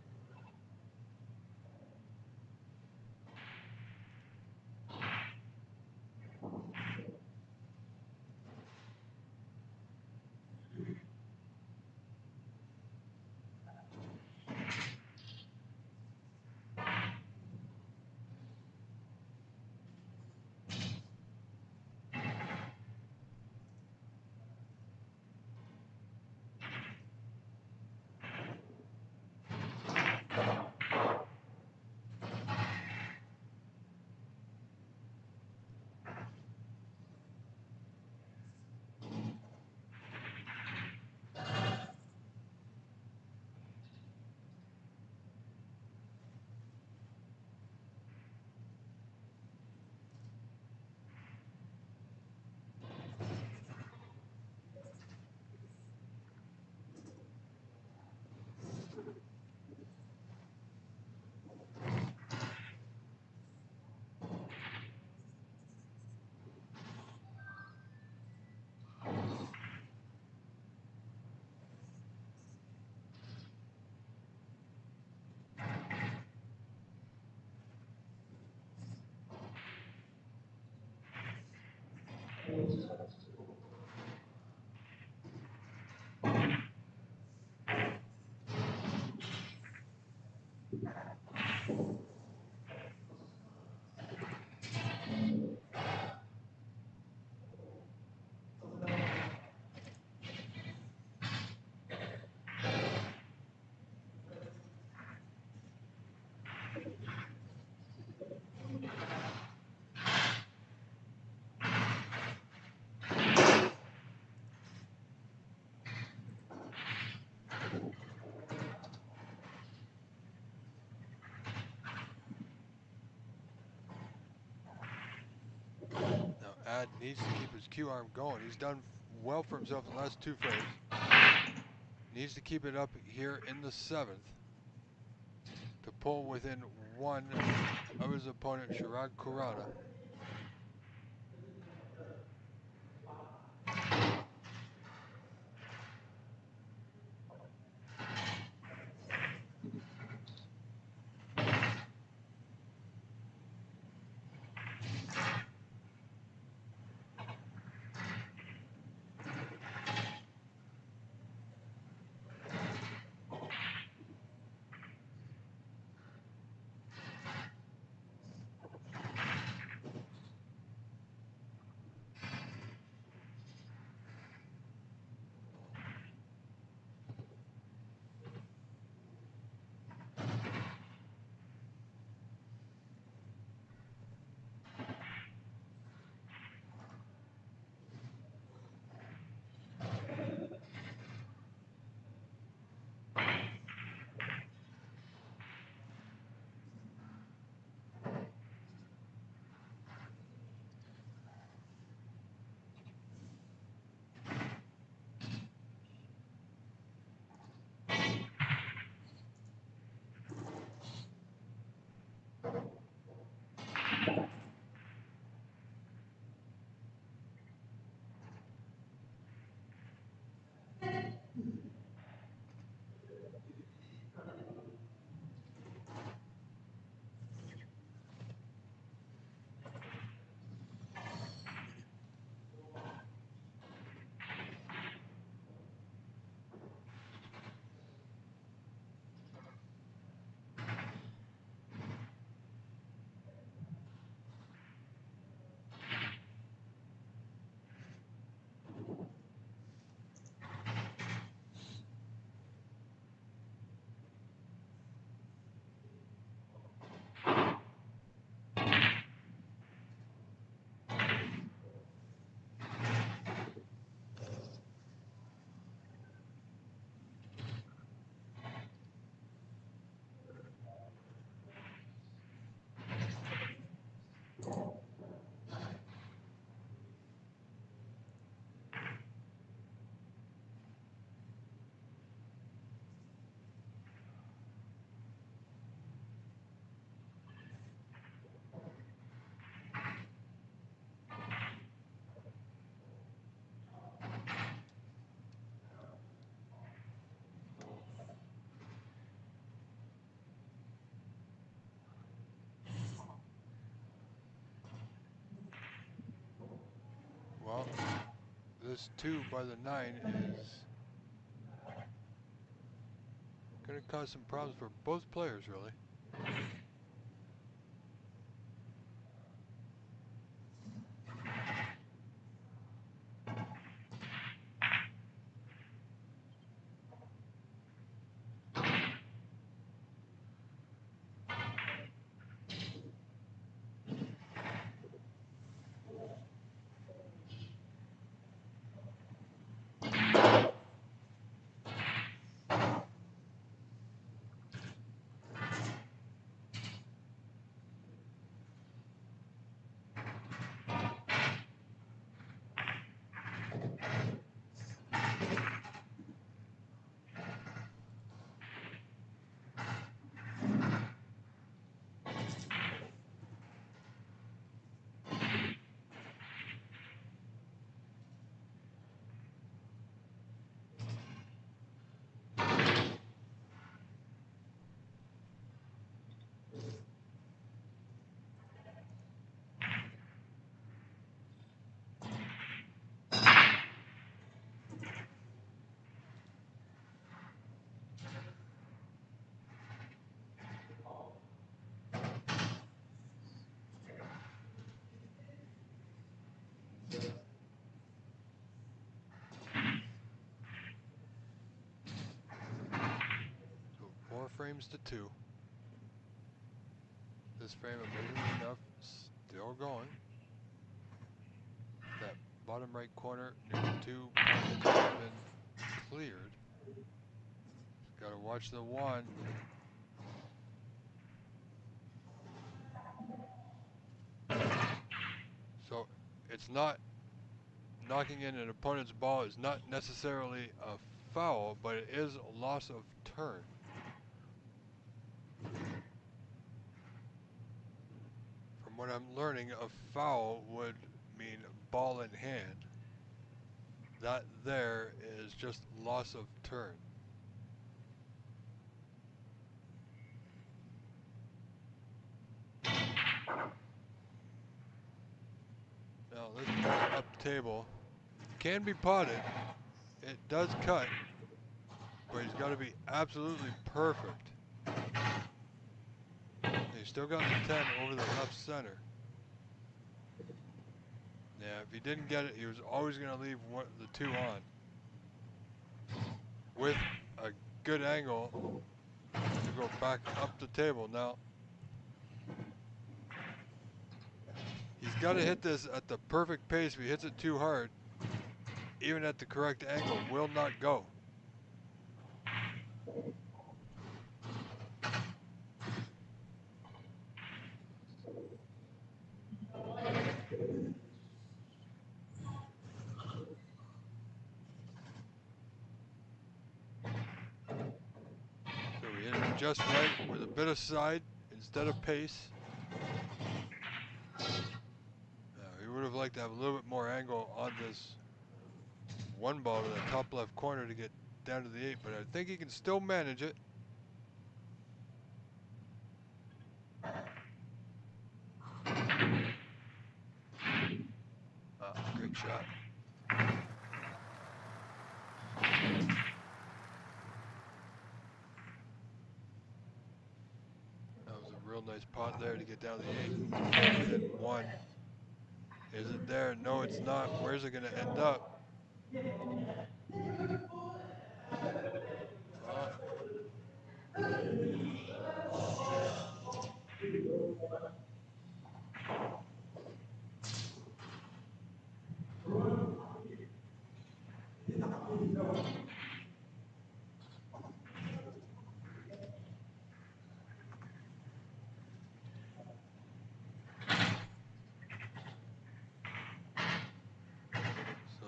Ad needs to keep his Q arm going. He's done well for himself in the last 2 frames. Needs to keep it up here in the 7th to pull within 1 of his opponent, Shirag Kurana. Well, this 2 by the 9 is going to cause some problems for both players, really. frames to 2. This frame, amazingly enough, still going. That bottom right corner near the 2 pockets has been cleared. Got to watch the 1. So it's not knocking in an opponent's ball is not necessarily a foul, but it is a loss of turn. From what I'm learning, a foul would mean ball in hand. That there is just loss of turn. Now this ball up table can be potted. It does cut, but he's got to be absolutely perfect. He's still got the 10 over the left center. Yeah, if he didn't get it, he was always going to leave the 2 on. With a good angle to go back up the table. Now, he's got to hit this at the perfect pace. If he hits it too hard, even at the correct angle, will not go. So we hit it just right with a bit of side instead of pace. He would have liked to have a little bit more angle on this 1 ball to the top left corner to get down to the 8, but I think he can still manage it. Great shot. That was a real nice pot there to get down to the 8. And 1. Is it there? No, it's not. Where's it going to end up? So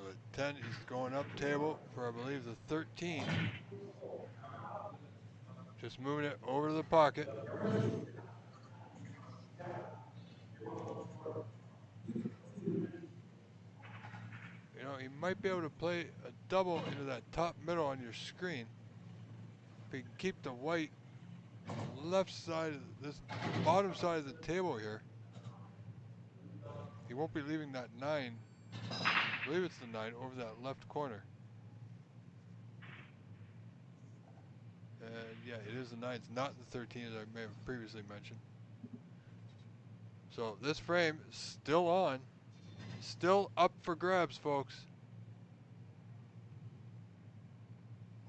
at 10, he's going up table for, I believe, the 13. Just moving it over to the pocket. You know, he might be able to play a double into that top middle on your screen. If he can keep the white on the left side of this bottom side of the table here, he won't be leaving that 9. I believe it's the 9 over that left corner. And yeah, it is the 9. It's not the 13 as I may have previously mentioned. So this frame is still on. Still up for grabs, folks.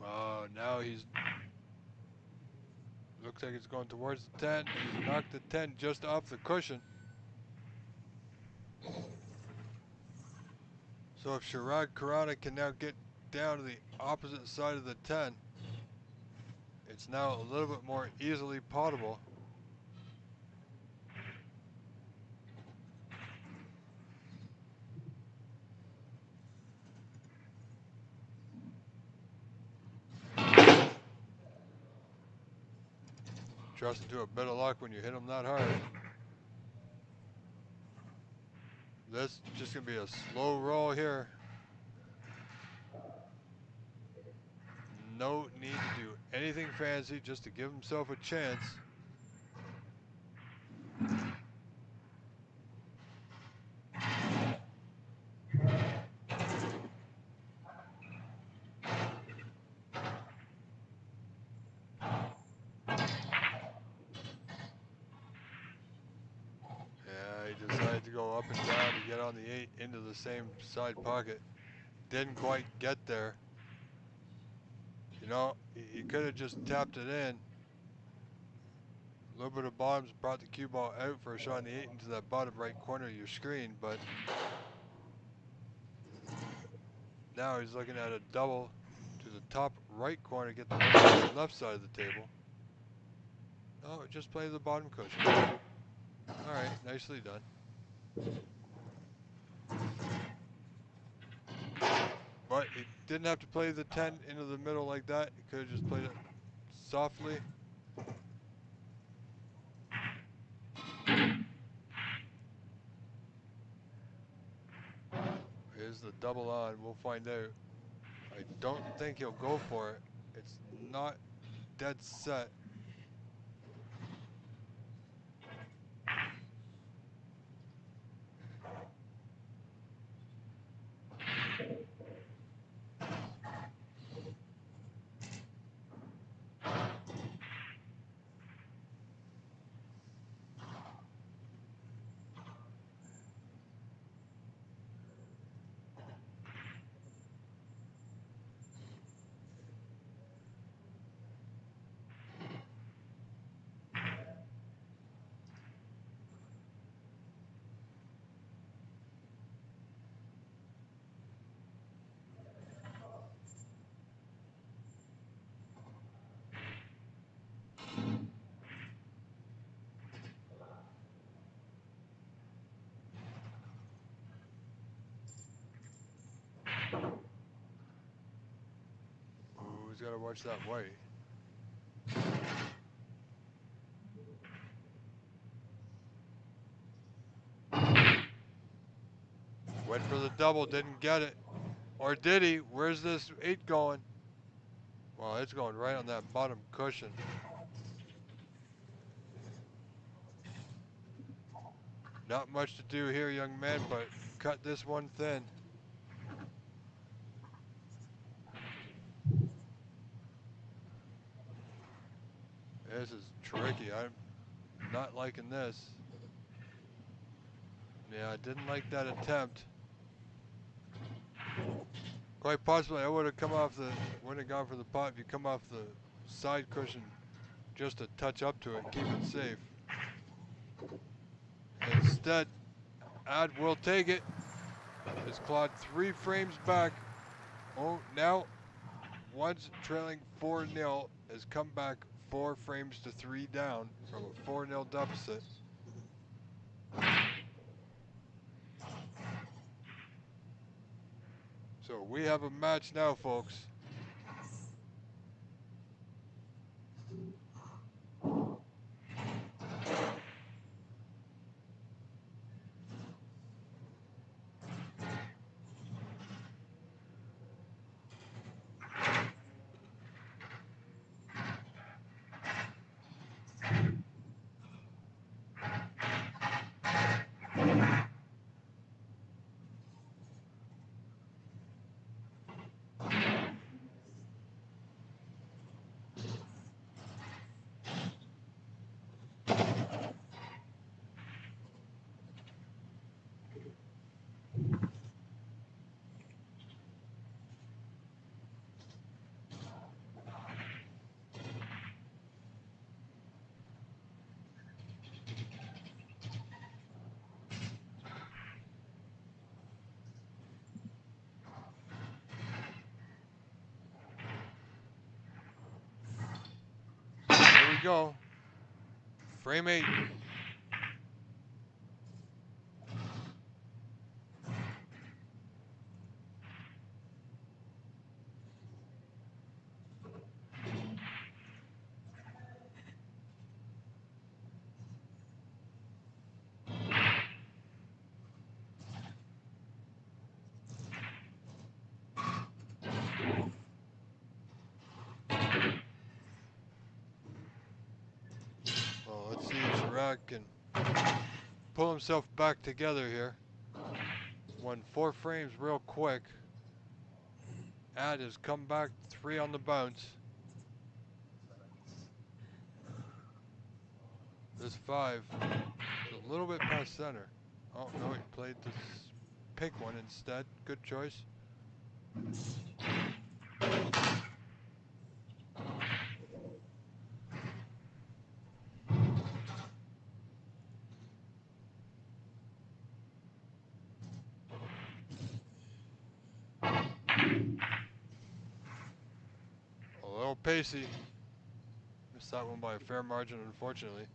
Wow, now he's... Looks like it's going towards the 10. He's knocked the 10 just off the cushion. So if Chirag Karana can now get down to the opposite side of the 10, it's now a little bit more easily potable. Trust into a bit of luck when you hit them that hard. This is just going to be a slow roll here. No need to do anything fancy, just to give himself a chance. He decided to go up and down to get on the 8 into the same side pocket. Didn't quite get there. You know, he could have just tapped it in little bit of bottoms brought the cue ball out for a shot in the 8 into that bottom right corner of your screen, but now he's looking at a double to the top right corner, get the left side of the table. Oh, just play the bottom cushion. Alright, nicely done. But he didn't have to play the 10 into the middle like that. He could have just played it softly. Here's the double on. We'll find out. I don't think he'll go for it. It's not dead set. Ooh, he's got to watch that white. Went for the double, didn't get it. Or did he? Where's this 8 going? Well, it's going right on that bottom cushion. Not much to do here, young man, but cut this one thin. This is tricky. I'm not liking this. Yeah, I didn't like that attempt. Quite possibly I would have come off the, wouldn't have gone for the pot if you come off the side cushion just to touch up to it, keep it safe. Instead, Ad will take it. Has clawed 3 frames back. Oh, now once trailing 4-0 has come back 4 frames to 3 down from a 4-0 deficit. So we have a match now, folks. Here we go. Frame 8. Well, let's see if Chirac can pull himself back together here. Won 4 frames real quick. Ad has come back 3 on the bounce. This 5 is a little bit past center. Oh no, he played this pink one instead. Good choice. pacey. Missed that one by a fair margin, unfortunately.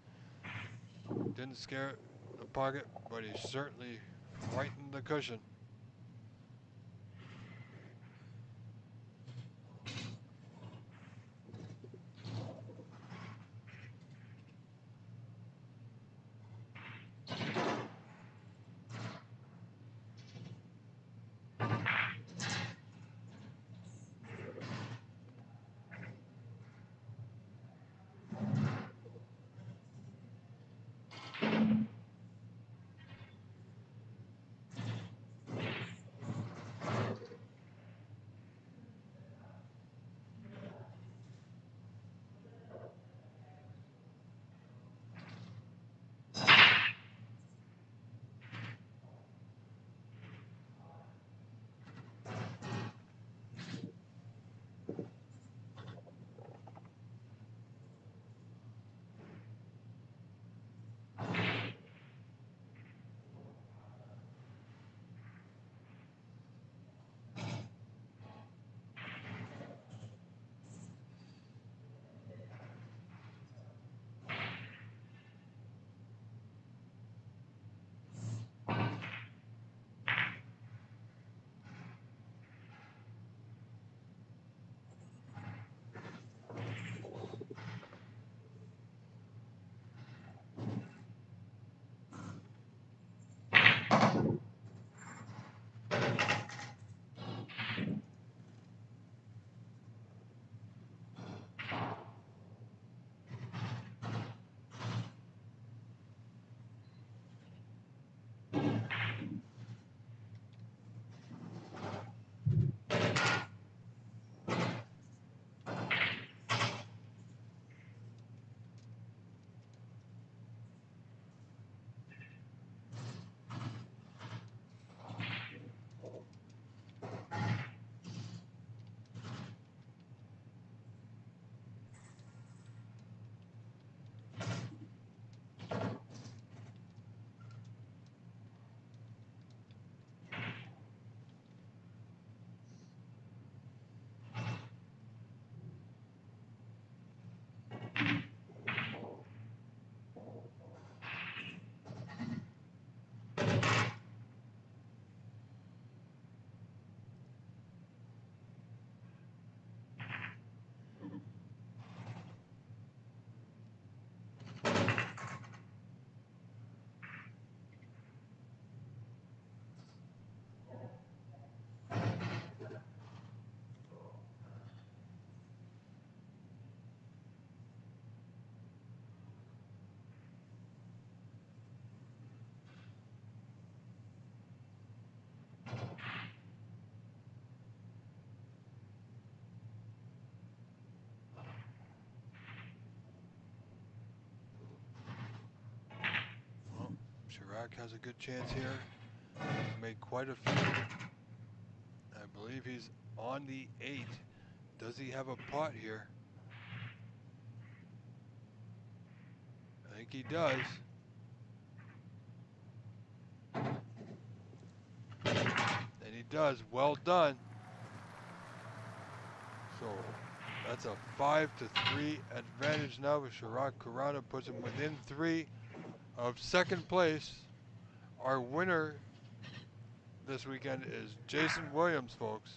Didn't scare the pocket, but he certainly frightened the cushion. Chirac has a good chance here. He's made quite a few. I believe he's on the 8. Does he have a pot here? I think he does. And he does. Well done. So that's a 5-3 advantage now with Chirac. Corrado puts him within 3 of second place. Our winner this weekend is Jason Williams, folks.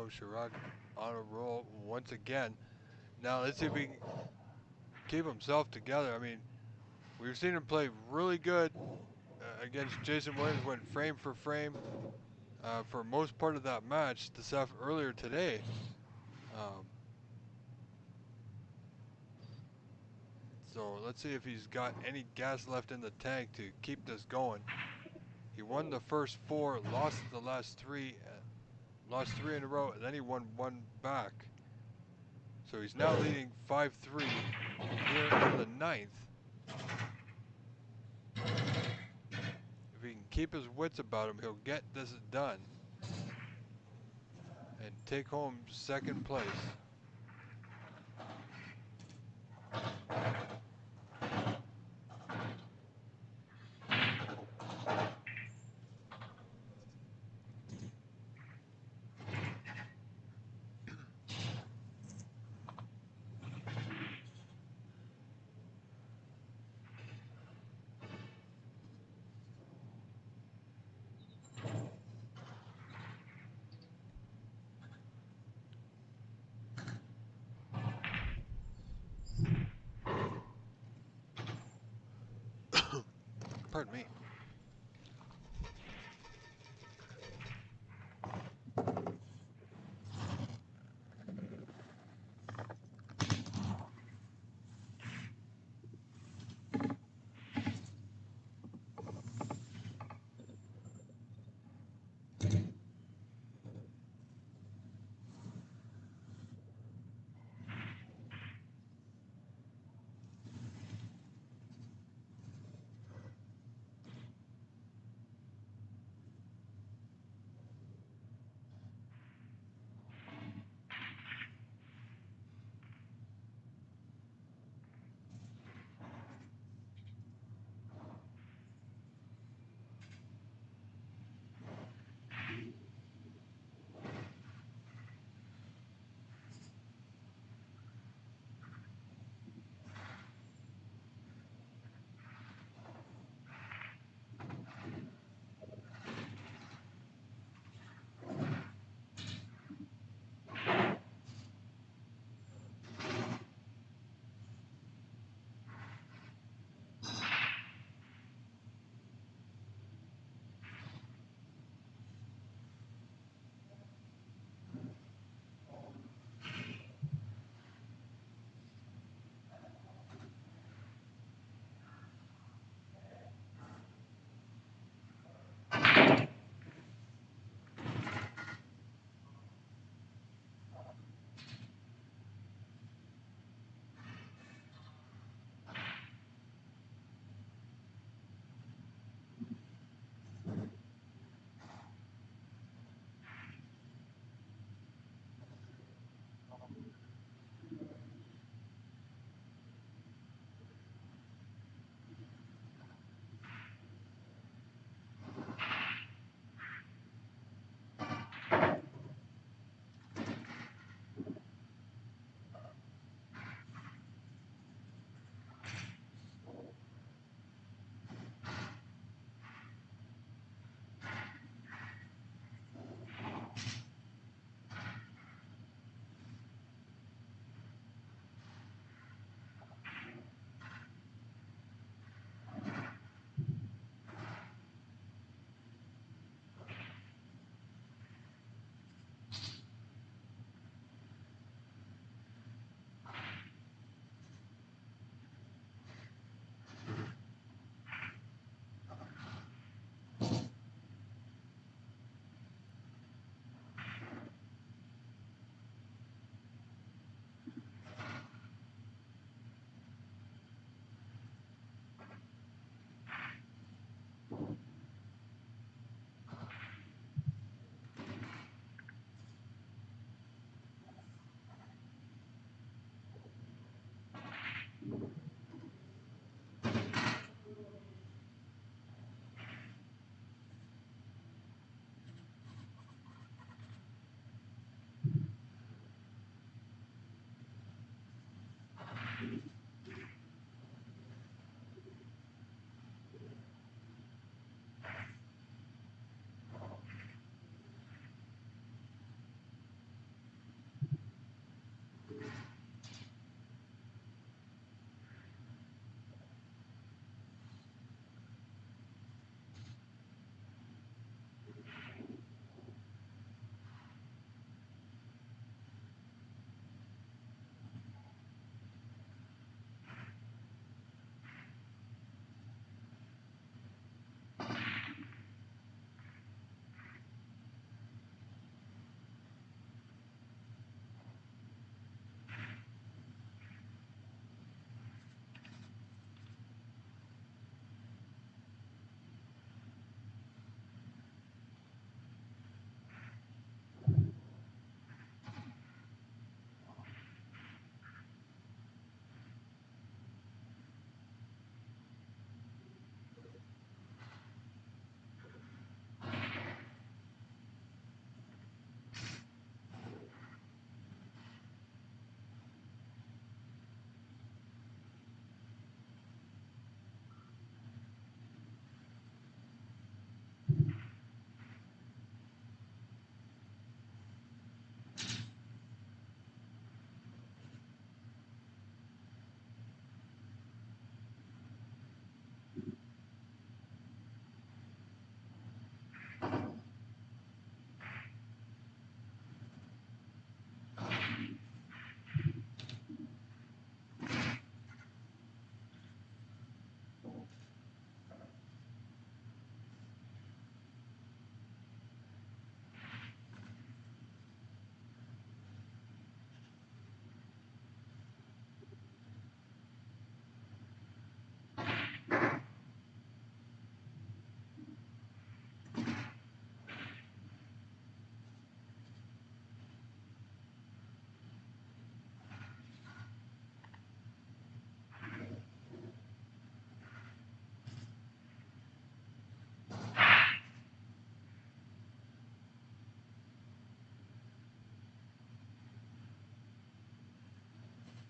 Chirac on a roll once again. Now let's see if he can keep himself together. I mean, we've seen him play really good against Jason Williams, went frame for frame for most part of that match earlier today. So let's see if he's got any gas left in the tank to keep this going. He won the first 4, lost the last 3, lost 3 in a row, and then he won 1 back. So he's now leading 5-3 here in the 9th. If he can keep his wits about him, he'll get this done and take home 2nd place. Pardon me.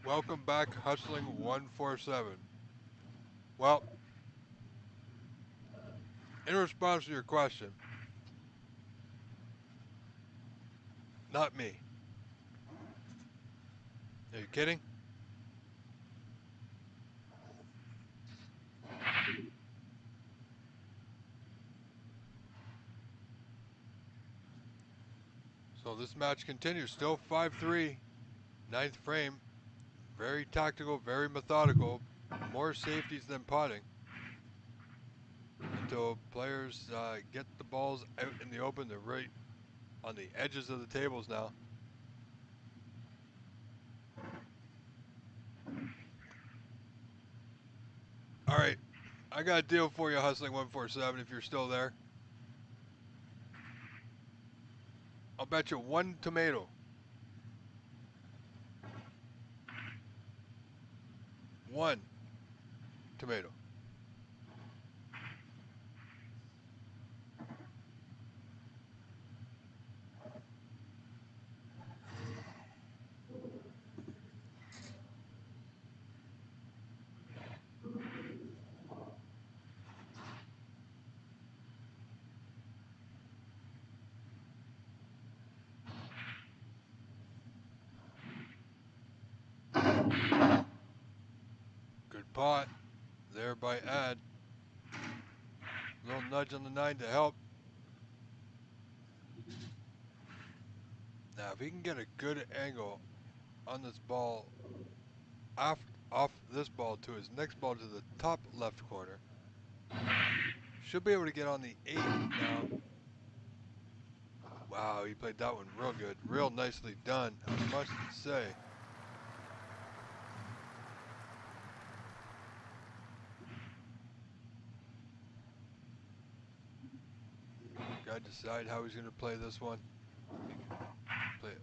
Welcome back, Hustling 147. Well, in response to your question, not me. Are you kidding? So this match continues, still 5-3, ninth frame. Very tactical, very methodical, more safeties than potting. Until players get the balls out in the open, they're right on the edges of the tables now. All right, I got a deal for you, Hustling 147, if you're still there. I'll bet you 1 tomato. 1 tomato. Good pot there by Ad. Little nudge on the 9 to help. Now, if he can get a good angle on this ball, off this ball to his next ball to the top left corner, should be able to get on the 8 now. Wow, he played that one real good. Real nicely done, I must say. Got to decide how he's going to play this one. Play it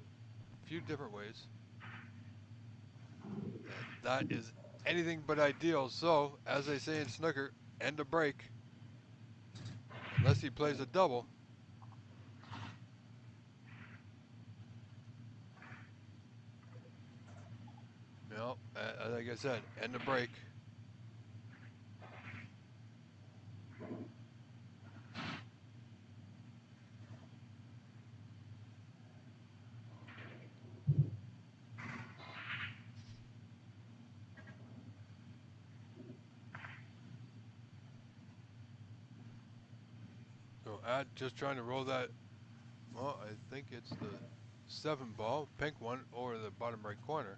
a few different ways. And that is anything but ideal. So, as they say in snooker, end a break. Unless he plays a double. You know, like I said, end a break. So Ad just trying to roll that, well, I think it's the 7 ball, pink one, over the bottom right corner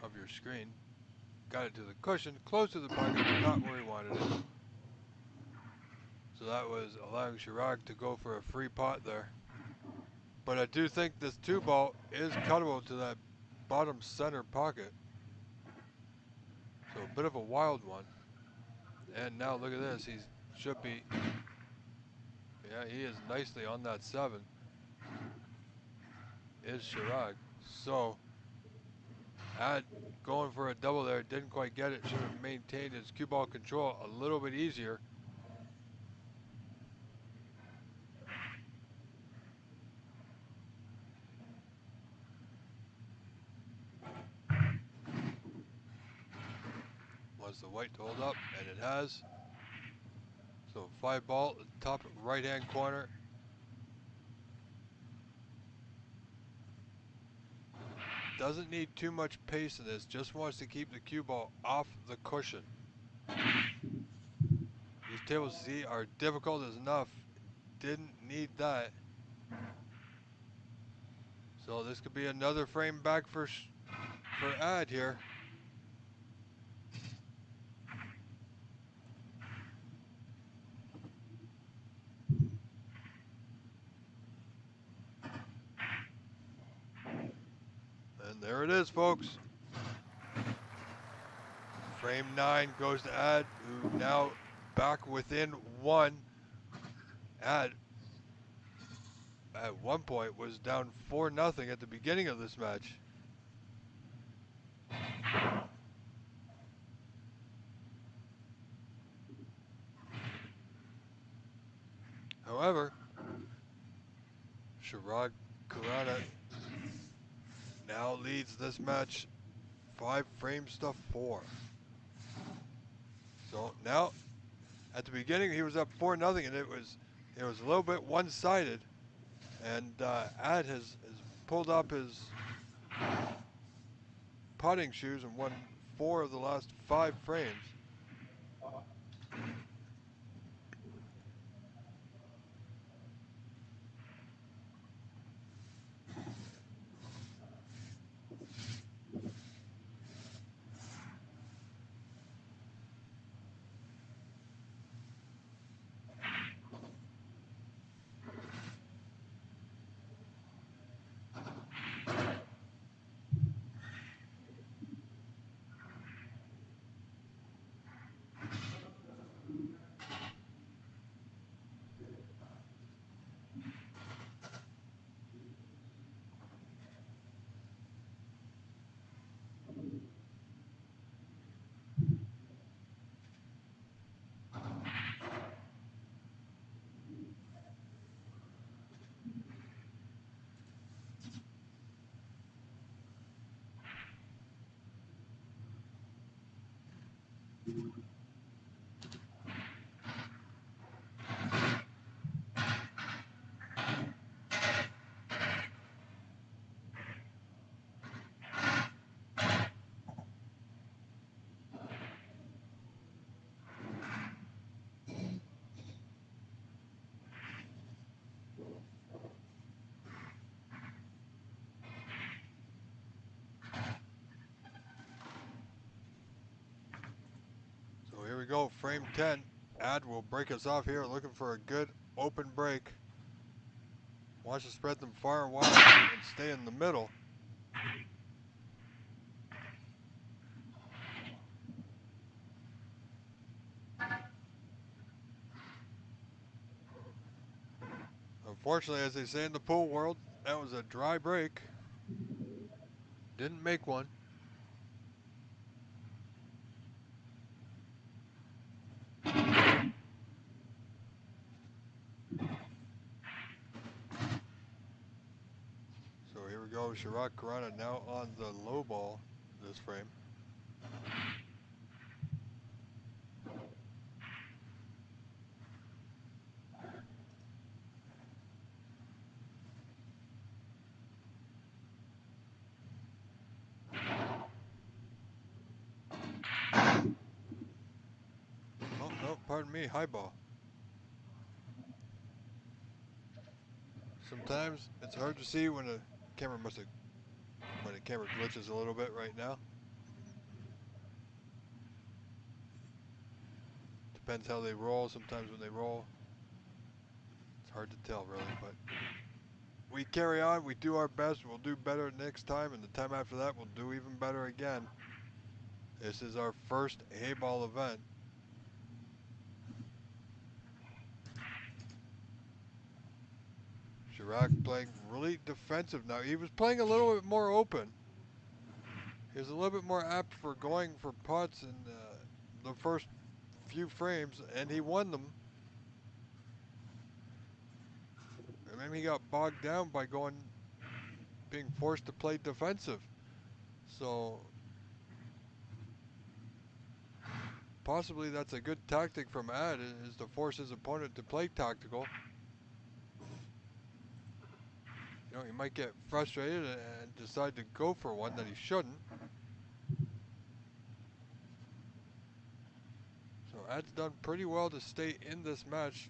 of your screen. Got it to the cushion, close to the pocket, but not where he wanted it. So that was allowing Chirag to go for a free pot there. But I do think this 2 ball is cuttable to that bottom center pocket. So a bit of a wild one. And now look at this, he should be, yeah, he is nicely on that 7. Is Chirag. So Ad going for a double there, didn't quite get it, should have maintained his cue ball control a little bit easier. Wants the white to hold up, and it has. So 5 ball, top right hand corner. Doesn't need too much pace in this, just wants to keep the cue ball off the cushion. These tables, see, are difficult as enough. Didn't need that. So this could be another frame back for Ad here. And there it is, folks. Frame 9 goes to Ad, who now back within 1. Ad at one point was down 4-0 at the beginning of this match. However, Chirag Karana now leads this match 5 frames to 4. So now, at the beginning, he was up 4-0, and it was a little bit one-sided. And Ad has pulled up his putting shoes and won 4 of the last 5 frames. So here we go, frame 10. Ad will break us off here, looking for a good open break. Wants to spread them far and wide and stay in the middle. Unfortunately, as they say in the pool world, that was a dry break. Didn't make one. So here we go, Chirac Corona now on the low ball this frame. Oh, no, pardon me, Heyball. Sometimes it's hard to see when the camera glitches a little bit right now. Depends how they roll. Sometimes when they roll, it's hard to tell really, but we carry on, we do our best, we'll do better next time, and the time after that we'll do even better again. This is our first Heyball event. Chirac playing really defensive now. He was playing a little bit more open. He was a little bit more apt for going for putts in the first few frames, and he won them. And then he got bogged down by being forced to play defensive. So possibly that's a good tactic from Ad, is to force his opponent to play tactical. You know, he might get frustrated and decide to go for one that he shouldn't. So Ad's done pretty well to stay in this match.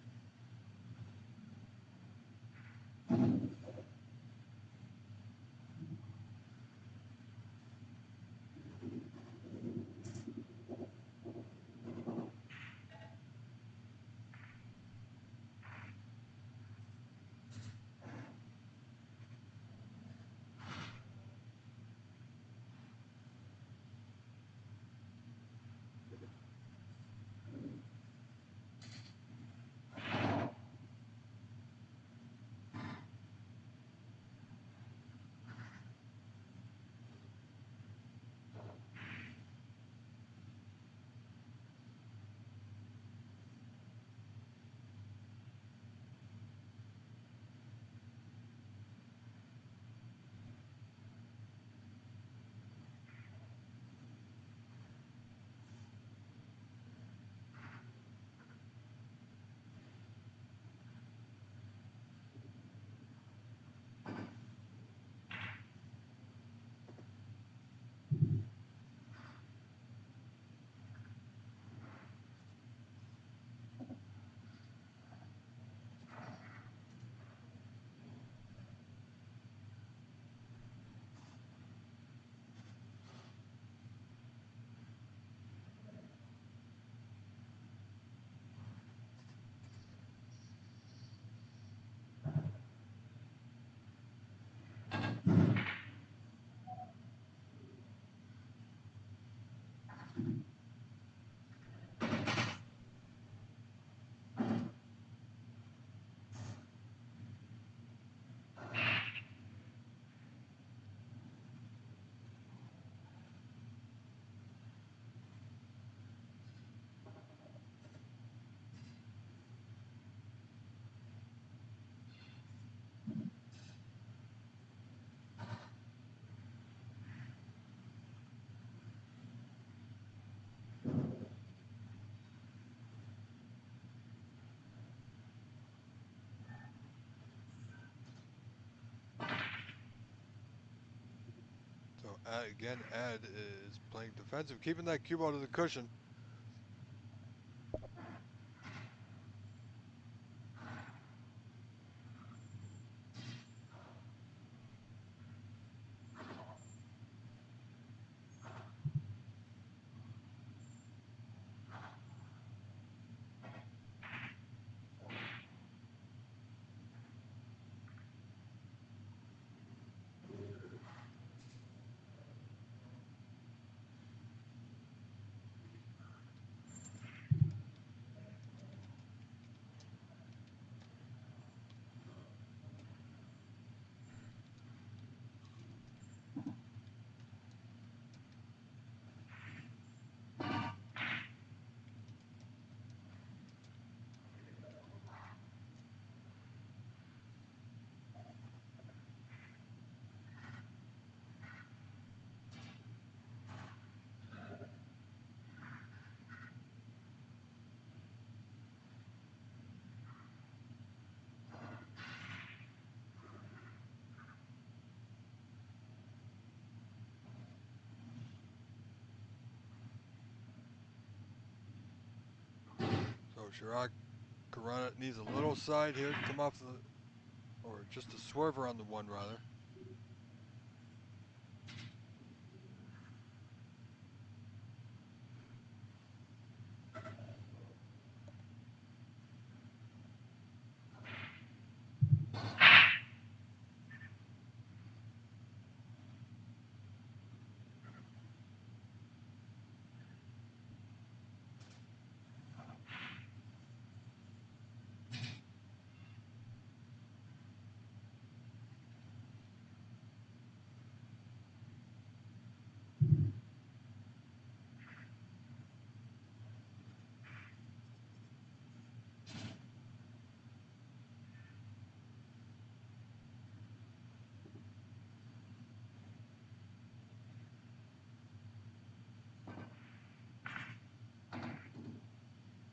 again, Ed is playing defensive, keeping that cue ball to the cushion. So Chirac Corona needs a little side here to come off the, or just a swerve around the one rather.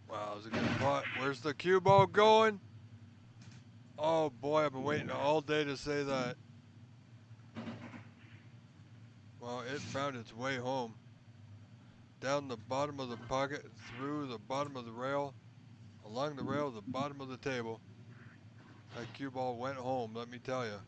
Wow, that was a good putt. Where's the cue ball going? Oh boy, I've been waiting all day to say that. Well, it found its way home. Down the bottom of the pocket, through the bottom of the rail, along the rail, the bottom of the table. That cue ball went home, let me tell you.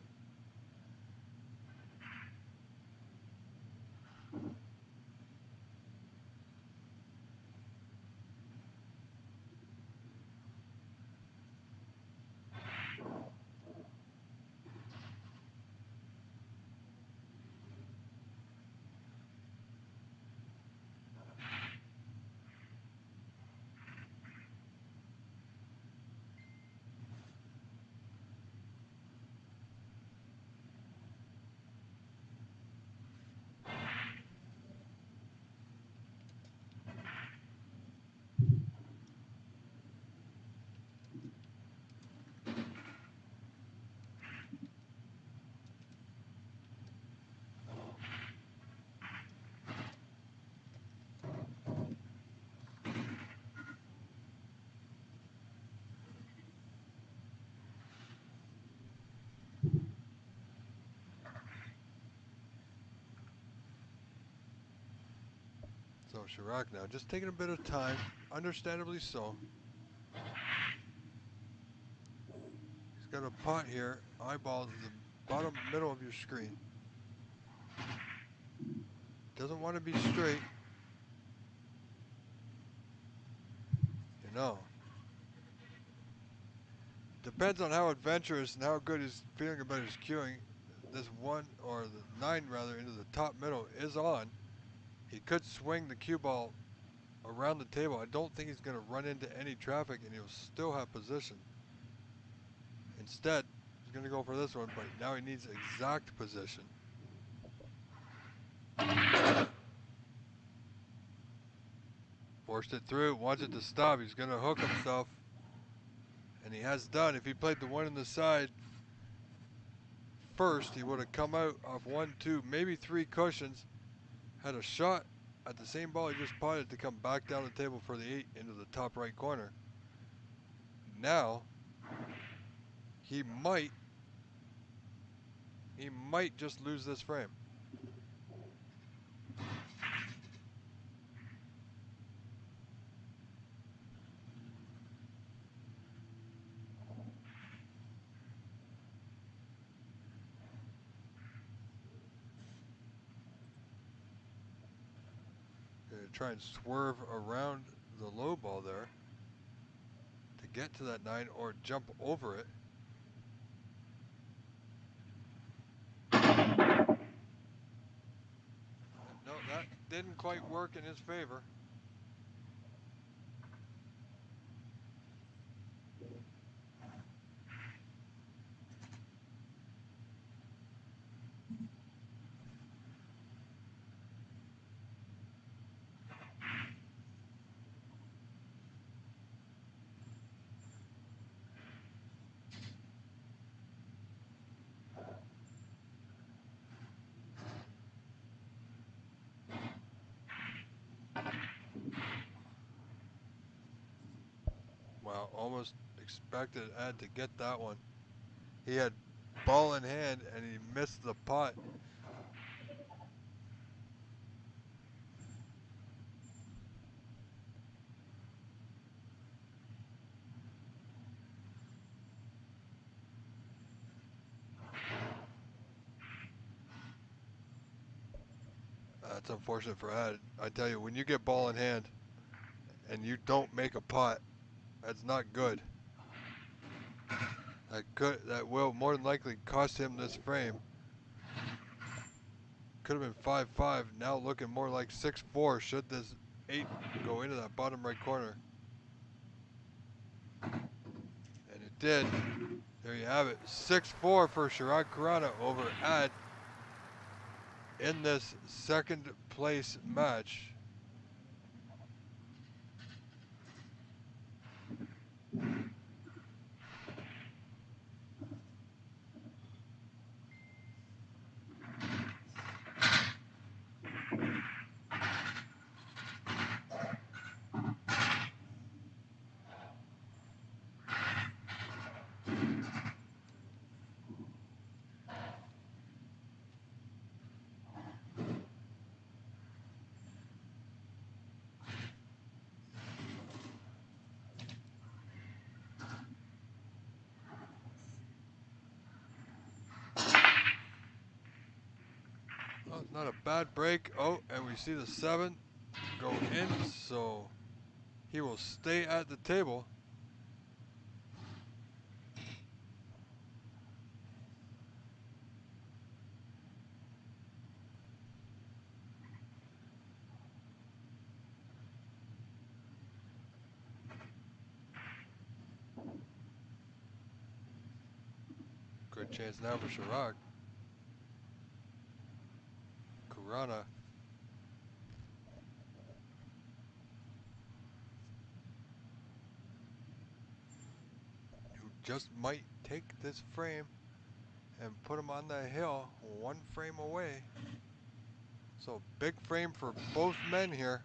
So Chirac now just taking a bit of time, understandably so. He's got a putt here, eyeball to the bottom middle of your screen. Doesn't want to be straight. You know. Depends on how adventurous and how good he's feeling about his cueing. This one, or the 9 rather, into the top middle is on. He could swing the cue ball around the table. I don't think he's going to run into any traffic and he'll still have position. Instead, he's going to go for this one, but now he needs exact position. Forced it through, wants it to stop. He's going to hook himself. And he has done. If he played the one in the side first, he would have come out off 1, 2, maybe 3 cushions. Had a shot at the same ball he just putted to come back down the table for the 8 into the top right corner. Now, he might just lose this frame. to try and swerve around the low ball there to get to that 9 or jump over it. No, that didn't quite work in his favor. Wow, almost expected Ed to get that one. He had ball in hand and he missed the putt. That's unfortunate for Ed. I tell you, when you get ball in hand and you don't make a putt, that's not good. That will more than likely cost him this frame. Could have been 5-5. Now looking more like 6-4 should this 8 go into that bottom right corner. And it did. There you have it. 6-4 for Sharad Khurana over Ed in this second place match. Oh, not a bad break. Oh, and we see the 7 go in, so he will stay at the table. Good chance now for Sharad Khurana. Who just might take this frame and put him on the hill, one frame away. So big frame for both men here.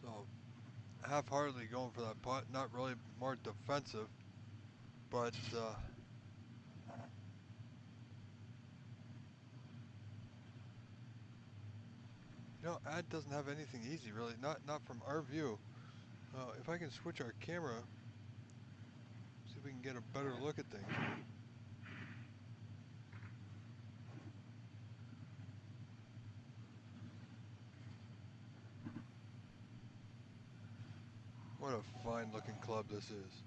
So half-heartedly going for that putt, not really, more defensive, but you know, Ad doesn't have anything easy really, not from our view. If I can switch our camera, see if we can get a better look at things. What a fine looking club this is.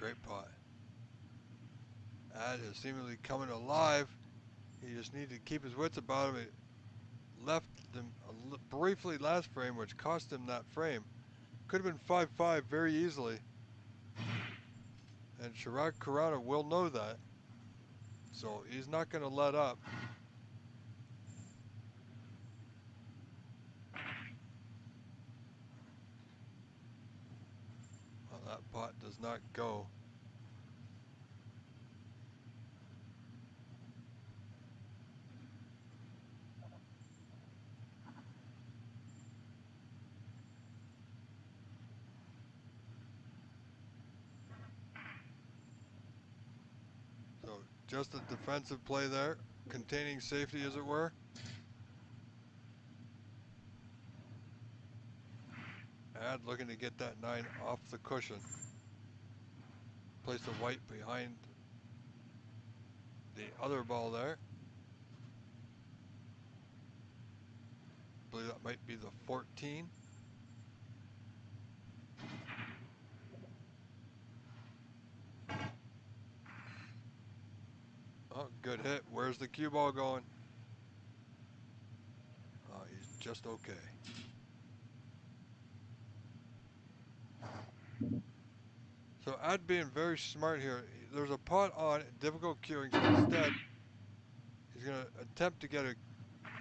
Great putt. Ad is seemingly coming alive. He just needed to keep his wits about him. It left him briefly last frame, which cost him that frame. Could have been 5-5 very easily. And Chirag Karana will know that. So he's not going to let up. Well, that putt does not go. So just a defensive play there, containing safety as it were. Ad looking to get that 9 off the cushion. Place the white behind the other ball there. I believe that might be the 14. Oh, good hit. Where's the cue ball going? Oh, he's just okay. So Ad being very smart here. There's a putt on, difficult cueing, so instead he's going to attempt to get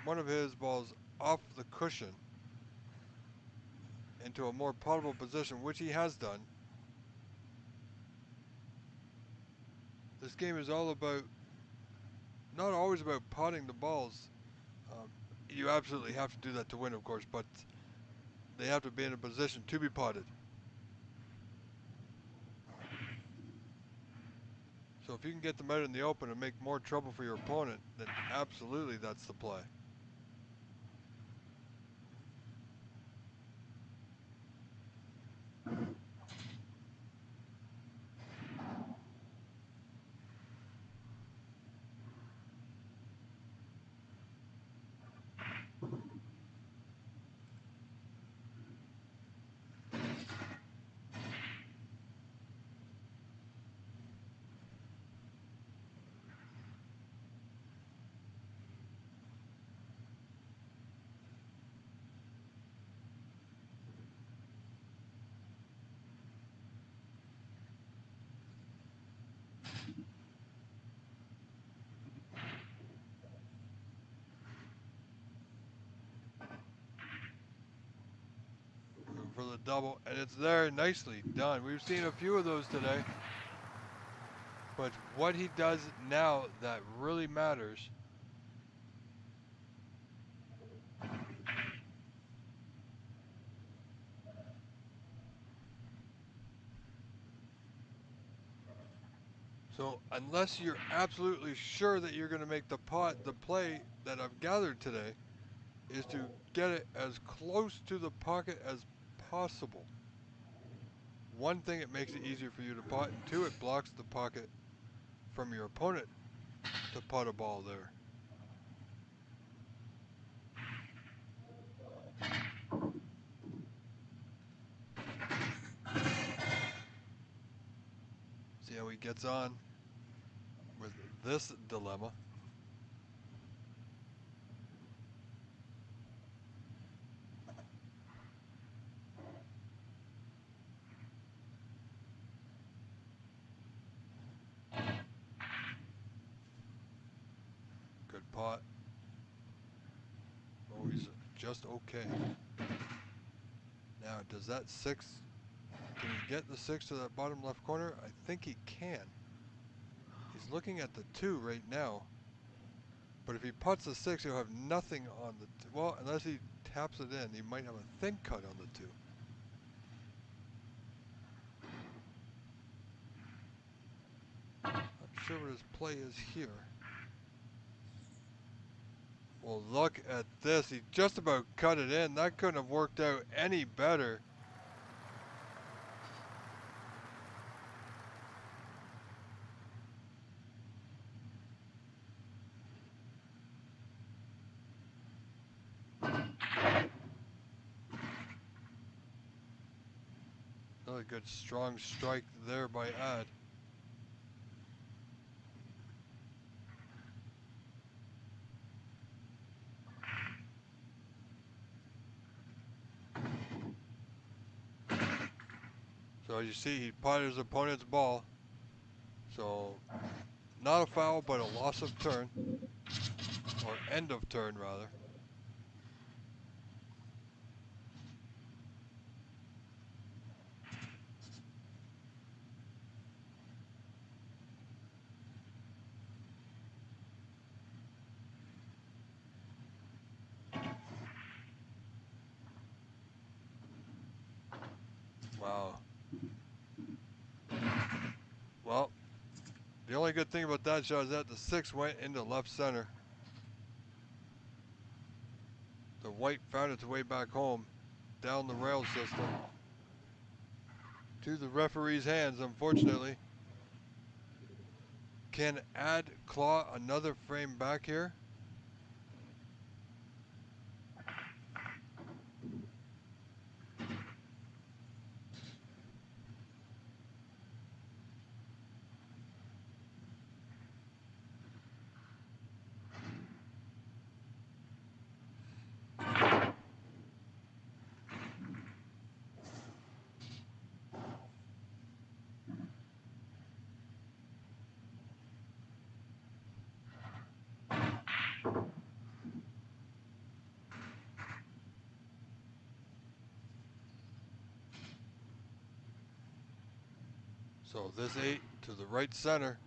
one of his balls off the cushion into a more puttable position, which he has done. This game is all about, not always about putting the balls. You absolutely have to do that to win, of course, but they have to be in a position to be putted. So if you can get them out in the open and make more trouble for your opponent, then absolutely that's the play. For the double, and it's there, nicely done. We've seen a few of those today, but what he does now that really matters. So unless you're absolutely sure that you're going to make the putt, the play that I've gathered today is to get it as close to the pocket as possible. One thing, it makes it easier for you to putt, and two, it blocks the pocket from your opponent to putt a ball there. See how he gets on with this dilemma. Good putt. Oh, he's just okay. Now, does that 6, can he get the 6 to that bottom left corner? I think he can. He's looking at the 2 right now. But if he putts the 6, he'll have nothing on the, well, unless he taps it in, he might have a thin cut on the 2. Not sure what his play is here. Well, look at this. He just about cut it in. That couldn't have worked out any better. Really good strong strike there by Ad. So as you see, he potted his opponent's ball. So not a foul, but a loss of turn, or end of turn rather. Wow. Well, the only good thing about that shot is that the 6 went into left center. The white found its way back home, down the rail system, to the referee's hands, unfortunately. Can Ad claw another frame back here? So this 8 to the right center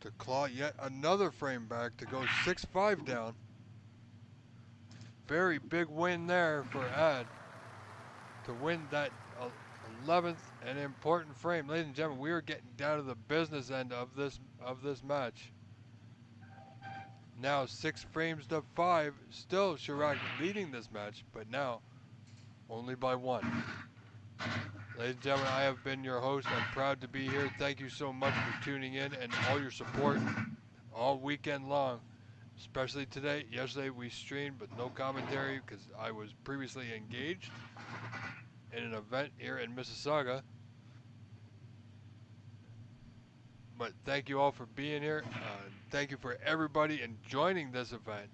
to claw yet another frame back to go 6-5 down. Very big win there for Ad to win that 11th and important frame. Ladies and gentlemen, we are getting down to the business end of this match. Now 6 frames to 5, still Chirac leading this match, but now only by 1. Ladies and gentlemen, I have been your host. I'm proud to be here. Thank you so much for tuning in and all your support all weekend long, especially today. Yesterday we streamed with no commentary because I was previously engaged in an event here in Mississauga. But thank you all for being here. Thank you for everybody and joining this event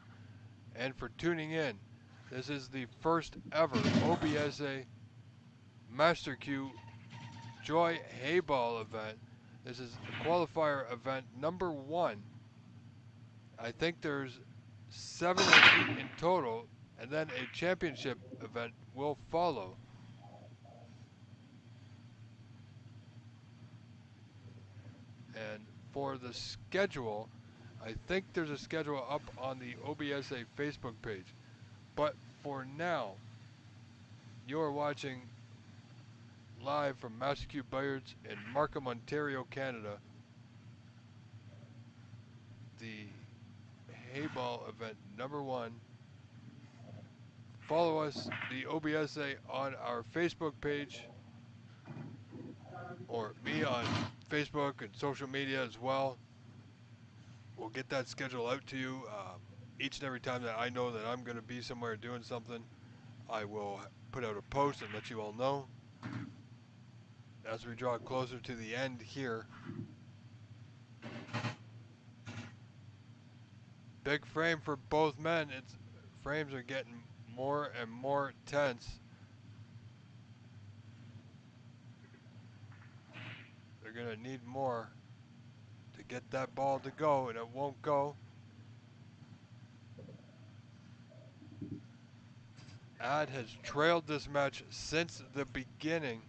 and for tuning in. This is the first ever OBSA Master Q Joy Heyball event. This is qualifier event number 1. I think there's 7 or 8 in total, and then a championship event will follow. And for the schedule, I think there's a schedule up on the OBSA Facebook page. But for now, you're watching live from Master Q Billiards in Markham, Ontario, Canada, the Heyball event number 1. Follow us, the OBSA, on our Facebook page, or me on Facebook and social media as well. We'll get that schedule out to you each and every time that I know that I'm going to be somewhere doing something. I will put out a post and let you all know. As we draw closer to the end here, big frame for both men. Frames are getting more and more tense. They're going to need more to get that ball to go, and it won't go. Ad has trailed this match since the beginning.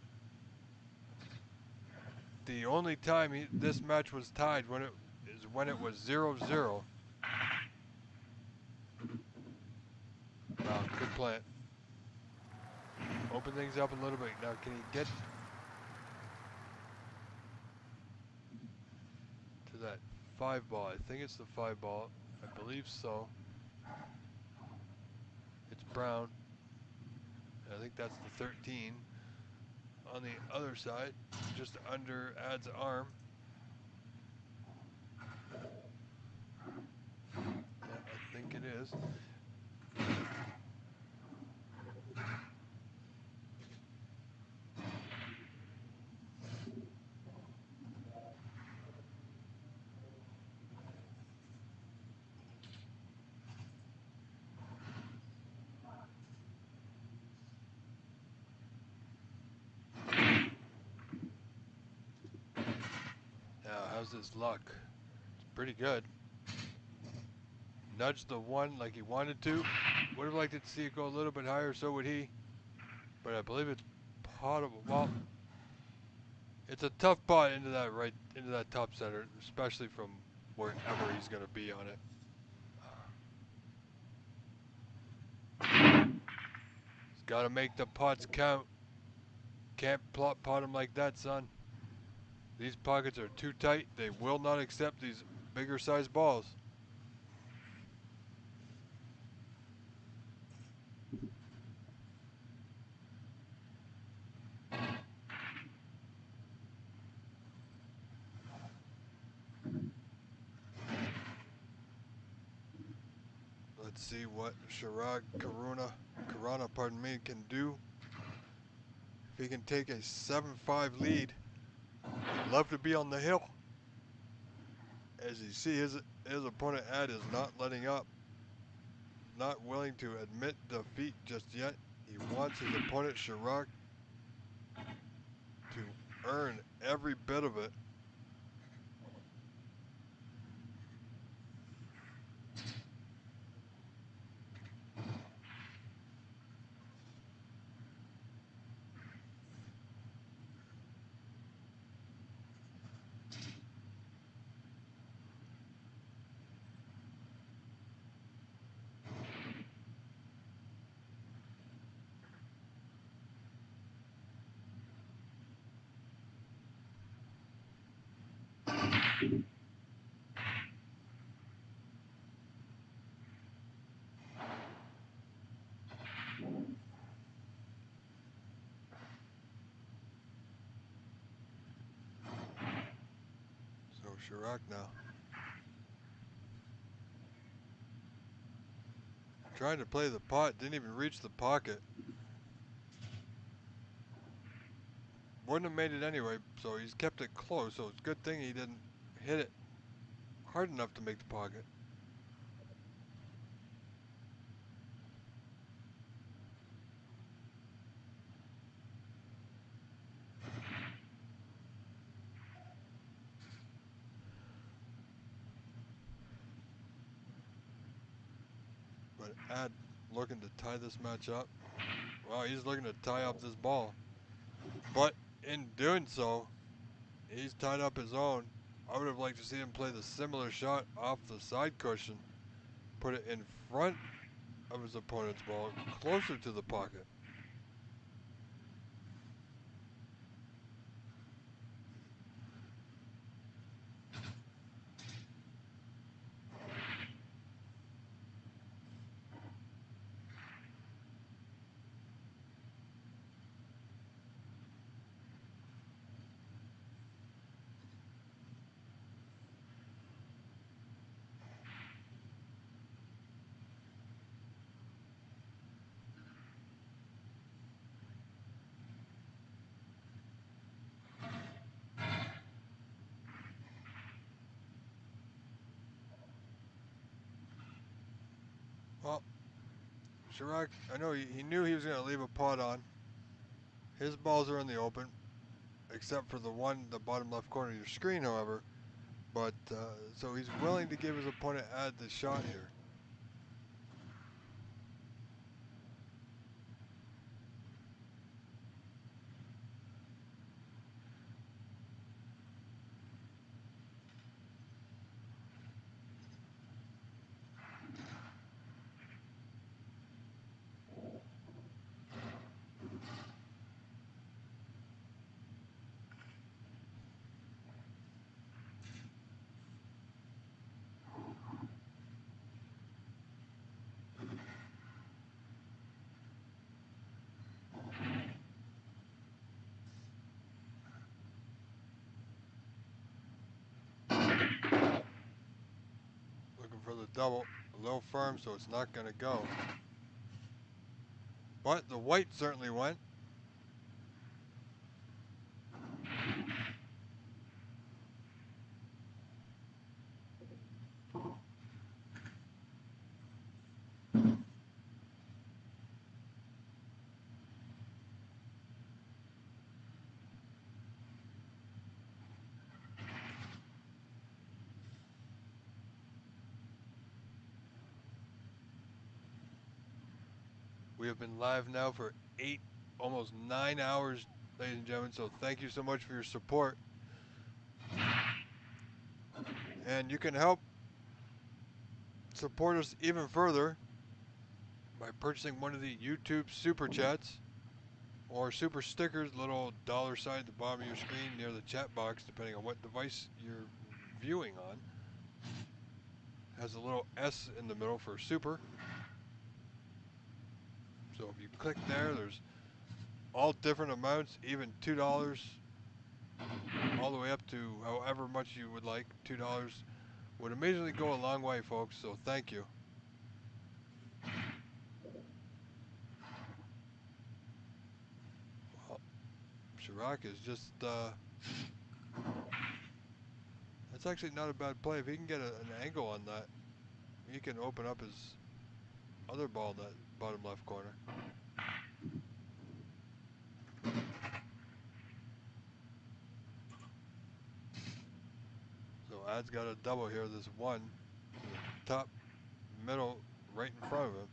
The only time this match was tied is when it was 0-0. Wow, good plant. Open things up a little bit. Now can he get to that 5 ball? I think it's the 5 ball. I believe so. It's brown. I think that's the 13. On the other side, just under Ad's arm. Yeah, I think it is. How's his luck? It's pretty good. Nudged the one like he wanted to. Would have liked to see it go a little bit higher, so would he. But I believe it's potable. Well, it's a tough pot into that top center, especially from wherever he's going to be on it. He's got to make the pots count. Can't pot him like that, son. These pockets are too tight. They will not accept these bigger sized balls. Let's see what Karana, pardon me, can do. If he can take a 7-5 lead, he'd love to be on the hill. As you see, his opponent Ed is not letting up. Not willing to admit defeat just yet. He wants his opponent Chirac to earn every bit of it. So Chirac now. Trying to play the pot, didn't even reach the pocket. Wouldn't have made it anyway, so he's kept it close, so it's a good thing he didn't hit it hard enough to make the pocket. But Ad looking to tie this match up. Wow, he's looking to tie up this ball. But in doing so, he's tied up his own. I would have liked to see him play the similar shot off the side cushion. Put it in front of his opponent's ball, closer to the pocket. Well, Chirac, I know he knew he was going to leave a pot on. His balls are in the open, except for the one, the bottom left corner of your screen, however. But, so he's willing to give his opponent Ad the shot here. Looking for the double, a little firm, so it's not going to go. But the white certainly went. We have been live now for 8, almost 9 hours, ladies and gentlemen, so thank you so much for your support. And you can help support us even further by purchasing one of the YouTube Super Chats or Super Stickers, little dollar sign at the bottom of your screen near the chat box, depending on what device you're viewing on. Has a little S in the middle for Super. So if you click there, there's all different amounts, even $2, all the way up to however much you would like. $2 would immediately go a long way, folks, so thank you. Well, Chirac is just, that's actually not a bad play. If he can get an angle on that, he can open up his other ball in that bottom left corner. So Ad's got a double here. This one, top, middle, right in front of him.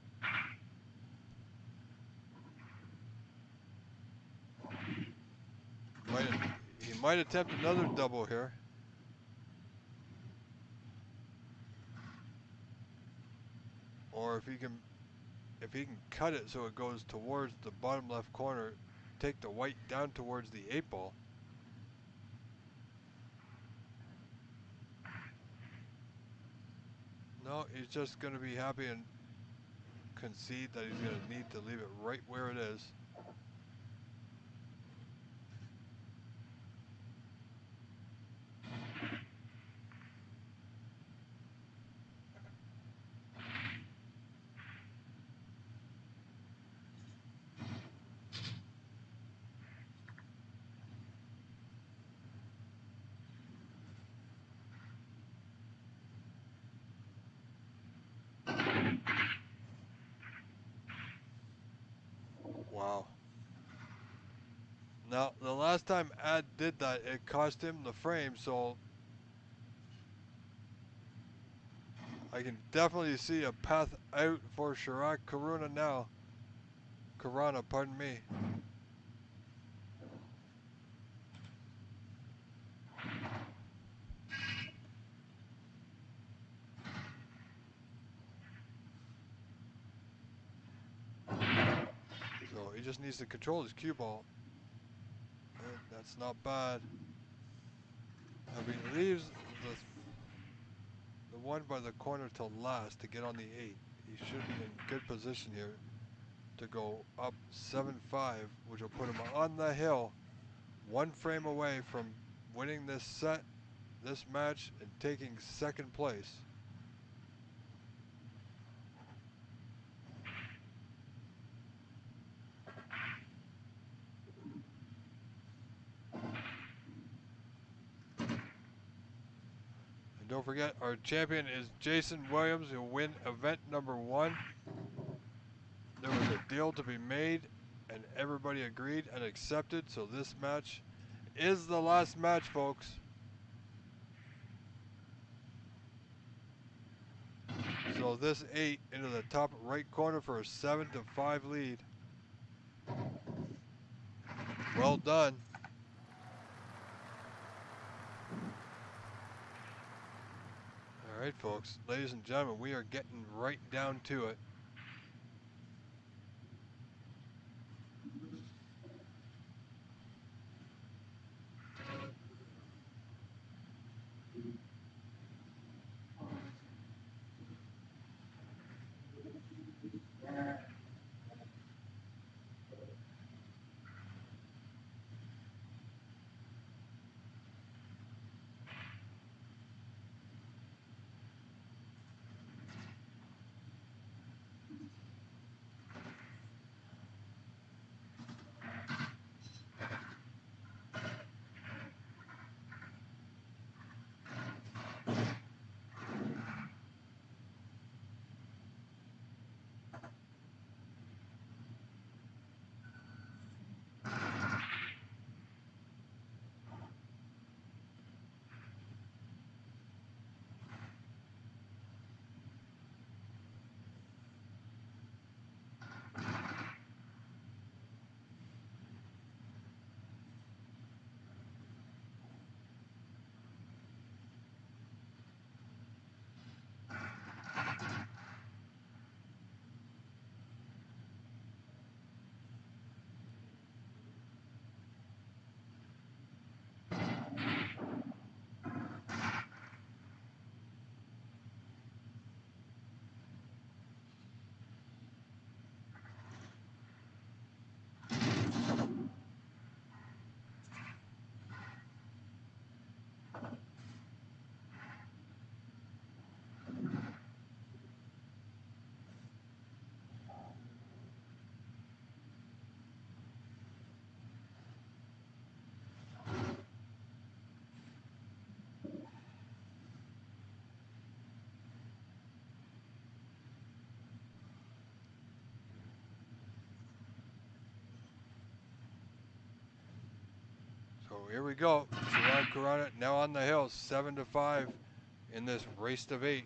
He might attempt another double here. Or if he can cut it so it goes towards the bottom left corner, take the white down towards the 8-ball. No, he's just going to be happy and concede that he's going to need to leave it right where it is. Wow. Now, the last time Ad did that, it cost him the frame, so I can definitely see a path out for Chirac Karuna now. Karana, pardon me. So he just needs to control his cue ball. And that's not bad. If he leaves the one by the corner till last to get on the 8, he should be in good position here to go up 7-5, which will put him on the hill, one frame away from winning this set, this match, and taking second place. And don't forget, our champion is Jason Williams. He'll win event number 1. There was a deal to be made, and everybody agreed and accepted, so this match is the last match, folks. So this 8 into the top right corner for a 7-5 lead. Well done. All right, folks, ladies and gentlemen, we are getting right down to it. here we go. Chirag Corona now on the hill, 7-5 in this race of 8.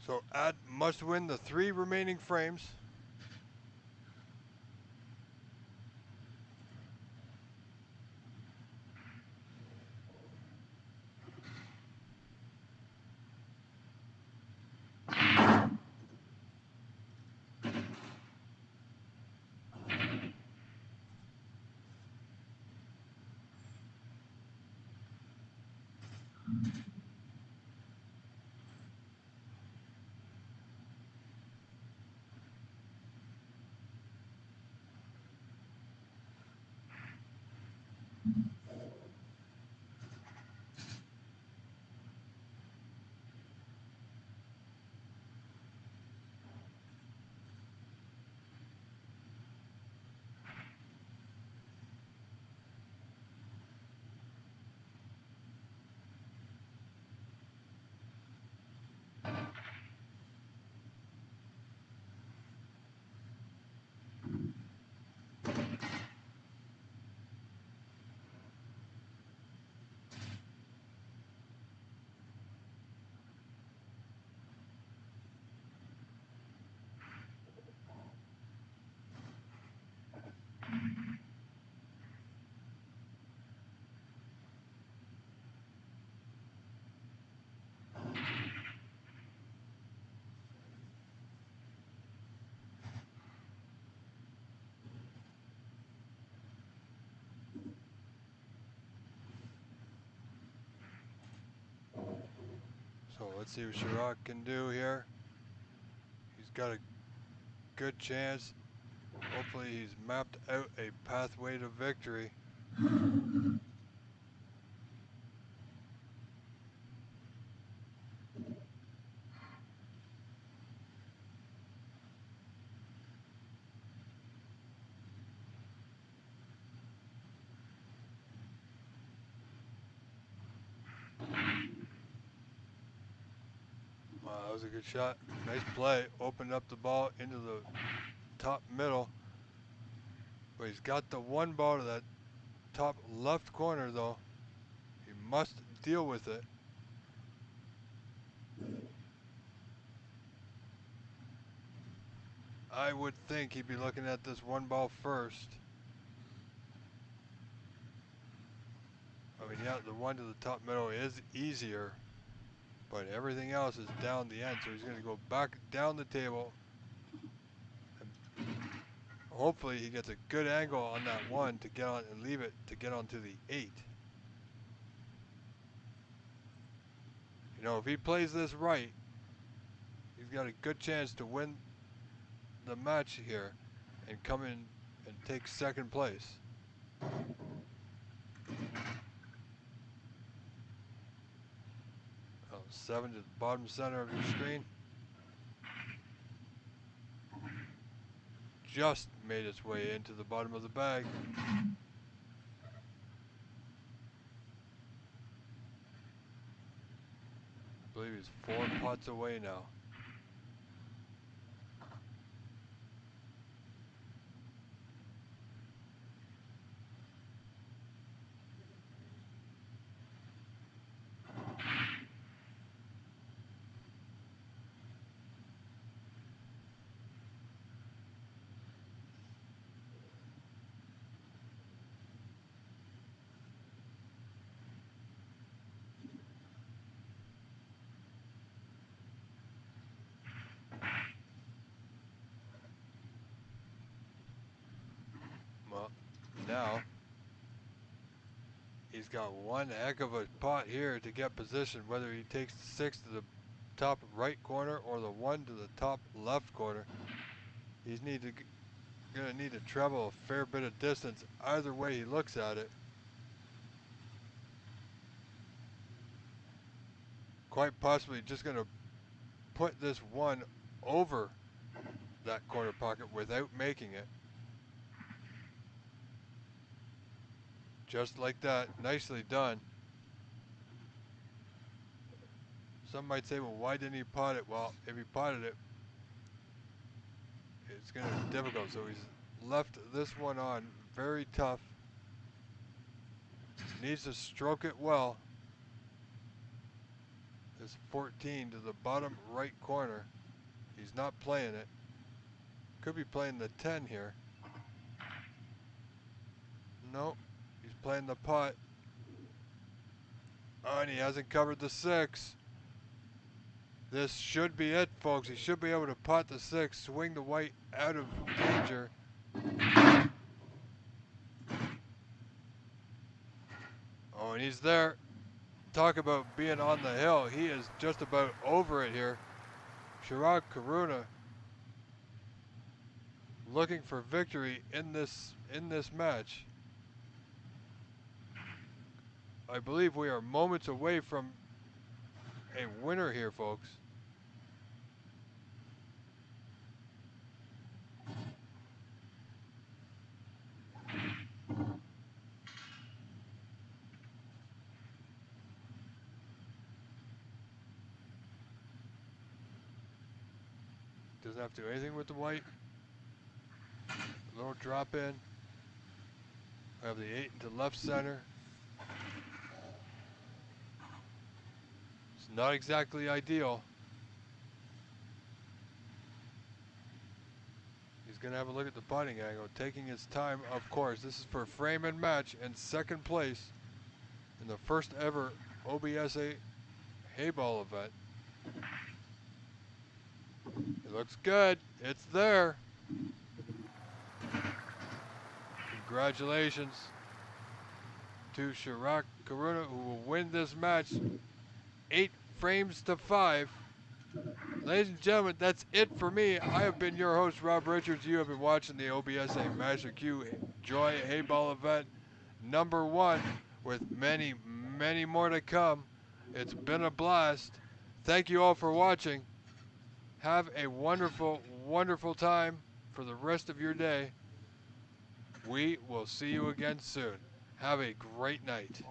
So Ad must win the 3 remaining frames. So let's see what Chirag can do here. He's got a good chance. Hopefully he's mapped out a pathway to victory. Wow, that was a good shot. Nice play. Opened up the ball into the top middle. But he's got the one ball to that top left corner though. He must deal with it. I would think he'd be looking at this one ball first. I mean, yeah, the one to the top middle is easier, but everything else is down the end. So he's going to go back down the table. And hopefully he gets a good angle on that one to get on and leave it to get onto the 8. You know, if he plays this right, he's got a good chance to win the match here and come in and take second place. Oh, 7 to the bottom center of your screen. Just made its way into the bottom of the bag. I believe he's 4 pots away now. got one heck of a pot here to get position, whether he takes the 6 to the top right corner or the 1 to the top left corner. He's gonna need to travel a fair bit of distance either way he looks at it. Quite possibly just gonna put this 1 over that corner pocket without making it. Just like that, nicely done. Some might say, well, why didn't he pot it? Well, if he potted it, it's going to be difficult. So he's left this one on very tough. Needs to stroke it well. This 14 to the bottom right corner. He's not playing it. Could be playing the 10 here. No, he's playing the pot. Oh, and he hasn't covered the 6. This should be it, folks. He should be able to pot the 6, swing the white out of danger. Oh, and he's there. Talk about being on the hill. He is just about over it here. Chirag Karuna looking for victory in this match. I believe we are moments away from a winner here, folks. Doesn't have to do anything with the white. A little drop in. I have the 8 into left center. It's not exactly ideal. He's going to have a look at the putting angle, taking his time, of course. This is for frame and match and second place in the first ever OBSA Heyball event. It looks good. It's there. Congratulations to Chirag Karuna, who will win this match 8 frames to 5. Ladies and gentlemen, that's it for me. I have been your host, Rob Richards. You have been watching the OBSA Master Q Joy Heyball event #1 with many, many more to come. It's been a blast. Thank you all for watching. Have a wonderful, wonderful time for the rest of your day. We will see you again soon. Have a great night.